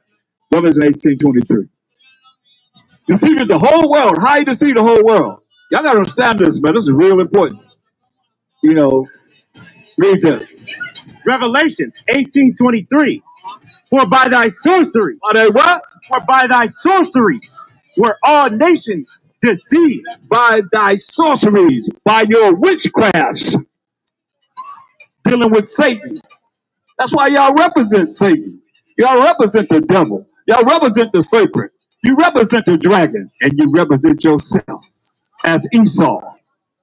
Revelation 18:23. Deceiving the whole world. How you deceive the whole world? Y'all gotta understand this, man. This is real important. You know, read this. Revelations 18:23. For by thy sorcery, Are they what? for by thy sorceries were all nations deceived. By thy sorceries, by your witchcrafts, dealing with Satan. That's why y'all represent Satan. Y'all represent the devil. Y'all represent the serpent. You represent the dragon, and you represent yourself as Esau,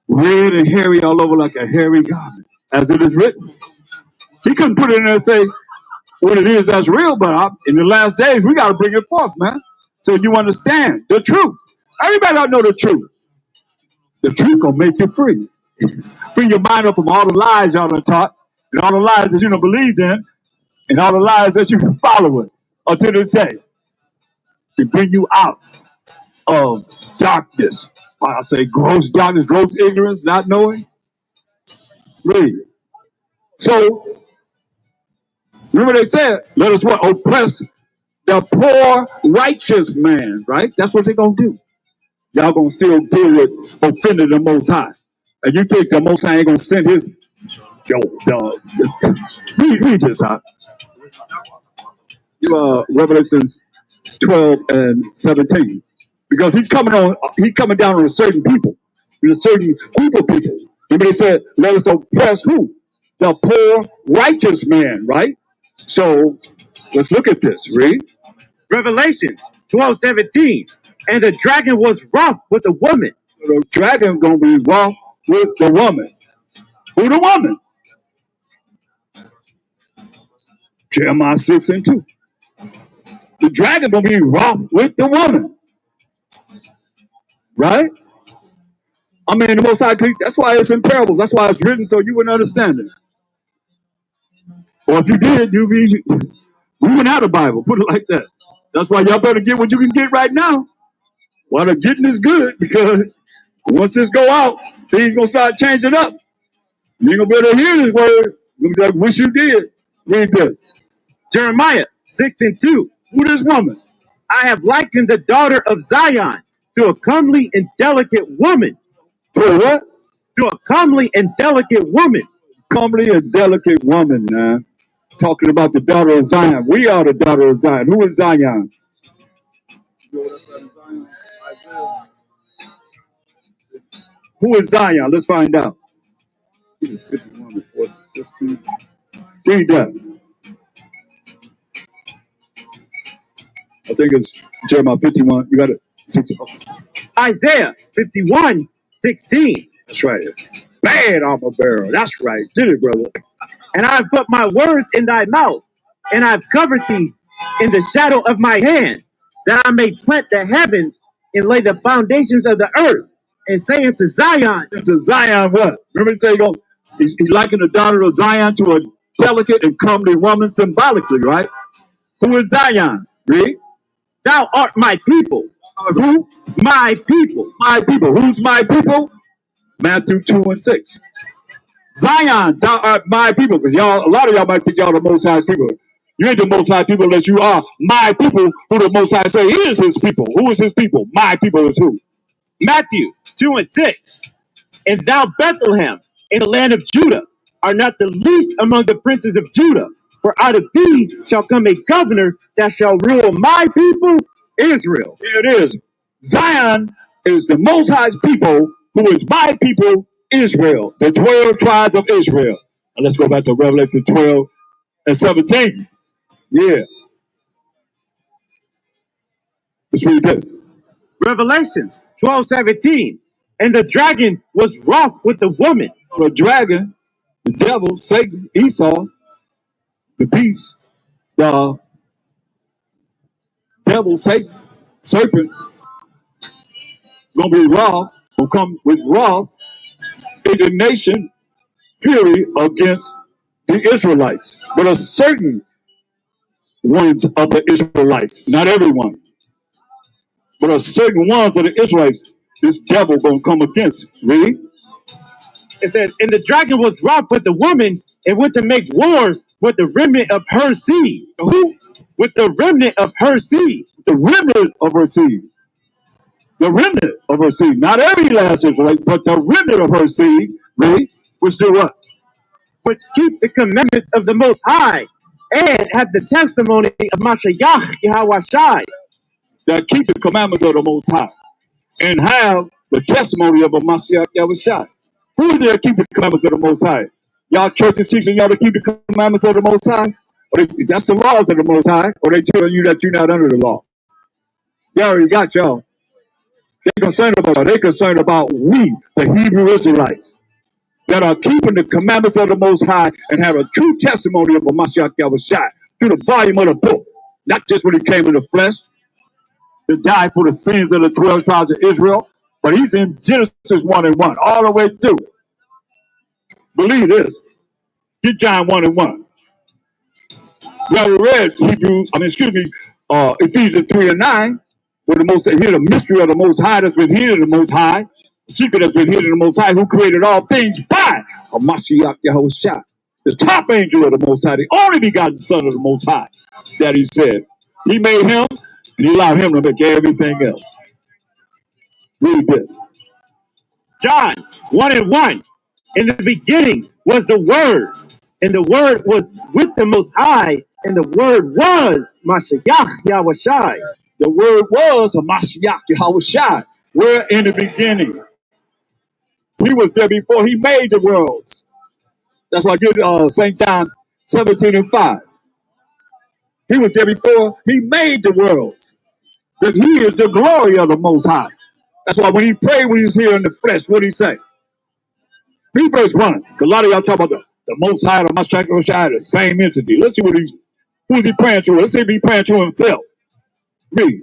red and hairy all over like a hairy garment, as it is written. He couldn't put it in there and say what it is that's real, but in the last days, we got to bring it forth, man. So you understand the truth. Everybody ought to know the truth. The truth gonna make you free. Bring your mind up from all the lies y'all done taught, and all the lies that you don't believe in, and all the lies that you been following until this day. To bring you out of darkness. I say gross darkness, gross ignorance, not knowing. Read. So remember they said, let us what? Oppress the poor righteous man, right? That's what they're gonna do. Y'all gonna still deal with offending the Most High. And you think the Most High ain't gonna send his read this out. Revelations 12 and 17. Because he's coming down on a certain people, and a certain group of people. And they said, let us oppress who? The poor righteous man, right? So let's look at this. Read. Revelations 12:17. And the dragon was wroth with the woman. The dragon gonna be wroth with the woman. Who the woman? Jeremiah 6 and 2. The dragon gonna be wroth with the woman. Right? I mean, the Most High, that's why it's in parables. That's why it's written so you wouldn't understand it. Or if you did, we wouldn't have the Bible. Put it like that. That's why y'all better get what you can get right now. While the getting is good, because once this go out, things gonna start changing up. You ain't gonna be able to hear this word. You're gonna be like, wish you did. Read this. Jeremiah 6 and 2. Who this woman? I have likened the daughter of Zion to a comely and delicate woman. To what? To a comely and delicate woman. Comely and delicate woman, man. Talking about the daughter of Zion. We are the daughter of Zion. Who is Zion? Who is Zion? Let's find out. Read that. I think it's Jeremiah 51. You got it. Isaiah 51:16. That's right. Bad armor bearer. That's right. Did it, brother. And I've put my words in thy mouth, and I've covered thee in the shadow of my hand, that I may plant the heavens and lay the foundations of the earth, and say unto Zion. To Zion, what? Remember he said he's likened the daughter of Zion to a delicate and comely woman symbolically, right? Who is Zion? Read. Thou art my people. Who? My people. My people. Who's my people? Matthew 2 and 6. Zion, thou art my people. Because y'all, a lot of y'all might think y'all the Most High's people. You ain't the Most High people unless you are my people, who the Most High say is his people. Who is his people? My people is who? Matthew 2 and 6. And thou, Bethlehem, in the land of Judah, are not the least among the princes of Judah. For out of thee shall come a governor that shall rule my people, Israel. Here it is. Zion is the Most High's people, who is my people, Israel, the 12 tribes of Israel. And let's go back to Revelation 12 and 17. Yeah. Let's read this. Revelations 12:17. And the dragon was wroth with the woman. The dragon, the devil, Satan, Esau, the beast, the devil, Satan, serpent, gonna be wrath, will come with wrath, indignation, fury against the Israelites. But a certain ones of the Israelites. Not everyone, but a certain ones of the Israelites. This devil gonna come against. Read. It says, and the dragon was wroth with the woman and went to make war with the remnant of her seed. Who? With the remnant of her seed. The remnant of her seed. The remnant of her seed. Not every last Israelite, but the remnant of her seed. Read. Which do what? Which keep the commandments of the Most High and have the testimony of Mashiach Yahweh. That keep the commandments of the Most High and have the testimony of a Mashiach Yahushua. Who is there to keep the commandments of the Most High? Y'all churches teaching y'all to keep the commandments of the Most High? Or that's the laws of the Most High? Or they telling you that you're not under the law? They already got y'all. They're concerned about y'all. They're concerned about we, the Hebrew Israelites, that are keeping the commandments of the Most High and have a true testimony of a Mashiach Yahushua through the volume of the book. Not just when he came in the flesh to die for the sins of the 12 tribes of Israel, but he's in Genesis 1 and 1, all the way through. Believe this. Get John 1 and 1. We already read Ephesians 3 and 9, where the most here the mystery of the Most High that's been hidden in the Most High, the secret that's been hidden in the Most High, who created all things by a Mashiach Yahushua, the top angel of the Most High, the only begotten Son of the Most High, that he said. He made him, and he allowed him to make everything else. Read this. John 1 and 1. In the beginning was the Word, and the Word was with the Most High, and the Word was Mashiach Yahushua. The Word was a Mashiach Yahushua. Where in the beginning? He was there before he made the worlds. That's why I give St. John 17 and 5. He was there before he made the worlds. That he is the glory of the Most High. That's why when he prayed when he was here in the flesh, what did he say? Read verse 1. Because a lot of y'all talk about the Most High and the Mashiach Yahushua, the same entity. Let's see who is he praying to? Let's see if he's praying to himself. Read.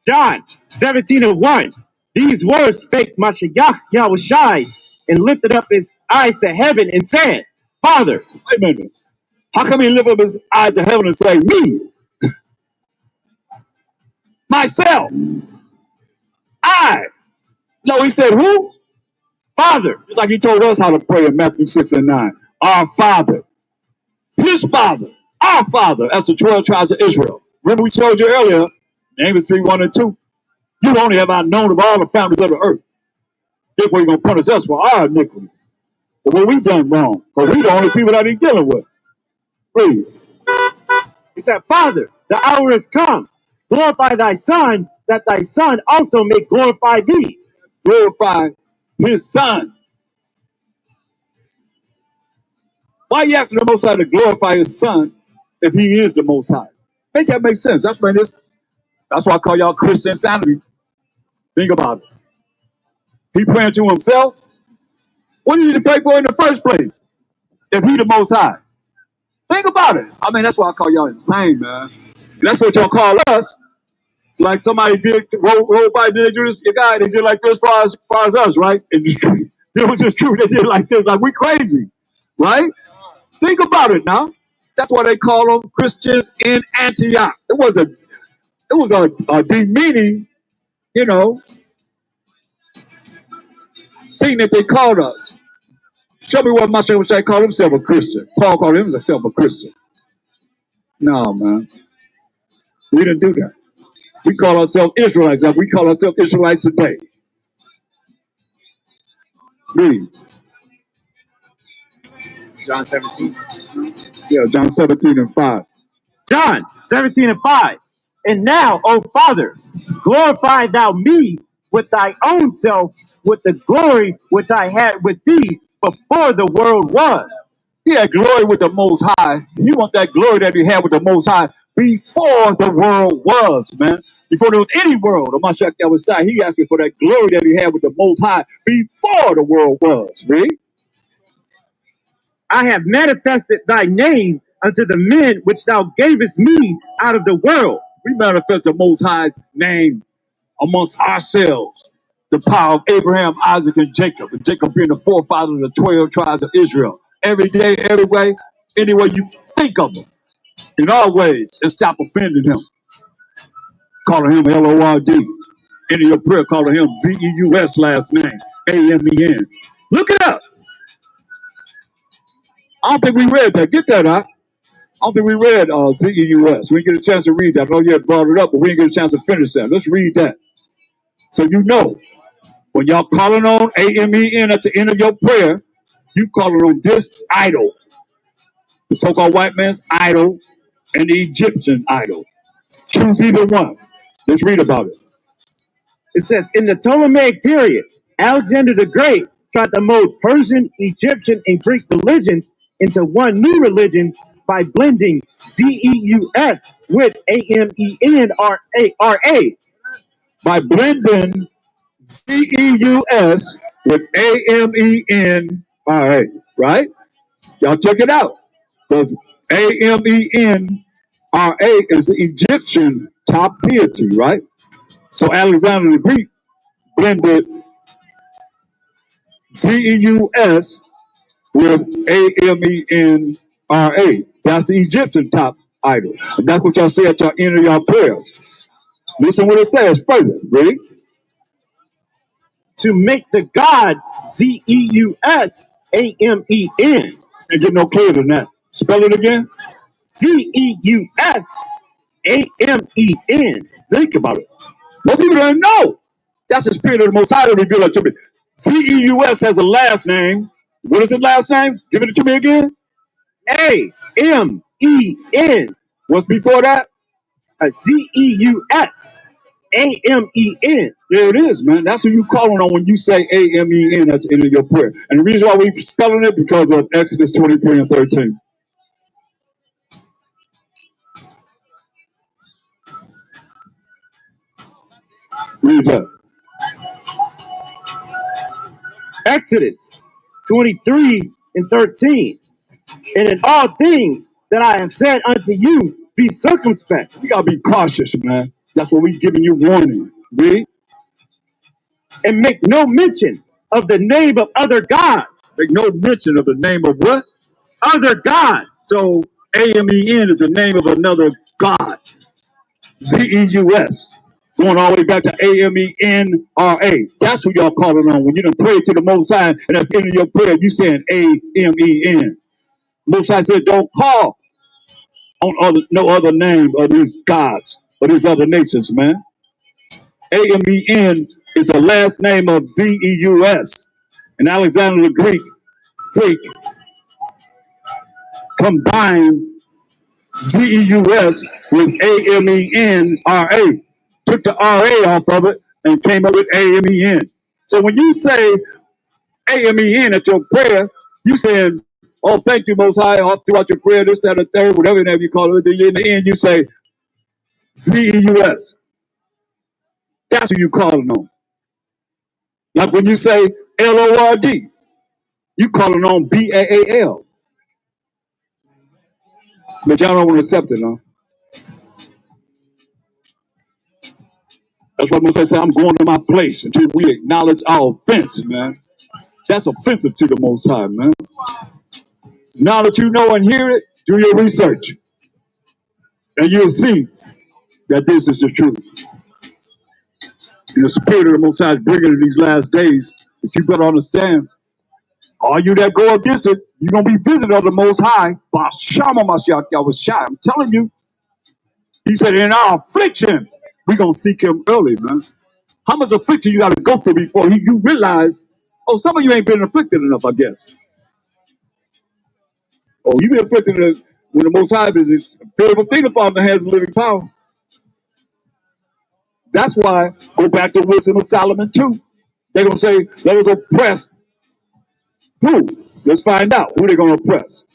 John 17 and 1. These words spake Mashiach Yahushua and lifted up his eyes to heaven and said, Father. Wait a minute. How come he lift up his eyes to heaven and say, me? Myself. I. No, he said who? Father. Just like he told us how to pray in Matthew 6 and 9. Our Father. His Father. Our Father. That's the 12 tribes of Israel. Remember we told you earlier, Amos 3, 1 and 2. You only have I known of all the families of the earth. Therefore, you're going to punish us for our iniquity. But what we've done wrong. Because we're the only people that he's dealing with. Read. He said, Father, the hour is come. Glorify thy Son, that thy Son also may glorify thee. Glorify his Son. Why are you asking the Most High to glorify his Son if he is the Most High? Make that make sense. That's why I call y'all Christian sanity. Think about it. He praying to himself. What do you need to pray for in the first place? If he the Most High. Think about it. I mean, that's why I call y'all insane, man. And that's what y'all call us. Like somebody did, roll by, did they do this? Your guy, they did like this far as us, right? And it was just true. They did like this. Like, we crazy, right? Think about it now. That's why they call them Christians in Antioch. It was a demeaning, thing that they called us. Show me what Mashiach called himself a Christian. Paul called himself a Christian. No, man. We didn't do that. We call ourselves Israelites. We call ourselves Israelites today. Read. John 17. Yeah, John 17 and 5. John 17 and 5. And now, O Father, glorify thou me with thy own self, with the glory which I had with thee before the world was. He had glory with the Most High. You want that glory that he had with the Most High before the world was, man. Before there was any world, the Mashiach Yahushua, he asking for that glory that he had with the Most High before the world was. Read. I have manifested thy name unto the men which thou gavest me out of the world. We manifest the Most High's name amongst ourselves. The power of Abraham, Isaac, and Jacob. And Jacob being the forefather of the 12 tribes of Israel. Every day, every way, any way you think of them. in all ways and stop offending him. Calling him Lord. Into your prayer, calling him Zeus last name, Amen. Look it up. I don't think we read that. Get that out. I don't think we read Zeus. We didn't get a chance to read that. I know you had brought it up, but we didn't get a chance to finish that. Let's read that. So you know, when y'all calling on Amen at the end of your prayer, you calling on this idol, the so-called white man's idol and the Egyptian idol. Choose either one. Let's read about it. It says, in the Ptolemaic period, Alexander the Great tried to mold Persian, Egyptian, and Greek religions into one new religion by blending Zeus with Amenra. By blending Zeus with Amenra, right? Y'all check it out. Because Amenra is the Egyptian top deity, right? So Alexander the Greek blended Zeus with Amenra. That's the Egyptian top idol. And that's what y'all say at y'all end of your prayers. Listen what it says further. Ready? To make the god Zeus Amen. Can't get no clearer than that. Spell it again. Zeus Amen. Think about it. Most people don't know. That's the spirit of the Most High to reveal it to me. Zeus has a last name. What is his last name? Give it to me again. Amen. What's before that? Zeus Amen. There it is, man. That's who you calling on when you say Amen at the end of your prayer. And the reason why we spelling it because of Exodus 23 and 13. Read that. Exodus 23 and 13. And in all things that I have said unto you, be circumspect. You gotta be cautious, man. That's what we giving you warning. Read. And make no mention of the name of other gods. Make no mention of the name of what? Other gods. So Amen is the name of another god. Zeus. Going all the way back to Amenra. That's who y'all calling on. When you done pray to the Most High, and at the end of your prayer, you saying Amen. Most High said, don't call on no other name of these gods or these other nations, man. Amen is the last name of Zeus. And Alexander the Greek combined Zeus with Amenra. Took the RA off of it and came up with Amen. So when you say Amen at your prayer, you saying, oh, thank you, Most High, all throughout your prayer, this, that, or third, whatever name you call it. Then in the end, you say Zeus. That's who you calling on. Like when you say Lord, you calling on Baal. But y'all don't want to accept it, no? That's what Moses said, I'm going to my place until we acknowledge our offense, man. That's offensive to the Most High, man. Now that you know and hear it, do your research. And you'll see that this is the truth. And the spirit of the Most High is bringing in these last days. But you better understand, all you that go against it, you're going to be visited of the Most High. I'm telling you. He said, in our affliction, we're going to seek him early, man. How much affliction you got to go through before you realize, oh, some of you ain't been afflicted enough, I guess. Oh, you been afflicted when the Most High is a favorable thing to fall in the hands of living power. That's why, go back to Wisdom of Solomon 2. They're going to say, let us oppress who? Let's find out who they're going to oppress.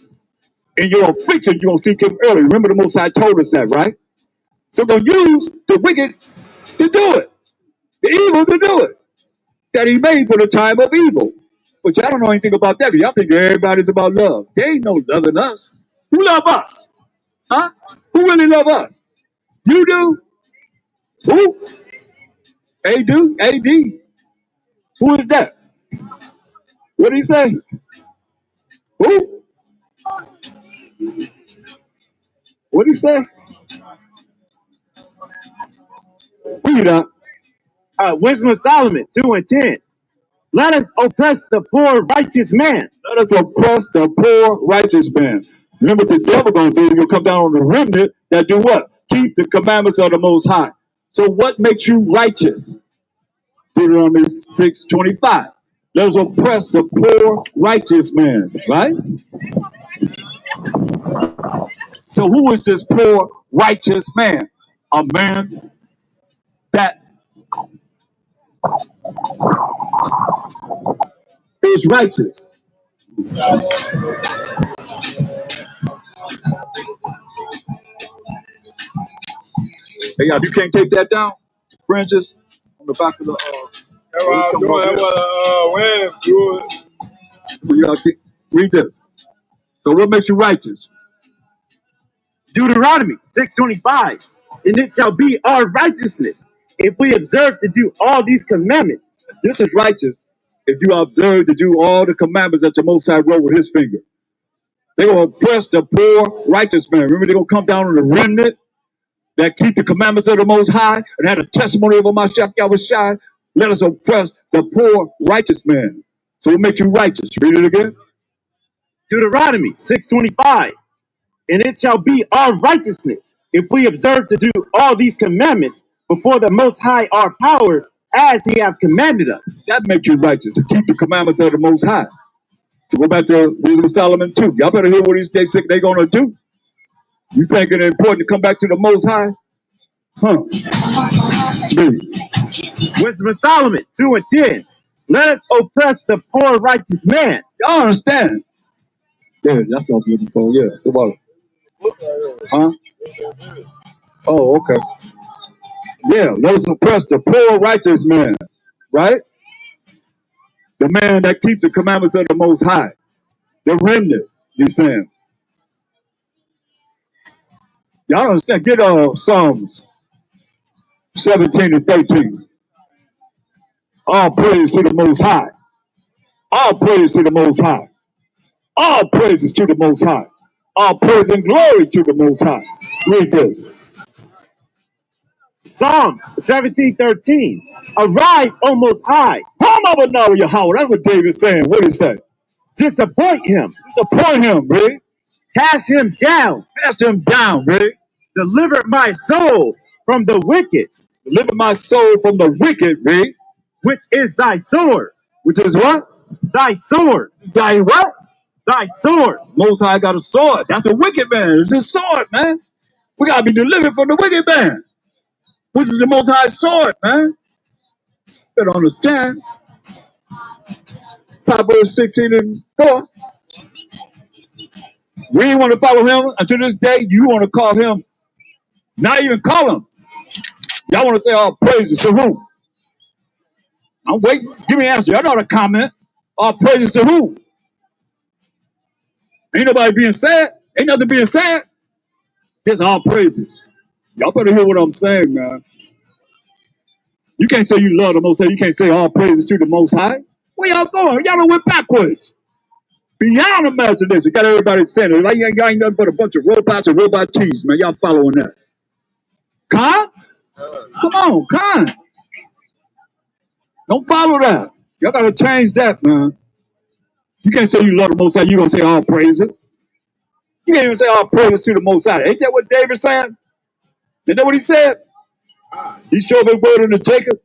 In your affliction, you're going to seek him early. Remember the Most High told us that, right? So they're going to use the wicked to do it. The evil to do it. That he made for the time of evil. But y'all don't know anything about that because y'all think everybody's about love. There ain't no love in us. Who love us? Huh? Who really love us? You do? Who? A-D? Who is that? What did he say? Who? What did he say? Read up. Wisdom of Solomon 2:10. Let us oppress the poor righteous man. Let us oppress the poor righteous man. Remember what the devil gonna do? He'll come down on the remnant that do what? Keep the commandments of the Most High. So what makes you righteous? Deuteronomy 6:25. Let us oppress the poor righteous man, right? So who is this poor righteous man? A man that is righteous. Hey, y'all, you can't take that down? Fringes on the back of the That's what I'm doing. That's what doing. Read this. So what makes you righteous? Deuteronomy 6:25. And it shall be our righteousness if we observe to do all these commandments. This is righteous if you observe to do all the commandments that the Most High wrote with his finger. They're going to oppress the poor righteous man. Remember, they're going to come down on the remnant that keep the commandments of the Most High and have a testimony of Mashiach Yahushua. Let us oppress the poor righteous man. So it makes you righteous. Read it again. Deuteronomy 6:25. And it shall be our righteousness if we observe to do all these commandments before the Most High our power as he hath commanded us. That makes you righteous, to keep the commandments of the Most High. To go back to Wisdom of Solomon 2. Y'all better hear what they say they're going to do. You think it's important to come back to the Most High? Huh? Dude. Wisdom of Solomon 2:10. Let us oppress the poor righteous man. Y'all understand? Yeah, that's what I'm looking for. Yeah. Come on. Huh? Oh, okay. Yeah, let us oppress the poor righteous man, right? The man that keeps the commandments of the Most High. The remnant, he's saying. Y'all understand? Get Psalms 17 and 13. All praise to the Most High. All praise to the Most High. All praises to the Most High. All praise and glory to the Most High. Read this. Psalms 17:13. Arise, O Most High. Yahweh. That's what David's saying. What did he say? Disappoint him. Disappoint him, read. Cast him down. Cast him down, read. Deliver my soul from the wicked. Deliver my soul from the wicked, read. Which is thy sword. Which is what? Thy sword. Thy what? Thy sword. Most High got a sword. That's a wicked man. It's his sword, man. We got to be delivered from the wicked man. Which is the Most High sword, man. You better understand. Proverbs 16 and 4. We ain't want to follow him until this day. You want to call him, not even call him. Y'all want to say all praises to who? I'm waiting. Give me an answer. Y'all know the comment. All praises to who? Ain't nobody being sad. Ain't nothing being sad. It's all praises. Y'all better hear what I'm saying, man. You can't say you love the Most High. You can't say all praises to the Most High. Where y'all going? Y'all done went backwards. Beyond imagination. Got everybody saying it. Like y'all ain't nothing but a bunch of robots and robot tees, man. Y'all following that. Con? Come on, Con. Don't follow that. Y'all gotta change that, man. You can't say you love the Most High. You gonna say all praises. You can't even say all praises to the Most High. Ain't that what David said? Isn't that what he said? He showed his word unto Jacob.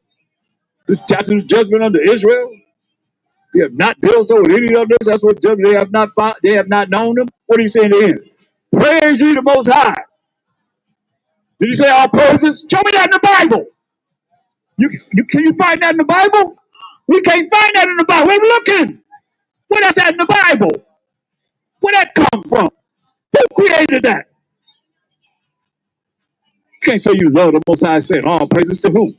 This chastisement judgment unto Israel. He have not dealt so with any of this. That's what they have not found. They have not known him. What did he say in the end? Praise ye the Most High. Did he say all praises? Show me that in the Bible. Can you find that in the Bible? We can't find that in the Bible. We're looking. Where that's at in the Bible? Where that come from? Who created that? You can't say you love the Most High saying all praises to who?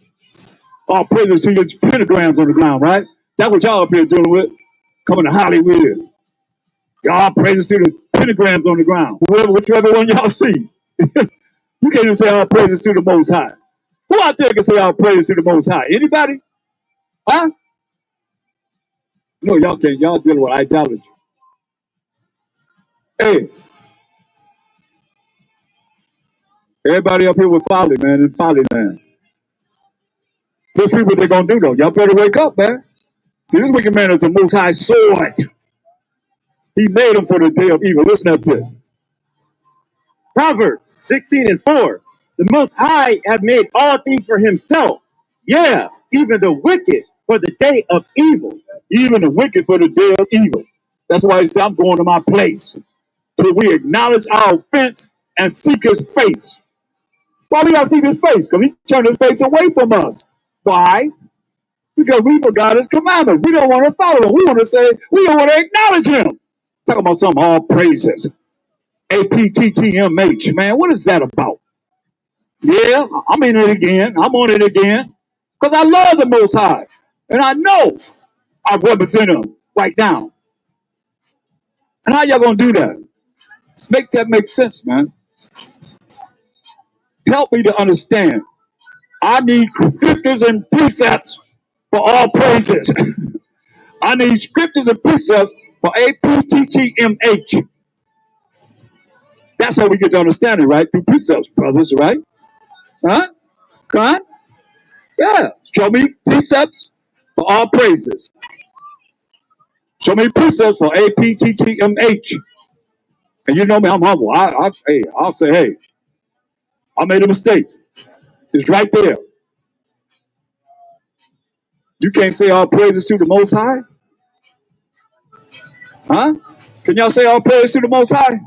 All praises to your pentagrams on the ground, right? That's what y'all up here dealing with. Coming to Hollywood. Y'all praises to the pentagrams on the ground. Whichever one y'all see. You can't even say all praises to the Most High. Who out there can say all praises to the Most High? Anybody? Huh? No, y'all can't. Y'all dealing with idolatry. Hey, Everybody up here with folly, man, in folly land. Let's see what they're gonna do though. Y'all better wake up, man. See, this wicked man is the most high sword. He made him for the day of evil. Listen up to this. Proverbs 16:4. The Most High have made all things for himself. Yeah, even the wicked for the day of evil. Even the wicked for the day of evil. That's why he said, I'm going to my place. Till we acknowledge our offense and seek his face. Why we gotta seek his face? Because he turned his face away from us. Why? Because we forgot his commandments. We don't want to follow him. We want to say, we don't want to acknowledge him. Talking about some all praises. APTTMH, man, what is that about? Yeah, I'm in it again. I'm on it again. Because I love the Most High. And I know I represent him right now. And how y'all gonna do that? Make that make sense, man. Help me to understand. I need scriptures and precepts for all praises. I need scriptures and precepts for APTTMH. That's how we get to understand it, right? Through precepts, brothers, right? Huh? God? Yeah. Show me precepts for all praises. Show me precepts for APTTMH. And you know me, I'm humble. I'll say, hey, I made a mistake. It's right there. You can't say all praises to the Most High? Huh? Can y'all say all praise to the Most High?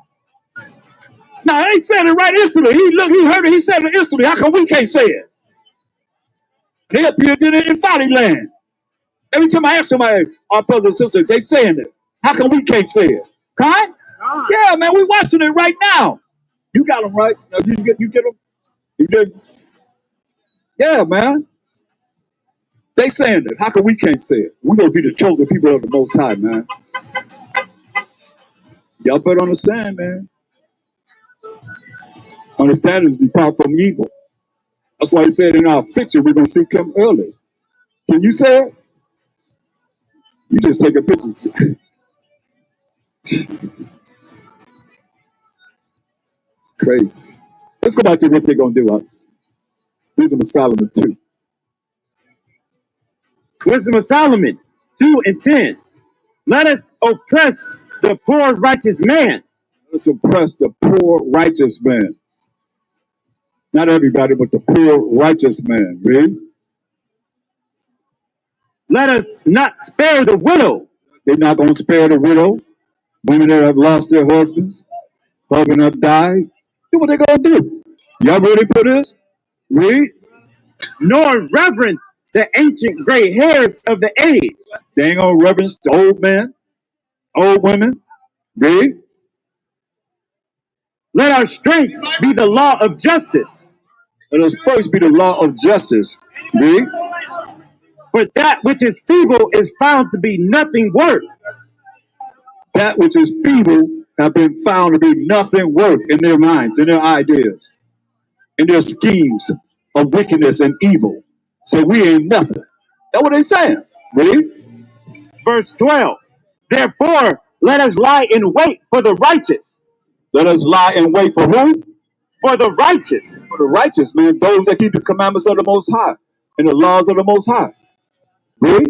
No, they said it right instantly. He heard it, he said it instantly. How come we can't say it? They appeared in folly land. Every time I ask somebody, our brothers and sisters, they saying it. How come we can't say it? Kai? Yeah, man, we watching it right now. You got them right. You get them? You did? Yeah, man. They saying it. How come we can't say it? We're going to be the chosen people of the Most High, man. Y'all better understand, man. Understanding is depart from evil. That's why he said in our picture, we're going to see come early. Can you say it? You just take a picture. Crazy. Let's go back to what they're going to do. Wisdom of Solomon 2. Wisdom of Solomon 2:10. Let us oppress the poor righteous man. Let's oppress the poor righteous man. Not everybody, but the poor righteous man. Read. Let us not spare the widow. They're not going to spare the widow. Women that have lost their husbands. Husband have died. Do what they going to do. Y'all ready for this? Read. Nor reverence the ancient gray hairs of the age. They ain't going to reverence the old men, old women. Read. Let our strength be the law of justice. Let us first be the law of justice. Read. For that which is feeble is found to be nothing worth. That which is feeble have been found to be nothing worth in their minds, in their ideas, in their schemes of wickedness and evil. So we ain't nothing. That's what they saying. Read. Verse 12. Therefore, let us lie in wait for the righteous. Let us lie in wait for who? For the righteous. For the righteous, man. Those that keep the commandments of the Most High and the laws of the Most High. Read.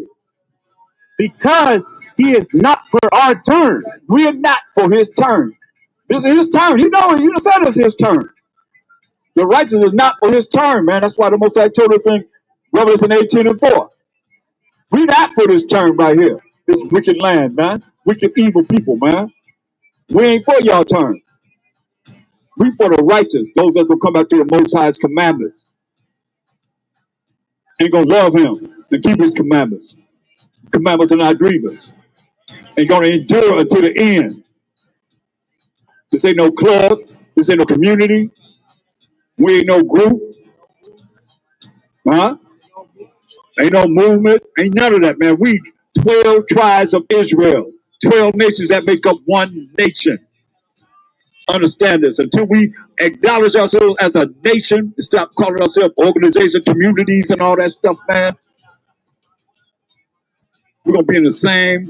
Because he is not for our turn. We are not for his turn. This is his turn. You know, you said it's his turn. The righteous is not for his turn, man. That's why the Most High told us in Revelation 18:4. We not for this turn right here. This wicked land, man. Wicked, evil people, man. We ain't for y'all turn. We for the righteous, those that will come back to the Most High's commandments. Ain't gonna love him and keep his commandments. Commandments are not grievous. Ain't gonna endure until the end. This ain't no club. This ain't no community. We ain't no group. Huh? Ain't no movement. Ain't none of that, man. We 12 tribes of Israel. 12 nations that make up one nation. Understand this. Until we acknowledge ourselves as a nation, stop calling ourselves organizations, communities, and all that stuff, man, we're going to be in the same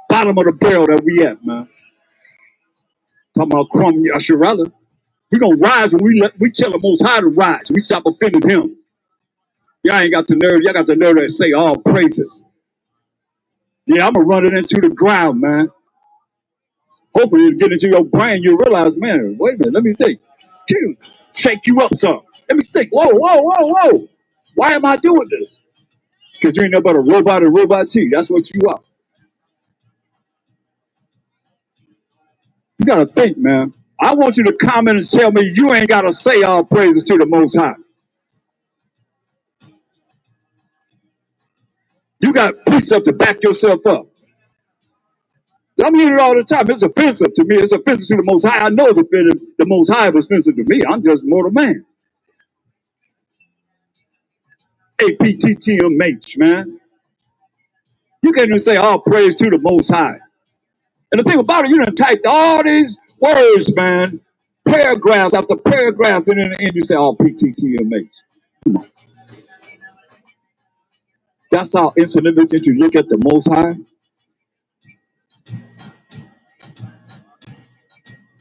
bottom of the barrel that we at, man. Talking about Kwame Yasharala. We're going to rise when we tell the Most High to rise. We stop offending him. Y'all ain't got the nerve. Y'all got the nerve to say all praises. Yeah, I'm going to run it into the ground, man. Hopefully it'll get into your brain. You'll realize, man, wait a minute, let me think. Shake you up some. Let me think. Whoa, whoa, whoa, whoa. Why am I doing this? Because you ain't nothing but a robot and robot T. That's what you are. You got to think, man. I want you to comment and tell me you ain't got to say all praises to the Most High. You got precept to back yourself up. I'm hearing it all the time. It's offensive to me. It's offensive to the Most High. I know it's offensive. The Most High is offensive to me. I'm just a mortal man. APTTMH, man. You can't even say all praise to the Most High. And the thing about it, you done typed all these words, man. Paragraphs after paragraphs, and in the end you say all PTTMH. Come on. That's how insignificant you look at the Most High.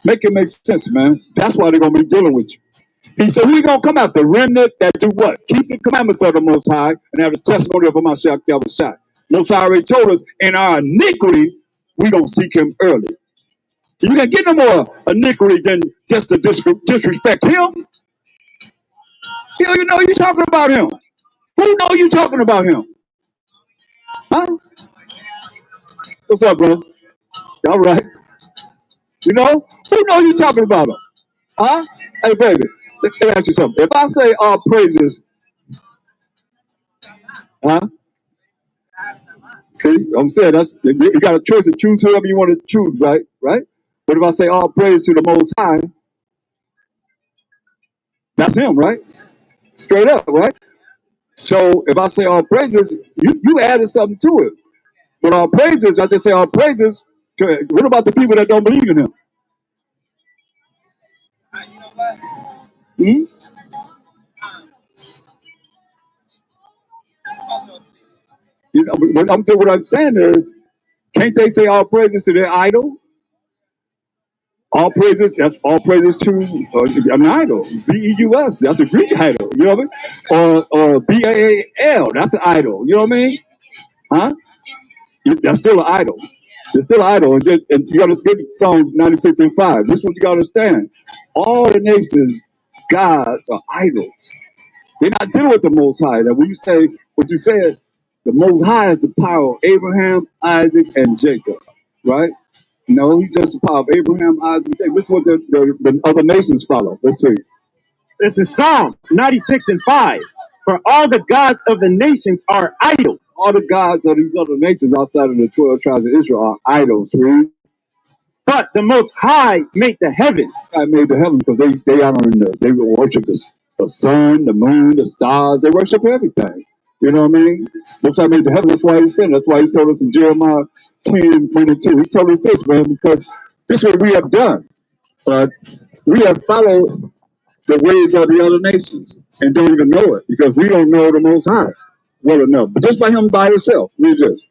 Make it make sense, man. That's why they're going to be dealing with you. He said, we're going to come after remnant that do what? Keep the commandments of the Most High and have the testimony of Mashiach Yahushua. Most High already told us, in our iniquity, we're going to seek him early. You can't get no more iniquity than just to disrespect him. You know you're talking about him. Who know you talking about him? Huh? What's up, bro? All right. You who know you talking about him? Huh? Hey, baby, let me ask you something. If I say all praises, huh? See, I'm saying you got a choice to choose whoever you want to choose, right? Right? But if I say all praise to the Most High, that's him, right? Straight up, right? So if I say all praises, you added something to it. But all praises, I just say all praises. What about the people that don't believe in him? Hmm? What I'm saying is, can't they say all praises to their idol? All praises, that's all praises to an idol. Zeus, that's a Greek idol. You know what I mean? Or Baal, that's an idol. You know what I mean? Huh? That's still an idol. It's still an idol. And you got to get Psalms 96 and 5. This is what you got to understand. All the nations, gods are idols. They're not dealing with the Most High. That when you say what you said, the Most High is the power of Abraham, Isaac, and Jacob, right? No, he's just the power of Abraham, Isaac, and Jacob. This is what the other nations follow. Let's see. This is Psalm 96 and 5. For all the gods of the nations are idols. All the gods of these other nations outside of the 12 tribes of Israel are idols. Read. But the Most High made the heavens. I made the heavens because they honor they worship the sun, the moon, the stars. They worship everything. You know what I mean? That's why I made the heavens. That's why he said. That's why he told us in Jeremiah 10:22. He told us this, man, because this is what we have done. But we have followed the ways of the other nations and don't even know it because we don't know the Most High well enough. But just by him by himself, read this.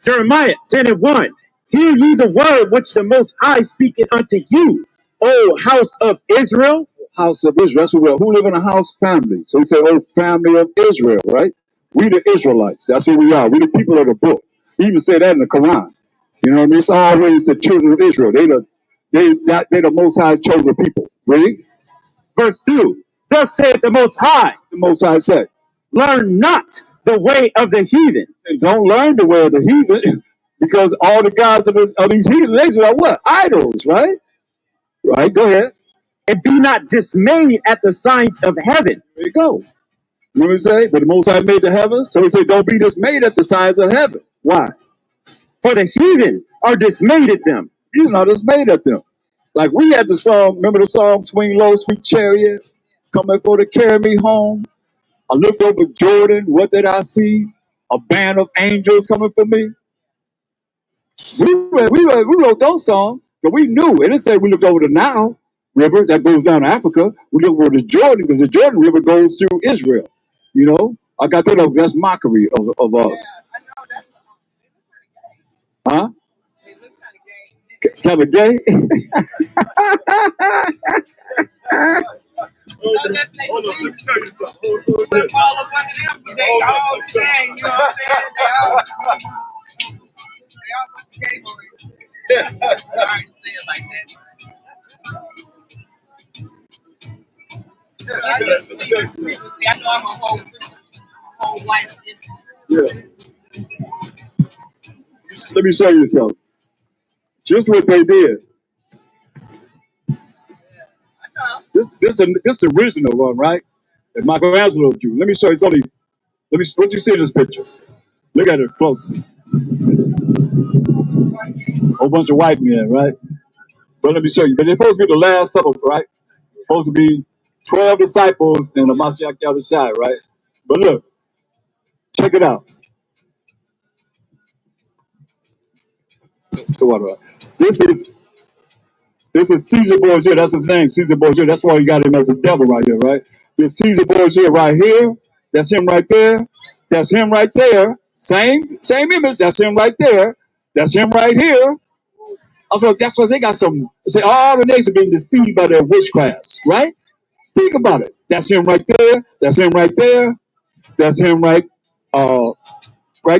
Jeremiah 10 and 1. Hear ye the word which the Most High speaketh unto you, O house of Israel. House of Israel. That's who live in a house family. So we say, oh, family of Israel, right? We the Israelites. That's who we are. We the people of the book. He even said that in the Quran. You know what I mean? It's always the children of Israel. They the Most High chosen people. Read. Verse 2. Thus saith the Most High. The Most High said, learn not the way of the heathen. And don't learn the way of the heathen because all the gods of these heathen nations are what? Idols, right? Right, go ahead. And be not dismayed at the signs of heaven. There you go. You know what I'm saying? But the Most High made the heavens. So he said, don't be dismayed at the signs of heaven. Why? For the heathen are dismayed at them. He's not dismayed at them. Like we had the song, remember the song, Swing Low, Sweet Chariot, coming for to carry me home. I looked over Jordan, what did I see? A band of angels coming for me. We wrote those songs, but we knew. It didn't say we looked over the Nile River that goes down to Africa. We looked over the Jordan because the Jordan River goes through Israel. You know, I got that up. That's mockery of us. Huh? Kind of gay? Unless they believe. But all of one of them, they all the same. You know what I'm saying? They all put the game on it. Sorry to say it like that. See, I know I'm a whole life. Yeah. Let me show you something. Just what they did. This the original one, right? That Michelangelo drew. Let me show you something. What you see in this picture. Look at it closely. Whole bunch of white men, right? But let me show you. But they're supposed to be the last supper, right? Supposed to be 12 disciples and the Mashiach Yahushua, right? But look, check it out. So what? This is Caesar Borgia. That's his name, Caesar Borgia. That's why you got him as a devil right here, right? This Caesar Borgia right here. That's him right there. That's him right there. Same image. That's him right there. That's him right here. Also, that's why they got some. Say all the nations being deceived by their witchcrafts, right? Think about it. That's him right there. That's him right there. That's him right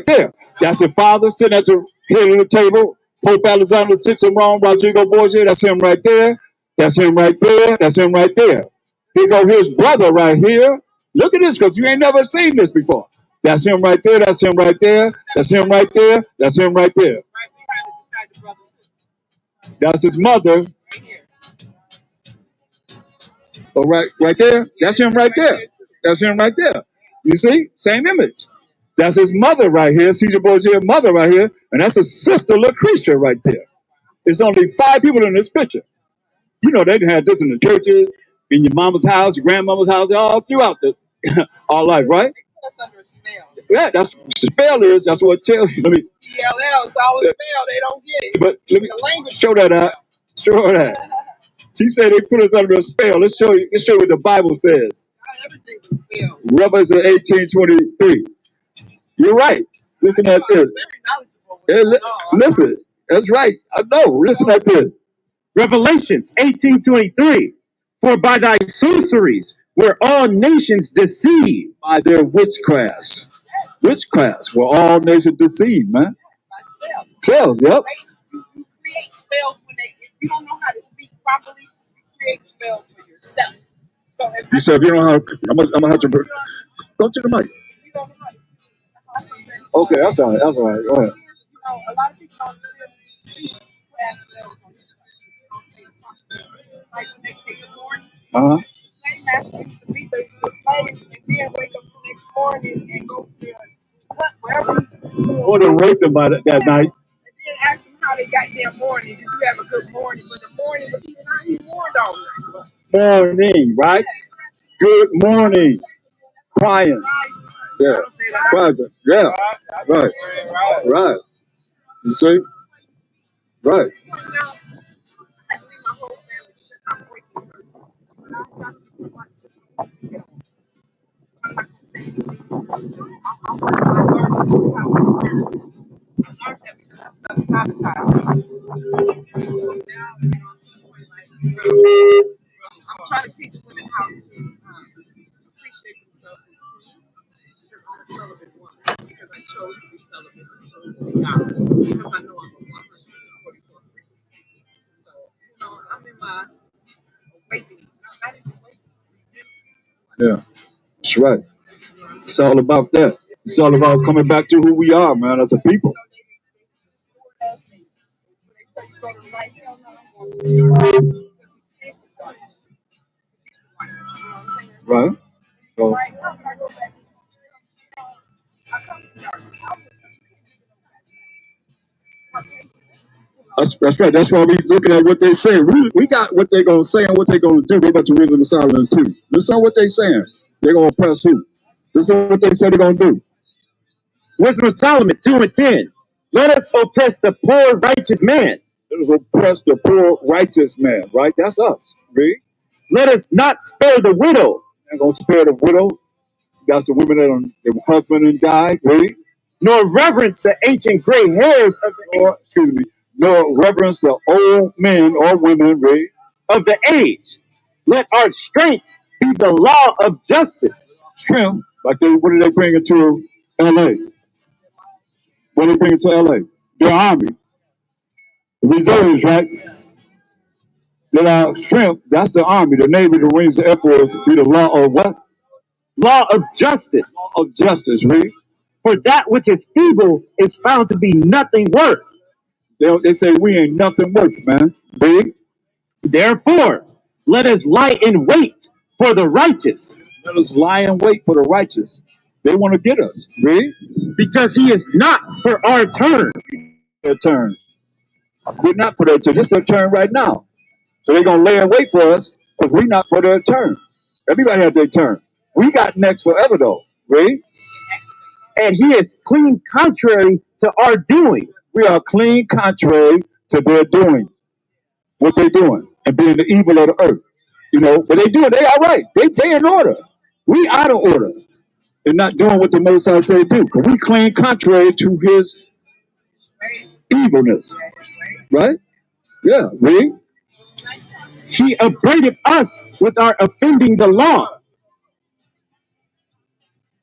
there. That's the father sitting at the head of the table. Pope Alexander sits in Rome. Rodrigo Borgia. That's him right there. That's him right there. That's him right there. Here go his brother right here. Look at this, because you ain't never seen this before. That's him right there. That's him right there. That's him right there. That's him right there. That's his mother. Oh, right there. That's him right there. That's him right there. You see? Same image. That's his mother right here, Caesar Borgia's mother right here, and that's his sister Lucretia right there. There's only 5 people in this picture. You know, they had this in the churches, in your mama's house, your grandmama's house, all throughout our life, right? Yeah, that's what the spell is. That's what it tells you. Let me. ELL, it's all a spell. They don't get it. But let me show that out. Show her that. She said they put us under a spell. Let's show you. Let's show you what the Bible says. Revelation 18:23. You're right. Listen at this. Hey, listen. That's right. I know. Listen at this. Revelations 18:23. For by thy sorceries were all nations deceived. By their witchcrafts. Witchcrafts were all nations deceived, man. Spells, yep. You create spells when if you don't know how to speak properly, you create spells for yourself. So if you said if you don't know how, I'm gonna have to go to the mic. Okay, that's all right. That's all right. Go ahead. A lot of people don't speak spells on like when they say good morning. Slave masters used to beat the slaves and then wake up the next morning and go to the hut wherever. Or to rape them by that night. And then ask them how they got their morning. Did you have a good morning? But the morning was even how he warned all night. Morning, right? Good morning. Crying. Yeah. Present. Yeah. Right. Right. You see? Right. I'm trying to teach women how to appreciate themselves as celibate woman because I chose to be celibate. I chose to be out because I know I'm a 144 free. So, I'm in my awakening. Not even awakening. Yeah. That's right. It's all about that. It's all about coming back to who we are, man, as a people. Right. So that's right. That's why we looking at what they say. We got what they're gonna say and what they're gonna do. They got the wisdom of Solomon too. Listen to what they're saying. They're gonna oppress who? Listen to what they say they're gonna do. Wisdom of Solomon 2:10. Let us oppress the poor righteous man. Let us oppress the poor righteous man. Right? That's us. Read. Let us not spare the widow. They're gonna spare the widow. Got some women that their husband and died. Read. Nor reverence the ancient gray hairs of nor reverence the old men or women, read, of the age. Let our strength be the law of justice. Strength, like what did they bring into L.A.? What did they bring into L.A.? Their army, the reserves, right? Let our strength, that's the army, the Navy, the Marines, the Air Force, be the law of what? Law of justice. Law of justice, right? For that which is feeble is found to be nothing worth. They say we ain't nothing worth, man. Read. Therefore, let us lie in wait for the righteous. Let us lie in wait for the righteous. They want to get us. Read. Because he is not for our turn. Their turn. We're not for their turn. Just their turn right now. So they're going to lay in wait for us because we're not for their turn. Everybody has their turn. We got next forever, though. Read. And he is clean contrary to our doing. We are clean contrary to their doing. What they doing and being the evil of the earth. You know, but they do it. They all right. They in order. We out of order. They're not doing what the Most High say do. Because we clean contrary to his evilness. Right? Yeah. Read. He upbraided us with our offending the law.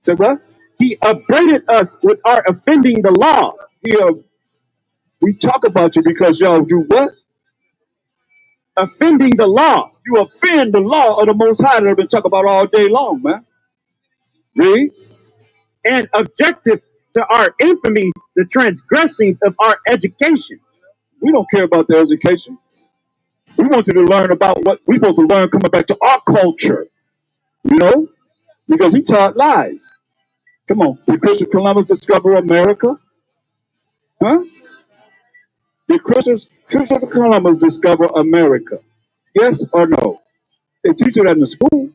Say what? He upbraided us with our offending the law. We talk about you because y'all do what? Offending the law. You offend the law of the Most High that I've been talking about all day long, man. Read. And objective to our infamy, the transgressings of our education. We don't care about the education. We want you to learn about what we're supposed to learn coming back to our culture. You know? Because he taught lies. Come on. Did Christopher Columbus discover America? Huh? Did Christopher Columbus discover America? Yes or no? They teach you that in the school.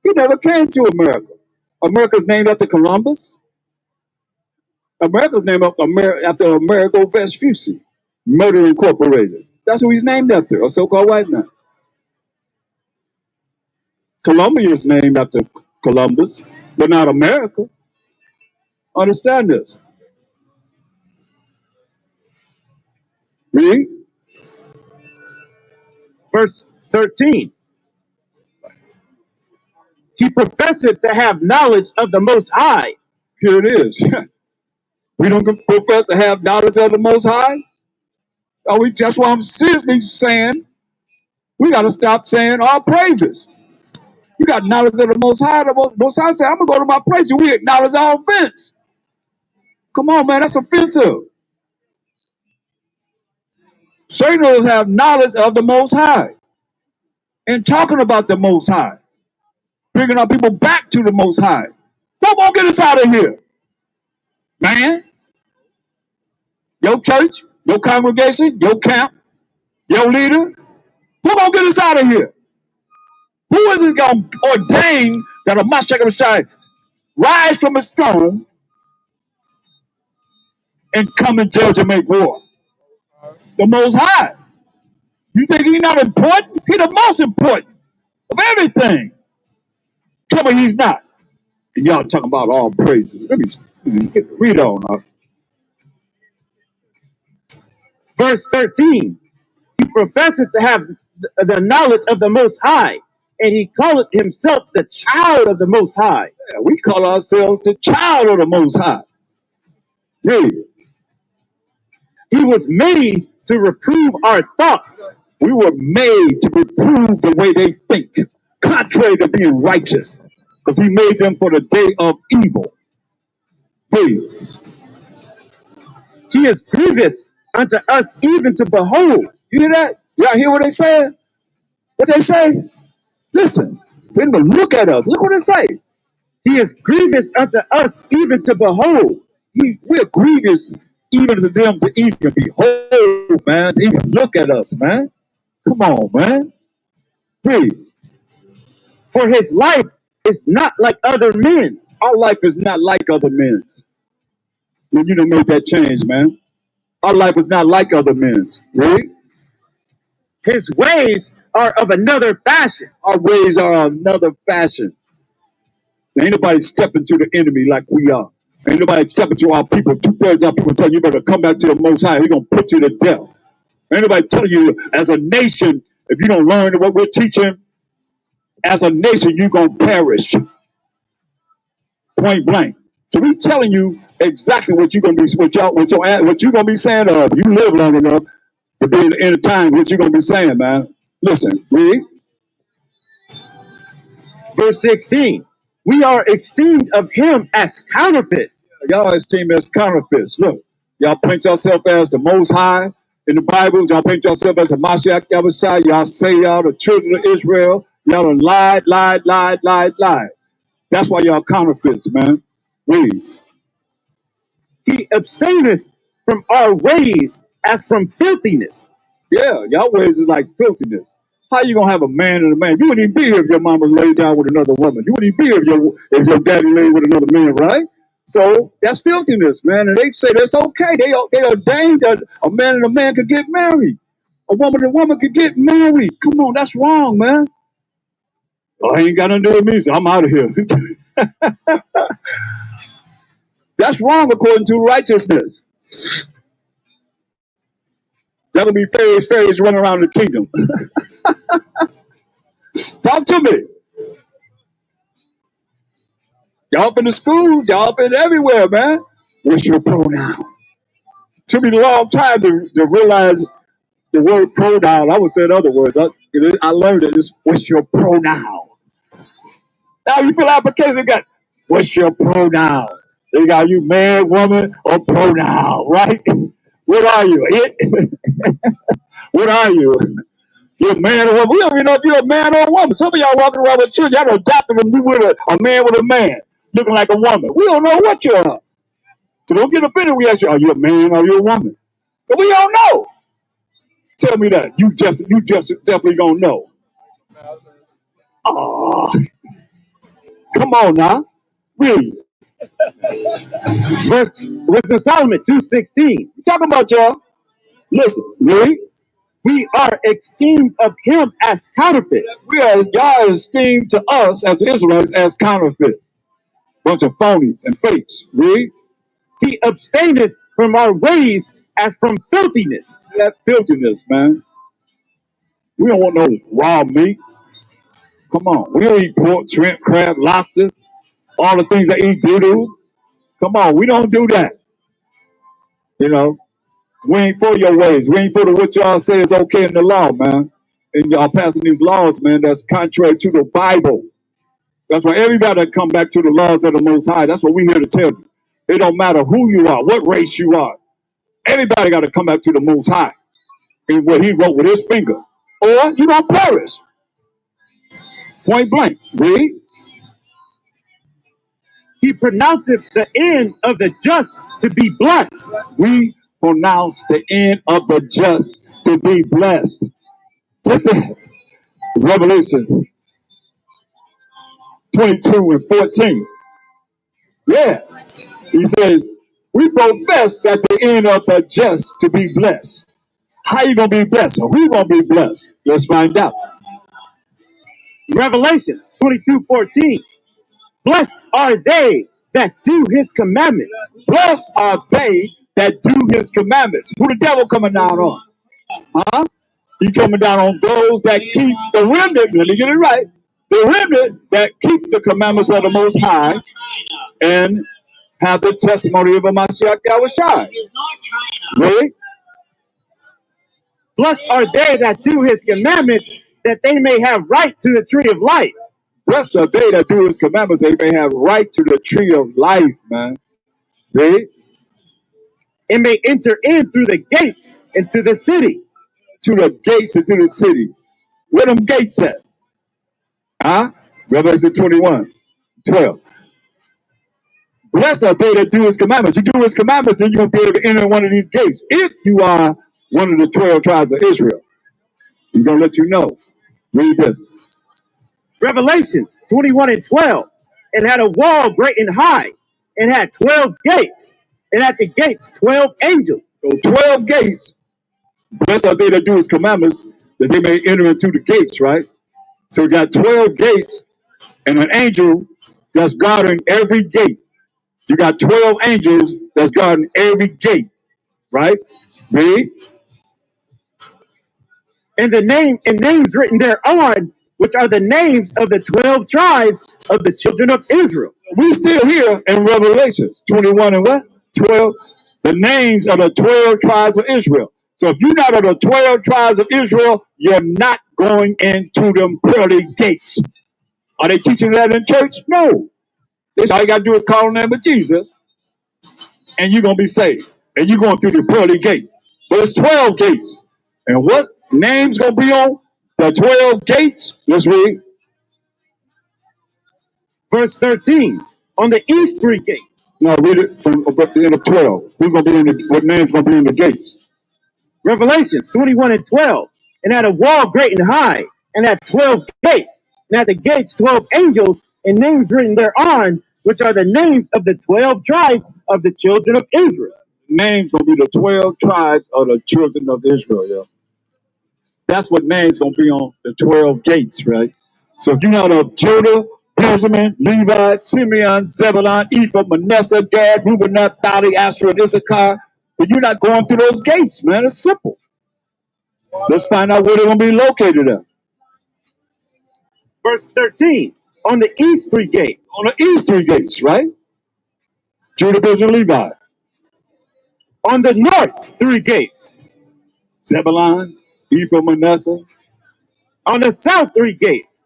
He never came to America. America's named after Columbus. America's named after Amerigo Vespucci, Murder Incorporated. That's who he's named after, a so-called white man. Columbia is named after Columbus, but not America. Understand this. Read. Verse 13. He professed to have knowledge of the Most High. Here it is. We don't profess to have knowledge of the Most High. That's why I'm seriously saying we got to stop saying all praises. You got knowledge of the Most High. The Most High said, I'm going to go to my praise. We acknowledge our offense. Come on, man. That's offensive. Sinners have knowledge of the Most High and talking about the Most High, bringing our people back to the Most High. Who gonna get us out of here, man? Your church, your congregation, your camp, your leader. Who gonna get us out of here? Who is it gonna ordain that a Mashiach rise from his throne and come and judge and make war? The Most High. You think he's not important? He's the most important of everything. Tell me he's not. And y'all talking about all praises. Let me read on. Verse 13. He professes to have the knowledge of the Most High, and he calleth himself the child of the Most High. Yeah, we call ourselves the child of the Most High. Read. He was made to reprove our thoughts. We were made to reprove the way they think, contrary to being righteous, because he made them for the day of evil. Read. He is grievous unto us even to behold. You hear that? Y'all hear what they say? What they say? Listen, they don't look at us. Look what they say. He is grievous unto us even to behold. We're grievous even to them to even behold, man, to even look at us, man. Come on, man. Read. For his life is not like other men. Our life is not like other men's. When you don't make that change, man. Our life is not like other men's. Read. His ways are of another fashion. Our ways are another fashion. Ain't nobody stepping to the enemy like we are. Ain't nobody stepping to our people. 2/3 of our people tell you better come back to the Most High. He's going to put you to death. Ain't nobody telling you as a nation, if you don't learn what we're teaching, As a nation, you're gonna perish, point blank. So we telling you exactly what you're gonna be, what you're gonna be saying. You live long enough to be in the end of time. What you're gonna be saying, man? Listen, read. Verse 16. We are esteemed of him as counterfeits. Y'all esteem as counterfeits. Look, y'all paint yourself as the Most High in the Bible. Y'all paint yourself as a Mashiach Yahushua. Y'all say y'all the children of Israel. Y'all done lied. That's why y'all counterfeits, man. Read. He abstaineth from our ways as from filthiness. Yeah, y'all ways is like filthiness. How you gonna have a man and a man? You wouldn't even be here if your mama laid down with another woman. You wouldn't even be here if your daddy laid with another man, right? So that's filthiness, man. And they say that's okay. They ordained that a man and a man could get married. A woman and a woman could get married. Come on, that's wrong, man. Oh, I ain't got nothing to do with me, so I'm out of here. That's wrong according to righteousness. That'll be fairies running around the kingdom. Talk to me. Y'all up in the schools, y'all up in everywhere, man. What's your pronoun? Took me a long time to realize the word pronoun. I would say in other words. I learned it. It's what's your pronoun? Now you fill out application, got what's your pronoun? They got you man, woman, or pronoun, right? What are you? It? What are you? You're a man or woman. We don't even know if you're a man or a woman. Some of y'all walking around with children, y'all adopted them with a man with a man, looking like a woman. We don't know what you are. So don't get offended. We ask you, are you a man or are you a woman? But we don't know. Tell me that. You just definitely gonna know. Oh, come on now. Read. Verse of Solomon 2:16. Talking about y'all. Listen, read. We are esteemed of him as counterfeits. Y'all esteemed to us as Israelites as counterfeit. Bunch of phonies and fakes. Read. He abstaineth from our ways as from filthiness. That filthiness, man. We don't want no raw meat. Come on. We don't eat pork, shrimp, crab, lobster, all the things that eat doo-doo. Come on. We don't do that. You know, we ain't for your ways. We ain't for what y'all say is okay in the law, man. And y'all passing these laws, man, that's contrary to the Bible. That's why everybody come back to the laws of the Most High. That's what we here to tell you. It don't matter who you are, what race you are. Everybody got to come back to the Most High and what He wrote with His finger, or you gonna perish. Point blank. Read. He pronounceth the end of the just to be blessed. We pronounce the end of the just to be blessed. Get the Revelation 22 and 14. Yeah. He said, we profess that the end of the just to be blessed. How you gonna be blessed? Or who gonna be blessed? Let's find out. Revelation 22:14. Blessed are they that do his commandments. Blessed are they that do his commandments. Who the devil coming down on? Huh? He coming down on those that keep the remnant. Let me get it right. The remnant that keep the commandments of the Most High and have the testimony of a Mashiach Yahushua. Really? Blessed are they that do his commandments, that they may have right to the tree of life. Blessed are they that do his commandments, they may have right to the tree of life, man. Read. And may enter in through the gates into the city. To the gates into the city. Where them gates at? Huh? Revelation 21:12. Blessed are they that do his commandments. You do his commandments, and you're going to be able to enter one of these gates. If you are one of the 12 tribes of Israel, he's going to let you know. Read this. Revelations 21:12. And had a wall great and high, and had 12 gates, and at the gates 12 angels. So 12 gates. Blessed are they that do his commandments, that they may enter into the gates, right? So you got 12 gates and an angel that's guarding every gate. You got 12 angels that's guarding every gate, right? Read. And names written thereon which are the names of the 12 tribes of the children of Israel. We still here in Revelations 21 and what? 12. The names of the 12 tribes of Israel. So if you're not of the 12 tribes of Israel, you're not going into them pearly gates. Are they teaching that in church? No. This all you got to do is call on the name of Jesus, and you're going to be saved. And you're going through the pearly gates. But it's 12 gates. And what name's going to be on the 12 gates? Let's read. Verse 13, on the east 3 gates. No, read it from at the end of 12. Who's going to be in the, what name's going to be in the gates? Revelations 21 and 12. And at a wall great and high, and at 12 gates, and at the gates 12 angels, and names written thereon, which are the names of the 12 tribes of the children of Israel. Names going to be the 12 tribes of the children of Israel, yeah. That's what name's going to be on the 12 gates, right? So if you're not of Judah, Benjamin, Levi, Simeon, Zebulun, Ephraim, Manasseh, Gad, Reuben, Naphtali, Asher, and Issachar, but you're not going through those gates, man. It's simple. Let's find out where they're going to be located at. Verse 13, on the east 3 gates. On the east 3 gates, right? Judah, Benjamin, Levi. On the north 3 gates. Zebulun, Ephraim, Manasseh. On the south 3 gates.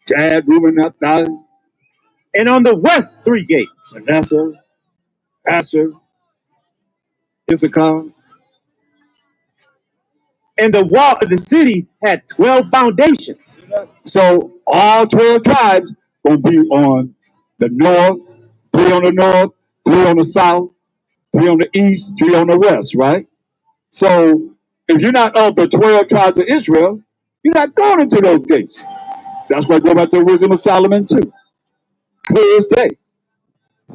Gad, Reuben, Naphtali. And on the west 3 gates. Manasseh, Asher, Issachar. And the wall of the city had 12 foundations. So all 12 tribes will be on the north, 3 on the north, 3 on the south, 3 on the east, 3 on the west, right? So if you're not of the 12 tribes of Israel, you're not going into those gates. That's why I go back to the wisdom of Solomon too. Clear as day.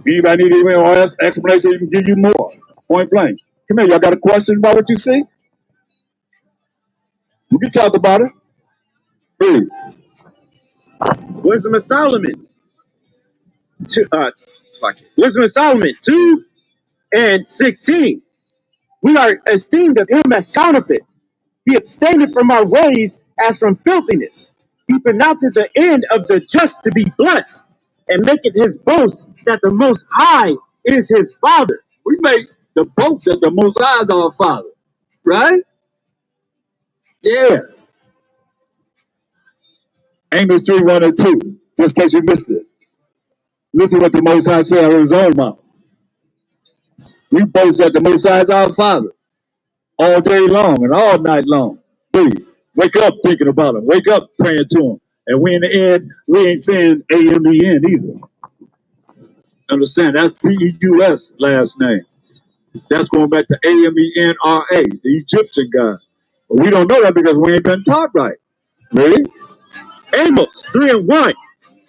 Anybody need any more explanation? You can give you more. Point blank. Come here, y'all got a question about what you see? We can talk about it. Read. Wisdom of Solomon. Wisdom of Solomon 2 and 16. We are esteemed of him as counterfeits. He abstaineth from our ways as from filthiness. He pronounces the end of the just to be blessed, and maketh his boast that the Most High is his Father. We make the boast that the Most High is our Father, right? Yeah. Amos 3, 1 and 2, just in case you missed it. Listen what the Most High said out of his own mouth. We boast that the Most High is our Father all day long and all night long. Please, wake up thinking about him. Wake up praying to him. And we in the end, we ain't saying A-M-E-N either. Understand, that's C-E-U-S last name. That's going back to A-M-E-N-R-A, the Egyptian God. But we don't know that because we ain't been taught right. Ready? Amos 3 and 1.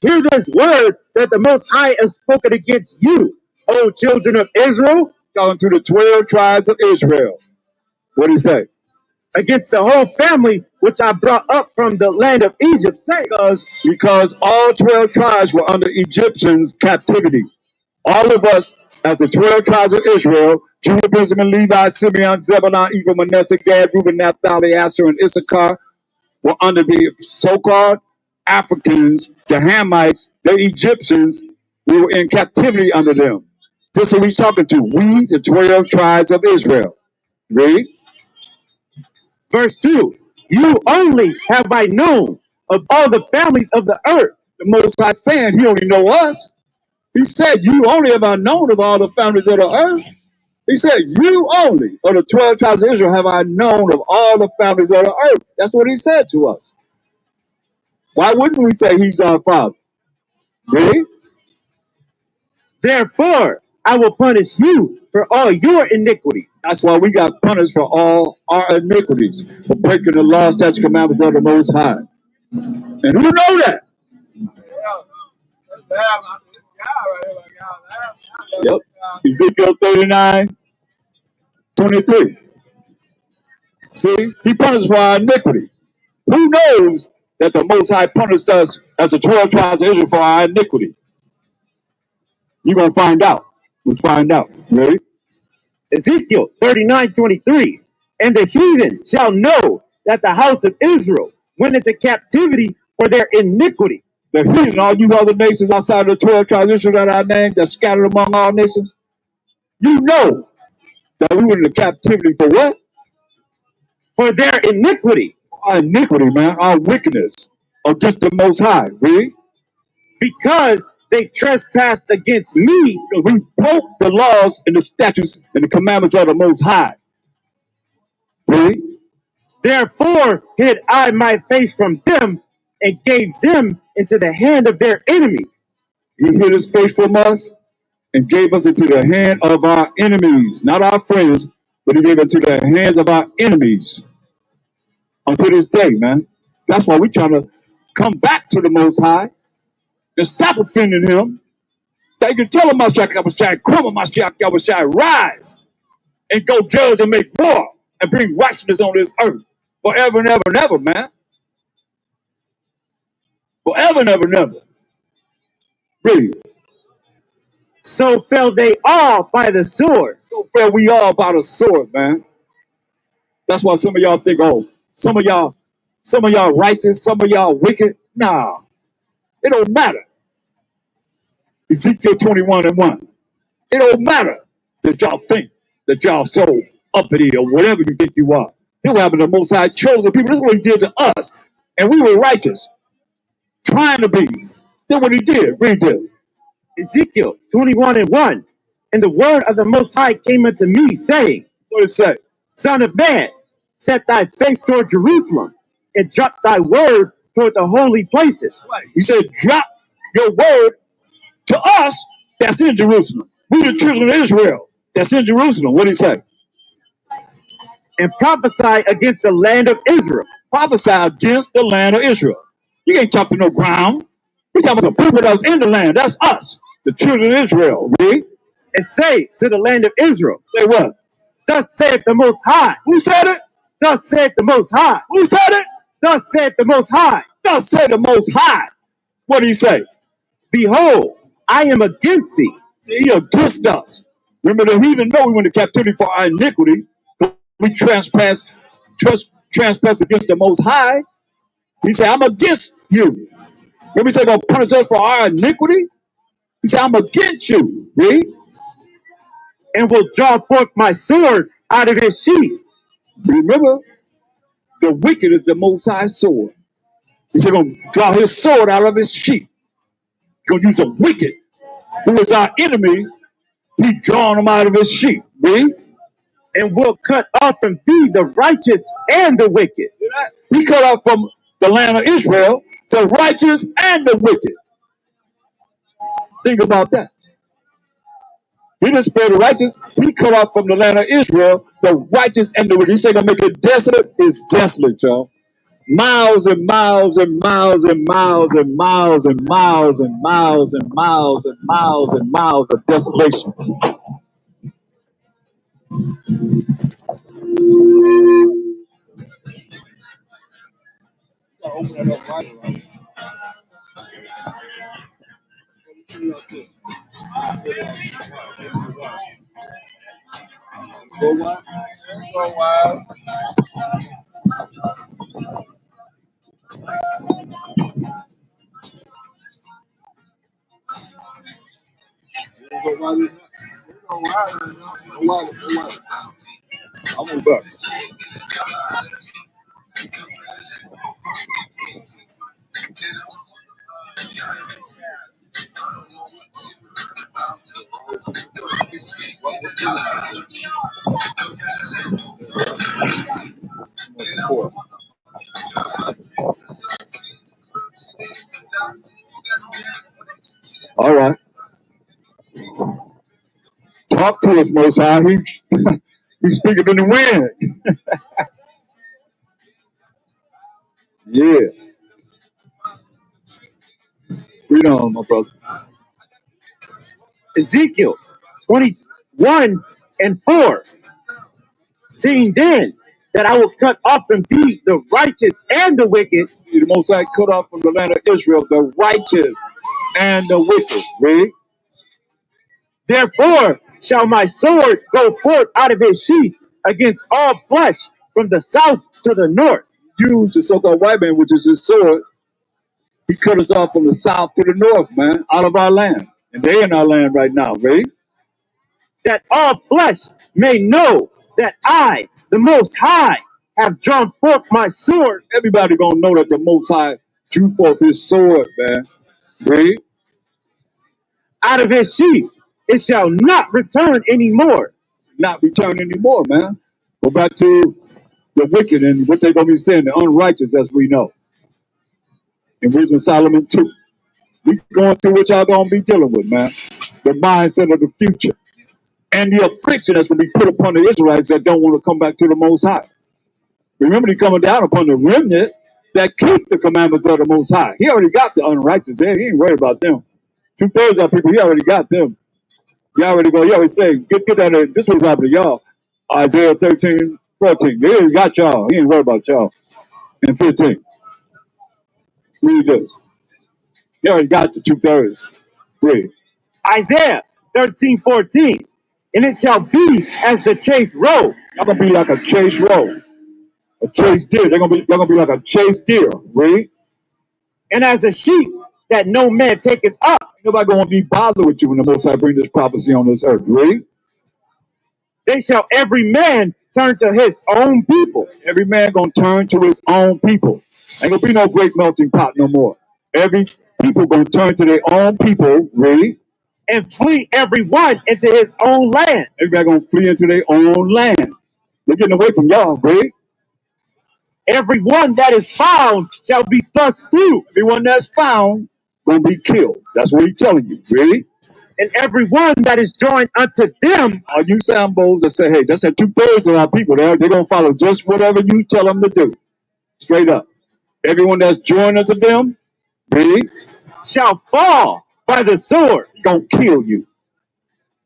Hear this word that the Most High has spoken against you, O children of Israel. Talking to the 12 tribes of Israel. What did he say? Against the whole family which I brought up from the land of Egypt, say, because all 12 tribes were under Egyptians' captivity. All of us, as the 12 tribes of Israel, Judah, Benjamin, Levi, Simeon, Zebulun, Ephraim, Manasseh, Gad, Reuben, Naphtali, Asher, and Issachar, were under the so-called Africans, the Hamites, the Egyptians. We were in captivity under them. This is who he's talking to. We, the 12 tribes of Israel. Read. Verse 2. You only have I known of all the families of the earth. The Most High saying he only know us. He said, you only have I known of all the families of the earth. He said, you only of the 12 tribes of Israel have I known of all the families of the earth. That's what he said to us. Why wouldn't we say he's our Father? Read. Therefore, I will punish you for all your iniquities. That's why we got punished for all our iniquities, for breaking the law, statutes, commandments of the Most High. And who know that? Yep. Ezekiel 39, 23. See, he punished for our iniquity. Who knows that the Most High punished us as the 12 tribes of Israel for our iniquity? You're going to find out. Let's find out. Ready? Ezekiel 39:23. And the heathen shall know that the house of Israel went into captivity for their iniquity. The heathen, all you other nations outside of the 12 tribes of Israel that I named, that's scattered among all nations, you know that we went into captivity for what? For their iniquity. Our iniquity, man, our wickedness against the Most High, really? Because they trespassed against me. Because we broke the laws and the statutes and the commandments of the Most High. Really? Therefore hid I my face from them and gave them into the hand of their enemy. He hid his face from us and gave us into the hand of our enemies, not our friends, but he gave it to the hands of our enemies until this day, man. That's why we're trying to come back to the Most High and stop offending him. They can tell him, Mashiach, come on, Mashiach, rise and go judge and make war and bring righteousness on this earth forever and ever and ever, man. Forever and ever and ever. Really. So fell they all by the sword. So fell we all by the sword, man. That's why some of y'all think, oh, some of y'all righteous, some of y'all wicked. Nah, it don't matter. Ezekiel 21:1. It don't matter that y'all think that y'all so uppity or whatever you think you are. This what happened to the Most High chosen people. This is what he did to us. And we were righteous, trying to be. Then what he did, read this. Ezekiel 21:1. And the word of the Most High came unto me, saying, What did it say? Son of man, set thy face toward Jerusalem, and drop thy word toward the holy places. Right. He said, drop your word to us that's in Jerusalem. We the children of Israel that's in Jerusalem. What did he say? And prophesy against the land of Israel. Prophesy against the land of Israel. You can't talk to no ground. We're talking about the people that's in the land. That's us, the children of Israel. Read. And say to the land of Israel, Say what? Thus saith the Most High. Who said it? Thus saith the Most High. Who said it? Thus saith the Most High. Thus said the Most High. What did he say? Behold, I am against thee. See, he against us. Remember, the heathen know we went to captivity for our iniquity. We trespass against the Most High. He said, I'm against you. Remember, he said, going to punish us for our iniquity. He said, I'm against you. Read. And will draw forth my sword out of his sheath. Remember, the wicked is the Most High sword. He said, going to draw his sword out of his sheath. He's going to use the wicked, who is our enemy. He drawing them out of his sheath. Read. And will cut off from thee the righteous and the wicked. He cut off from the land of Israel the righteous and the wicked. Think about that. He didn't spare the righteous. He cut off from the land of Israel the righteous and the wicked. He said, gonna make it desolate. It's desolate, y'all. Miles and miles and miles and miles and miles and miles and miles and miles and miles and miles of desolation. Open that up right. Go wild. Go wild. Go wild. Go wild. Go wild. I'm on back. All right. Talk to us, Most High. He's speaking in the wind. Yeah. Read on, my brother. Ezekiel 21:4. Seeing then that I will cut off from thee the righteous and the wicked. The Most High cut off from the land of Israel the righteous and the wicked. Read. Therefore shall my sword go forth out of his sheath against all flesh from the south to the north. used the so-called white man, which is his sword. He cut us off from the south to the north, man, out of our land. And they in our land right now, right? That all flesh may know that I, the Most High, have drawn forth my sword. Everybody gonna know that the Most High drew forth his sword, man. Right? Out of his sheath. It shall not return anymore. Not return anymore, man. Go back to the wicked and what they're gonna be saying, the unrighteous, as we know. In Wisdom of Solomon 2. We going through what y'all gonna be dealing with, man. The mindset of the future. And the affliction that's gonna be put upon the Israelites that don't want to come back to the Most High. Remember, he's coming down upon the remnant that keep the commandments of the Most High. He already got the unrighteous there. He ain't worried about them. 2/3 of people, he already got them. He already go, he already say, get that in. This was happening to y'all. Isaiah 13:14. He already got y'all. He ain't worried about y'all. And 15. Read this. He already got the 2/3. Read. Isaiah 13:14. And it shall be as the chased roe. Y'all gonna be like a chased roe. A chased deer. Y'all gonna be like a chased deer. Read. And as a sheep that no man taketh up. Ain't nobody gonna be bothered with you when the Most High bring this prophecy on this earth. Read. They shall every man turn to his own people. Every man gonna turn to his own people. Ain't gonna be no great melting pot no more. Every people gonna turn to their own people. Read. And flee every one into his own land. Everybody gonna flee into their own land. They're getting away from y'all. Read. Every one that is found shall be thrust through. Everyone that's found gonna be killed. That's what he's telling you. Read. And every one that is joined unto them. All you sambos that say, hey, that's that 2/3 of our people there. They're gonna follow just whatever you tell them to do. Straight up. Everyone that's joined unto them, read, Shall fall by the sword. he gonna kill you.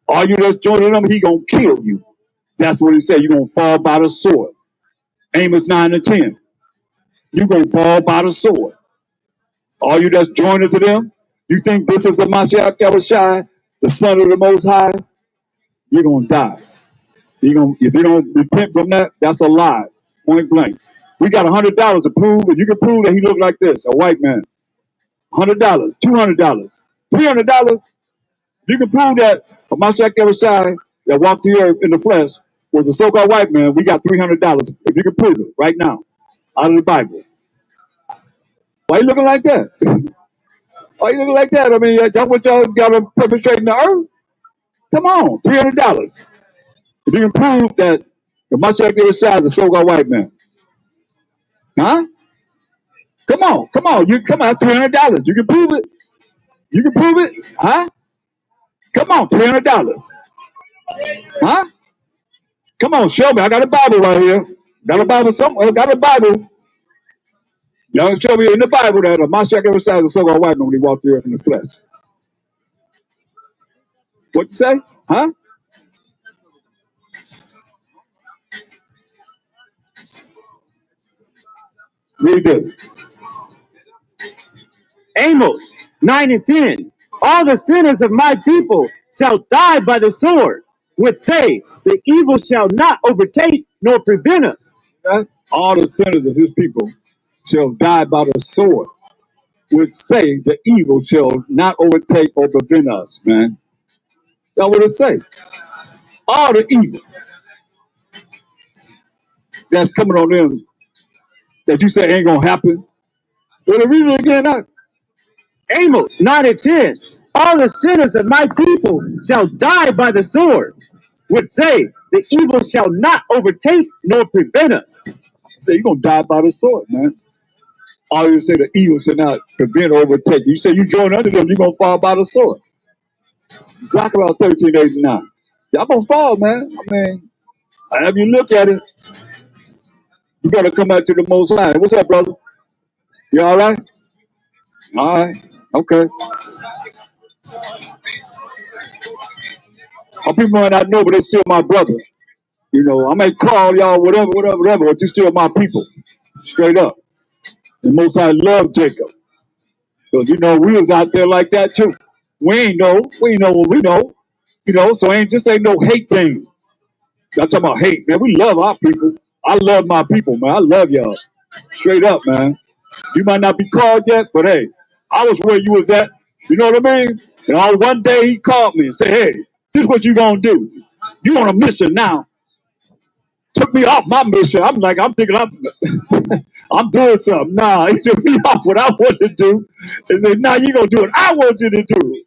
All you that's joining them, he gonna kill you. That's what he said. You're gonna fall by the sword. Amos 9:10. You're gonna fall by the sword. All you that's joined to them, you think this is the Mashiach Yahushai, the Son of the Most High, you're gonna die. If you don't repent from that, that's a lie. Point blank. We got $100 to prove, and you can prove that he looked like this, a white man. $100, $200, $300. You can prove that a Mashiach Yahushai that walked the earth in the flesh was a so-called white man. We got $300 if you can prove it right now out of the Bible. Why you looking like that? Why you looking like that? I mean, that's what y'all got to perpetrate in the earth. Come on, $300. If you can prove that the Mashiach Yahushua is a so-called white man, huh? Come on, you come on, $300. You can prove it. You can prove it, huh? Come on, $300, huh? Come on, show me. I got a Bible right here. Got a Bible somewhere. Got a Bible. Y'all show me in the Bible that Mashiach Yahushua is a so-called white man when he walked the earth in the flesh. What you say, huh? Read this. Amos 9:10. All the sinners of my people shall die by the sword, which say, the evil shall not overtake nor prevent us. Right? All the sinners of his people shall die by the sword, which say the evil shall not overtake or prevent us, man. That's what it say. All the evil that's coming on them that you say ain't gonna happen. Well, read it again. Amos 9:10. All the sinners of my people shall die by the sword, which say, the evil shall not overtake nor prevent us. Say you're gonna die by the sword, man. All you say the evil shall not prevent or overtake. You say you join under them, you're gonna fall by the sword. Zechariah 13:89. Y'all gonna fall, man. I mean, however you look at it, you gotta come back to the Most High. What's up, brother? You all right? All right. Okay. Some people might not know, but they're still my brother. You know, I may call y'all whatever, but you're still my people. Straight up. And Most High love Jacob. Because, you know, we was out there like that too. We ain't know what we know. You know, so ain't no hate thing. I'm talking about hate, man. We love our people. I love my people, man. I love y'all. Straight up, man. You might not be called yet, but hey, I was where you was at. You know what I mean? And on one day he called me and said, hey, this is what you gonna do. You on a mission now. Took me off my mission. I'm like, I'm thinking I'm doing something. Nah, he took me off what I wanted to do. And said, nah, you gonna do what I want you to do.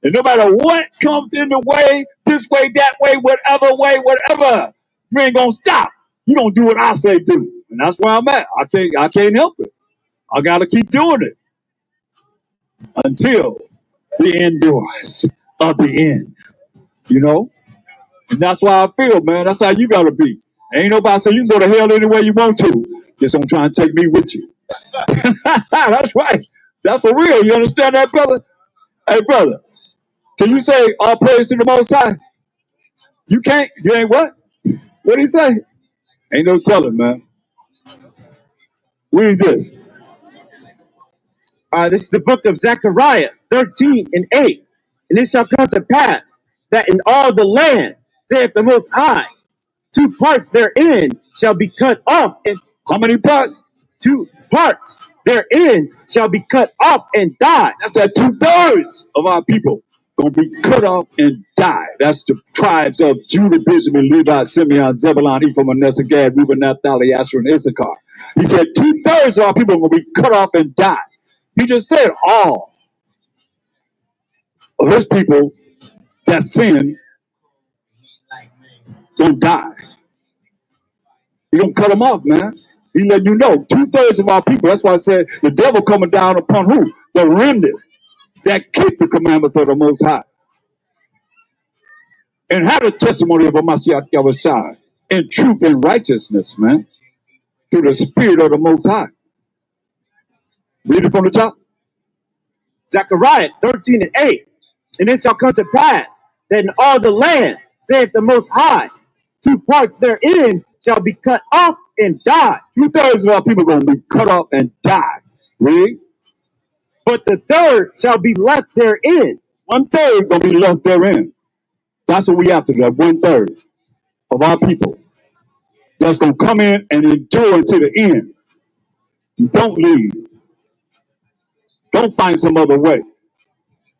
And no matter what comes in the way, this way, that way, whatever, you ain't gonna stop. You gonna do what I say do. And that's where I'm at. I can't help it. I gotta keep doing it until the endurance of the end. You know? And that's why I feel, man. That's how you gotta be. Ain't nobody say you can go to hell any way you want to. Just don't try and take me with you. That's right. That's for real. You understand that, brother? Hey, brother, can you say all praise to the Most High? You can't. You ain't what? What did he say? Ain't no telling, man. Read this. This is the book of Zechariah 13 and 8. And it shall come to pass that in all the land, saith the Most High, two parts therein shall be cut off, and How many parts? two parts therein shall be cut off and die. That's that 2/3 of our people gonna be cut off and die. That's the tribes of Judah, Benjamin, Levi, Simeon, Zebulun, Ephraim, Manasseh, Gad, Reuben, Naphtali, Asher, and Issachar. He said 2/3 of our people are gonna be cut off and die. He just said all of his people that sin gonna die. He gonna cut them off, man. He let you know 2/3 of our people. That's why I said the devil coming down upon who? The remnant that keep the commandments of the Most High and have the testimony of a Mashiach Yahushua in truth and righteousness, man, through the Spirit of the Most High. Read it from the top. Zechariah 13 and 8. And it shall come to pass that in all the land, saith the Most High, two parts therein shall be cut off and die. 2/3 of our people gonna be cut off and die. Read. But the third shall be left therein. 1/3 gonna be left therein. That's what we have to do. 1/3 of our people that's gonna come in and endure until the end. Don't leave. Don't find some other way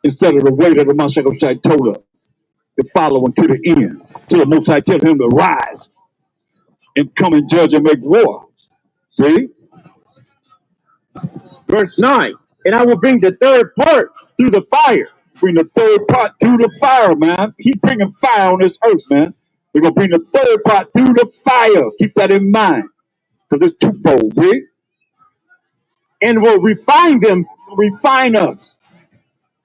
instead of the way that the Mashiach told us to follow until the end. Till the Most High tell him to rise and come and judge and make war. See? Verse 9. And I will bring the third part through the fire. Bring the third part through the fire, man. He bringing fire on this earth, man. We're going to bring the third part through the fire. Keep that in mind. Because it's twofold, right? And will refine them. Refine us.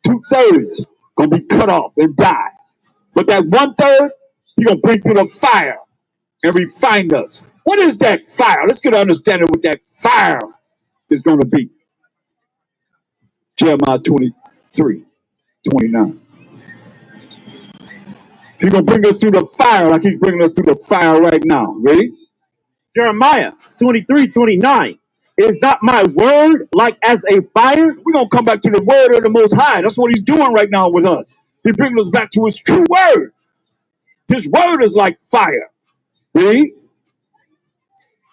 2/3 going to be cut off and die. But that 1/3, he going to bring through the fire and refine us. What is that fire? Let's get an understanding what that fire is going to be. Jeremiah 23:29. He's going to bring us through the fire like he's bringing us through the fire right now. Ready? Jeremiah 23:29. Is not my word like as a fire? We're going to come back to the word of the Most High. That's what he's doing right now with us. He's bringing us back to his true word. His word is like fire. Read.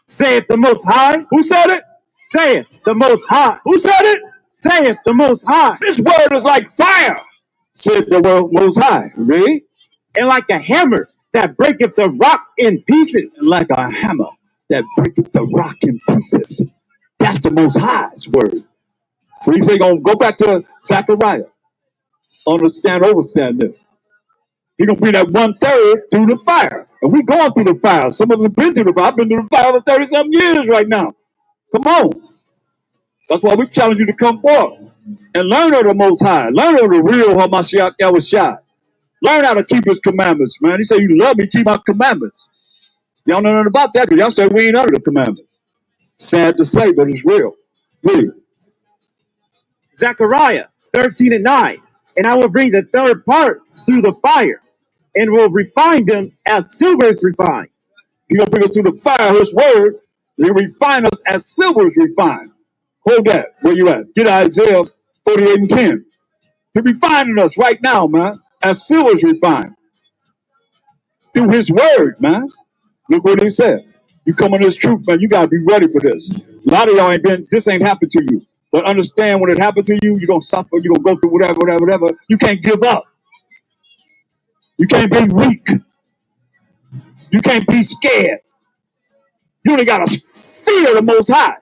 Saith the Most High. Who said it? Saith the Most High. Who said it? Saith the Most High. This word is like fire, said the Most High. Read. And like a hammer that breaketh the rock in pieces. And like a hammer that breaketh the rock in pieces. That's the Most High's word. So he's going to go back to Zechariah. Overstand this. He's going to bring that 1/3 through the fire. And we're going through the fire. Some of us have been through the fire. I've been through the fire for 30-something years right now. Come on. That's why we challenge you to come forth and learn of the Most High. Learn of the real Hamashiach Yahushua. Learn how to keep his commandments, man. He said, you love me, keep my commandments. Y'all know nothing about that because y'all say we ain't under the commandments. Sad to say, but it's real. Read. Zechariah 13 and 9. And I will bring the third part through the fire and will refine them as silver is refined. He's going to bring us through the fire, his word. He'll refine us as silver is refined. Hold that. Where you at? Get Isaiah 48 and 10. He's refining us right now, man, as silver is refined. Through his word, man. Look what he said. You come on this truth, man. You gotta be ready for this. A lot of y'all this ain't happened to you. But understand when it happened to you, you're gonna suffer, you're gonna go through whatever. You can't give up. You can't be weak. You can't be scared. You only gotta fear the most high.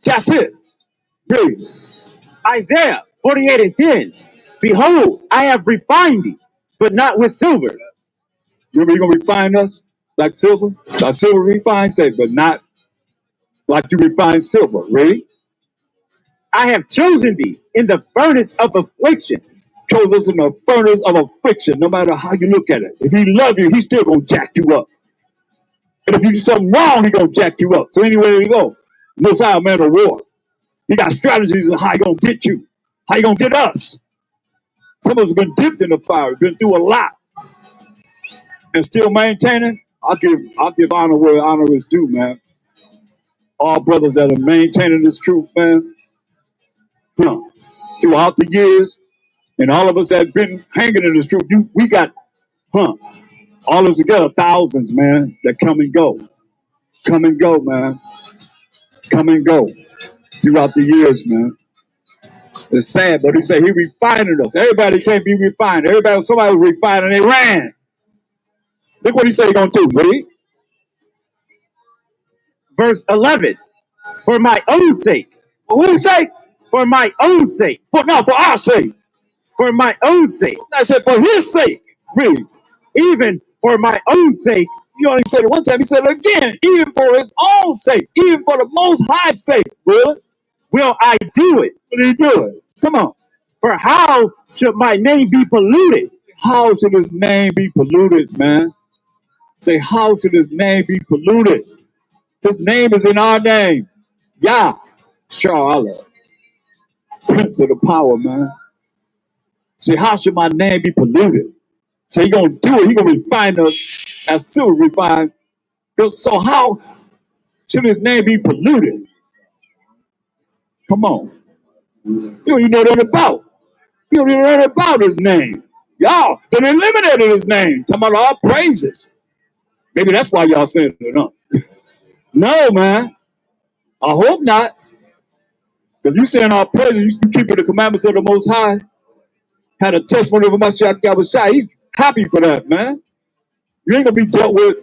That's it. Read. Isaiah 48 and 10. Behold, I have refined thee, but not with silver. Remember, you're gonna refine us like silver? Like silver refined, say, but not like you refine silver. Read. I have chosen thee in the furnace of affliction. Chose us in the furnace of affliction, no matter how you look at it. If he love you, he's still gonna jack you up. And if you do something wrong, he gonna jack you up. So anywhere you go, Most High man of war. He got strategies on how he gonna get you, how he gonna get us. Some of us have been dipped in the fire, been through a lot, and still maintaining. I'll give honor where honor is due, man. All brothers that are maintaining this truth, man. Huh. Throughout the years, and all of us that have been hanging in this truth, we got, all of us together, thousands, man, that come and go, man, come and go throughout the years, man. It's sad, but he said he refining us. Everybody can't be refined. Somebody was refined and they ran. Look what he said he gonna do, read. Verse 11. For my own sake. For whose sake? For my own sake. For our sake. For my own sake. I said for his sake. Read. Even for my own sake. You only said it one time. He said it again. Even for his own sake. Even for the most high sake. Really? Will I do it? Will he do it? Come on. For how should my name be polluted? How should his name be polluted, man? Say, how should his name be polluted? His name is in our name. Yah. Sha'Allah. Prince of the power, man. Say, how should my name be polluted? So he gonna do it. He gonna refine us as silver refined. So how should his name be polluted? Come on. You don't even know that about. You don't even know that about his name. Y'all done eliminated his name. Talking about all praises. Maybe that's why y'all saying it, huh? No, man. I hope not. Because you saying all praises, you keeping the commandments of the Most High. Had a testimony of Mashiach Yahushua. He's happy for that, man. You ain't gonna be dealt with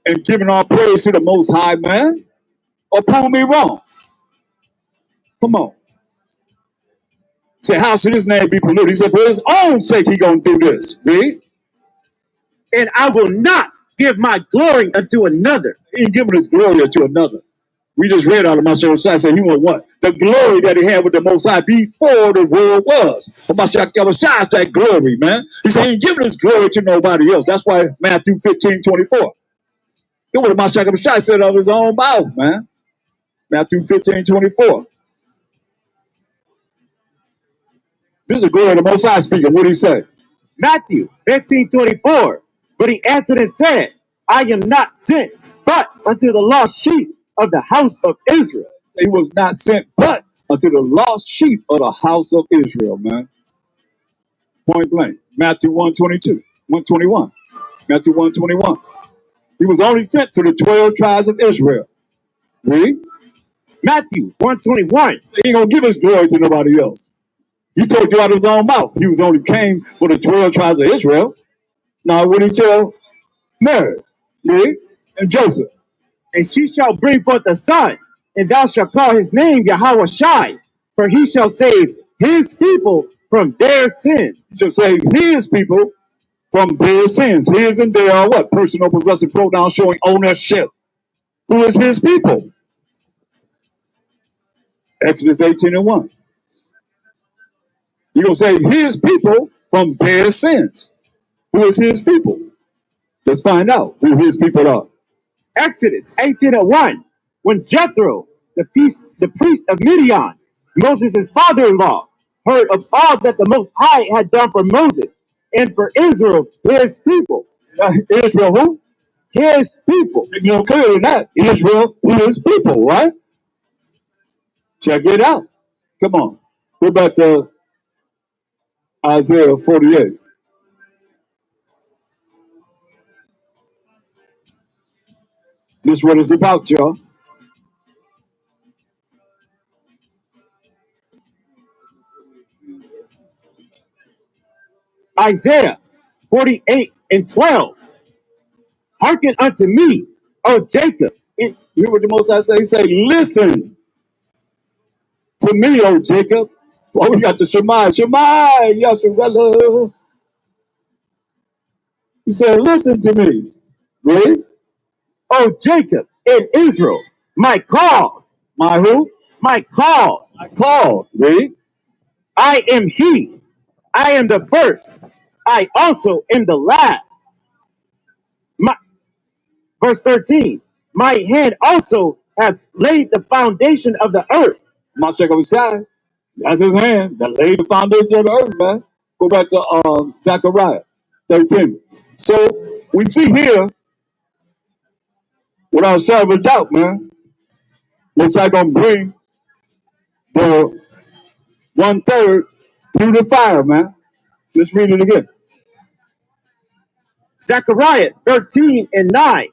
and giving all praise to the Most High, man. Or prove me wrong. Come on. Say, how should his name be polluted? He said, for his own sake, he gonna do this. Read. And I will not give my glory unto another. He ain't giving his glory unto another. We just read out of Mashiach Yahushua said he want what? The glory that he had with the Most High before the world was. But Mashiach Yahushua is that glory, man. He said he ain't giving his glory to nobody else. That's why Matthew 15:24. Look what Mashiach Yahushua said of his own mouth, man. Matthew 15:24. This is the glory of the Most High speaking. What did he say? Matthew 15:24. But he answered and said, I am not sent but unto the lost sheep of the house of Israel. He was not sent but unto the lost sheep of the house of Israel, man. Point blank. Matthew 1:22, 1:21. Matthew 1:21. He was only sent to the 12 tribes of Israel. Read. Matthew 1:21. He ain't gonna give his glory to nobody else. He told you out of his own mouth. He was only came for the 12 tribes of Israel. Now what did he tell Mary, Read, and Joseph? And she shall bring forth a son, and thou shalt call his name Yahweh Shai, for he shall save his people from their sins. He shall save his people from their sins. His and their are what? Personal possessive pronouns showing ownership. Who is his people? Exodus 18:1. He gonna save his people from their sins. Who is his people? Let's find out who his people are. Exodus 18:1. When Jethro, the priest of Midian, Moses' father-in-law, heard of all that the Most High had done for Moses and for Israel, his people. Israel who? His people. You know clearly not. Israel his people, right? Check it out. Come on. Go back to Isaiah 48. This is what it's about, y'all. Isaiah 48 and 12. Hearken unto me, O Jacob. You hear what the Most High say? He say, listen to me, O Jacob. Oh, we got the Shema, Yasharella. He said, listen to me. Read. O Jacob and Israel, my call. My who? My call. I called. Read. I am he. I am the first. I also am the last. My, verse 13. My hand also have laid the foundation of the earth. My check on side. That's his hand that laid the foundation of the earth, man. Go back to Zechariah 13. So we see here, without a shadow of a doubt, man, looks like gonna bring the 1/3 through the fire, man. Let's read it again. Zechariah 13 and 9.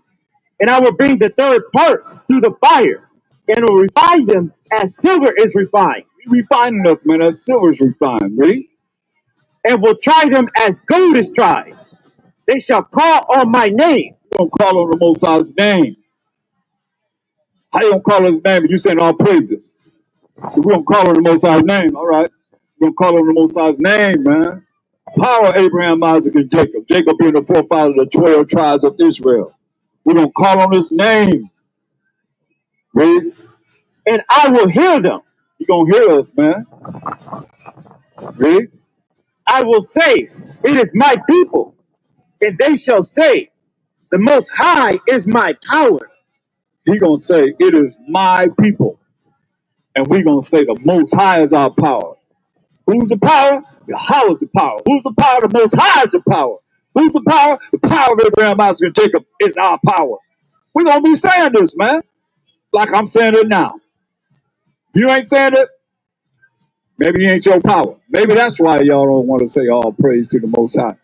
And I will bring the third part through the fire, and will refine them as silver is refined, We refining us, man, as silver is refined. Read. and will try them as gold is tried. They shall call on my name. We're gonna call on the Most High's name. How you gonna call his name if you saying all praises? We're gonna call on the Most High's name. All right. We're gonna call on the Most High's name, man. Power of Abraham, Isaac, and Jacob. Jacob being the forefather of the 12 tribes of Israel. We're gonna call on his name. Read. And I will hear them. You gonna hear us, man. Read. I will say, it is my people. And they shall say, the Most High is my power. He gonna say, it is my people. And we gonna say the Most High is our power. Who's the power? Yahweh is the power. Who's the power? The Most High is the power. Who's the power? The power of Abraham, Isaac, and Jacob is our power. We're gonna be saying this, man. Like I'm saying it now. You ain't saying it, maybe it ain't your power. Maybe that's why y'all don't want to say all praise to the Most High.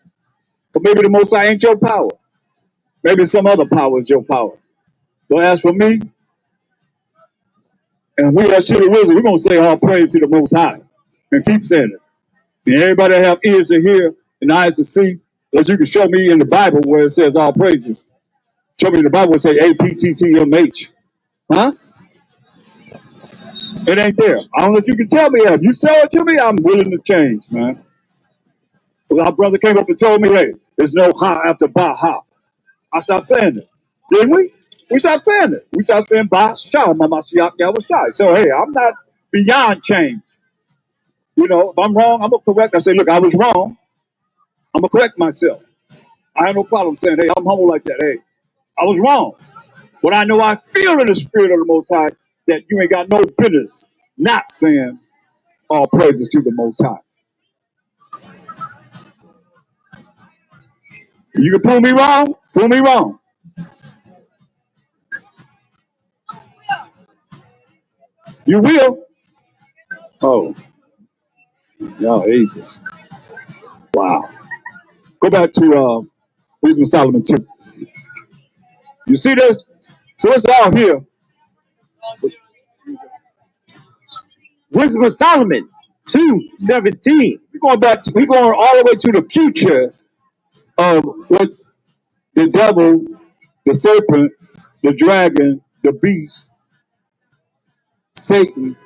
But maybe the Most High ain't your power. Maybe some other power is your power. But as for me, and we as Shitty Wizard, we're gonna say all praise to the Most High. And keep saying it. And everybody have ears to hear and eyes to see, that you can show me in the Bible where it says all praises. Show me in the Bible where it say APTTMH. Huh? It ain't there. I don't know if you can tell me that. If you show it to me, I'm willing to change, man. Well, our brother came up and told me, hey, there's no ha after Baha. I stopped saying it. Didn't we? We stopped saying it. We stopped saying Ba Shah, Mama Shiak Yawashai. So, hey, I'm not beyond change. You know, if I'm wrong, I'm going to correct. I say, look, I was wrong. I'm going to correct myself. I have no problem saying, hey, I'm humble like that. Hey, I was wrong. But I know I feel in the spirit of the Most High that you ain't got no business not saying all praises to the Most High. You can prove me wrong, prove me wrong. You will. Oh, y'all aces. Wow. Go back to Wisdom of Solomon 2. You see this? So it's out here. Wisdom of Solomon 2:17. We're going all the way to the future of what the devil, the serpent, the dragon, the beast, Satan,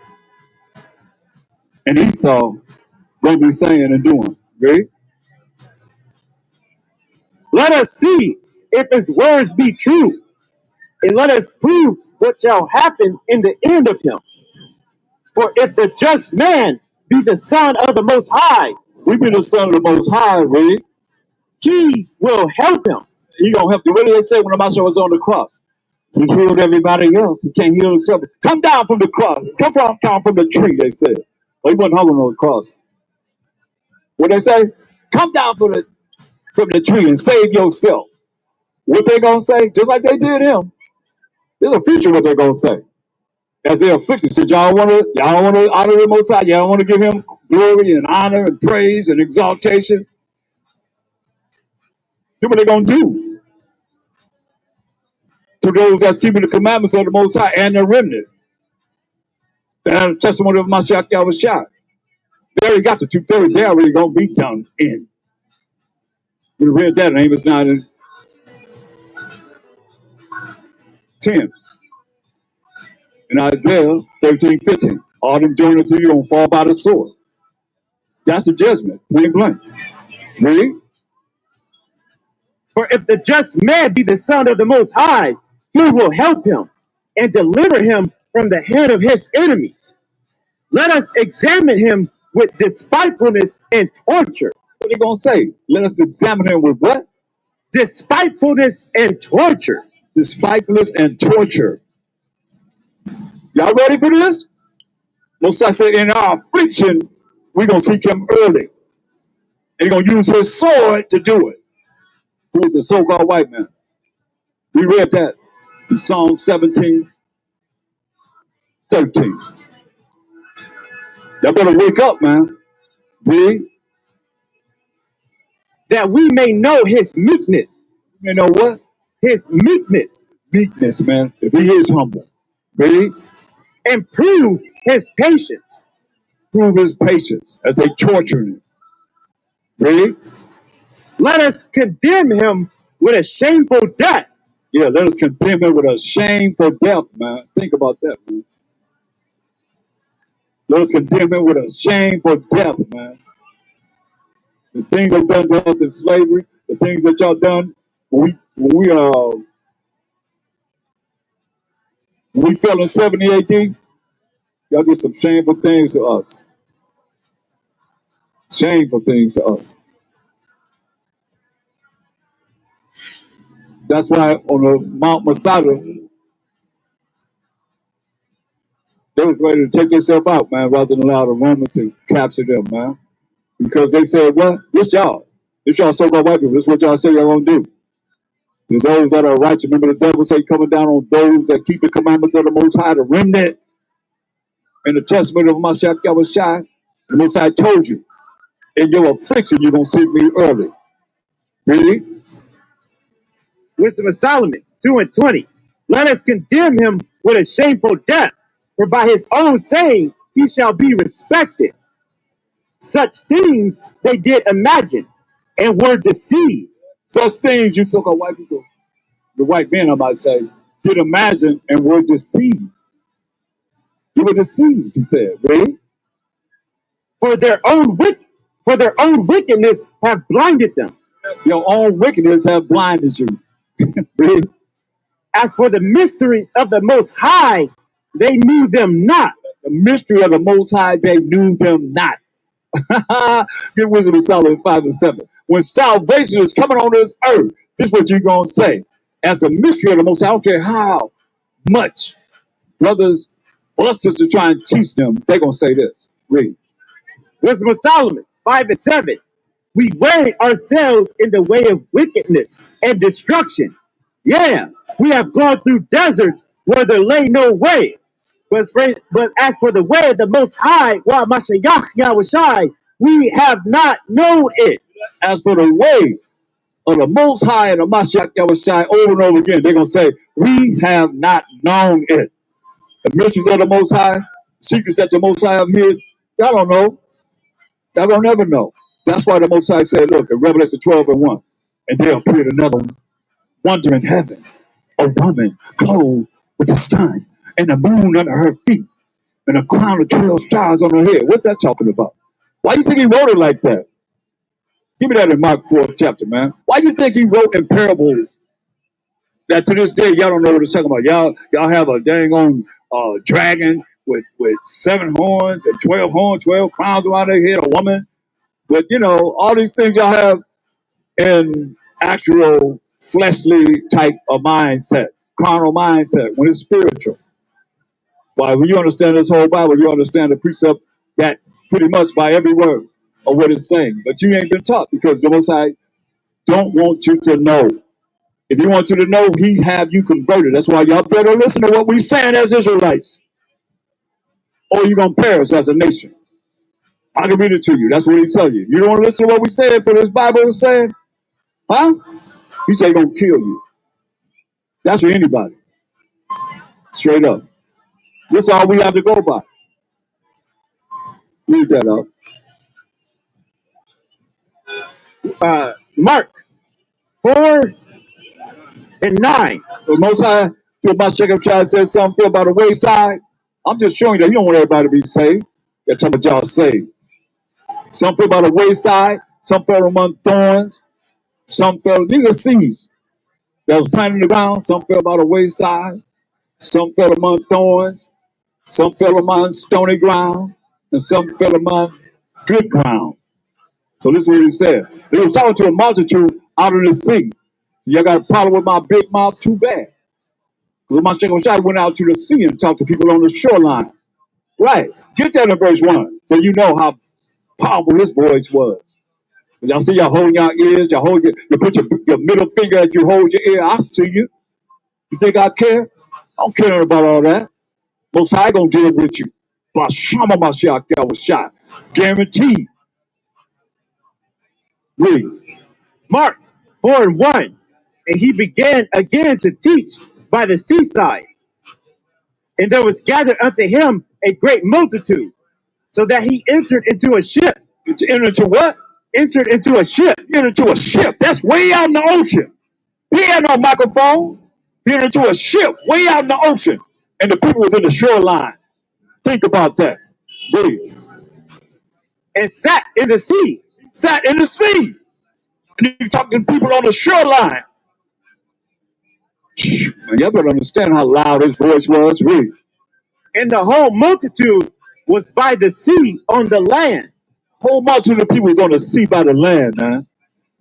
and Esau going to be saying and doing. Ready? Let us see if his words be true, and let us prove what shall happen in the end of him. For if the just man be the son of the Most High, We be the son of the Most High, read. he will help him. He gonna help you. What did they say when the Master was on the cross? He healed everybody else. He can't heal himself. Come down from the cross. Down from the tree, they said. Well, he wasn't hung on the cross. What they say? Come down from the tree and save yourself. What they gonna say? Just like they did him. There's a future what they're gonna say. As they afflicted, said y'all wanna honor the Most High, y'all wanna give him glory and honor and praise and exaltation. Here's what they're gonna do. to those that's keeping the commandments of the Most High and the remnant. And the testimony of Mashiach Yahushua. They already got the 2/3. They already going to be done in. We read that in Amos 9 and 10. In Isaiah 13:15. All them joining to you going to fall by the sword. That's a judgment. Point blank. Read. For if the just man be the son of the Most High, he will help him and deliver him from the hand of his enemies. Let us examine him with despitefulness and torture. What are they going to say? Let us examine him with what? Despitefulness and torture. Despitefulness and torture. Y'all ready for this? Most I said, in our affliction, we're going to seek him early. And he's going to use his sword to do it. Who is a so-called white man? We read that in Psalm 17:13. Y'all better wake up, man. Read. That we may know his meekness. You know what? His meekness. Meekness, man. If he is humble. Read. And prove his patience. Prove his patience as they torture him. Read. Let us condemn him with a shameful death. Yeah, let us condemn him with a shameful death, man. Think about that, man. Let us condemn him with a shameful death, man. The things they've done to us in slavery, the things that y'all done when we fell in 70 AD, y'all did some shameful things to us. Shameful things to us. That's why on the Mount Masada, they was ready to take themselves out, man, rather than allow the Romans to capture them, man. Because they said, what? This y'all so-called white people. This is what y'all say y'all gonna do. And those that are righteous, remember the devil say coming down on those that keep the commandments of the Most High, the remnant, and the testament of Mashiach Yahushua. The Most High told you, in your affliction, you're gonna seek me early. Really? Wisdom of Solomon 2:20. Let us condemn him with a shameful death, for by his own saying he shall be respected. Such things they did imagine and were deceived. Such things you so-called white people, the white men, I might say, did imagine and were deceived. You were deceived, he said. Really? For their own wickedness have blinded them. Your own wickedness have blinded you. Really? As for the mysteries of the Most High, they knew them not. The mystery of the Most High, they knew them not. Get Wisdom of Solomon 5 and 7. When salvation is coming on this earth, this is what you're going to say. As a mystery of the Most High, I don't care how much brothers or sisters try and teach them, they're going to say this. Read. Wisdom of Solomon 5 and 7. We weigh ourselves in the way of wickedness and destruction. Yeah, we have gone through deserts where there lay no way. But as for the way of the Most High, Wa Mashiach Yahushai, we have not known it. As for the way of the Most High and the Mashiach Yahushai, over and over again, they're going to say, we have not known it. The mysteries of the Most High, secrets that the Most High have hid, y'all don't know. Y'all gonna never know. That's why the Most High said, look, in Revelation 12 and 1, and there appeared another wonder in heaven, a woman clothed with the sun and the moon under her feet, and a crown of 12 stars on her head. What's that talking about? Why do you think he wrote it like that? Give me that in Mark 4th chapter, man. Why do you think he wrote in parables that to this day y'all don't know what it's talking about? Y'all have a dang on dragon with 7 horns and 12 horns, 12 crowns around their head, a woman. But you know, all these things y'all have in actual fleshly type of mindset, carnal mindset, when it's spiritual. Why, when you understand this whole Bible, you understand the precept that pretty much by every word of what it's saying. But you ain't been taught because the Most High don't want you to know. If he wants you to know, he have you converted. That's why y'all better listen to what we saying as Israelites, or you're gonna perish as a nation. I can read it to you. That's what he tell you. You don't want to listen to what we said for this Bible is saying? Huh? He said he's gonna kill you. That's for anybody. Straight up. This is all we have to go by. Read that up. Mark 4 and 9. The Most High, through my second child, says something about the wayside. I'm just showing you that you don't want everybody to be saved. That's what y'all say. Some fell by the wayside, some fell among thorns, some fell, these are seeds that was planted in the ground, some fell by the wayside, some fell among thorns, some fell among stony ground, and some fell among good ground. So this is what he said. He was talking to a multitude out in the sea. Y'all got a problem with my big mouth? Too bad. Because my second shot went out to the sea and talked to people on the shoreline. Right. Get that in verse 1 so you know how powerful his voice was. Y'all see y'all holding your ears, y'all hold you put your middle finger as you hold your ear. I see you. You think I care? I don't care about all that. Most High gonna deal with you. But some of my shot was shot. Guaranteed. Read. Mark 4 and 1. And he began again to teach by the seaside. And there was gathered unto him a great multitude, so that he entered into a ship. Enter into what? Entered into a ship. Enter into a ship. That's way out in the ocean. He had no microphone. He entered into a ship way out in the ocean. And the people was in the shoreline. Think about that. Read. And sat in the sea. Sat in the sea. And you talk to people on the shoreline. Man, y'all better understand how loud his voice was. Read. And the whole multitude was by the sea on the land. Whole multitude of people was on the sea by the land, man.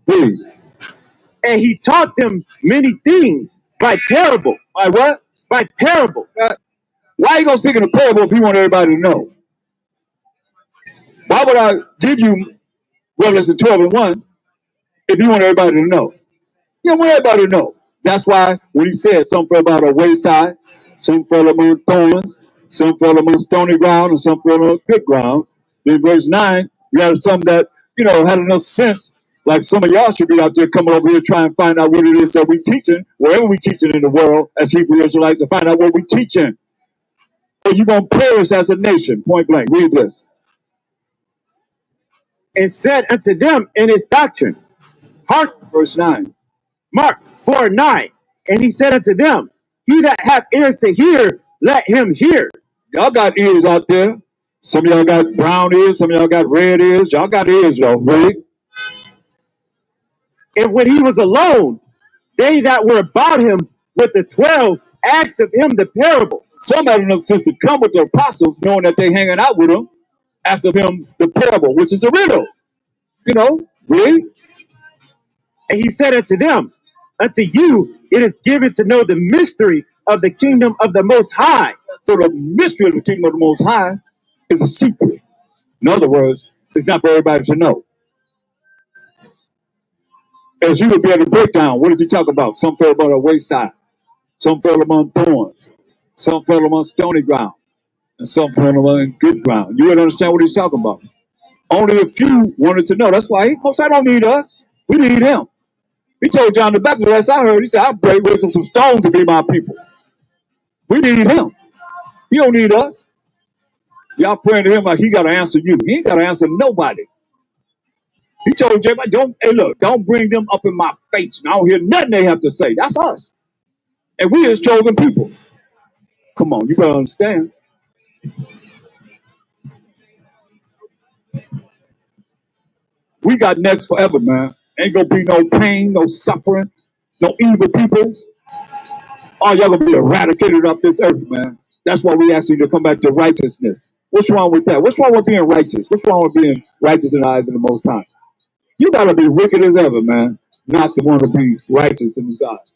Read. And he taught them many things by parable. By what? By parable. Why are you gonna speak in a parable if you want everybody to know? Why would I give you Revelation 12 and 1 if you want everybody to know? You don't want everybody to know. That's why when he said some fell by the wayside, some fell among thorns, some fell among stony ground, and some fell on good ground. Then verse 9, you have some that, had enough sense, like some of y'all should be out there coming over here trying to find out what it is that we teaching, wherever we teaching in the world as Hebrew Israelites, to find out what we teaching. Or you're going to perish as a nation, point blank. Read this. And said unto them in his doctrine, Hark, Verse 9. Mark 4 9. And he said unto them, He that hath ears to hear, let him hear. Y'all got ears out there. Some of y'all got brown ears, some of y'all got red ears. Y'all got ears, though, right? And when he was alone, they that were about him with the 12 asked of him the parable. Some had enough sense to come with the apostles, knowing that they hanging out with him, asked of him the parable, which is a riddle. Read. And he said unto them, Unto you it is given to know the mystery of the kingdom of the Most High. So the mystery of the kingdom of the Most High is a secret. In other words, it's not for everybody to know. As you would be able to break down, what is he talking about? Some fell by the wayside, some fell among thorns, some fell among stony ground, and some fell among good ground. You would understand what he's talking about. Only a few wanted to know. That's why Most High don't need us. We need him. He told John the Baptist, last I heard, he said, I break with some stones to be my people. We need him. He don't need us. Y'all praying to him like he got to answer you. He ain't got to answer nobody. He told Jeremiah, don't bring them up in my face. And I don't hear nothing they have to say. That's us. And we his chosen people. Come on, you better understand. We got next forever, man. Ain't gonna be no pain, no suffering, no evil people. All y'all gonna be eradicated off this earth, man. That's why we ask you to come back to righteousness. What's wrong with that? What's wrong with being righteous? What's wrong with being righteous in the eyes of the Most High? You gotta be wicked as ever, man, not to want to be righteous in his eyes.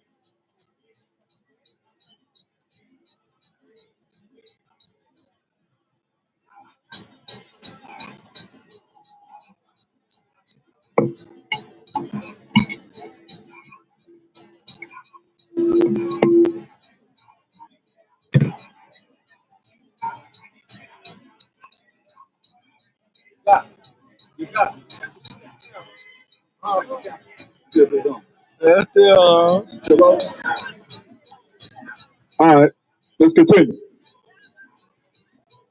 All right, let's continue.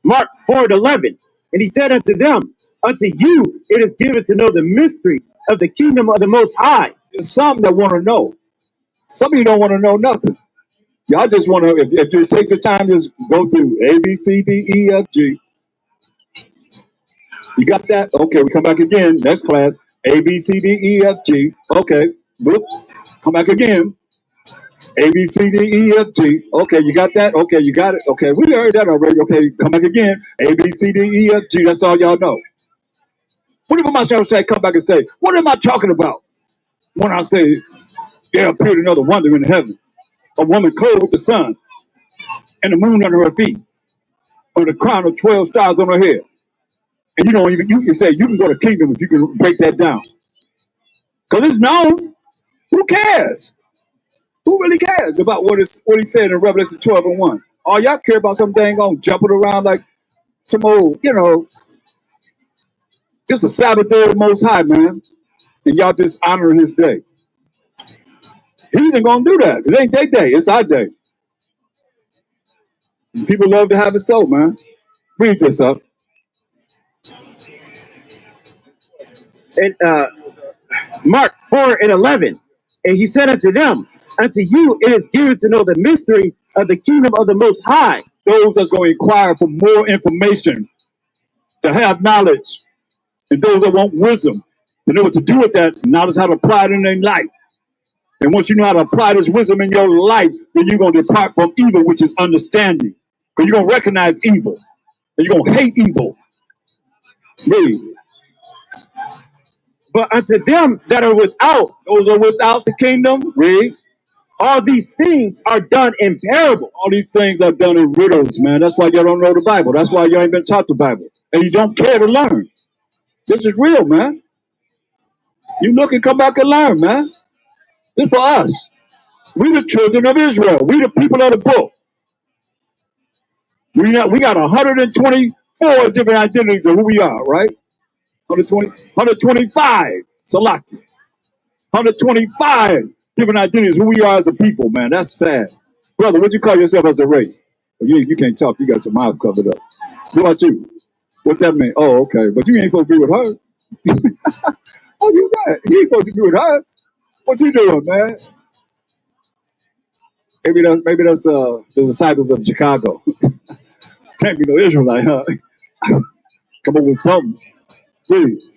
Mark 4:11. And he said unto them, unto you it is given to know the mystery of the kingdom of the Most High. There's some that want to know. Some of you don't want to know nothing. Y'all just want to, if you take the time, just go through A, B, C, D, E, F, G. You got that? Okay, we come back again. Next class. A, B, C, D, E, F, G. Okay. Whoop. Come back again. A, B, C, D, E, F, G. Okay, you got that? Okay, you got it. Okay, we heard that already. Okay, come back again. A, B, C, D, E, F, G. That's all y'all know. What if my shall say, come back and say, what am I talking about when I say there appeared another wonder in heaven? A woman clothed with the sun and the moon under her feet, with a crown of 12 stars on her head. And you don't even, you can say, you can go to kingdom if you can break that down. Because it's known. Who cares? Who really cares about what he said in Revelation 12:1? All y'all care about some dang on jumping around like some old, just a Sabbath day of the Most High, man. And y'all just honoring his day. He isn't going to do that. It ain't their day. It's our day. And people love to have it so, man. Read this up. And Mark 4:11. And he said unto them, unto you it is given to know the mystery of the kingdom of the Most High. Those that's going to inquire for more information, to have knowledge, and those that want wisdom, to know what to do with that knowledge, how to apply it in their life. And once you know how to apply this wisdom in your life, then you're going to depart from evil, which is understanding. Because you're going to recognize evil. And you're going to hate evil. Read. But unto them that are without, Those are without the kingdom. Read. all these things are done in parable. All these things are done in riddles, man. That's why y'all don't know the Bible. That's why y'all ain't been taught the Bible. And you don't care to learn. This is real, man. You look and come back and learn, man. This for us. We the children of Israel. We the people of the book. We got 124 different identities of who we are, right? 120, 125. Salaki. 125 different identities of who we are as a people, man. That's sad. Brother, what you call yourself as a race? Well, you can't talk. You got your mouth covered up. What about you? What that mean? Oh, okay. But you ain't supposed to be with her. Oh, you right. You ain't supposed to be with her. What you doing, man? Maybe that's the disciples of Chicago. Can't be no Israelite, huh? Come up with something. Please.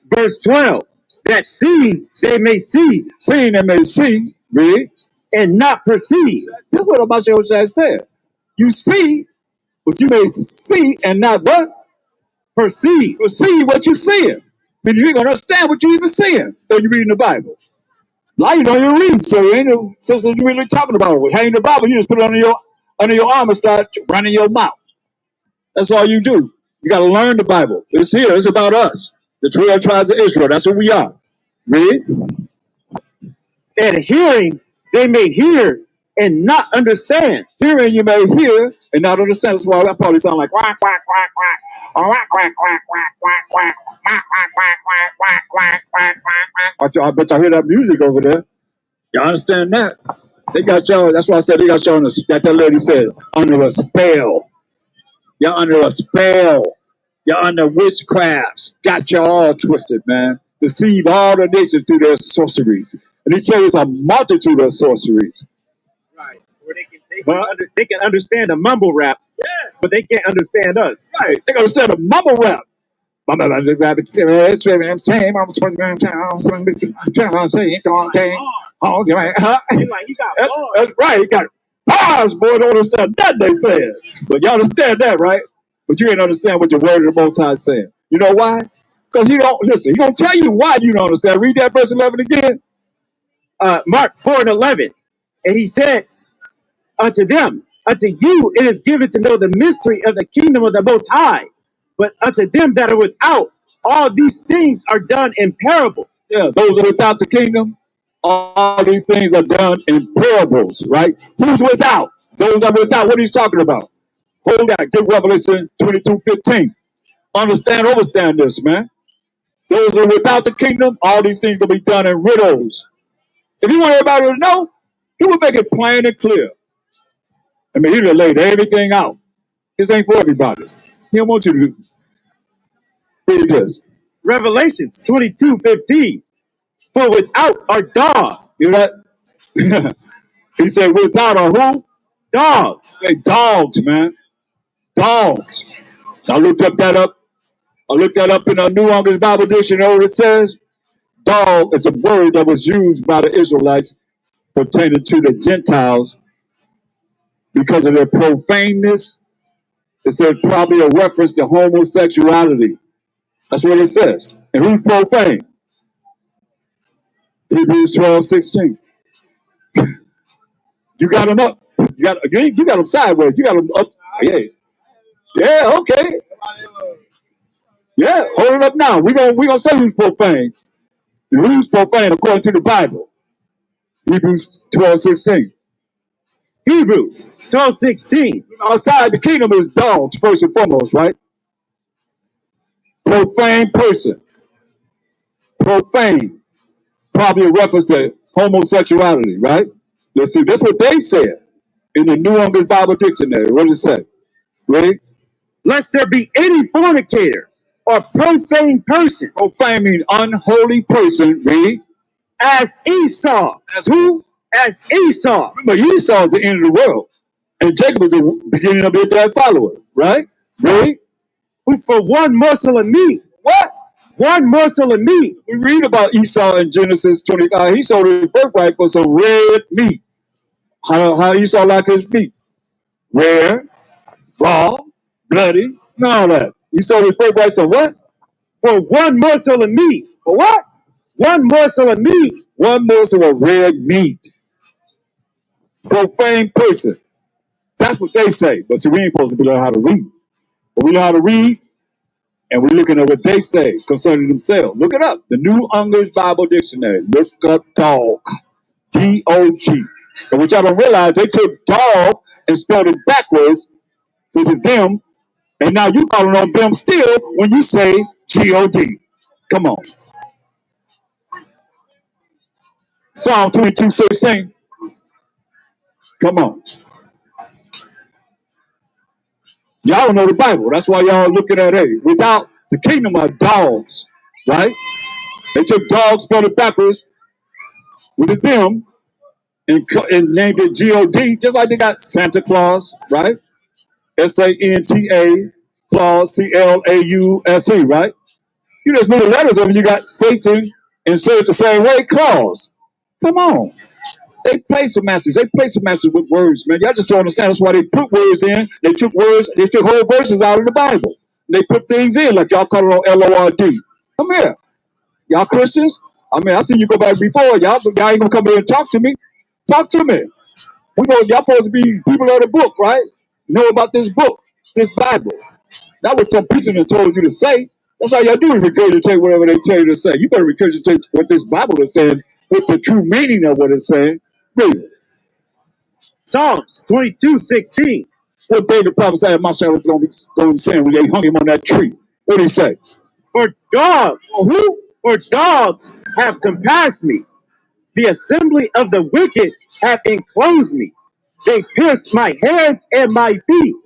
Verse 12, that seeing they may see, Seeing they may see, read. and not perceive. That's what Abashai said. You see, but you may see and not what? Perceive. Perceive what you seeing. I mean, you ain't gonna understand what you even seeing when you reading the Bible. Like you don't even read, so you ain't no sense of you really talking about it. Hang the Bible, you just put it under your arm and start running your mouth. That's all you do. You got to learn the Bible. It's here. It's about us. The 12 tribes of Israel. That's who we are. Read. And hearing they may hear and not understand. Hearing you may hear and not understand. That's why that probably sound like quack, quack, quack, quack. Or quack, quack, quack, quack, quack, quack, quack, quack, quack, quack, quack, quack, quack, quack. I bet y'all hear that music over there. Y'all understand that? They got y'all. That's why I said they got y'all on the, like that lady said, under a spell. Y'all under a spell. Y'all under witchcrafts. Got y'all all twisted, man. Deceive all the nations through their sorceries. And he tells us a multitude of sorceries. Right. Where they can understand a mumble rap, but they can't understand us. Right. They can understand a mumble rap. Like, he got bars. That's right. He got bars, boy. Don't understand that they said. But y'all understand that, right? But you ain't understand what the word of the Most High is saying. You know why? Because you don't listen. He gonna tell you why you don't understand. Read that verse 11 again. Mark 4:11. And he said unto them, unto you it is given to know the mystery of the kingdom of the Most High. But unto them that are without, all these things are done in parables. Yeah, those are without the kingdom. All these things are done in parables, right? Who's without? Those are without. What he's talking about? Hold that. Get Revelation 22:15. Understand, overstand this, man. Those are without the kingdom. All these things will be done in riddles. If you want everybody to know, He would make it plain and clear. I mean, he would have laid everything out. This ain't for everybody. He don't want you to read this. Revelations 22:15. For without are dogs. You know that? He said, without a who? Dogs. Hey, dogs, man. Dogs. I looked that up. I looked that up in a New English Bible Dictionary. It says dog is a word that was used by the Israelites pertaining to the Gentiles because of their profaneness. It said probably a reference to homosexuality. That's what it says. And who's profane? Hebrews 12:16. You got them up. You got them sideways. You got them up. Yeah. Yeah, okay. Yeah, hold it up now. We're gonna say who's profane. Who's profane according to the Bible? Hebrews 12:16. Hebrews 12:16. Outside the kingdom is dogs, first and foremost, right? Profane person. Profane. Probably a reference to homosexuality, right? Let's see. That's what they said in the New English Bible Dictionary. What does it say? Ready? Lest there be any fornicator or profane person. Profane means unholy person. Read. As Esau. As who? As Esau. Remember, Esau is the end of the world. And Jacob is the beginning of it that follower, right? Read. Who for one morsel of meat. What? One morsel of meat. We read about Esau in Genesis 25. He sold his birthright for some red meat. How Esau like his meat? Rare, raw, bloody, and all that. He sold his birthright for what? For one morsel of meat. For what? One morsel of meat. One morsel of red meat. Profane person. That's what they say. But see, we ain't supposed to learn how to read. But we know how to read, and we're looking at what they say concerning themselves. Look it up. The New English Bible Dictionary. Look up dog. D-O-G. And what y'all don't realize, they took dog and spelled it backwards, which is them, and now you calling on them still when you say G-O-D. Come on. Psalm 22:16. Come on. Y'all don't know the Bible. That's why y'all looking at it. Without the kingdom of dogs, right? They took dogs, spelled it backwards, which is them, and named it G-O-D, just like they got Santa Claus, right? S-A-N-T-A, Claus, C-L-A-U-S-E, right? You just move the letters of it, you got Satan and say it the same way, Claus. Come on. They play some masters. They play some masters with words, man. Y'all just don't understand. That's why they put words in. They took words, they took whole verses out of the Bible. They put things in, like y'all call it on L-O-R-D. Come here. Y'all Christians? I mean, I seen you go back before. Y'all ain't gonna come here and talk to me. Talk to me. Y'all supposed to be people of the book, right? Know about this book, this Bible. Not what some preacher told you to say. That's all y'all do is regurgitate whatever they tell you to say. You better regurgitate what this Bible is saying with the true meaning of what it's saying. Read it. Psalms 22:16. What David prophesied my son was going to be saying when they hung him on that tree. What did he say? For dogs, who? For dogs have compassed me. The assembly of the wicked have enclosed me. They pierced my hands and my feet.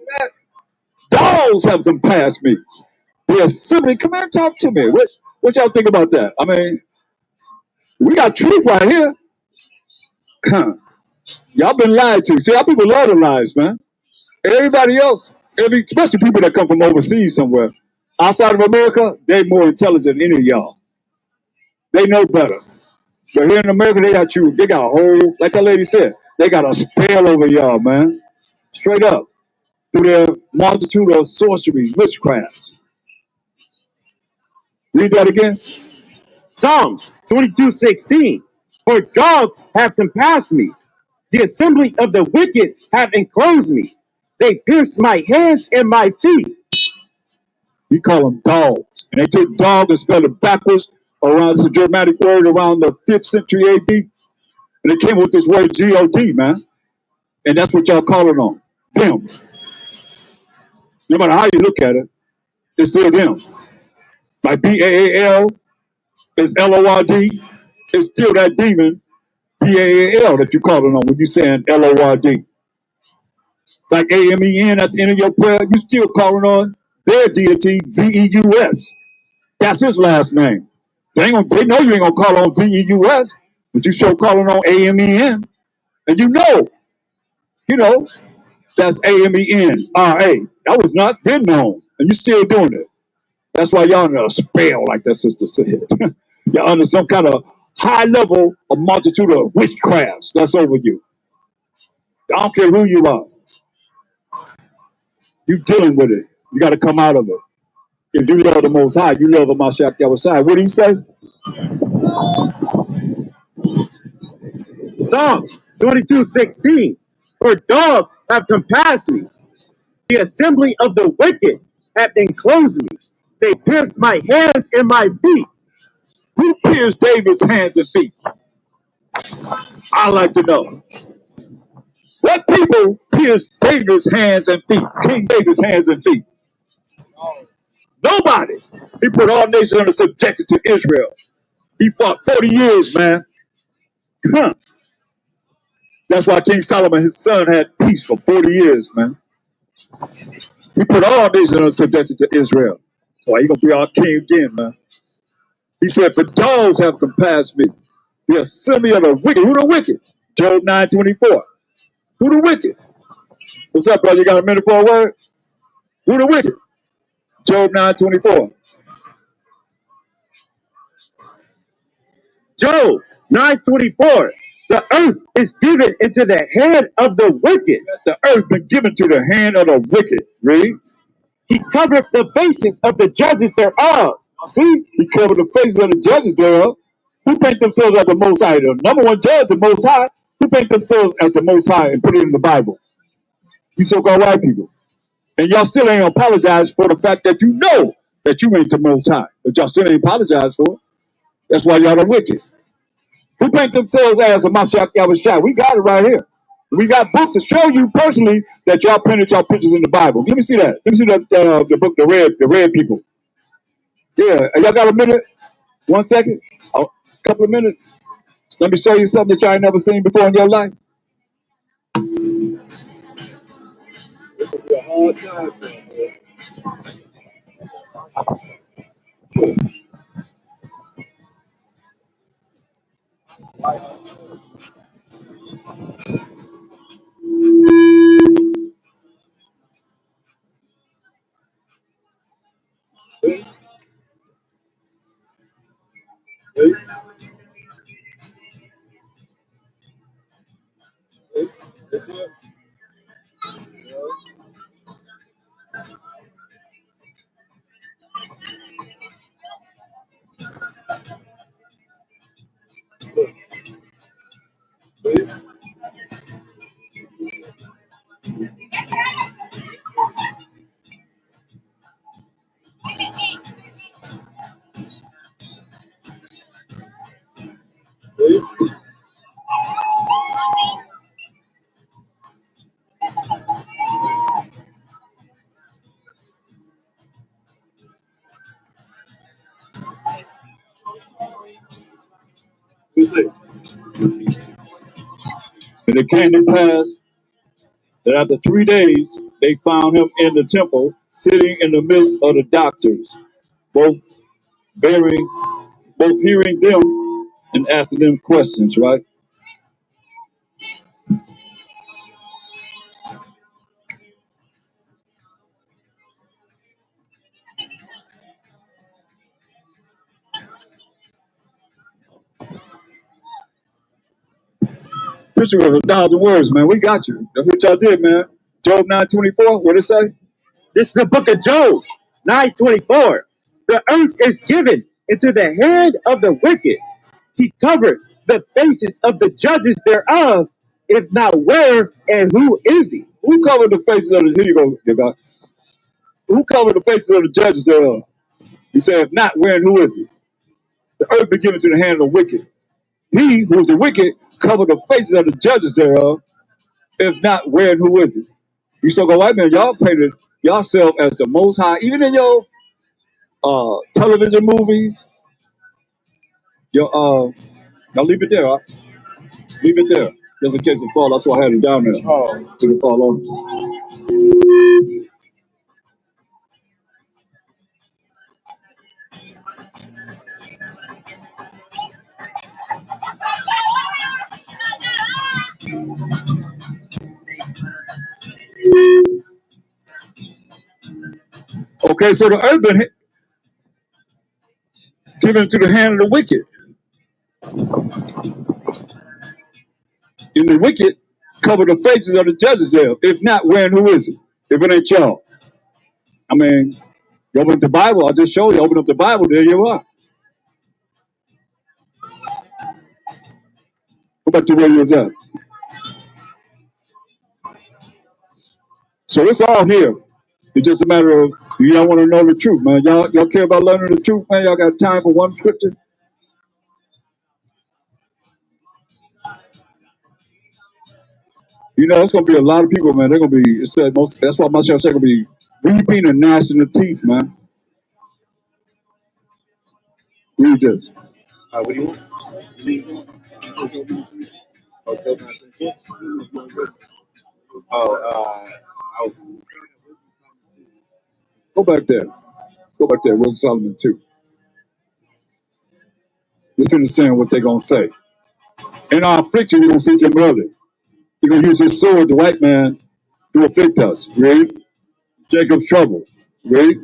Dogs have compassed me. The assembly, come here and talk to me. What y'all think about that? I mean, we got truth right here. Y'all been lied to. See, y'all people love the lies, man. Everybody else, especially people that come from overseas somewhere, outside of America, they're more intelligent than any of y'all. They know better. But here in America, they got a whole, like that lady said, they got a spell over y'all, man. Straight up. Through their multitude of sorceries, witchcrafts. Read that again. Psalms 22:16. For dogs have compassed me. The assembly of the wicked have enclosed me. They pierced my hands and my feet. You call them dogs. And they took dog and spelled it backwards around, it's a Germanic word around the 5th century AD. And they came with this word G-O-D, man. And that's what y'all calling on. Them. No matter how you look at it, it's still them. Like B-A-A-L, it's L-O-R-D, it's still that demon P-A-A-L that you're calling on when you're saying L-O-R-D. Like A-M-E-N at the end of your prayer, you still calling on their deity, Z-E-U-S. That's his last name. They know you ain't gonna call on Z-E-U-S, but you sure calling on A-M-E-N. And you know, that's A-M-E-N-R-A. That was not been known, and you're still doing it. That's why y'all under a spell, like that sister said. Y'all under some kind of high level, a multitude of witchcrafts that's over you. I don't care who you are. You dealing with it. You got to come out of it. If you love the Most High, you love the Mashiach Yahushua. What did he say? Psalms 22:16. For dogs have compassed me. The assembly of the wicked hath enclosed me. They pierced my hands and my feet. Who pierced David's hands and feet? I'd like to know. What people pierced David's hands and feet? King David's hands and feet? Nobody. He put all nations under subjection to Israel. He fought 40 years, man. Huh. That's why King Solomon, his son, had peace for 40 years, man. He put all nations under subjection to Israel. So he gonna be our king again, man. He said, "For dogs have compassed me, the assembly of the wicked." Who the wicked? Job 9:24. Who the wicked? What's up, brother? You got a minute for a word? Who the wicked? Job 9:24. Job 9:24. The earth is given into the hand of the wicked. The earth been given to the hand of the wicked. Read. He covered the faces of the judges thereof. See, he covered the faces of the judges thereof. Who paint themselves as the Most High? The number one judge, the Most High. Who paint themselves as the Most High and put it in the Bibles? You so-called white people. And y'all still ain't apologize for the fact that you know that you ain't the Most High. But y'all still ain't apologize for it. That's why y'all are wicked. Who paint themselves as a Mashiach Yahushua? We got it right here. We got books to show you personally that y'all painted y'all pictures in the Bible. Let me see that. Let me see that the book, the red people. Yeah, y'all got a minute? 1 second? A couple of minutes? Let me show you something that y'all ain't never seen before in your life. You see. And it came to pass that after 3 days they found him in the temple, sitting in the midst of the doctors, both bearing, both hearing them and asking them questions, right? Picture of 1,000 words, man. We got you. That's what y'all did, man. Job 9:24. What it say? This is the book of Job 9:24. The earth is given into the hand of the wicked. He covered the faces of the judges thereof. If not, where and who is he? Who covered the faces of the? Here you go, you got. Who covered the faces of the judges thereof? He said, if not, where and who is he? The earth be given to the hand of the wicked. He who is the wicked covered the faces of the judges thereof. If not, where and who is he? You so go white man, y'all painted yourself as the Most High, even in your television movies. Your y'all leave it there. Huh? Leave it there, just in case it fall. That's why I had it down there. Oh, did it fall on? Okay, so the earth been given into the hand of the wicked, and the wicked cover the faces of the judges there. If not, when who is it? If it ain't y'all, I mean, you open up the Bible. I just showed you. Open up the Bible. There you are. Go back to where you was at. So it's all here. It's just a matter of y'all want to know the truth, man. Y'all care about learning the truth, man. Y'all got time for one scripture? You know, it's gonna be a lot of people, man. They're gonna be. It said most. That's why my chef said gonna be weeping and gnashing the teeth, man. Read this. What do you want? Go back there. Go back there. Where's Solomon 2? Just understand what they're gonna say. In our affliction, we're gonna seek him early. He's gonna use his sword, the white man, to afflict us. Read. Jacob's trouble. Read.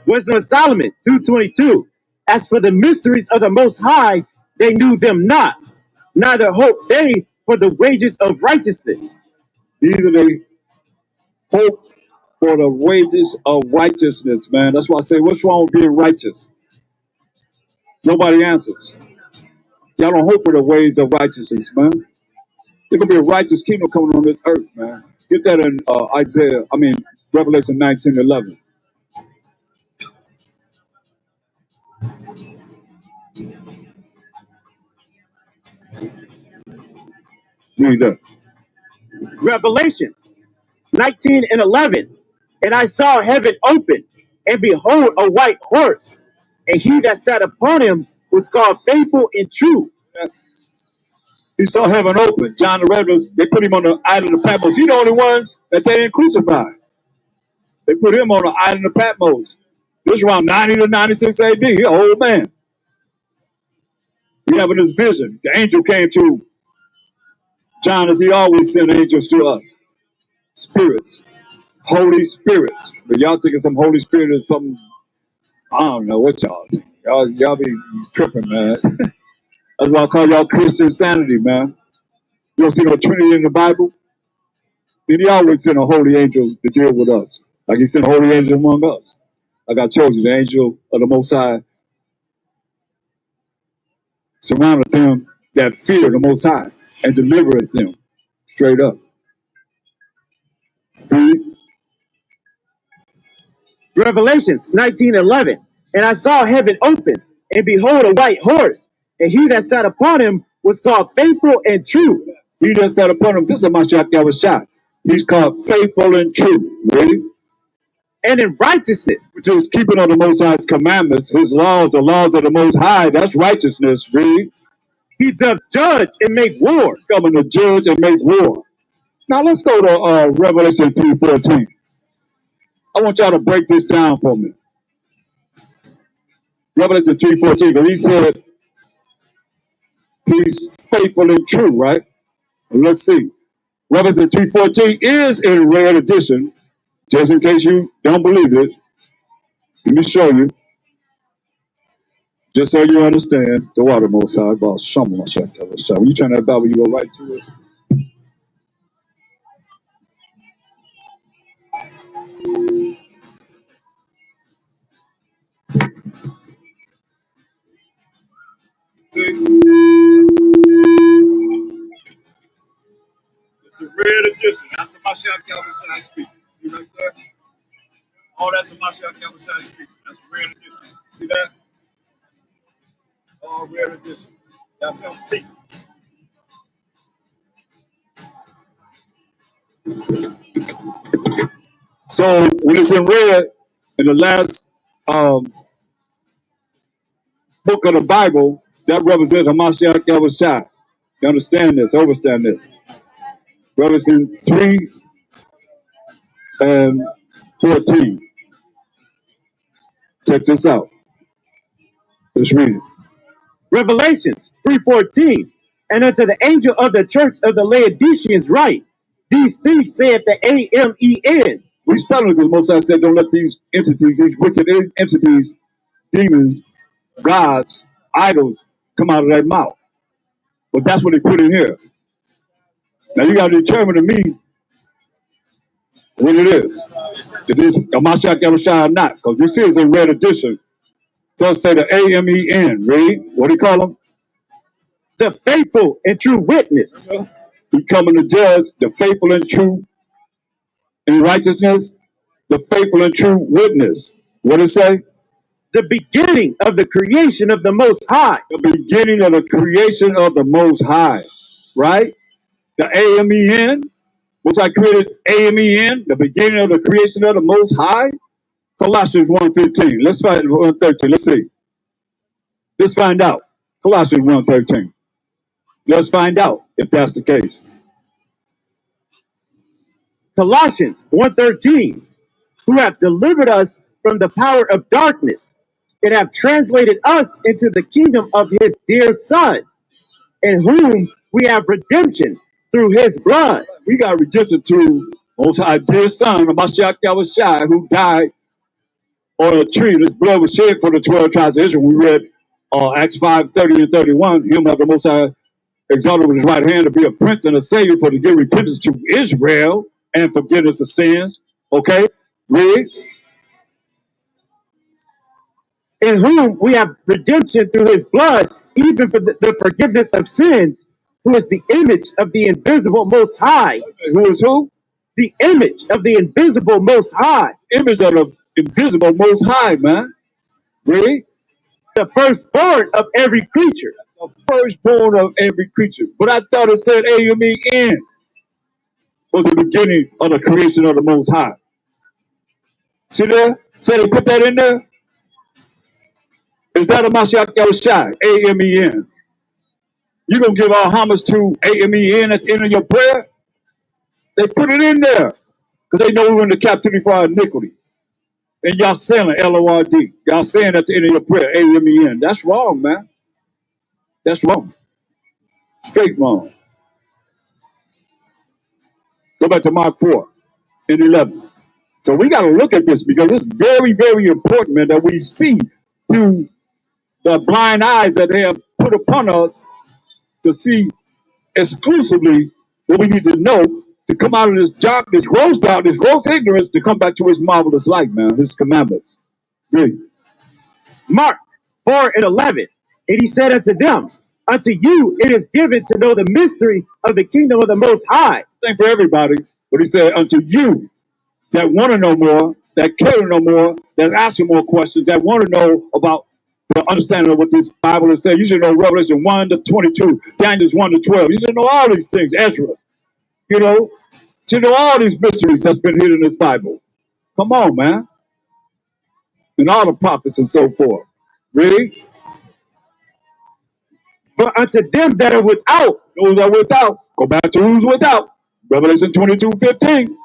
Wisdom of Solomon 2:22. As for the mysteries of the Most High, they knew them not, neither hoped they for the wages of righteousness. Neither they hope for the wages of righteousness, man. That's why I say, what's wrong with being righteous? Nobody answers. Y'all don't hope for the ways of righteousness, man. There's gonna be a righteous kingdom coming on this earth, man. Get that in Revelation 19:11. Read that. Revelation 19:11. And I saw heaven open, and behold, a white horse, and he that sat upon him was called Faithful and True. He saw heaven open. John the Revelator, they put him on the island of Patmos. He's the only one that they didn't crucify. They put him on the island of Patmos. This is around 90 to 96 AD. He's an old man. He having this vision. The angel came to John as he always sent angels to us. Spirits. Holy spirits. But y'all taking some Holy Spirit or something. I don't know what y'all think. Y'all be tripping, man. That's why I call y'all Christian sanity, man. You don't see no Trinity in the Bible? Then he always sent a holy angel to deal with us. Like he sent a holy angel among us. Like I told you, the angel of the Most High surrounded them that fear the Most High and delivereth them straight up. Read. Revelations 19:11. And I saw heaven open, and behold, a white horse, and he that sat upon him was called Faithful and True. He that sat upon him, this is Mashiach Yahushua. He's called faithful and true. Read. And in righteousness, Which is keeping of the Most High's commandments, his laws, the laws of the Most High. That's righteousness. Read. he doth judge and make war. Coming to judge and make war. Now let's go to Revelation 3:14. I want y'all to break this down for me. Revelation 3:14, because he said he's faithful and true, right? Let's see. Revelation 3:14 is in rare edition, just in case you don't believe it. Let me show you, just so you understand. The water most high about some when you turn that Bible, you go right to it. See? It's a rare edition. That's the Mashiach Yahushua speaking. See right there? Oh, that's the Mashiach Yahushua speaking. That's a rare edition. See that? All rare edition. That's him speaking. So when it's in red, in the last book of the Bible, that represents Hamashiach Yahushua. You understand this, overstand this. Revelation 3 and 14. Check this out. Let's read it. Revelations 3:14. And unto the angel of the church of the Laodiceans write, these things saith the Amen. We spell it because most I said don't let these entities, these wicked entities, demons, gods, idols come out of their mouth. But that's what they put in here. Now you got to determine to me what it is. If it's a Mashiach Yahushua or not. Because you see it's a red edition. So say the Amen. Read. What do you call them? The faithful and true witness. He coming to judge the faithful and true in righteousness, the faithful and true witness. What does it say? The beginning of the creation of the Most High. The beginning of the creation of the Most High. Right? The Amen. Was I created Amen? The beginning of the creation of the Most High? Colossians 1:15. Let's find 1:13. Let's see. Let's find out. Colossians 1:13. Let's find out if that's the case. Colossians 1:13. Who have delivered us from the power of darkness and have translated us into the kingdom of his dear Son, in whom we have redemption through his blood. We got redemption through Most High dear Son, Mashiach Yahushua, who died on a tree. His blood was shed for the 12 tribes of Israel. We read Acts 5:30 and 31. Him of the Most High exalted with his right hand to be a prince and a savior for to give repentance to Israel and forgiveness of sins. Okay, read. In whom we have redemption through his blood, even for the forgiveness of sins, who is the image of the invisible Most High. Who is who? The image of the invisible Most High. Image of the invisible Most High, man. Read. The firstborn of every creature. The firstborn of every creature. But I thought it said Amen was the beginning of the creation of the Most High. See there? So they put that in there? Is that a Mashiach Yahushua? Amen. You gonna give all homage to Amen at the end of your prayer? They put it in there because they know we're in the captivity for our iniquity. And y'all saying Lord. Y'all saying at the end of your prayer, Amen. That's wrong, man. That's wrong. Straight wrong. Go back to Mark 4 and 11. So we got to look at this because it's very, very important, man, that we see through the blind eyes that they have put upon us to see exclusively what we need to know to come out of this darkness, gross ignorance, to come back to his marvelous light, man, his commandments. Great. Mark 4 and 11. And he said unto them, unto you it is given to know the mystery of the kingdom of the Most High. Same for everybody. But he said, unto you that want to know more, that care to know more, that asking more questions, that want to know about the understanding of what this Bible is saying. You should know Revelation 1 to 22, Daniel's 1 to 12. You should know all these things, Ezra. You know, you should know all these mysteries that's been hidden in this Bible. Come on, man. And all the prophets and so forth. Really? But unto them that are without, those that are without, go back to who's without. Revelation 22:15.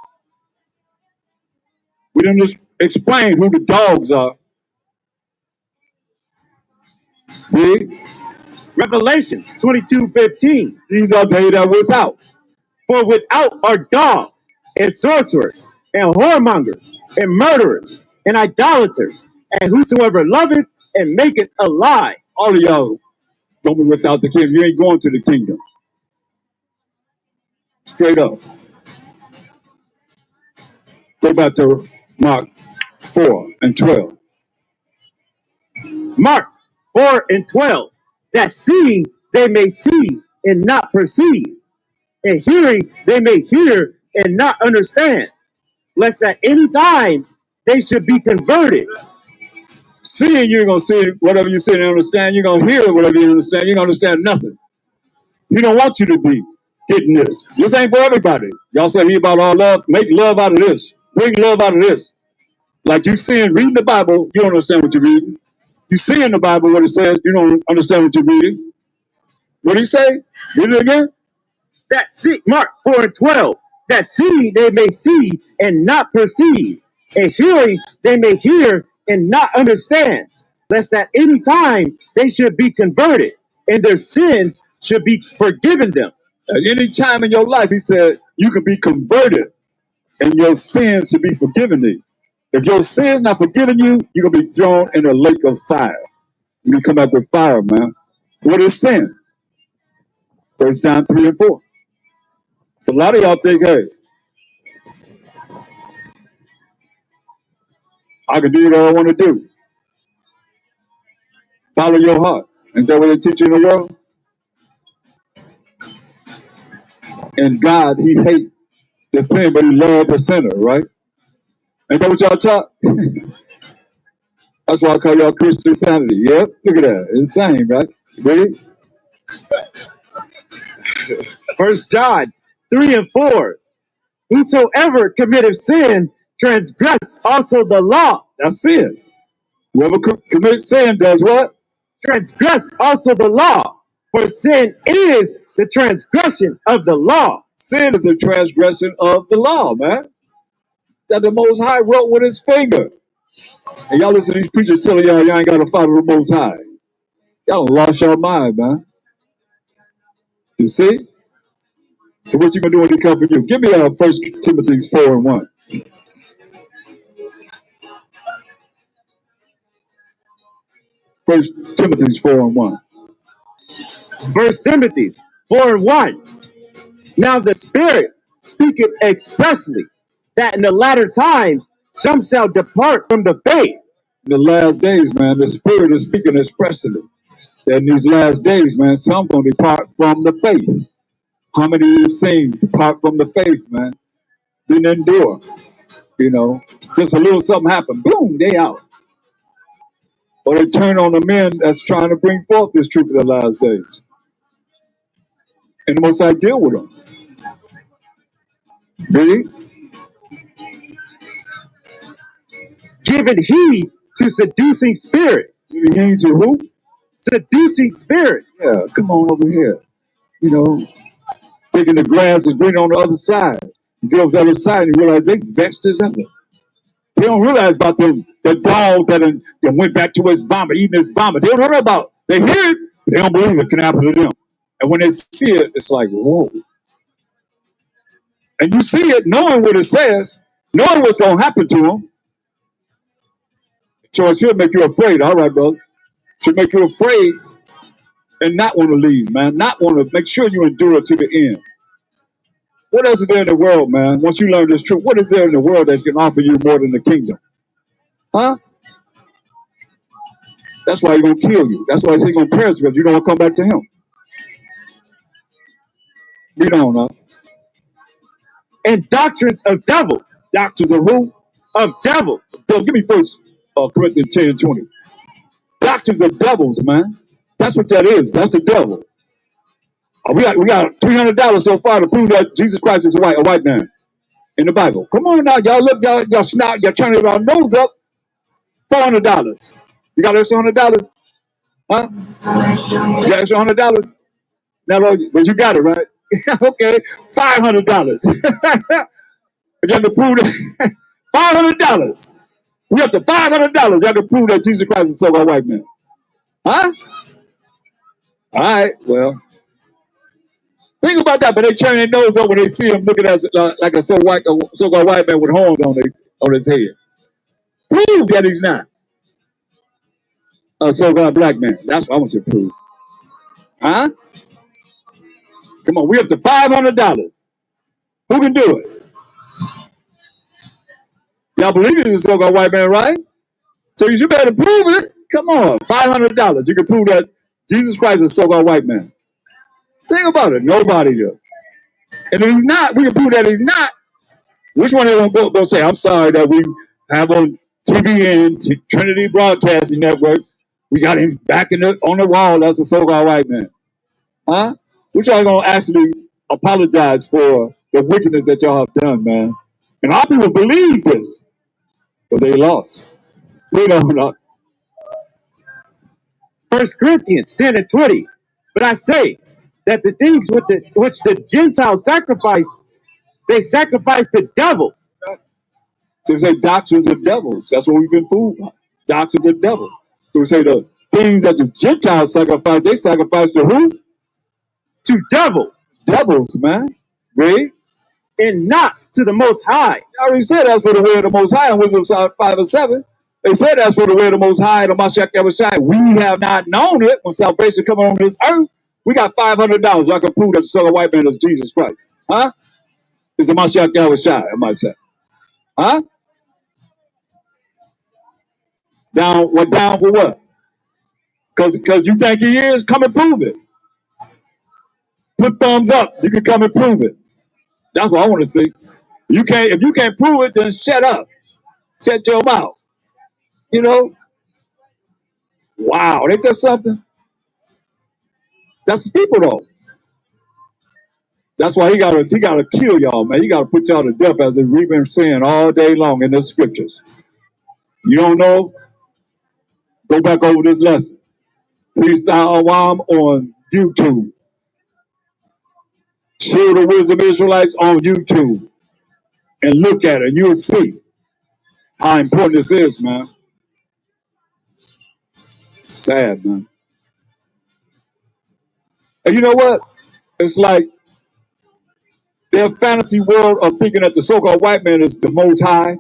We didn't just explain who the dogs are. Read. Revelations 22:15. These are they that are without. For without are dogs, and sorcerers, and whoremongers, and murderers, and idolaters, and whosoever loveth and maketh a lie. All of y'all don't be without the kingdom. You ain't going to the kingdom. Straight up. Go back to Mark 4 and 12. Mark 4 and 12. That seeing they may see and not perceive, and hearing they may hear and not understand, lest at any time they should be converted. Seeing, you're going to see whatever you see and understand. You're going to hear whatever you understand. You're going to understand nothing. He don't want you to be getting this. This ain't for everybody. Y'all say he about all love. Make love out of this. Bring love out of this. Like you seeing, reading the Bible, you don't understand what you're reading. You see in the Bible what it says, you don't understand what you're reading. What did he say? Read it again. That see, Mark 4:12. That see they may see and not perceive, and hearing they may hear and not understand, lest at any time they should be converted, and their sins should be forgiven them. At any time in your life, he said, you can be converted and your sins should be forgiven thee. If your sins not forgiven you, you're going to be thrown in a lake of fire. You come up with fire, man. What is sin? 1 John 3 and 4. A lot of y'all think, hey, I can do what I want to do. Follow your heart. Ain't that what they teach you in the world? And God, he hates the sin, but he loves the sinner, right? Ain't that what y'all taught? That's why I call y'all Christian sanity. Yep, look at that. Insane, right? Really? 1 John 3:4. Whosoever committeth sin transgress also the law. That's sin. Whoever commits sin does what? Transgress also the law. For sin is the transgression of the law. Sin is a transgression of the law, man. That the Most High wrote with his finger. And y'all listen to these preachers telling y'all ain't got to follow the Most High. Y'all lost your mind, man. You see? So what you gonna do when he come for you? Give me 1 Timothy 4 and 1. 1 Timothy 4 and 1. 1 Timothy 4:1. Now the Spirit speaketh expressly that in the latter times some shall depart from the faith. In the last days, man, the Spirit is speaking expressly. That in these last days, man, some gonna depart from the faith. How many of you seen depart from the faith, man? Didn't endure. You know, just a little something happened, boom, they out. Or they turn on the men that's trying to bring forth this truth of the last days. And the Most High deal with them. Really? Giving heed to seducing spirit. You mean to who? Seducing spirit. Yeah, come on over here. You know, thinking the grass is green on the other side. You get over the other side and you realize they vexed as ever. They don't realize about the dog that went back to his vomit, eating his vomit. They don't know about it. They hear it, but they don't believe it can happen to them. And when they see it, it's like, whoa. And you see it knowing what it says, knowing what's going to happen to them. So it should make you afraid. All right, brother. Should make you afraid and not want to leave, man. Not want to make sure you endure to the end. What else is there in the world, man? Once you learn this truth, what is there in the world that can offer you more than the kingdom? Huh? That's why he's going to kill you. That's why he's going to perish because you don't want to come back to him. We don't know. And doctrines of devils. Doctrines of who? Of devil. So give me first Corinthians 10 and 20. Doctrines of devils, man. That's what that is. That's the devil. We got $300 so far to prove that Jesus Christ is a white man in the Bible. Come on now, y'all look, y'all snout, y'all turning your nose up. $400. You got extra $100? Huh? You got extra $100? Now, but you got it, right? Okay, $500. You have to prove that $500. We up to $500. You have to prove that Jesus Christ is a so-called white man. Huh? All right, well, think about that. But they turn their nose up when they see him looking at like a so-called white man with horns on his head. Prove that he's not a so-called black man. That's what I want you to prove. Huh? Come on, we up to $500. Who can do it? Y'all believe he's a so-called white man, right? So you should be able to prove it. Come on, $500. You can prove that Jesus Christ is a so-called white man. Think about it. Nobody does. And if he's not, we can prove that he's not. Which one of them going to say, I'm sorry that we have on TBN, Trinity Broadcasting Network, we got him back on the wall as a so-called white man. Huh? Which y'all going to actually apologize for the wickedness that y'all have done, man. And our people believe this, but they lost. We don't know. 1 Corinthians 10 and 20. But I say, that the things which the Gentiles sacrifice, they sacrifice to devils. So we say doctrines of devils. That's what we've been fooled by. Doctrines of devils. So we say the things that the Gentiles sacrifice, they sacrifice to who? To devils. Devils, man. Read. And not to the Most High. I already said that's for the way of the Most High in Wisdom 5 and 7. They said that's for the way of the Most High, the Mashiach Yahushua. We have not known it when salvation coming on this earth. We got $500. Y'all can prove that the Son of White Man is Jesus Christ. Huh? It's the Mashiach Yahushua, I might say. Huh? Down, what down for what? Because you think he is? Come and prove it. Put thumbs up. You can come and prove it. That's what I want to see. You can't. If you can't prove it, then shut up. Shut your mouth. You know? Wow, ain't that something? That's the people though. That's why he gotta kill y'all, man. He gotta put y'all to death, as we've been saying all day long in the scriptures. You don't know? Go back over this lesson. Freestyle Awam on YouTube. Shield of Wisdom Israelites on YouTube. And look at it. You'll see how important this is, man. Sad, man. And you know what? It's like their fantasy world of thinking that the so-called white man is the most high,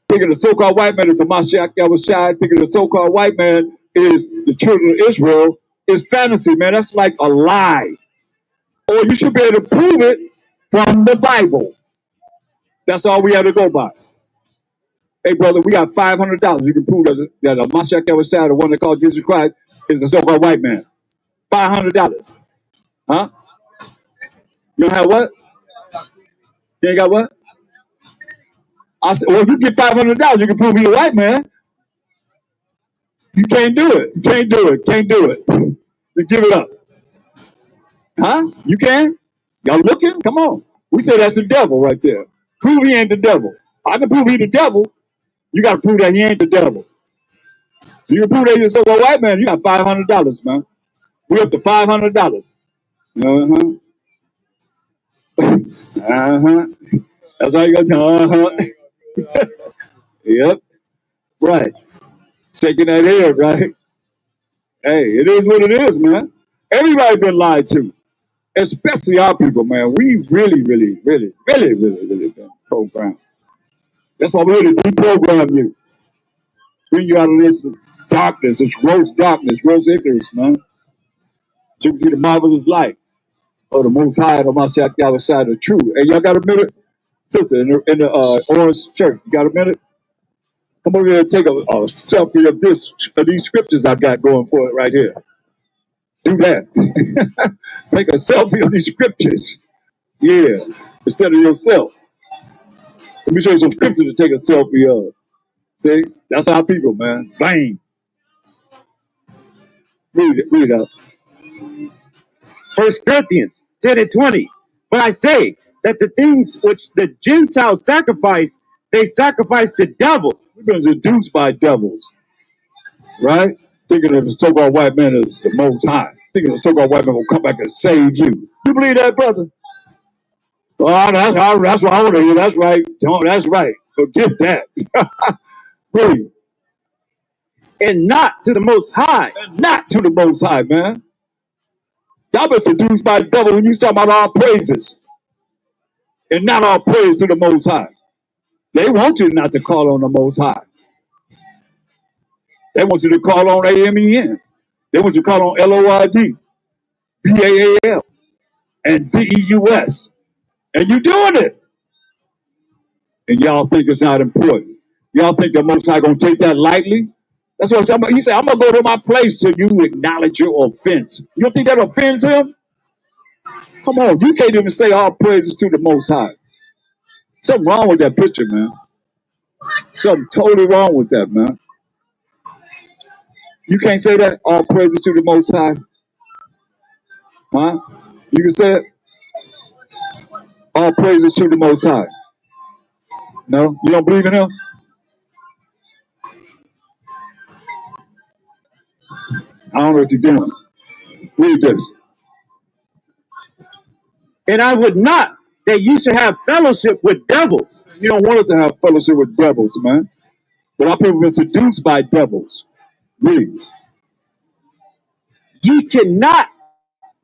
thinking the so-called white man is the Mashiach Yahushua, thinking the so-called white man is the children of Israel, is fantasy, man. That's like a lie. Or you should be able to prove it from the Bible. That's all we have to go by. Hey, brother, we got $500. You can prove that a Mashiach Yahushua, the one that called Jesus Christ, is the so-called white man. $500. Huh? You don't have what? You ain't got what? I said, well, if you get $500, you can prove he's a white man. You can't do it. You can't do it. Can't do it. Just give it up. Huh? You can? Y'all looking? Come on. We say that's the devil right there. Prove he ain't the devil. I can prove he the devil. You got to prove that he ain't the devil. You can prove that you're a so-called white man. You got $500, man. We up to $500. Uh-huh. Uh-huh. That's all you got to tell. Uh-huh. Yep. Right. Shaking that head, right? Hey, it is what it is, man. Everybody been lied to. Especially our people, man. We really been programmed. That's why we're here to deprogram you. Bring you out of this darkness, this gross darkness, gross ignorance, man. So you can see the marvelous light of the Most High and the Mashiach Yahushua, the truth. Hey, y'all got a minute? Sister, in the orange shirt, you got a minute? Come over here and take a selfie of these scriptures I got going for it right here. Do that. Take a selfie of these scriptures. Yeah, instead of yourself. Let me show you some scripture to take a selfie of. See, that's our people, man. Vain. Read it up. 1 Corinthians 10 and 20. But I say that the things which the Gentiles sacrifice, they sacrifice to devils. We've been seduced by devils, right? Thinking that the so-called white man is the most high. Thinking the so-called white man will come back and save you. You believe that, brother? Oh, that's what I want to hear. That's right. That's right. Forget that. Read. And not to the Most High. And not to the Most High, man. Y'all been seduced by the devil when you talk about all praises. And not all praise to the Most High. They want you not to call on the Most High. They want you to call on AMEN. They want you to call on LORD, BAAL, and ZEUS. And you're doing it. And y'all think it's not important. Y'all think the Most High going to take that lightly? That's what somebody, he said, I'm going to go to my place till you acknowledge your offense. You don't think that offends him? Come on, you can't even say all praises to the Most High. Something wrong with that picture, man. Something totally wrong with that, man. You can't say that, all praises to the Most High. Huh? You can say it, all praises to the Most High. No? You don't believe in him? I don't know what you're doing. Read this. And I would not that you should have fellowship with devils. You don't want us to have fellowship with devils, man. But our people have been seduced by devils. Read. You cannot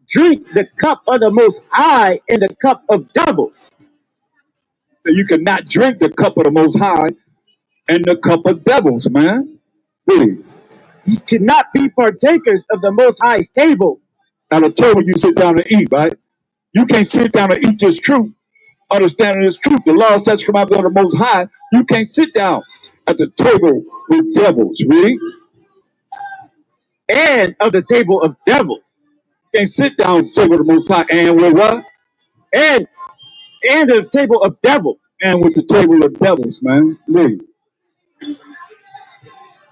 drink the cup of the Most High and the cup of devils. So you cannot drink the cup of the Most High and the cup of devils, man. Read. You cannot be partakers of the Most High's table. At a table you sit down and eat, right? You can't sit down and eat this truth, understanding this truth. The law, statutes, commandments of the Most High. You can't sit down at the table with devils. Read. And of the table of devils. You can't sit down at the table of the Most High and with what? And the table of devils. And with the table of devils, man. Read.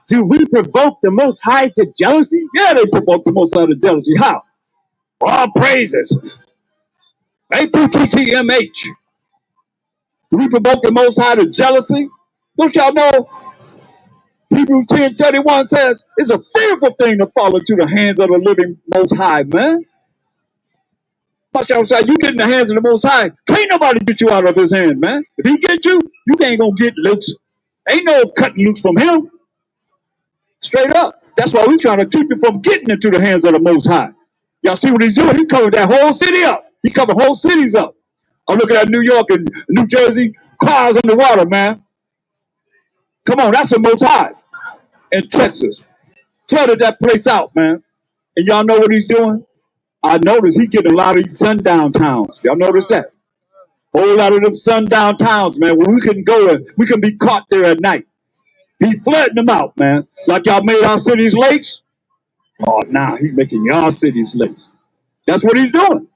Do we provoke the Most High to jealousy? Yeah, they provoke the Most High to jealousy. How? All praises. APTTMH. Do we provoke the Most High to jealousy? Don't y'all know Hebrews 10:31 says it's a fearful thing to fall into the hands of the living Most High, man. Watch outside, you get in the hands of the Most High, can't nobody get you out of his hand, man. If he get you, you ain't gonna get loose. Ain't no cutting loose from him. Straight up. That's why we trying to keep you from getting into the hands of the Most High. Y'all see what he's doing? He covered that whole city up. He covered whole cities up. I'm looking at New York and New Jersey, cars underwater, man. Come on, that's the Most High. In Texas, flooded that place out, man. And y'all know what he's doing? I noticed he getting a lot of these sundown towns. Y'all notice that? Whole lot of them sundown towns, man, where we can go and we can be caught there at night. He flooding them out, man. Like y'all made our cities lakes. Oh, nah, he's making y'all cities lakes. That's what he's doing.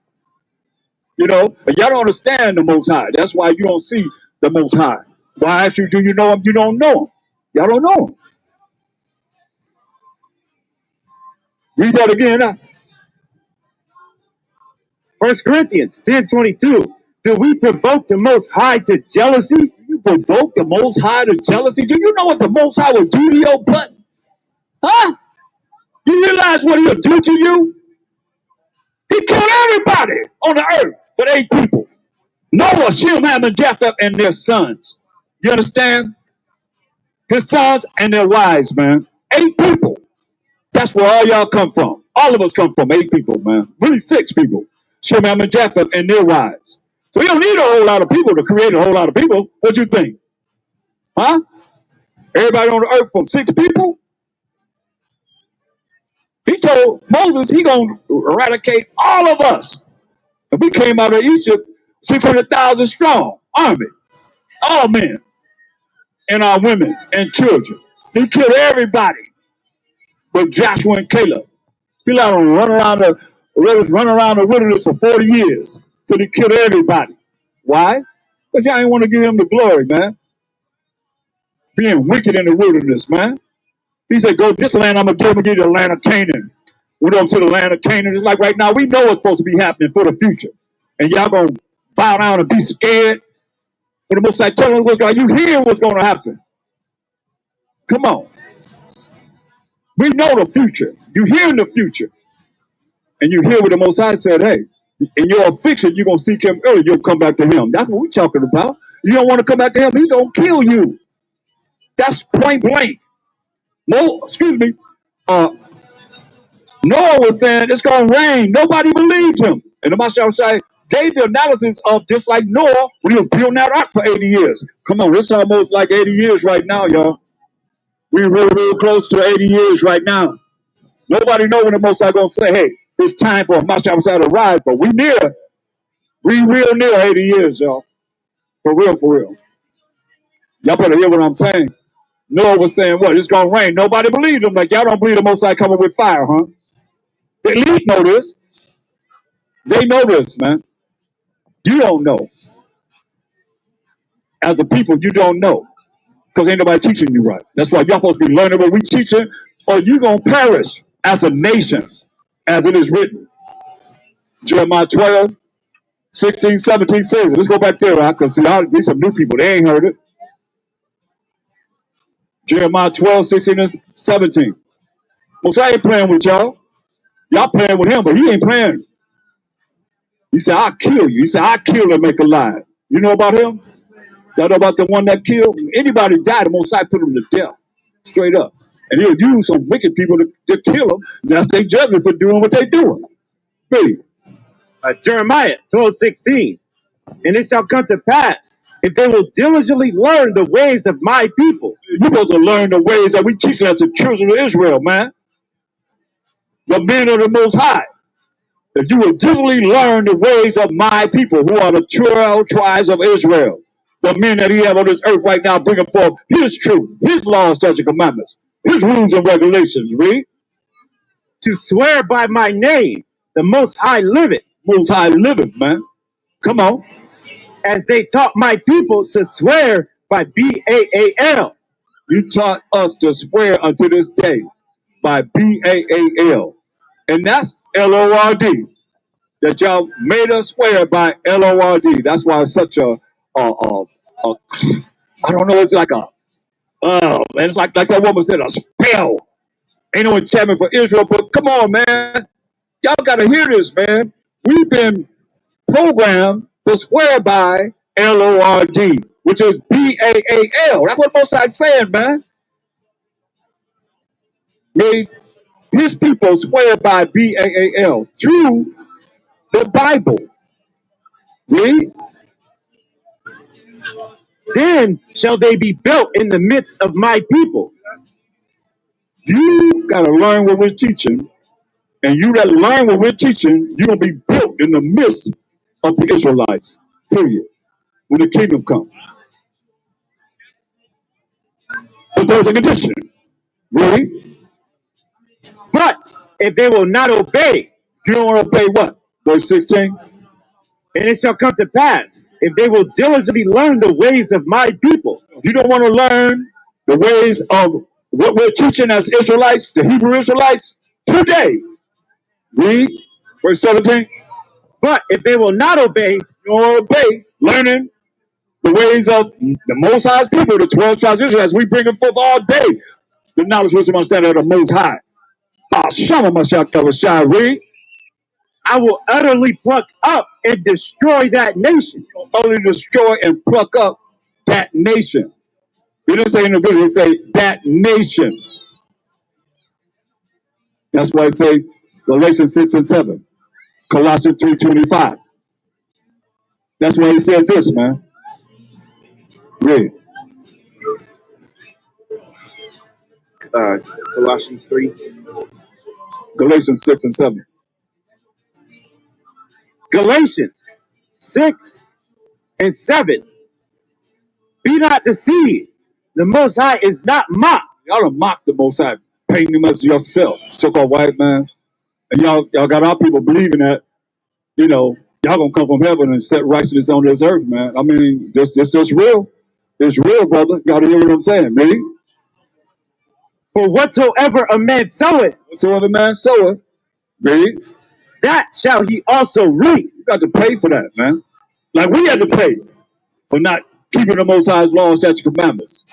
You know, but y'all don't understand the Most High. That's why you don't see the Most High. Why I ask you, do you know him? You don't know him. Y'all don't know him. Read that again. Huh? 1 Corinthians 10:22. Do we provoke the Most High to jealousy? You provoke the Most High to jealousy? Do you know what the Most High will do to your butt? Huh? You realize what he'll do to you? He killed everybody on the earth but 8 people. Noah, Shem, Ham, and Japheth, and their sons. You understand? His sons and their wives, man. 8 people. That's where all y'all come from. All of us come from 8 people, man. Really 6 people. Shem, Ham, and Japheth, and their wives. So you don't need a whole lot of people to create a whole lot of people. What you think? Huh? Everybody on the earth from 6 people? He told Moses he gonna eradicate all of us. And we came out of Egypt 600,000 strong army, all men, and our women and children. He killed everybody but Joshua and Caleb. He let them run around the wilderness for 40 years till he killed everybody. Why? Because y'all ain't want to give him the glory, man. Being wicked in the wilderness, man. He said, go this land, I'm going to give you the land of Canaan. Went over to the land of Canaan. It's like right now, we know what's supposed to be happening for the future. And y'all going to bow down and be scared. But the Most High telling us what's going on. You hear what's going to happen. Come on. We know the future. You hear in the future. And you hear what the Most High said, hey, in your affliction, you're going to seek him early. You'll come back to him. That's what we're talking about. You don't want to come back to him, he's going to kill you. That's point blank. No, excuse me. Noah was saying it's going to rain. Nobody believed him. And the Master Shai gave the analysis of just like Noah when he was building that ark for 80 years. Come on, it's almost like 80 years right now, y'all. We're real close to 80 years right now. Nobody know when the Most High going to say, hey, it's time for Master Shai to rise, but we real near 80 years, y'all. For real. Y'all better hear what I'm saying. Noah was saying, what, it's going to rain. Nobody believed him. Like, y'all don't believe the Most High coming with fire, huh? The elite know this. They know this, man. You don't know. As a people, you don't know. Because ain't nobody teaching you right. That's why y'all supposed to be learning what we teaching, or you going to perish as a nation, as it is written. Jeremiah 12, 16, 17 says it. Let's go back there, right? Because see, these some new people. They ain't heard it. Jeremiah 12, 16, and 17. Most I ain't playing with y'all. Y'all playing with him, but he ain't playing. He said, I'll kill you. He said, I'll kill and make alive. You know about him? That about the one that killed? Anybody died, the Most High put them to death. Straight up. And he'll use some wicked people to kill them. That's their judgment for doing what they're doing. Read. Jeremiah 12:16. And it shall come to pass, if they will diligently learn the ways of my people. You're supposed to learn the ways that we teach as the children of Israel, man. The men of the Most High. That you will diligently learn the ways of my people, who are the 12 tribes of Israel. The men that he have on this earth right now, bringing forth his truth, his laws, statutes, and commandments, his rules and regulations. Read. To swear by my name, the Most High liveth. Most High liveth, man. Come on. As they taught my people to swear by Baal. You taught us to swear unto this day by Baal. And that's Lord. That y'all made us swear by Lord. That's why it's such a I don't know, it's like a it's like that woman said, a spell. Ain't no enchantment for Israel, but come on, man. Y'all gotta hear this, man. We've been programmed to swear by Lord, which is Baal. That's what most Mosai's saying, man. Made his people swear by Baal through the Bible. Read. Then shall they be built in the midst of my people. You got to learn what we're teaching. And you that learn what we're teaching, you're going to be built in the midst of the Israelites. Period. When the kingdom comes. But there's a condition. Read. But if they will not obey, You don't want to obey what? Verse 16. and it shall come to pass, if they will diligently learn the ways of my people. You don't want to learn the ways of what we're teaching as Israelites, the Hebrew Israelites, today. Read. Verse 17. But if they will not obey, You don't want to obey, learning the ways of the Most High's people, the 12 tribes of Israel, as we bring them forth all day. The knowledge, wisdom, understanding of the Most High. Read. I will utterly pluck up and destroy that nation. Utterly destroy and pluck up that nation. We didn't say individual, we say that nation. That's why I say Galatians 6 and 7. Colossians 3:25. That's why he said this, man. Read. Colossians 3. Galatians 6 and 7. Galatians 6 and 7. Be not deceived. The Most High is not mocked. Y'all done mock the Most High, painting him as yourself, so-called white man. And y'all got our people believing that, y'all gonna come from heaven and set righteousness on this earth, man. I mean, this just real. It's real, brother. You gotta hear what I'm saying, read. For whatsoever a man soweth, Whatsoever man soweth, read. that shall he also reap. You got to pay for that, man. Like we had to pay for not keeping the Most High's laws, statutes, and commandments.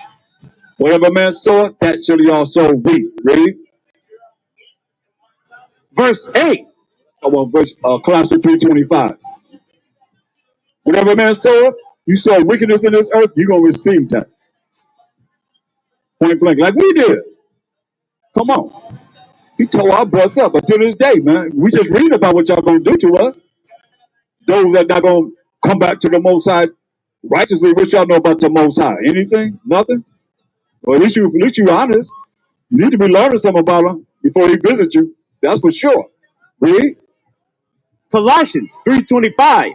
Whatever man soweth, that shall he also reap. Read. Verse 8. Colossians 3:25. Whatever man soweth, you sow wickedness in this earth, you're gonna receive that. Point blank, like we did. Come on. He tore our butts up until this day, man. We just read about what y'all gonna do to us. Those that not gonna come back to the Most High righteously. What y'all know about the Most High? Anything? Nothing? Well, at least you honest. You need to be learning something about him before he visits you. That's for sure. Read. Colossians 3:25.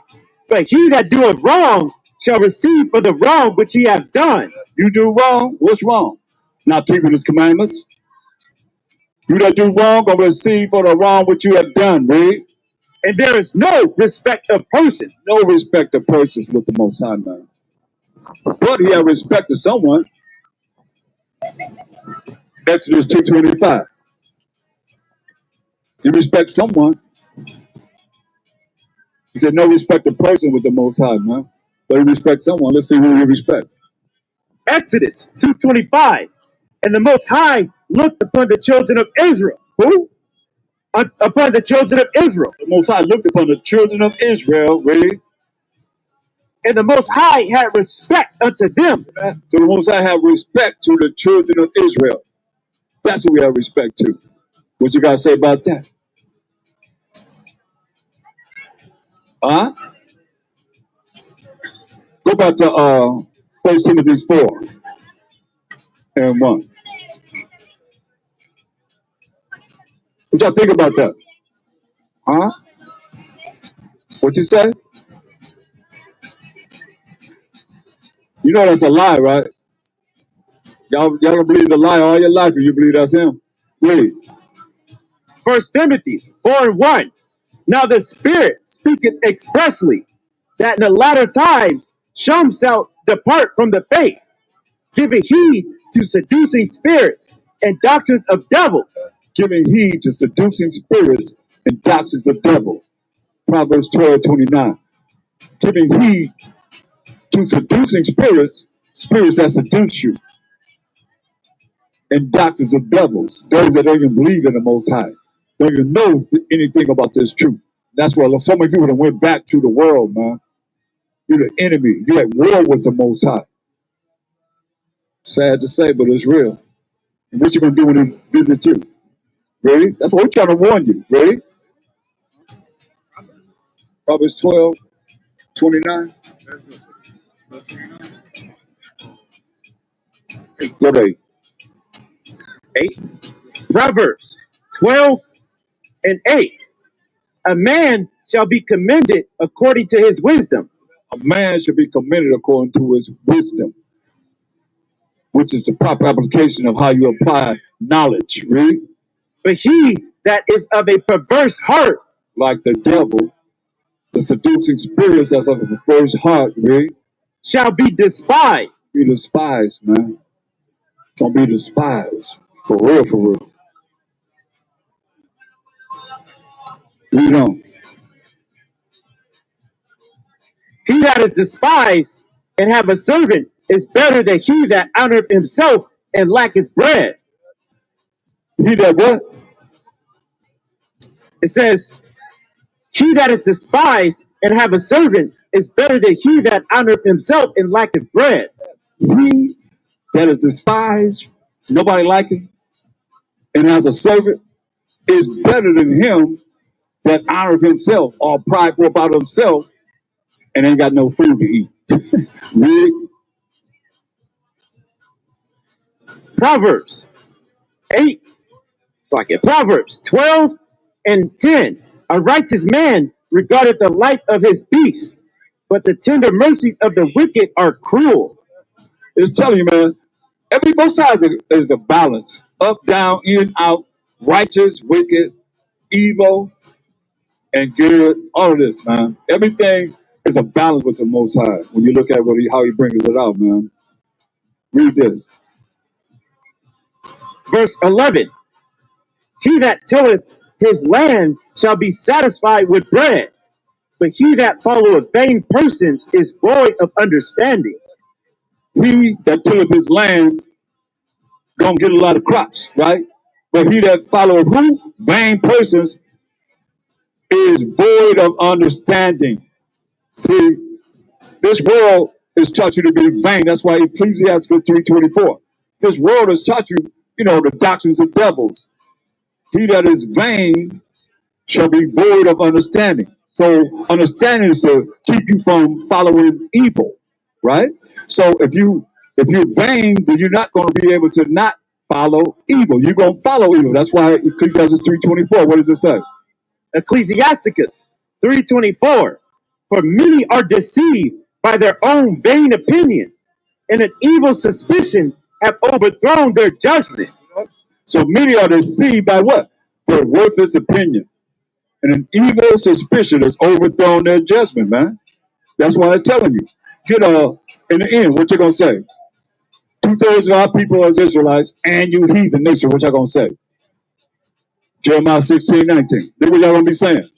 But he that doeth wrong shall receive for the wrong which he hath done. You do wrong. What's wrong? Not keeping his commandments. You that do wrong gonna receive for the wrong which you have done. Read. And there is no respect of person. No respect of persons with the Most High, man. But he had respect to someone. Exodus 2:25. He respects someone. He said no respect of person with the Most High, man. But he respects someone. Let's see who he respects. Exodus 2:25. And the Most High looked upon the children of Israel. Who? upon the children of Israel. The Most High looked upon the children of Israel, ready? And the Most High had respect unto them. So the Most High have respect to the children of Israel. That's what we have respect to. What you got to say about that? Huh? Go back to 1 Timothy 4 and 1. What y'all think about that? Huh? What you say? You know that's a lie, right? Y'all don't believe the lie all your life, and you believe that's him. Read. 1 Timothy 4 and 1. Now the Spirit speaketh expressly that in the latter times some shall depart from the faith, giving heed to seducing spirits and doctrines of devils. Giving heed to seducing spirits and doctrines of devils. Proverbs 12:29. Giving heed to seducing spirits, spirits that seduce you, and doctrines of devils, those that don't even believe in the Most High, don't even know anything about this truth. That's why so many people that went back to the world, man. You're the enemy. You're at war with the Most High. Sad to say, but it's real. And what you gonna do when he visit you? Ready? That's what we're trying to warn you. Ready? Proverbs 12:29. Go to 8. Proverbs 12 and 8. A man shall be commended according to his wisdom, a man should be commended according to his wisdom, which is the proper application of how you apply knowledge. Read. but he that is of a perverse heart, Like the devil, the seducing spirits that's of a perverse heart, read, shall be despised. be despised, man. Don't be despised. For real, for real. Read on. He that is despised and have a servant is better than he that honoreth himself and lacketh bread. He that what? It says, he that is despised and have a servant is better than he that honoreth himself and lacketh bread. He that is despised, nobody like him, and has a servant is better than him that honoreth himself, all prideful about himself, and ain't got no food to eat. Read. Proverbs 8, Proverbs 12 and 10. A righteous man regardeth the life of his beast, but the tender mercies of the wicked are cruel. It's telling you, man, both sides is a balance. Up, down, in, out, righteous, wicked, evil, and good. All of this, man. Everything is a balance with the Most High when you look at how he brings it out, man. Read this. Verse 11. He that tilleth his land shall be satisfied with bread, but he that followeth vain persons is void of understanding. He that tilleth his land gonna get a lot of crops, right? But he that followeth who? Vain persons is void of understanding. See, this world has taught you to be vain. That's why Ecclesiastes 3:24. This world has taught you, the doctrines of devils. He that is vain shall be void of understanding. So understanding is to keep you from following evil, right? So if you're vain, then you're not going to be able to not follow evil. You're going to follow evil. That's why Ecclesiastes 3:24. What does it say? Ecclesiasticus 3:24. For many are deceived by their own vain opinion, and an evil suspicion have overthrown their judgment. So many are deceived by what? Their worthless opinion. And an evil suspicion has overthrown their judgment, man. That's why I'm telling you. In the end, what you gonna say? 2/3 of our people as Israelites, and you heathen nation. What y'all gonna say? Jeremiah 16:19. That's what y'all gonna be saying.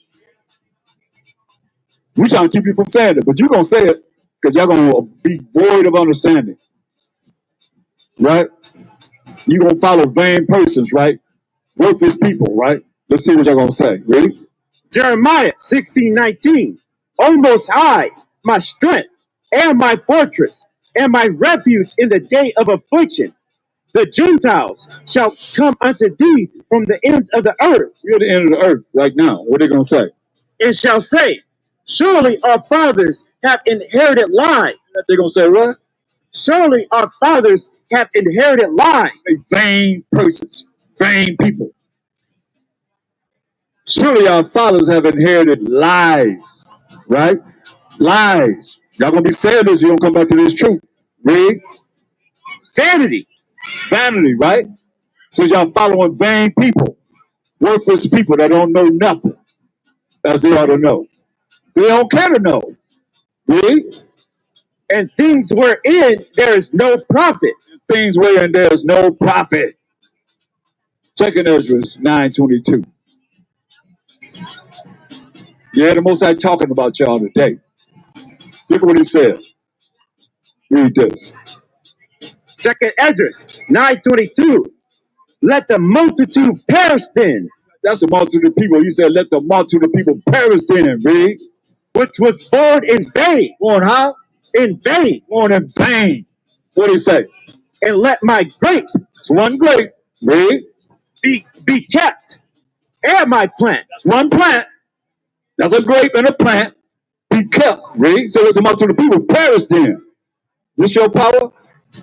We trying to keep you from saying it, but you gonna say it because y'all gonna be void of understanding, right? You gonna follow vain persons, right? Worthless people, right? Let's see what y'all gonna say. Ready? Jeremiah 16:19. O Most High, my strength and my fortress and my refuge in the day of affliction. The Gentiles shall come unto thee from the ends of the earth. We're at the end of the earth right now. What are they gonna say? And shall say, surely our fathers have inherited lies. They're gonna say what? Surely our fathers have inherited lies. They vain persons, vain people. Surely our fathers have inherited lies, right? Lies. Y'all gonna be saying this, you don't come back to this truth. Read. Vanity. Vanity, right? So y'all following vain people, worthless people that don't know nothing, as they ought to know. They don't care to know. Read. And things wherein there is no profit. Things wherein there is no profit. Second Ezra 9:22. Yeah, the Most High talking about y'all today. Look at what he said. Read this. Second Ezra 9:22. Let the multitude perish then. That's the multitude of people. He said, let the multitude of people perish then. Read. Which was born in vain. Born how? In vain. Born in vain. What did he say? And let my grape. It's one grape. Read. Be kept. And my plant. That's one plant. That's a grape and a plant. Be kept. Read. So let the multitude of people perish then. Is this your power?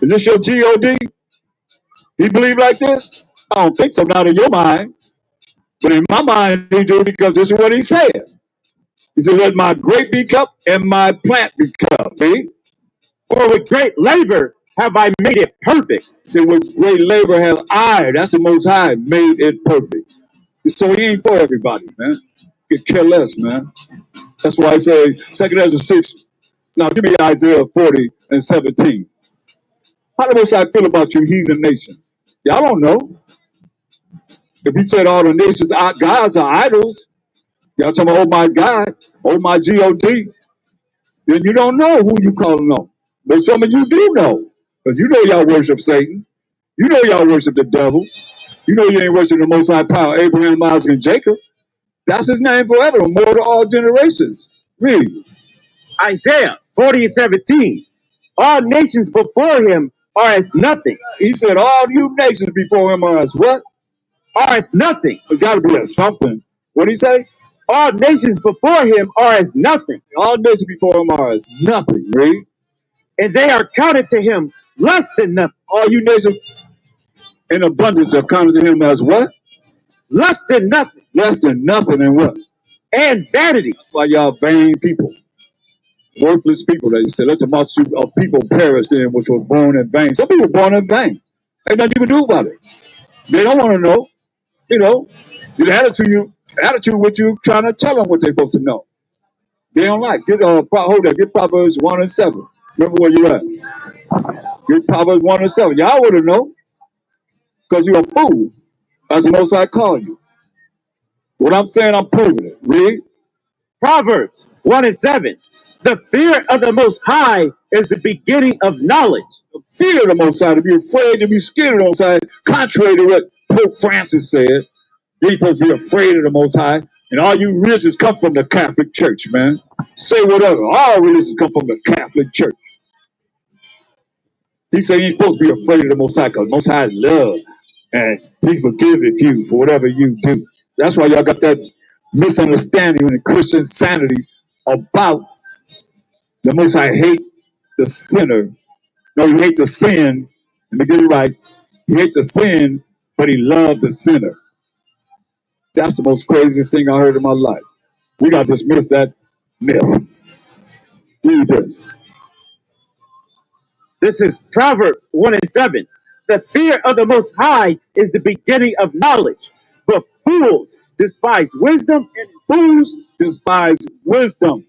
Is this your God? He believe like this? I don't think so, not in your mind. But in my mind, he do, because this is what he said. He said, let my grape be kept and my plant be kept. See? For with great labor have I made it perfect. He said, with great labor have I, that's the Most High, made it perfect. So he ain't for everybody, man. Could care less, man. That's why I say, 2 Ezra 6. Now give me Isaiah 40:17. How the Most High feel about you heathen nation? Y'all don't know. If he said all the nations, gods are idols, y'all talking about, oh my God, oh my God, then you don't know who you calling on. But some of you do know. Because you know y'all worship Satan. You know y'all worship the devil. You know you ain't worship the Most High power, Abraham, Isaac, and Jacob. That's his name forever, more to all generations. Read. Isaiah 40:17. All nations before him are as nothing. He said, all you nations before him are as what? Are as nothing. It got to be as something. What did he say? All nations before him are as nothing. All nations before him are as nothing. Read. And they are counted to him less than nothing. All you nations in abundance are counted to him as what? Less than nothing. Less than nothing and what? And vanity. That's why y'all vain people. Worthless people. They said, let the multitude of people perish then, which was born in vain. Some people born in vain. Ain't nothing you can do about it. They don't want to know. You know, the attitude what you trying to tell them what they're supposed to know. They don't like. Get hold that. Get Proverbs 1:7. Remember where you at. Get Proverbs 1:7. Y'all would have known, because you're a fool, as the Most High call you. What I'm saying, I'm proving it. Read. Proverbs 1:7. The fear of the Most High is the beginning of knowledge. The fear of the Most High, to be afraid, to be scared of the Most High, contrary to what Pope Francis said. You ain't supposed to be afraid of the Most High. And all you religions come from the Catholic Church, man. Say whatever. All religions come from the Catholic Church. He said you ain't supposed to be afraid of the Most High, because Most High is love. And he forgiveth you for whatever you do. That's why y'all got that misunderstanding in the Christian sanity about the Most High hate the sinner. No, he hate the sin. Let me get it right. He hate the sin, but he loved the sinner. That's the most craziest thing I heard in my life. We got to dismiss that myth. Read this. This is Proverbs 1:7. The fear of the Most High is the beginning of knowledge, but fools despise wisdom, and Fools despise wisdom.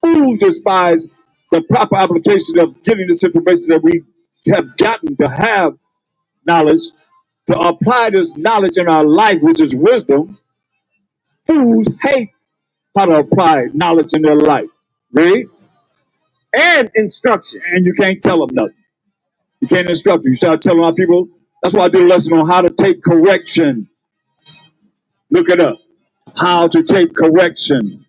Fools despise the proper application of getting this information that we have gotten to have knowledge, to apply this knowledge in our life, which is wisdom. Fools hate how to apply knowledge in their life. Read. and instruction. And you can't tell them nothing. You can't instruct them. You start telling our people. That's why I did a lesson on how to take correction. Look it up. How to take correction.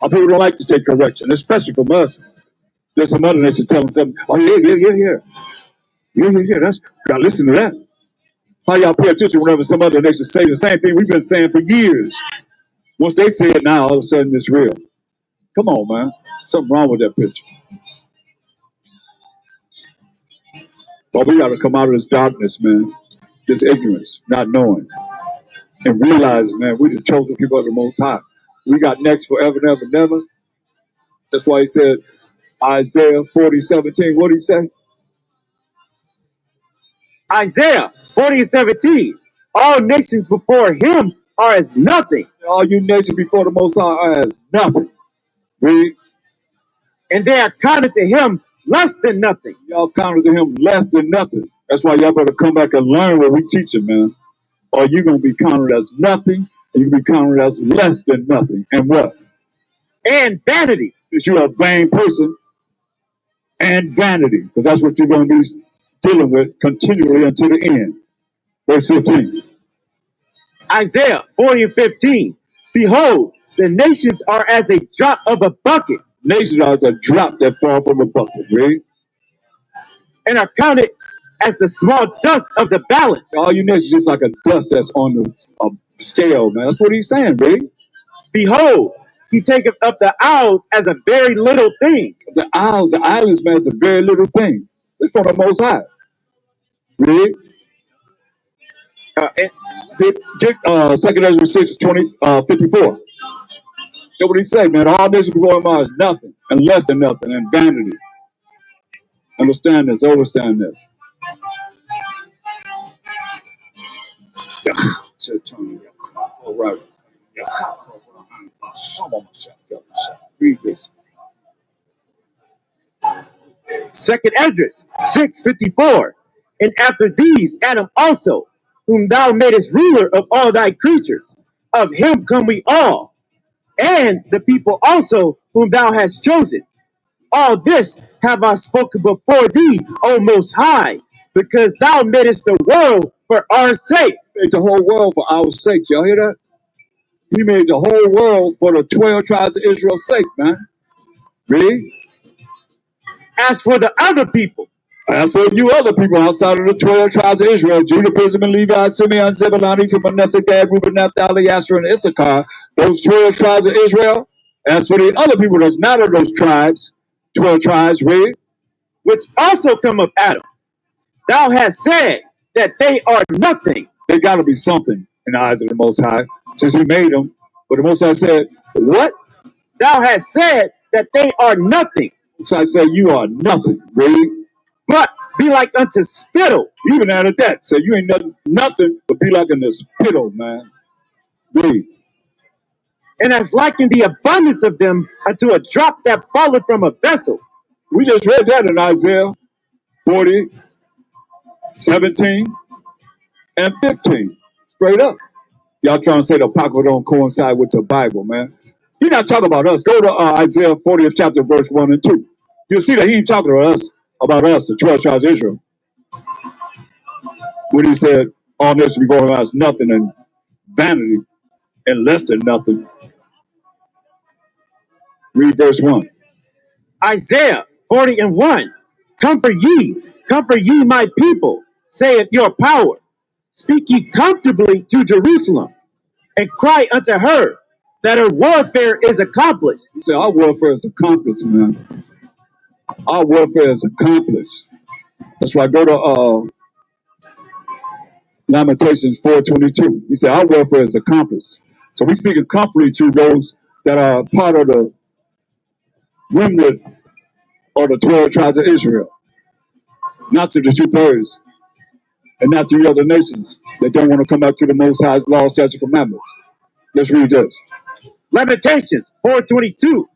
Our people don't like to take correction, especially from us. There's some other nations telling them, oh, yeah. That's, gotta listen to that. How y'all pay attention whenever some other nations say the same thing we've been saying for years? Once they say it now, all of a sudden it's real. Come on, man. Something wrong with that picture. But we gotta come out of this darkness, man. This ignorance, not knowing. And realize, man, we're the chosen people of the Most High. We got next forever and ever and ever. That's why he said, Isaiah 40:17. What did he say? Isaiah 40:17. All nations before him are as nothing, All you nations before the Most High are as nothing. Read. and they are counted to him less than nothing. Y'all counted to him less than nothing. That's why y'all better come back and learn what we teaching, man. Or you're going to be counted as nothing, and you're going to be counted as less than nothing. And what? And vanity. Because you're a vain person and vanity. Because that's what you're going to be dealing with continually until the end. Verse 15. Isaiah 40:15. Behold, the nations are as a drop of a bucket, Nations are as a drop that fall from a bucket. Read. and are counted as the small dust of the balance. All you nations just like a dust that's on the scale, man. That's what he's saying, read. Behold, he taketh up the isles as a very little thing. The islands, man, is a very little thing. It's from the Most High. Read. And Get 2 Ezra 6:54. That's what he said, man. All nations before him is nothing and less than nothing and vanity. Understand this, overstand this. All right. Read this. second Esdras 6:54. And after these, Adam also, whom thou madest ruler of all thy creatures, of him come we all, and the people also whom thou hast chosen. All this have I spoken before thee, O Most High, because thou madest the world for our sake. He made the whole world for our sake. Y'all hear that? He made the whole world for the 12 tribes of Israel's sake, man. Read. As for the other people, As for you other people outside of the 12 tribes of Israel, Judah, Benjamin, Levi, Simeon, Zebulun, Ephraim, Manasseh, Gad, Reuben, Naphtali, Asher, and Issachar, those 12 tribes of Israel. As for the other people that's not of those tribes, 12 tribes, read. which also come of Adam, thou hast said that they are nothing. They got to be something in the eyes of the Most High, since he made them. But the Most High said, what? Thou hast said that they are nothing, The Most High said, you are nothing, read. but be like unto spittle, You even added that. So you ain't nothing but be like in the spittle, man. Read. and has likened the abundance of them unto a drop that falleth from a vessel. We just read that in Isaiah 40:17 and 15. Straight up. Y'all trying to say the Apocrypha don't coincide with the Bible, man. He's not talking about us. Go to Isaiah 40th chapter, verse 1 and 2. You'll see that he ain't talking about us, the 12 tribes of Israel. When he said, all this before him is nothing and vanity and less than nothing. Read verse 1. Isaiah 40:1. Comfort ye my people, saith your power. Speak ye comfortably to Jerusalem, and cry unto her that her warfare is accomplished. He said, our warfare is accomplished, man. Our warfare is accomplished. That's why I go to Lamentations 4:22. He said, our warfare is accomplished. So we speak comfortably to those that are part of the remnant or the 12 tribes of Israel, not to the 2/3, and not to the other nations that don't want to come back to the Most High's law, statutes, commandments. Let's read this. Lamentations 4:22.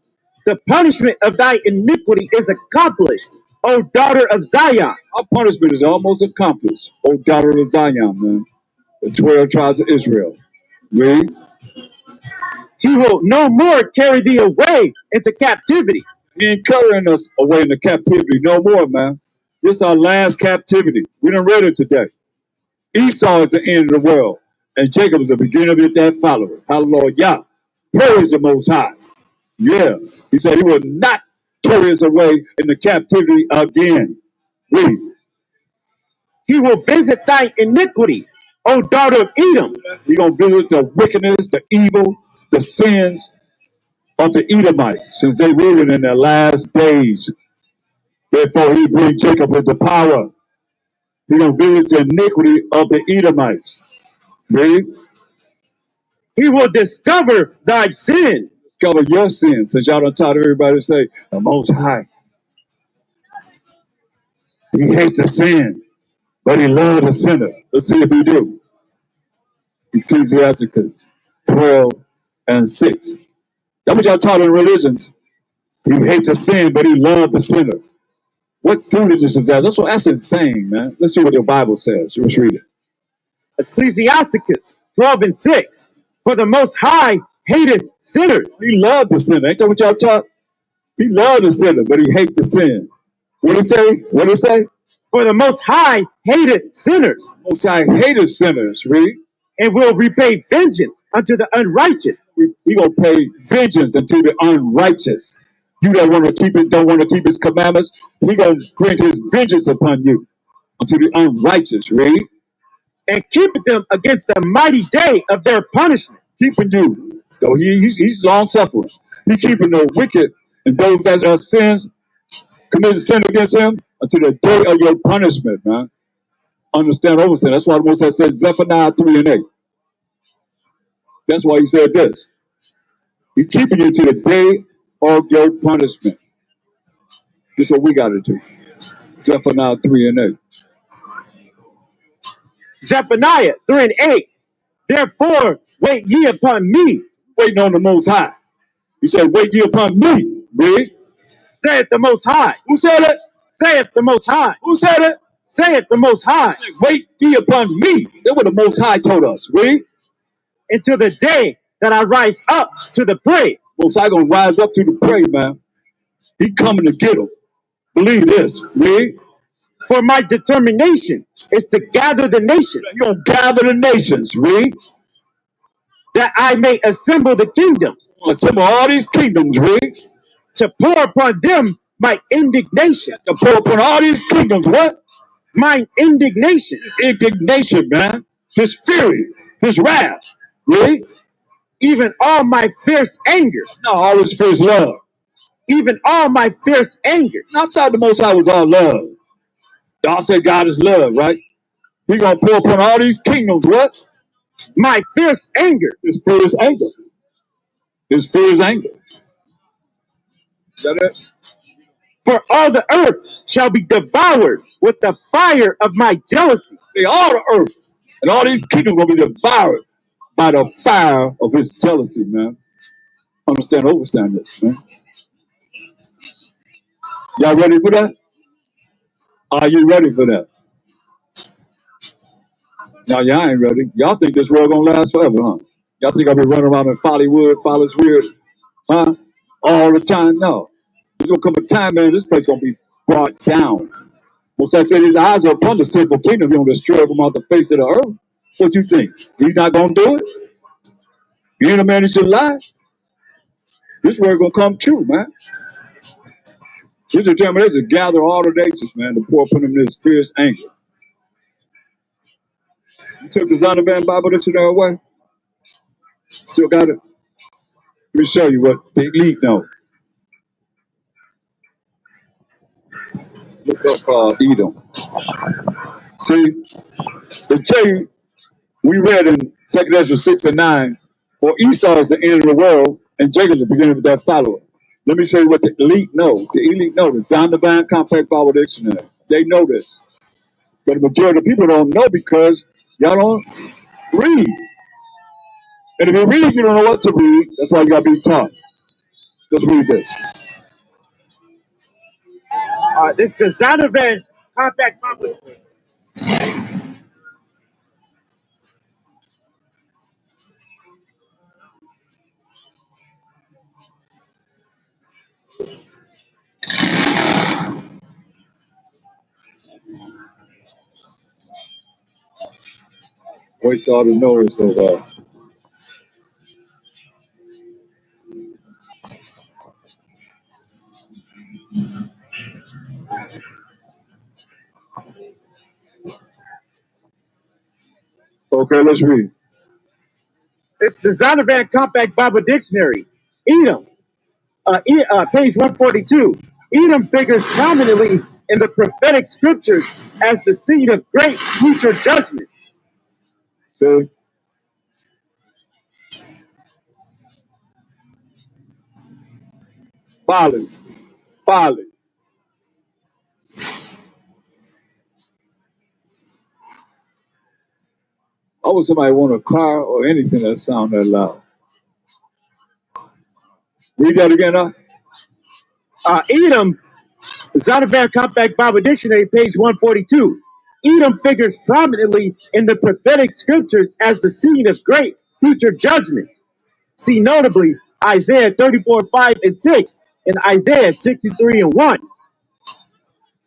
The punishment of thy iniquity is accomplished, O daughter of Zion. Our punishment is almost accomplished, O daughter of Zion, man. The 12 tribes of Israel. Read. He will no more carry thee away into captivity. He ain't carrying us away into captivity no more, man. This is our last captivity. We done read it today. Esau is the end of the world. And Jacob is the beginning of that follower. Hallelujah. Praise the Most High. Yeah. He said he will not carry us away into captivity again. Read. He will visit thy iniquity, O daughter of Edom. He gonna visit the wickedness, the evil, the sins of the Edomites, since they ruled in their last days. Therefore, he bring Jacob into power. He gonna visit the iniquity of the Edomites. Read. He will discover thy sin. Discover your sins, since y'all done taught everybody to say, the Most High. He hates the sin, but he loves the sinner. Let's see if he do. Ecclesiasticus 12 and 6. That's what y'all taught in religions. He hates the sin, but he loves the sinner. What foolishness is that? That's insane, man. Let's see what the Bible says. Let's read it. Ecclesiasticus 12 and 6. For the Most High hated sinners. He loved the sinner. Ain't that what y'all taught? He loved the sinner, but he hates the sin. What did it say? What did it say? For the Most High hated sinners. Most High hated sinners. Read. And will repay vengeance unto the unrighteous. He gonna pay vengeance unto the unrighteous. You that want to keep it, don't want to keep his commandments, he gonna bring his vengeance upon you unto the unrighteous. Read. And keepeth them against the mighty day of their punishment. Keeping you, though he's long suffering. He keeping the wicked and those that are sins committed sin against him until the day of your punishment, man. Understand, overstand. That's why the Most High says Zephaniah 3 and 8. That's why he said this. He's keeping you to the day of your punishment. This is what we got to do. Zephaniah 3 and 8. Zephaniah 3 and 8. Therefore, wait ye upon me. Waiting on the Most High. He said, wait ye upon me. Read. Saith the Most High. Who said it? Saith the Most High. Who said it? Saith the Most High. Wait ye upon me. That's what the Most High told us. Read. Until the day that I rise up to the prey. Most High gonna rise up to the prey, man. He coming to get them. Believe this. Read. For my determination is to gather the nations. You're gonna gather the nations. Read. That I may assemble the kingdoms. Assemble all these kingdoms. Read. To pour upon them my indignation. To pour upon all these kingdoms. What? My indignation. His indignation, man. His fury. His wrath. Read. Even all my fierce anger. No, all his fierce love. Even all my fierce anger. I thought the Most High was all love. Y'all say God is love, right? He gonna pour upon all these kingdoms. What? My fierce anger. His fierce anger. His fierce anger. Is that it? For all the earth shall be devoured with the fire of my jealousy. See, all the earth and all these kingdoms gonna be devoured by the fire of his jealousy, man. Understand, overstand this, man. Y'all ready for that? Are you ready for that? Now, y'all ain't ready. Y'all think this world gonna last forever, huh? Y'all think I'll be running around in Follywood, huh? All the time? No. There's gonna come a time, man, this place gonna be brought down. Most I said his eyes are upon the sinful kingdom, he's gonna destroy them off the face of the earth. What you think? He's not gonna do it? He ain't a man that should lie. This word gonna come true, man. His determination to gather all the nations, man, to pour upon them this fierce anger. You took the Zondervan Bible Dictionary away? Still got it? Let me show you what the elite know. Look up Edom. See, the J we read in 2 Ezra 6 and 9, for Esau is the end of the world, and Jacob is the beginning of that follower. Let me show you what the elite know. The elite know the Zondervan Compact Bible Dictionary. They know this. But the majority of people don't know because y'all don't read. And if you read, you don't know what to read. That's why you got to be taught. Let's read this. This is the Zondervan Compact Bible. Wait till all the noise goes off. Okay, let's read. It's the Zondervan Compact Bible Dictionary. Edom, page 142. Edom figures prominently in the prophetic scriptures as the seed of great future judgment. See? Folly. Folly. I would somebody want a car or anything that sound that loud. Read that again, huh? Edom, Zondervan Compact Bible Dictionary, page 142. Edom figures prominently in the prophetic scriptures as the seed of great future judgments. See notably Isaiah 34, 5 and 6, and Isaiah 63 and 1.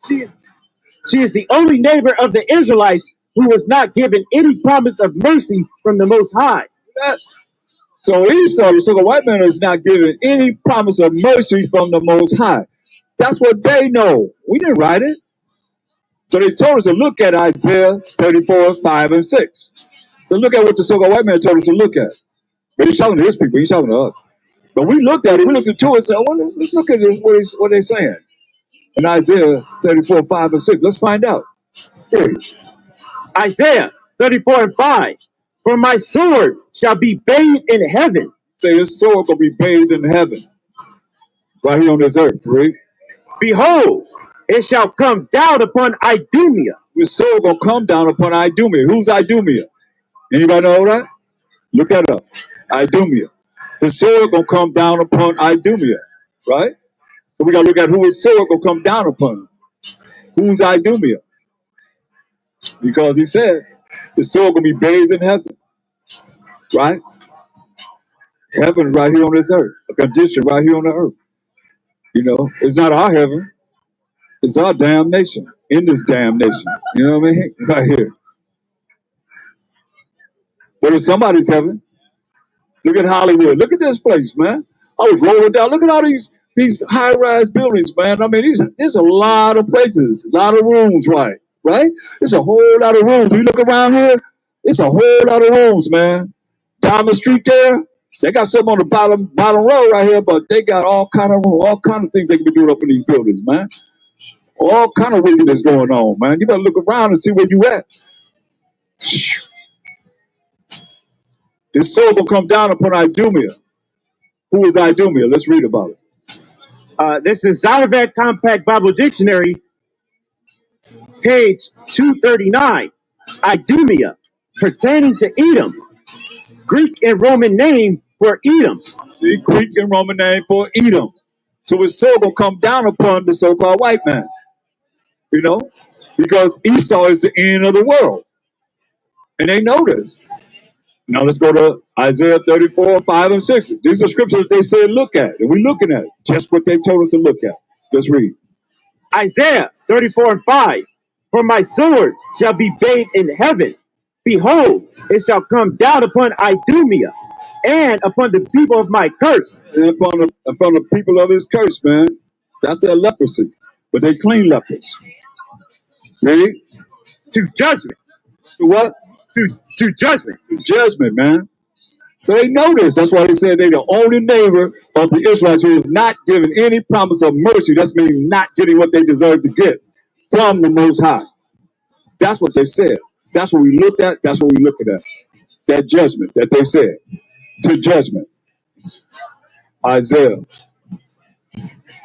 She is the only neighbor of the Israelites who was not given any promise of mercy from the Most High. That, so Esau, so the white man is not given any promise of mercy from the Most High. That's what they know. We didn't write it. So they told us to look at Isaiah 34, 5 and 6. So look at what the so-called white man told us to look at. But he's talking to his people. He's talking to us. But we looked at it. We looked into it and said, well, let's look at this, what they're saying. In Isaiah 34, 5 and 6. Let's find out. Here. Isaiah 34 and 5. For my sword shall be bathed in heaven. Say his sword will be bathed in heaven. Right here on this earth. Right? Behold, it shall come down upon Idumea. His sword will come down upon Idumea. Who's Idumea? Anybody know that? Look that up. Idumea. His sword will come down upon Idumea. Right? So we got to look at who his sword will come down upon. Who's Idumea? Because he said the sword will be bathed in heaven. Right? Heaven is right here on this earth. A condition right here on the earth. You know, it's not our heaven. It's our damnation in this damnation. You know what I mean? Right here. But it's somebody's heaven. Look at Hollywood. Look at this place, man. I was rolling down. Look at all these high-rise buildings, man. I mean, there's a lot of places, a lot of rooms, right? Right? There's a whole lot of rooms. When you look around here, it's a whole lot of rooms, man. Down the street there, they got something on the bottom row right here, but they got all kind of things they can be doing up in these buildings, man. All kind of wickedness going on, man. You better look around and see where you at. His soul will come down upon Idumea. Who is Idumea? Let's read about it. This is Zondervan Compact Bible Dictionary, page 239. Idumea, pertaining to Edom, Greek and Roman name for Edom. The Greek and Roman name for Edom. So his soul will come down upon the so-called white man. You know? Because Esau is the end of the world. And they know this. Now let's go to Isaiah 34, 5 and 6. These are scriptures they said look at. And we're looking at just what they told us to look at. Let's read. Isaiah 34 and 5. For my sword shall be bathed in heaven. Behold, it shall come down upon Idumea and upon the people of my curse. And upon the people of his curse, man. That's their leprosy. But they clean lepers. Read. To judgment. To what? To judgment. To judgment, man. So they know this. That's why they said they're the only neighbor of the Israelites who is not given any promise of mercy. That's meaning not getting what they deserve to get from the Most High. That's what they said. That's what we looked at. That's what we looking at. That judgment that they said. To judgment. Isaiah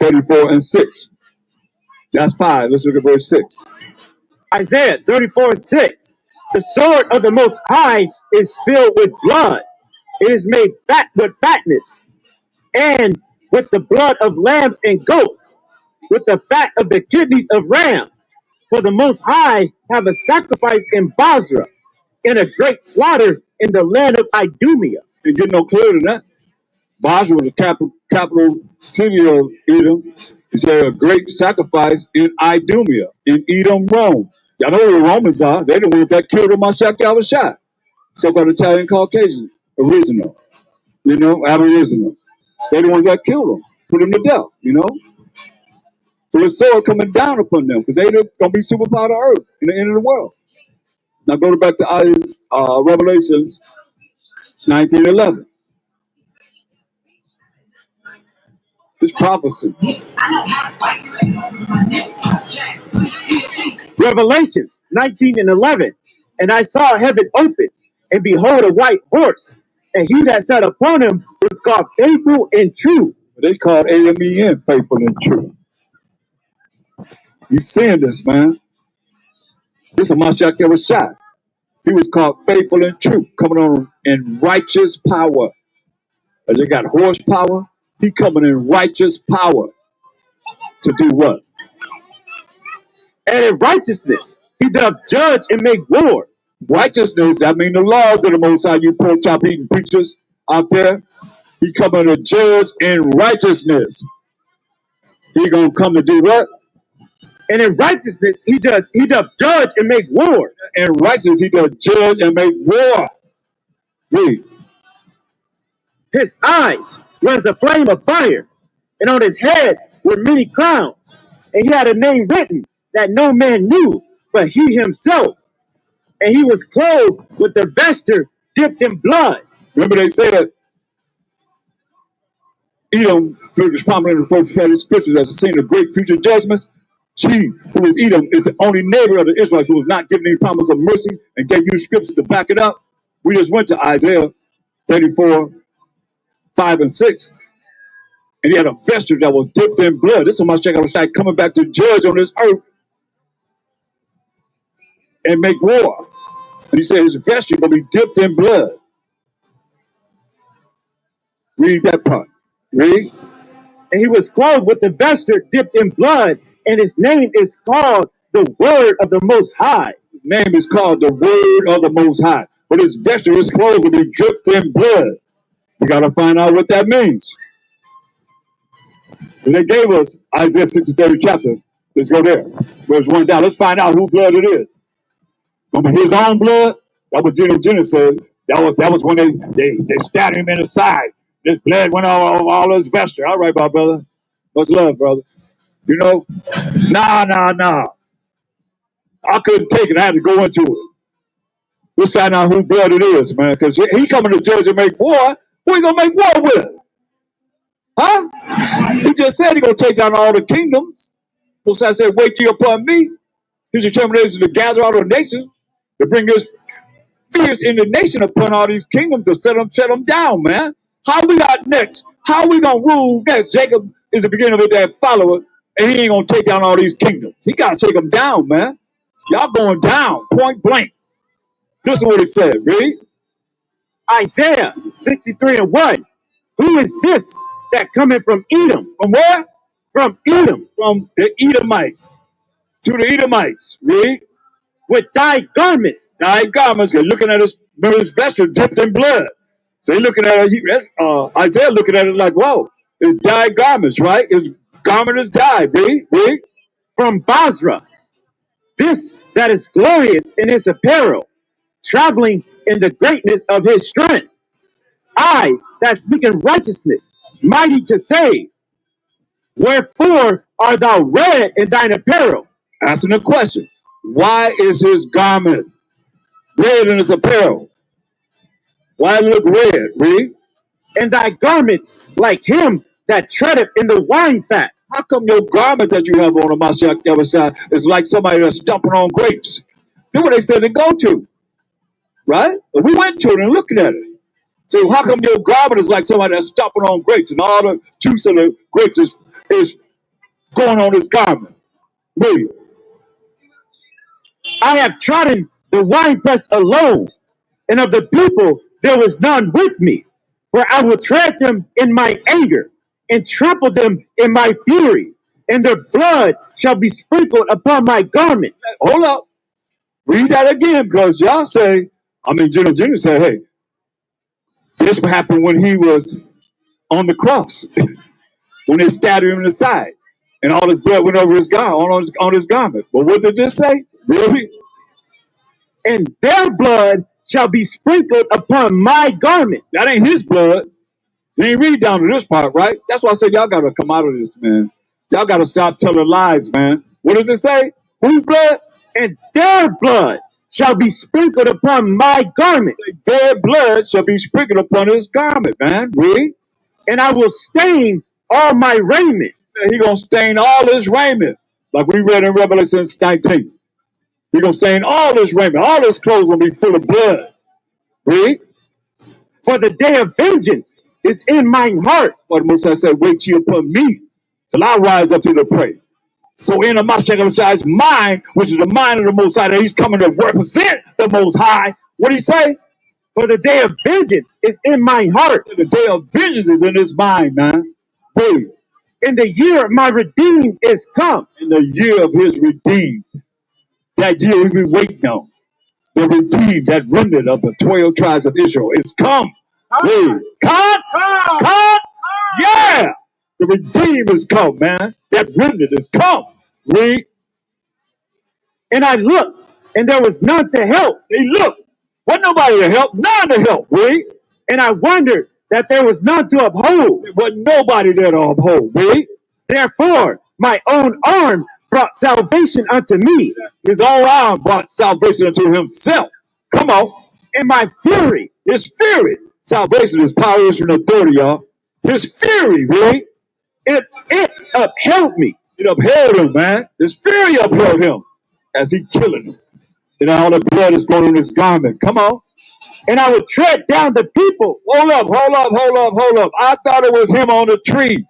34 and 6. That's 5. Let's look at verse 6. Isaiah 34 and 6. The sword of the Most High is filled with blood. It is made fat with fatness, and with the blood of lambs and goats, with the fat of the kidneys of rams. For the Most High have a sacrifice in Basra, and a great slaughter in the land of Idumea. You get no clearer than that. Basra was the capital city of Edom. He said a great sacrifice in Idumea, in Edom, Rome. Y'all know who the Romans are. They're the ones that killed Mashiach Yahushua. So-called Italian Caucasian, original, Aboriginal. They're the ones that killed them, put them to death, So the sword coming down upon them because they're going to be superpower of the earth in the end of the world. Now go back to Revelations 19:11. This prophecy. Revelation 19:11. And I saw heaven open, and behold, a white horse, and he that sat upon him was called faithful and true. They called AMEN faithful and true. You seeing this, man? This is Mashiach Yahushua. He was called faithful and true, coming on in righteous power. As they got horsepower, he coming in righteous power to do what? And in righteousness he doth judge and make war. Righteousness, I mean the laws of the Most High, you pork chop eating preachers out there. He coming to judge in righteousness. He gonna come to do what? And in righteousness he doth judge and make war. In righteousness he does judge and make war. Read. His eyes were as a flame of fire, and on his head were many crowns. And he had a name written that no man knew but he himself. And he was clothed with the vesture dipped in blood. Remember they said Edom was prominent in the first prophetic scriptures as a scene of great future judgments. She, who is Edom, is the only neighbor of the Israelites who was not given any promise of mercy and gave you scriptures to back it up. We just went to Isaiah 34, 5 and 6. And he had a vesture that was dipped in blood. This is Mashiach coming back to judge on this earth and make war. And he said his vesture will be dipped in blood. Read that part. Read. And he was clothed with the vesture dipped in blood, and his name is called the Word of the Most High. His name is called the Word of the Most High. But his vesture, his clothes will be dripped in blood. We got to find out what that means. And they gave us Isaiah 63rd chapter. Let's go there. Verse 1 down. Let's find out who blood it is. Gonna be his own blood? That was Jenna said. That was when they stabbed him in the side. This blood went all his vesture. All right, my brother. What's love, brother? Nah. I couldn't take it. I had to go into it. Let's find out who blood it is, man. Because he coming to judge and make war. Who he gonna make war with? Huh? He just said he gonna take down all the kingdoms. Most I said, wait ye upon me. His determination to gather all the nations, to bring his fierce indignation upon all these kingdoms to set them down, man. How we got next? How we gonna rule next? Jacob is the beginning of it, that follower, and he ain't gonna take down all these kingdoms. He gotta take them down, man. Y'all going down, point blank. Listen what he said, read. Isaiah 63:1. Who is this that cometh from Edom? From where? From Edom. From the Edomites. To the Edomites, read. With dyed garments. Dyed garments, they're looking at his vesture dipped in blood. So they're looking at it, Isaiah looking at it like, whoa, it's dyed garments, right? His garment is dyed, read. From Basra. This that is glorious in his apparel, traveling in the greatness of his strength. I that speak in righteousness, mighty to save. Wherefore art thou red in thine apparel? Asking a question. Why is his garment red in his apparel? Why look red? Read. And thy garments like him that treadeth in the wine fat. How come your garment that you have on the Mashiach Yahushua is like somebody that's stomping on grapes? That's what they said to go to. Right? But we went to it and looking at it. So how come your garment is like somebody that's stomping on grapes and all the juice of the grapes is going on his garment? Read. I have trodden the winepress alone, and of the people there was none with me. For I will tread them in my anger, and trample them in my fury, and their blood shall be sprinkled upon my garment. Hold up. Read that again, because y'all say, Jenna said, hey, this happened when he was on the cross, when they stabbed him in the side, and all his blood went over his garment, on his garment. But what did this say? Really? And their blood shall be sprinkled upon my garment. That ain't his blood. You ain't read down to this part, right? That's why I say y'all gotta come out of this, man. Y'all gotta stop telling lies, man. What does it say? Whose blood? And their blood shall be sprinkled upon my garment. Their blood shall be sprinkled upon his garment, man. Read. And I will stain all my raiment. Man, he gonna stain all his raiment. Like we read in Revelation 19. He gonna stain all his raiment. All his clothes gonna be full of blood. Read. For the day of vengeance is in mine heart. For the Most High said, wait ye upon me till I rise up to the prey. So in the Mashiach's mind, which is the mind of the Most High, that he's coming to represent the Most High. What did he say? For the day of vengeance is in mine heart. The day of vengeance is in his mind, man. Read. In the year of my redeemed is come. In the year of his redeemed. That year we've been waiting on. The redeemed, that remnant of the 12 tribes of Israel, is come. Read. Come! Come! Yeah! The redeemed is come, man. That remnant is come. Read. And I looked, and there was none to help. They look. Wasn't nobody to help. None to help. Read. And I wondered that there was none to uphold. There wasn't nobody there to uphold. Read. Therefore, my own arm brought salvation unto me. His own arm brought salvation unto himself. Come on. In my fury, His fury. Salvation is power, is an authority, y'all. His fury, read. it upheld me. It upheld him, man. His fury upheld him as he killing him. And all the blood is going on his garment. Come on. And I would tread down the people. Hold up, hold up, hold up, hold up. I thought it was him on the tree.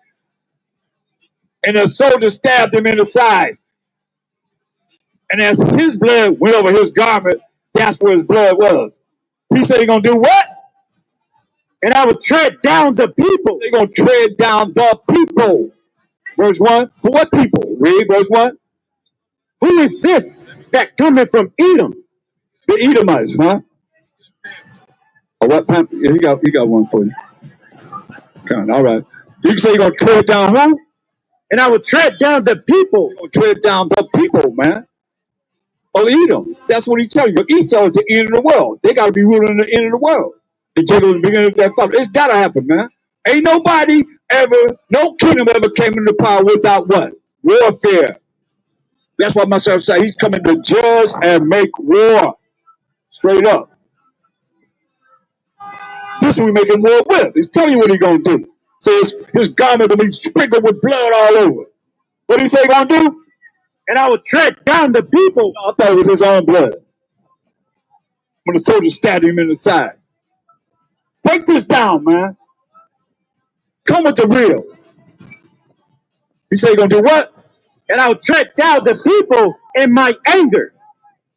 And the soldier stabbed him in the side. And as his blood went over his garment, that's where his blood was. He said he's going to do what? And I would tread down the people. They're going to tread down the people. Verse 1. For what people? Read verse 1. Who is this that cometh from Edom? The Edomites, huh? Oh, what? Yeah, he got one for you. Come on, all right. You can say you're going to tread down who? And I would tread down the people. You're going to tread down the people, man. Of Edom. That's what he's telling you. Esau is the end of the world. They got to be ruling the end of the world. And Jacob is the beginning of that father. It's got to happen, man. Ain't nobody ever, no kingdom ever came into power without what? Warfare. That's why myself say he's coming to judge and make war. Straight up. This is what we making war with. He's telling you what he's going to do. So his garment will be sprinkled with blood all over. What did he say he's going to do? And I would tread down the people. I thought it was his own blood. When the soldier stabbed him in the side. Break this down, man. Come with the real. He said he's going to do what? And I would tread down the people in my anger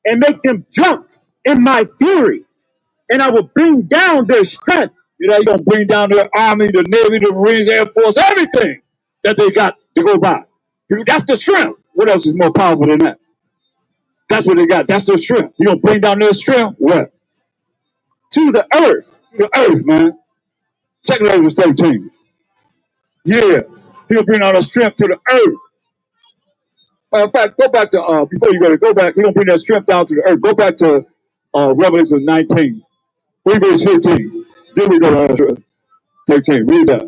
and make them drunk in my fury. And I will bring down their strength. You know, he's going to bring down their army, the Navy, the Marines, Air Force, everything that they got to go by. That's the strength. What else is more powerful than that? That's what they got. That's their strength. He's going to bring down their strength. What? To the earth. To the earth, man. 2 Corinthians 13. Yeah. He'll bring down their strength to the earth. Matter of fact, go back to, before you go back, he's going to bring that strength down to the earth. Go back to Revelation 19. Read verse 15. Then we go to 13. Read that.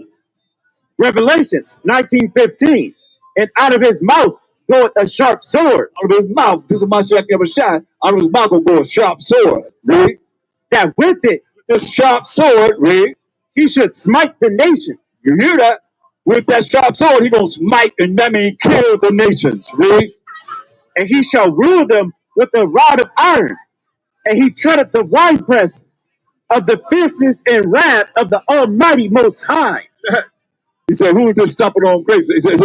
Revelations 19:15. And out of his mouth goeth a sharp sword. Out of his mouth, this is my shot ever shot. Out of his mouth will go a sharp sword. Read. That with it, This sharp sword, read. he should smite the nation. You hear that? With that sharp sword, he gonna smite, and that means kill the nations. Read. And he shall rule them with a rod of iron. And he treadeth the winepress of the fierceness and wrath of the Almighty Most High. He said, who is this stomping on grapes? He says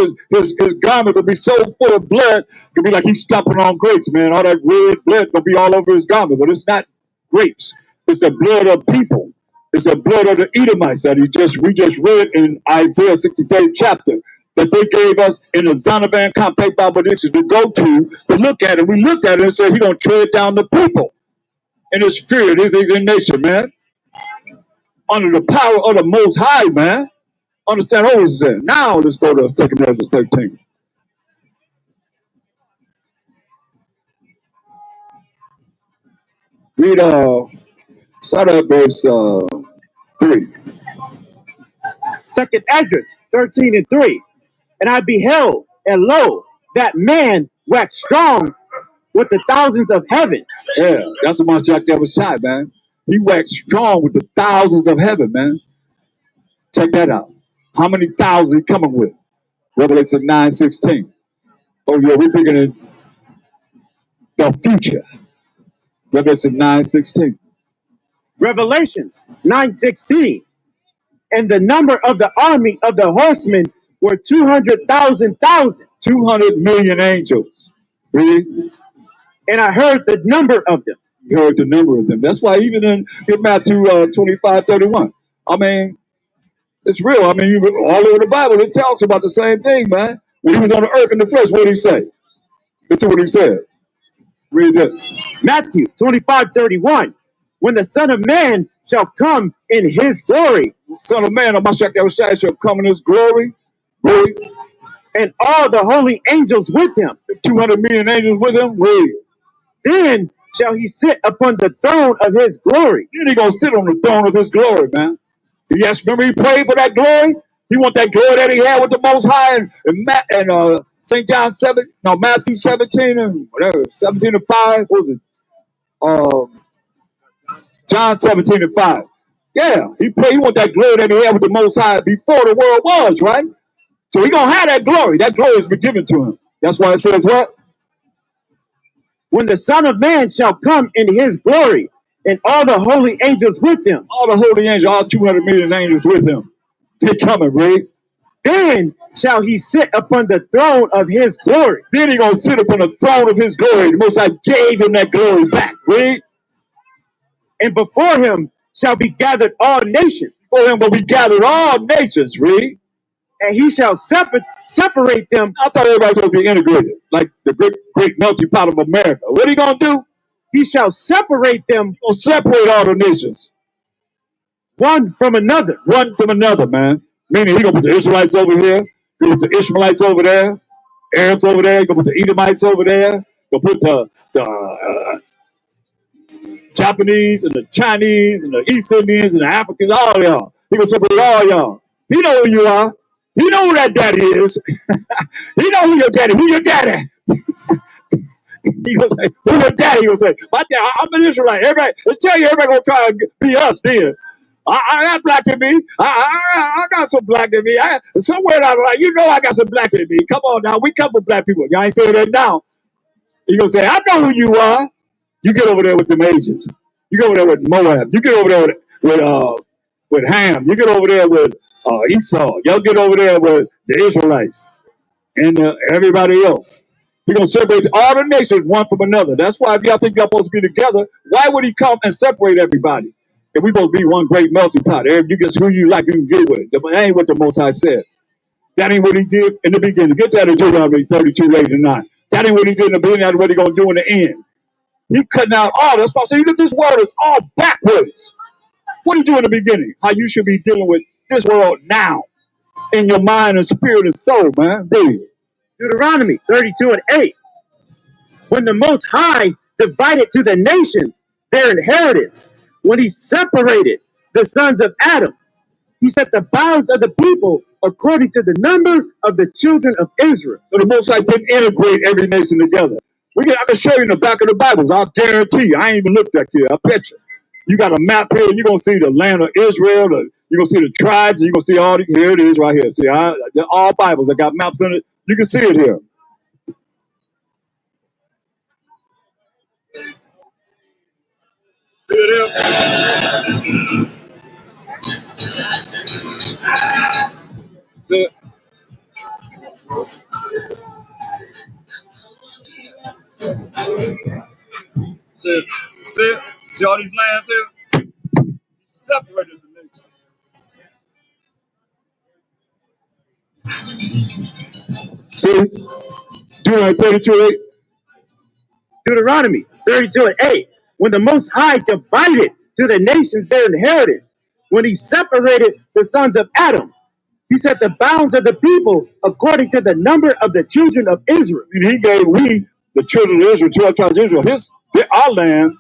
his garment will be so full of blood, it'll be like he's stomping on grapes, man. All that red blood will be all over his garment. But it's not grapes. It's the blood of people. It's the blood of the Edomites that we just read in Isaiah 63rd chapter that they gave us in the Zonovan Compact Bible Dictionary to go to look at it. We looked at it and said he's going to tread down the people in his fear, his indignation, man. Under the power of the Most High, man. Understand what was there. Now let's go to 2 Corinthians 13. Read Start at verse 3. Second Esdras 13 and 3. And I beheld, and lo, that man waxed strong with the thousands of heaven. Yeah, that's what Mashiach ever shot, man. He waxed strong with the thousands of heaven, man. Check that out. How many thousands he coming with? Revelation 9:16. Oh yeah, we're thinking in the future. Revelation 9:16. Revelations 9:16. And the number of the army of the horsemen were 200,000. 200 million angels. Really? And I heard the number of them. You heard the number of them. That's why even in Matthew 25:31. I mean, it's real. I mean, all over the Bible, it talks about the same thing, man. When he was on the earth in the flesh, what did he say? Listen to what he said. Read this. Matthew 25:31. When the Son of Man shall come in his glory. Son of Man, Mashiach Yahushua shall come in his glory. Read. And all the holy angels with him. 200 million angels with him. Read. Then shall he sit upon the throne of his glory. Then he gonna sit on the throne of his glory, man. Yes, remember he prayed for that glory? He want that glory that he had with the Most High and St. John 7, no, Matthew 17 and whatever, 17 and 5, what was it? John 17 and 5. Yeah, he prayed, he want that glory that he had with the Most High before the world was, right? So he gonna have that glory. That glory has been given to him. That's why it says what? When the Son of Man shall come in his glory, and all the holy angels with him. All the holy angels, all 200 million angels with him. They coming, right? Then shall he sit upon the throne of his glory. Then he gonna sit upon the throne of his glory. The Most High gave him that glory back, right? And before him shall be gathered all nations. Before him will be gathered all nations, right? And he shall separate them. I thought everybody was going to be integrated, like the great melting pot of America. What are he going to do? He shall separate them. He's going to separate all the nations. One from another. One from another, man. Meaning he's going to put the Israelites over here, going to put the Ishmaelites over there, Arabs over there, going to put the Edomites over there, going to put the Japanese and the Chinese and the East Indians and the Africans, all y'all. He's going to separate all y'all. He know who you are. He know who that daddy is. He know who your daddy. Who your daddy? He gonna say, who your daddy? He gonna say, my dad, I'm an Israelite. Everybody, let's tell you, everybody gonna try to be us then. I got black in me. I got some black in me. Somewhere down the line, you know I got some black in me. Come on now, we come from black people. Y'all ain't saying that now. He gonna say, I know who you are. You get over there with them Asians. You get over there with Moab. You get over there with Ham. You get over there with Esau. Y'all get over there with the Israelites and everybody else. He's going to separate all the nations one from another. That's why if y'all think y'all supposed to be together, why would he come and separate everybody? If we supposed to be one great melting pot, you get who you like, you can get with. That ain't what the Most High said. That ain't what he did in the beginning. Get that in Deuteronomy 32:8-9. That ain't what he did in the beginning. That's what he's going to do in the end. He cutting out all this. So you look, this world is all backwards. What did he do in the beginning? How you should be dealing with this world now in your mind and spirit and soul, man. Dude. Deuteronomy 32:8. When the Most High divided to the nations their inheritance, when he separated the sons of Adam, he set the bounds of the people according to the number of the children of Israel. So the Most High didn't integrate every nation together. I can show you in the back of the Bibles. I'll guarantee you. I ain't even looked back here. I bet you. You got a map here. You're going to see the land of Israel. You're going to see the tribes. You're going to see all the, here it is right here. See, all Bibles. I got maps in it. You can see it here. See it here? See it? See it? See it? See all these lands here? Separated the nation. See? Deuteronomy 32:8. Deuteronomy 32:8. When the Most High divided to the nations their inheritance, when he separated the sons of Adam, he set the bounds of the people according to the number of the children of Israel. And he gave we, the children of Israel, 12 tribes of Israel, our land,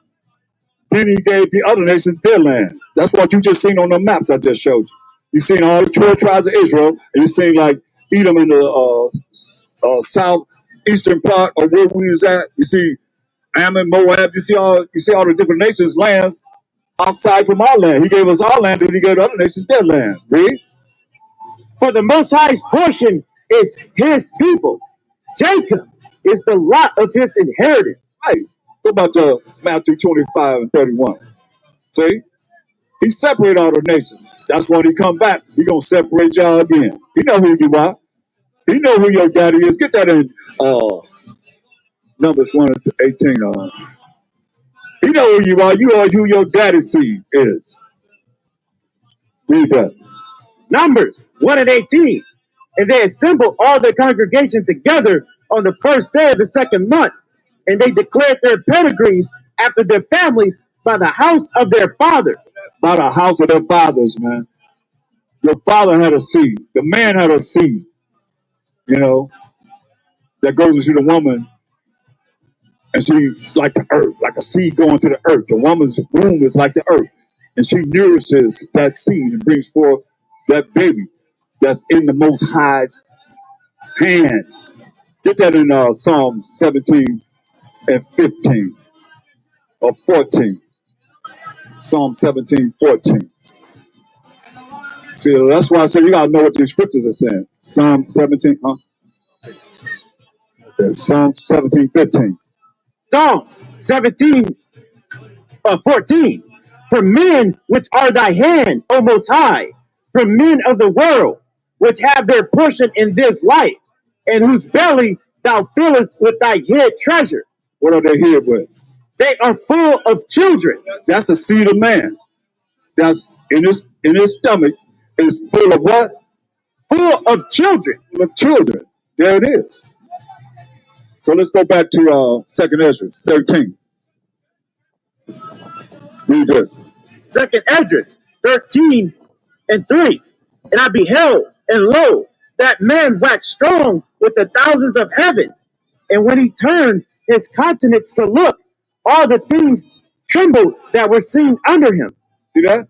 Then he gave the other nations their land. That's what you just seen on the maps I just showed you. You seen all the 12 tribes of Israel, and you seen like Edom in the southeastern part of where we was at. You see Ammon, Moab. You see all the different nations' lands outside from our land. He gave us our land, and he gave the other nations their land. Read. For the Most High's portion is his people. Jacob is the lot of his inheritance. Right. Go back to Matthew 25 and 31. See? He separated all the nations. That's when he come back. He gonna separate y'all again. He know who you are. He know who your daddy is. Get that in Numbers 1 to 18. He know who you are. You are who your daddy seed is. Read that. Numbers 1 and 18. And they assembled all the congregation together on the first day of the second month. And they declared their pedigrees after their families by the house of their father. By the house of their fathers, man. Your father had a seed. The man had a seed. You know, that goes into the woman, and she's like the earth, like a seed going to the earth. The woman's womb is like the earth, and she nourishes that seed and brings forth that baby that's in the Most High's hand. Get that in Psalm 17 and 15 or 14. Psalm 17, 14. See, that's why I say you gotta know what these scriptures are saying. Psalm 17, huh? Okay. Psalm 17, 15. Psalms 17, 14. For men which are thy hand, O Most High, for men of the world, which have their portion in this life, and whose belly thou fillest with thy hid treasure. What are they here with? They are full of children. That's the seed of man. That's in his stomach is full of what? Full of children. Full of children. There it is. So let's go back to 2nd Ezra 13. Read this. 2nd Esdras 13 and 3. And I beheld, and lo, that man waxed strong with the thousands of heaven. And when he turned his countenance to look, all the things trembled that were seen under him. See that?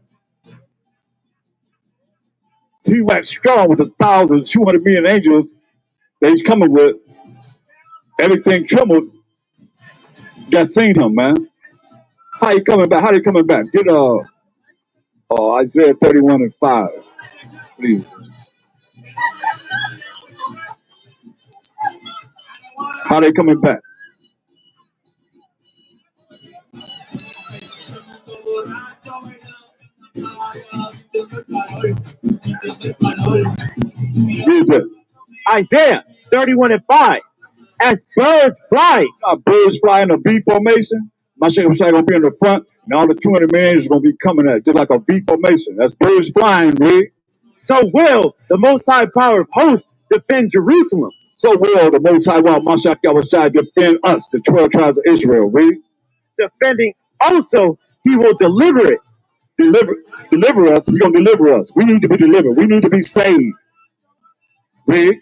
He waxed strong with 1,200 million angels that he's coming with. Everything trembled that seen him, man. How he coming back? How they coming back? Get Isaiah 31 and 5, please. How they coming back? Read this. Isaiah 31 and 5. As birds fly. Birds fly in a V formation. My shit was gonna be in the front, and all the 200 million is gonna be coming at it, just like a V formation. That's birds flying, read. So will the Most High power of hosts defend Jerusalem. So will the Most High while Mashiach Yahushua defend us, the 12 tribes of Israel, read. Defending also, he will deliver it. Deliver us. He's gonna deliver us. We need to be delivered. We need to be saved. Read.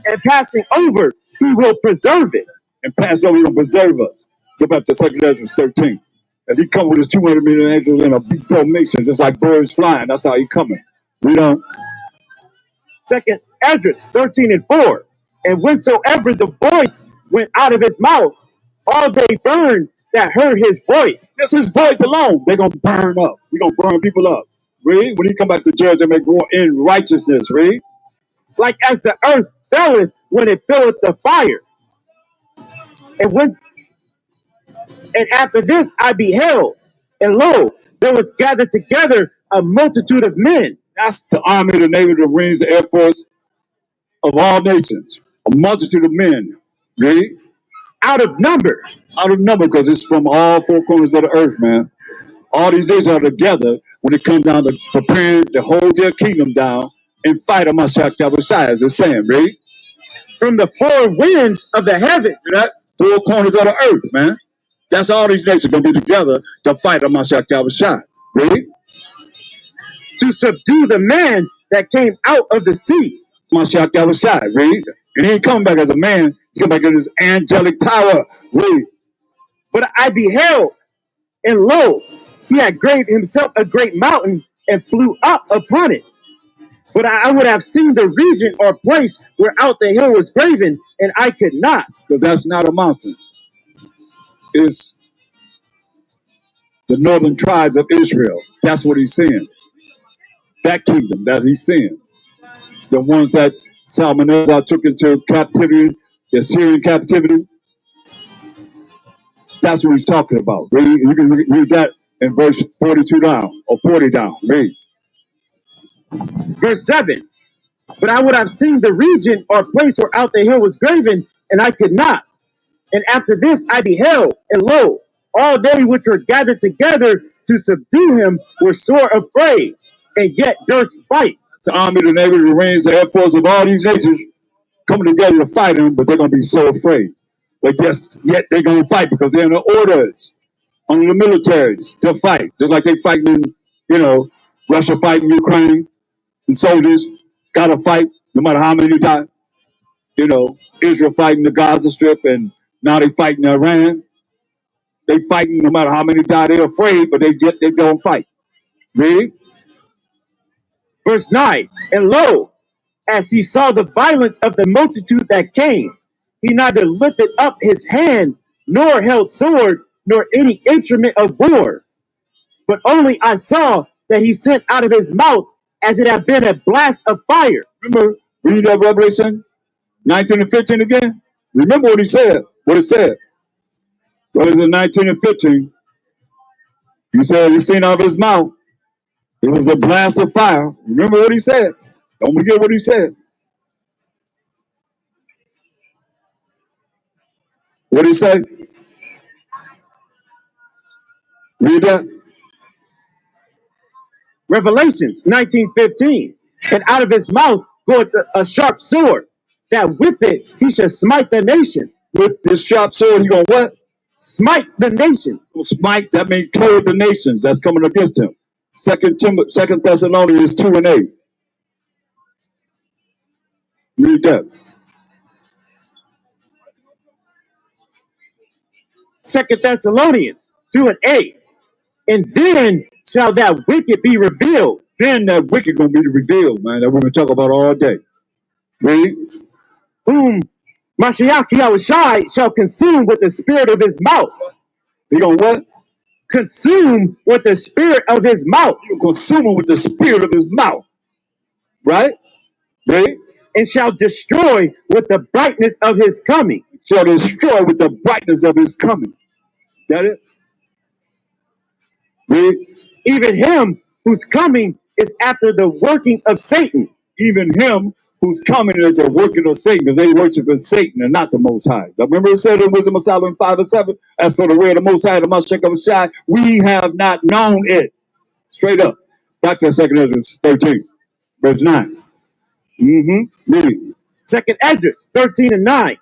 And passing over, he will preserve it. And pass over, he'll preserve us. Go back to 2nd Ezra 13. As he come with his 200 million angels in a big formation, just like birds flying. That's how he coming. We don't. 2nd Esdras 13 and 4. And whensoever the voice went out of his mouth, all they burned that heard his voice. Just his voice alone, they're going to burn up. We're going to burn people up. Read. When he come back to judge, they make war in righteousness. Read. Like as the earth felleth when it filleth the fire. And after this I beheld, and lo, there was gathered together a multitude of men. That's the army, the navy, the marines, the air force of all nations. A multitude of men. Read. Out of number. Out of number, because it's from all four corners of the earth, man. All these days are together when it comes down to preparing to hold their kingdom down and fight a Mashiach Yahushua, as it's saying, read. From the four winds of the heaven. That four corners of the earth, man. That's all these nations going to be together to fight a Mashiach Yahushua. Read. To subdue the man that came out of the sea. Mashiach Yahushua, read. And he ain't coming back as a man. He come back in his angelic power. Read. But I beheld, And lo, he had graved himself a great mountain and flew up upon it. But I would have seen the region or place where out the hill was graven, and I could not. Because that's not a mountain. It's the northern tribes of Israel. That's what he's saying. That kingdom that he's saying. The ones that Salmanezar took into captivity, the Syrian captivity. That's what he's talking about. Read, you can read that in verse 42 down or 40 down. Read. Verse 7. But I would have seen the region or place where out the hill was graven, and I could not. And after this I beheld, and lo, all they which were gathered together to subdue him were sore afraid, and yet durst fight. It's the army, the navy, the marines, the air force of all these nations coming together to fight him, but they're going to be so afraid. But yet they're going to fight because they're in the orders under the militaries to fight. Just like they fighting in, Russia fighting Ukraine, and soldiers got to fight no matter how many die. Israel fighting the Gaza Strip, and now they fighting Iran. They fighting no matter how many die. They're afraid, but they don't fight. Read. Verse 9. And lo, as he saw the violence of the multitude that came, he neither lifted up his hand, nor held sword, nor any instrument of war. But only I saw that he sent out of his mouth as it had been a blast of fire. Remember, read that Revelation 19 and 15 again. Remember what he said, what it said. Revelation 19 and 15. He said he seen out of his mouth. It was a blast of fire. Remember what he said. Don't forget what he said. What did he say? Read that. Revelations 19:15. And out of his mouth goeth a sharp sword, that with it he shall smite the nation. With this sharp sword, he gonna what? Smite the nation. Smite, that means kill the nations that's coming against him. Second Thessalonians 2 and 8. Read that. 2 Thessalonians 2 and 8. And then shall that wicked be revealed. Then that wicked gonna be revealed, man, that we're gonna talk about all day. Read. Whom Mashiach Yahushai shall consume with the spirit of his mouth. He gonna what? Consume with the spirit of his mouth. You consume him with the spirit of his mouth. Right? Read. And shall destroy with the brightness of his coming. Shall destroy with the brightness of his coming. That it? Read. Even him whose coming is after the working of Satan. Even him who's coming is a working of Satan, because they worship Satan and not the Most High. Remember it said in Wisdom of Solomon 5 and 7, as for the way of the Most High, the Mashiach of Shai, we have not known it. Straight up. Back to 2 Ezra 13, verse 9. Read. 2 Esdras 13 and 9.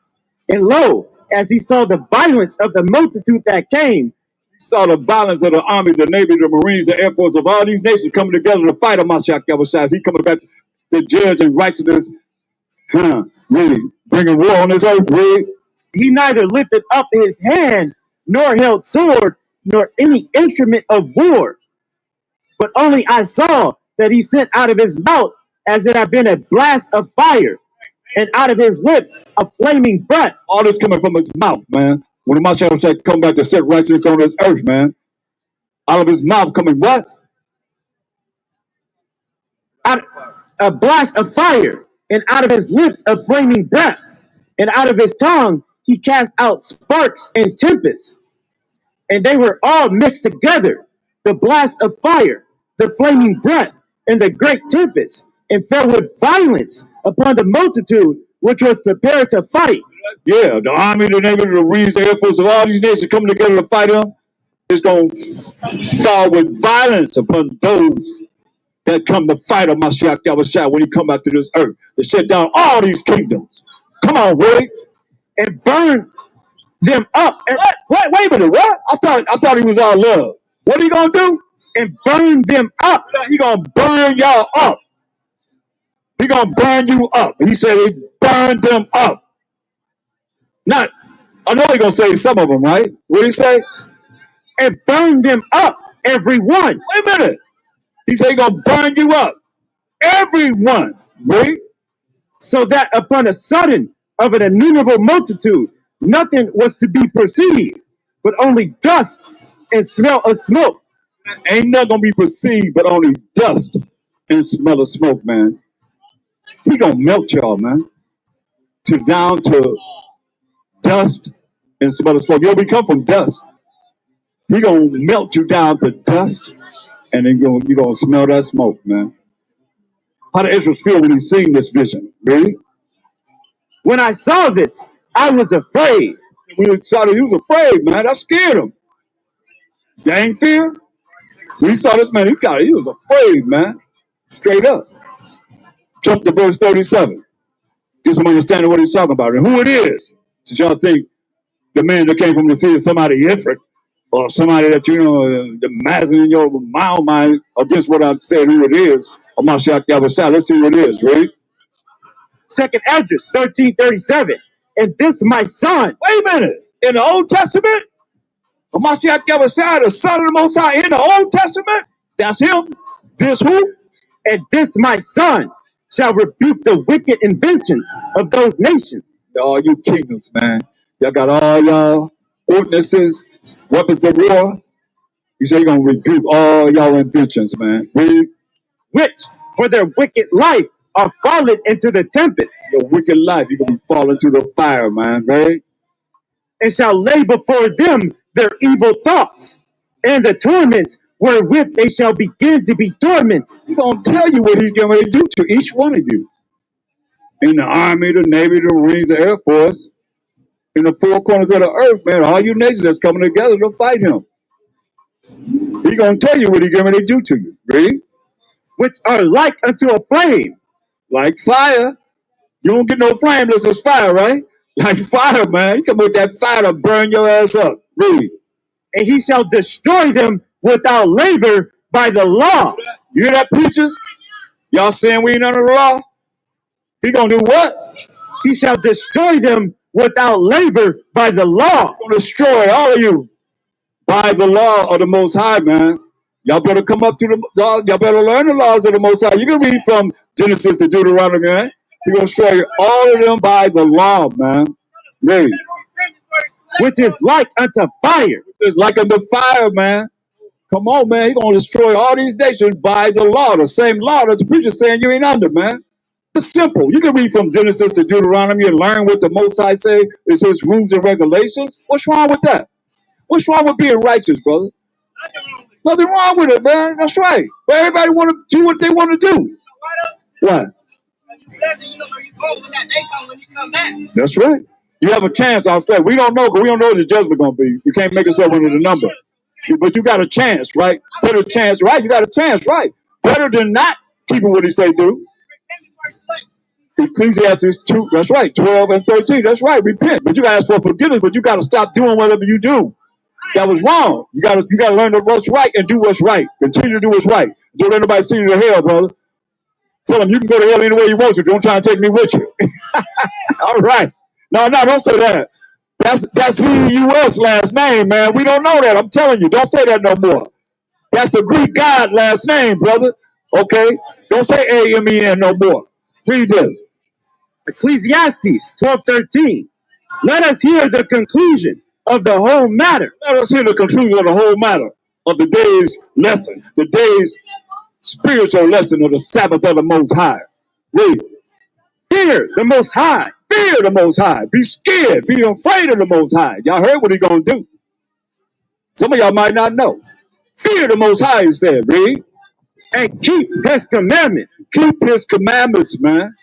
And lo, as he saw the violence of the multitude that came, He saw the violence of the army, the navy, the marines, the air force of all these nations coming together to fight a Mashiach Yahushua. He coming back to judge and righteousness. Really bringing war on this earth. Read. he neither lifted up his hand, nor held sword, nor any instrument of war. But only I saw that he sent out of his mouth as it had been a blast of fire, and out of his lips a flaming breath. All this coming from his mouth, man. When the Mashiach said, come back to set righteousness on this earth, man. Out of his mouth coming what? Out, a blast of fire, and out of his lips a flaming breath, and out of his tongue he cast out sparks and tempests, and they were all mixed together, the blast of fire, the flaming breath, and the great tempest, and fell with violence upon the multitude which was prepared to fight. Yeah, the army, the navy, the marines, the air force of all these nations coming together to fight him is going to fall with violence upon those that come to fight on Mashiach Yahushua when he come back to this earth to shut down all these kingdoms. Come on, Wade. And burn them up. And, Wait a minute, what? I thought he was all love. What are he gonna do? and burn them up. He gonna burn y'all up. He gonna burn you up. He said he burned them up. Not, I know he gonna say some of them, right? What did he say? and burn them up, every one. Wait a minute. He said he's gonna burn you up. Everyone. Right? So that upon a sudden of an innumerable multitude, nothing was to be perceived, but only dust and smell of smoke. Ain't nothing gonna be perceived but only dust and smell of smoke, man. He gonna melt y'all, man. To down to dust and smell of smoke. Yo, we come from dust. He gonna melt you down to dust, and then you gonna smell that smoke, man. How did Israel feel when he seen this vision? Really? When I saw this, I was afraid. When he saw that, he was afraid, man. That scared him. Dang fear. When he saw this man, he was afraid, man. Straight up. Jump to verse 37. Get some understanding of what he's talking about and who it is. Since y'all think the man that came from the sea is somebody different, or somebody that imagine in your mind against what I'm saying who it is, or Mashiach Yahushua. Let's see what it is, right? Second Esdras 13:37. And this my son. Wait a minute. In the Old Testament, Mashiach Yahushua, the son of the Most High, in the Old Testament, that's him. This who? And this my son shall rebuke the wicked inventions of those nations. All you kingdoms, man. Y'all got all y'all ordinances, weapons of war. You say you're going to rebuke all y'all inventions, man. Read. Which for their wicked life are fallen into the tempest. Your wicked life, you're going to be falling to the fire, man, right? And shall lay before them their evil thoughts and the torments wherewith they shall begin to be tormented. He's going to tell you what he's going to do to each one of you. In the Army, the Navy, the Marines, the Air Force, in the four corners of the earth, man, all you nations that's coming together to fight him. He's going to tell you what he's going to do to you, right? Which are like unto a flame. Like fire. You don't get no flame unless it's fire, right? Like fire, man. You come with that fire to burn your ass up. Really. And he shall destroy them without labor by the law. You hear that, preachers? Y'all saying we ain't under the law? He gonna do what? He shall destroy them without labor by the law. He's gonna destroy all of you by the law of the Most High, man. Y'all better come up to y'all better learn the laws of the Most High. You can read from Genesis to Deuteronomy, man. He's gonna destroy all of them by the law, man. Really. Which is like unto fire. It's like unto fire, man. Come on, man. He's going to destroy all these nations by the law, the same law that the preacher's saying you ain't under, man. It's simple. You can read from Genesis to Deuteronomy and learn what the Most High say is his rules and regulations. What's wrong with that? What's wrong with being righteous, brother? Nothing wrong with it, man. That's right. But everybody want to do what they want to do. What? That's right. You have a chance, I'll say. We don't know, because we don't know what the judgment going to be. You can't make yourself under the number. But you got a chance, right? Better chance, right? You got a chance, right? Better than not keeping what he say do. Ecclesiastes 2, that's right, 12 and 13, that's right, repent. But you got to ask for forgiveness, but you got to stop doing whatever you do. That was wrong. You got to learn what's right and do what's right. Continue to do what's right. Don't let nobody send you to hell, brother. Tell them you can go to hell any way you want to. Don't try and take me with you. All right. No, don't say that. That's He-U-S last name, man. We don't know that. I'm telling you. Don't say that no more. That's the Greek God last name, brother. Okay? Don't say A-M-E-N no more. Read this. Ecclesiastes 12:13. Let us hear the conclusion of the whole matter. Let us hear the conclusion of the whole matter of the day's lesson, the day's spiritual lesson of the Sabbath of the Most High. Read. Fear the Most High. Fear the Most High. Be scared. Be afraid of the Most High. Y'all heard what he gonna do. Some of y'all might not know. Fear the Most High, he said. Read. And keep his commandments. Keep his commandments, man.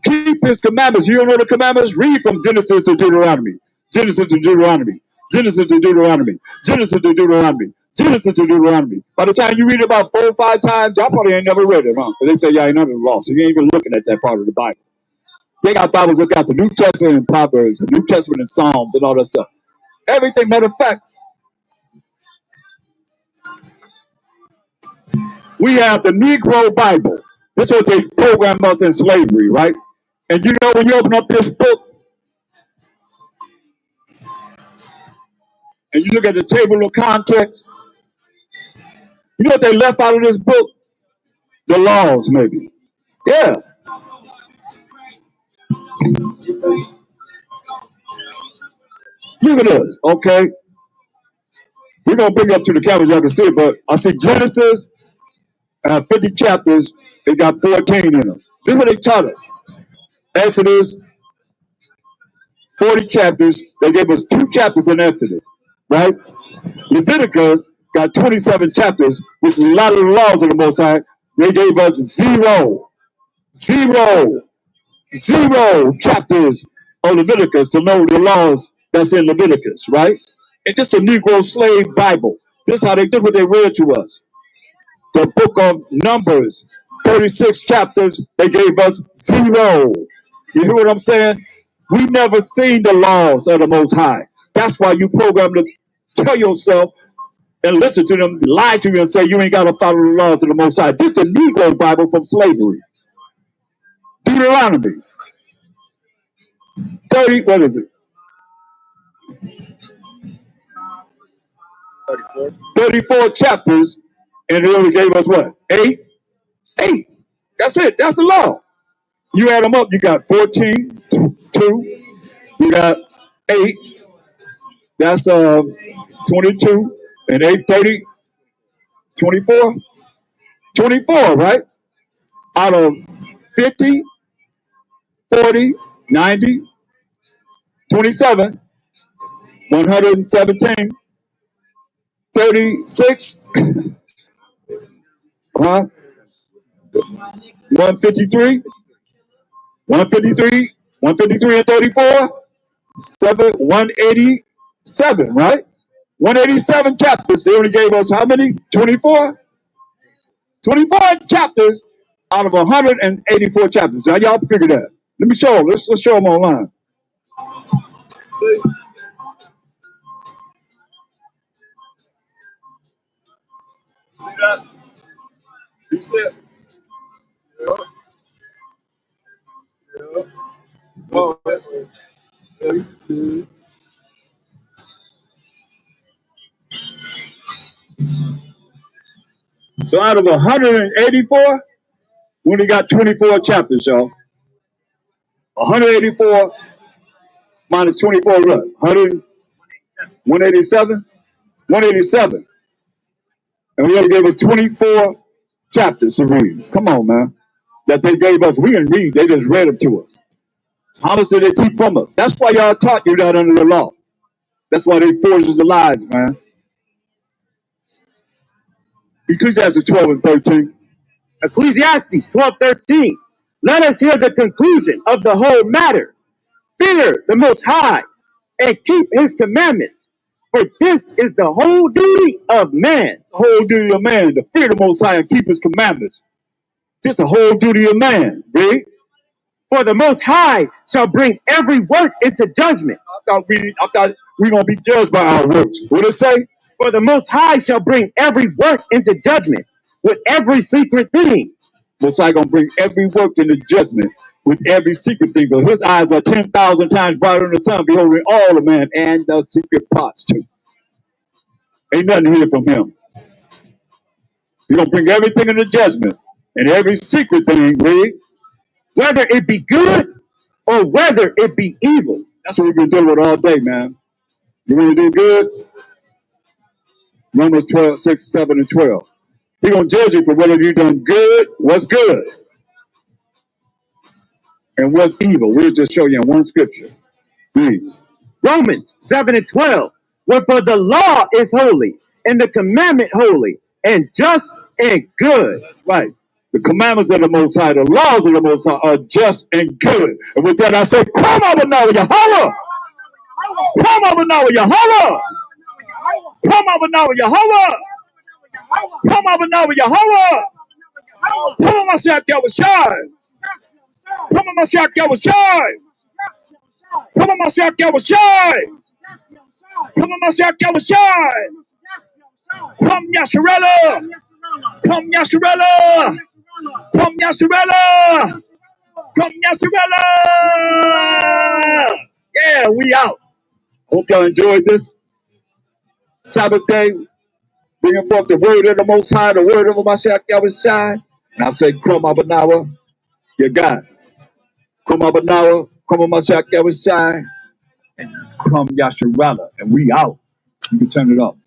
Keep his commandments. You don't know the commandments? Read from Genesis to Deuteronomy. Genesis to Deuteronomy. Genesis to Deuteronomy. Genesis to Deuteronomy. Genesis to Deuteronomy. By the time you read it about 4 or 5 times, y'all probably ain't never read it, huh? But they say y'all ain't under the law, so you ain't even looking at that part of the Bible. They got Bibles that's got the New Testament and Proverbs, the New Testament and Psalms and all that stuff. Everything, matter of fact, we have the Negro Bible. This is what they programmed us in slavery, right? And you know, when you open up this book, and you look at the table of contents, you know what they left out of this book? The laws, maybe. Yeah. Look at this. Okay. We're going to bring it up to the camera so y'all can see it, but I see Genesis, 50 chapters. They got 14 in them. This is what they taught us. Exodus, 40 chapters. They gave us 2 chapters in Exodus, right? Leviticus got 27 chapters, which is a lot of the laws of the Most High. They gave us zero chapters of Leviticus to know the laws that's in Leviticus, right? It's just a Negro slave Bible. This is how they did what they read to us. The book of Numbers, 36 chapters, they gave us 0. You hear what I'm saying? We never seen the laws of the Most High. That's why you program to tell yourself and listen to them, lie to you and say you ain't got to follow the laws of the Most High. This is the Negro Bible from slavery. Deuteronomy, 30, what is it? 34 chapters, and they only gave us what? 8? 8. That's it. That's the law. You add them up, you got 14, 2, you got 8, that's 22, and 8, 30, 24, 24, right? Out of 50, 40, 90, 27, 117, 36, 153, 153, 153 and 34, 187, right? 187 chapters. They only gave us how many? 24? 24 chapters out of 184 chapters. Now y'all figure that. Let me show them. Let's show them online. See? See that? You see it? Yeah. Yeah. Oh, yeah, you see it. So out of 184, we only got 24 chapters, y'all. 184 minus 24, what? 187? 187. And we only gave us 24 chapters to read. Come on, man. That they gave us. We didn't read. They just read them to us. How much did they keep from us? That's why y'all taught you that under the law. That's why they forged us the lies, man. Ecclesiastes 12 and 13. Ecclesiastes 12:13. Let us hear the conclusion of the whole matter. Fear the Most High and keep his commandments. For this is the whole duty of man. The whole duty of man, to fear the Most High and keep his commandments. This is the whole duty of man, right? For the Most High shall bring every work into judgment. I thought we gonna be judged by our works. What it say? For the Most High shall bring every work into judgment with every secret thing. Most High gonna bring every work into judgment with every secret thing. For his eyes are 10,000 times brighter than the sun, beholding all of man and the secret parts too. Ain't nothing hid from him. He's gonna bring everything into judgment and every secret thing, read, whether it be good or whether it be evil. That's what we've been dealing with all day, man. You want to do good? Romans 12, 6, 7, and 12. He's going to judge you for whether you've done good, what's good, and what's evil. We'll just show you in one scripture. Read. Romans 7 and 12. Wherefore the law is holy, and the commandment holy, and just and good. That's right. The commandments of the Most High, the laws of the Most High are just and good. And with that, I say, come over now, Yahweh. Come over now, Yahweh. Come over now, Yahweh. Come over now, Yahweh. Come on, Mashiach Yahushai. Come on, Mashiach Yahushai. Come on, Mashiach Yahushai. Come on, Mashiach Yahushai. Come, Yasharella. Come, Yasharella. Come, Yasharella. Come, Yasharella. Yeah, we out. Hope y'all enjoyed this. Sabbath day, bringing forth the word of the Most High, the word of Mashiach Yahushua. And I say, Krum Abanawa, you got it. Krum Abanawa, Krum Mashiach Yahushua, and Krum Yasharala. And we out. You can turn it off.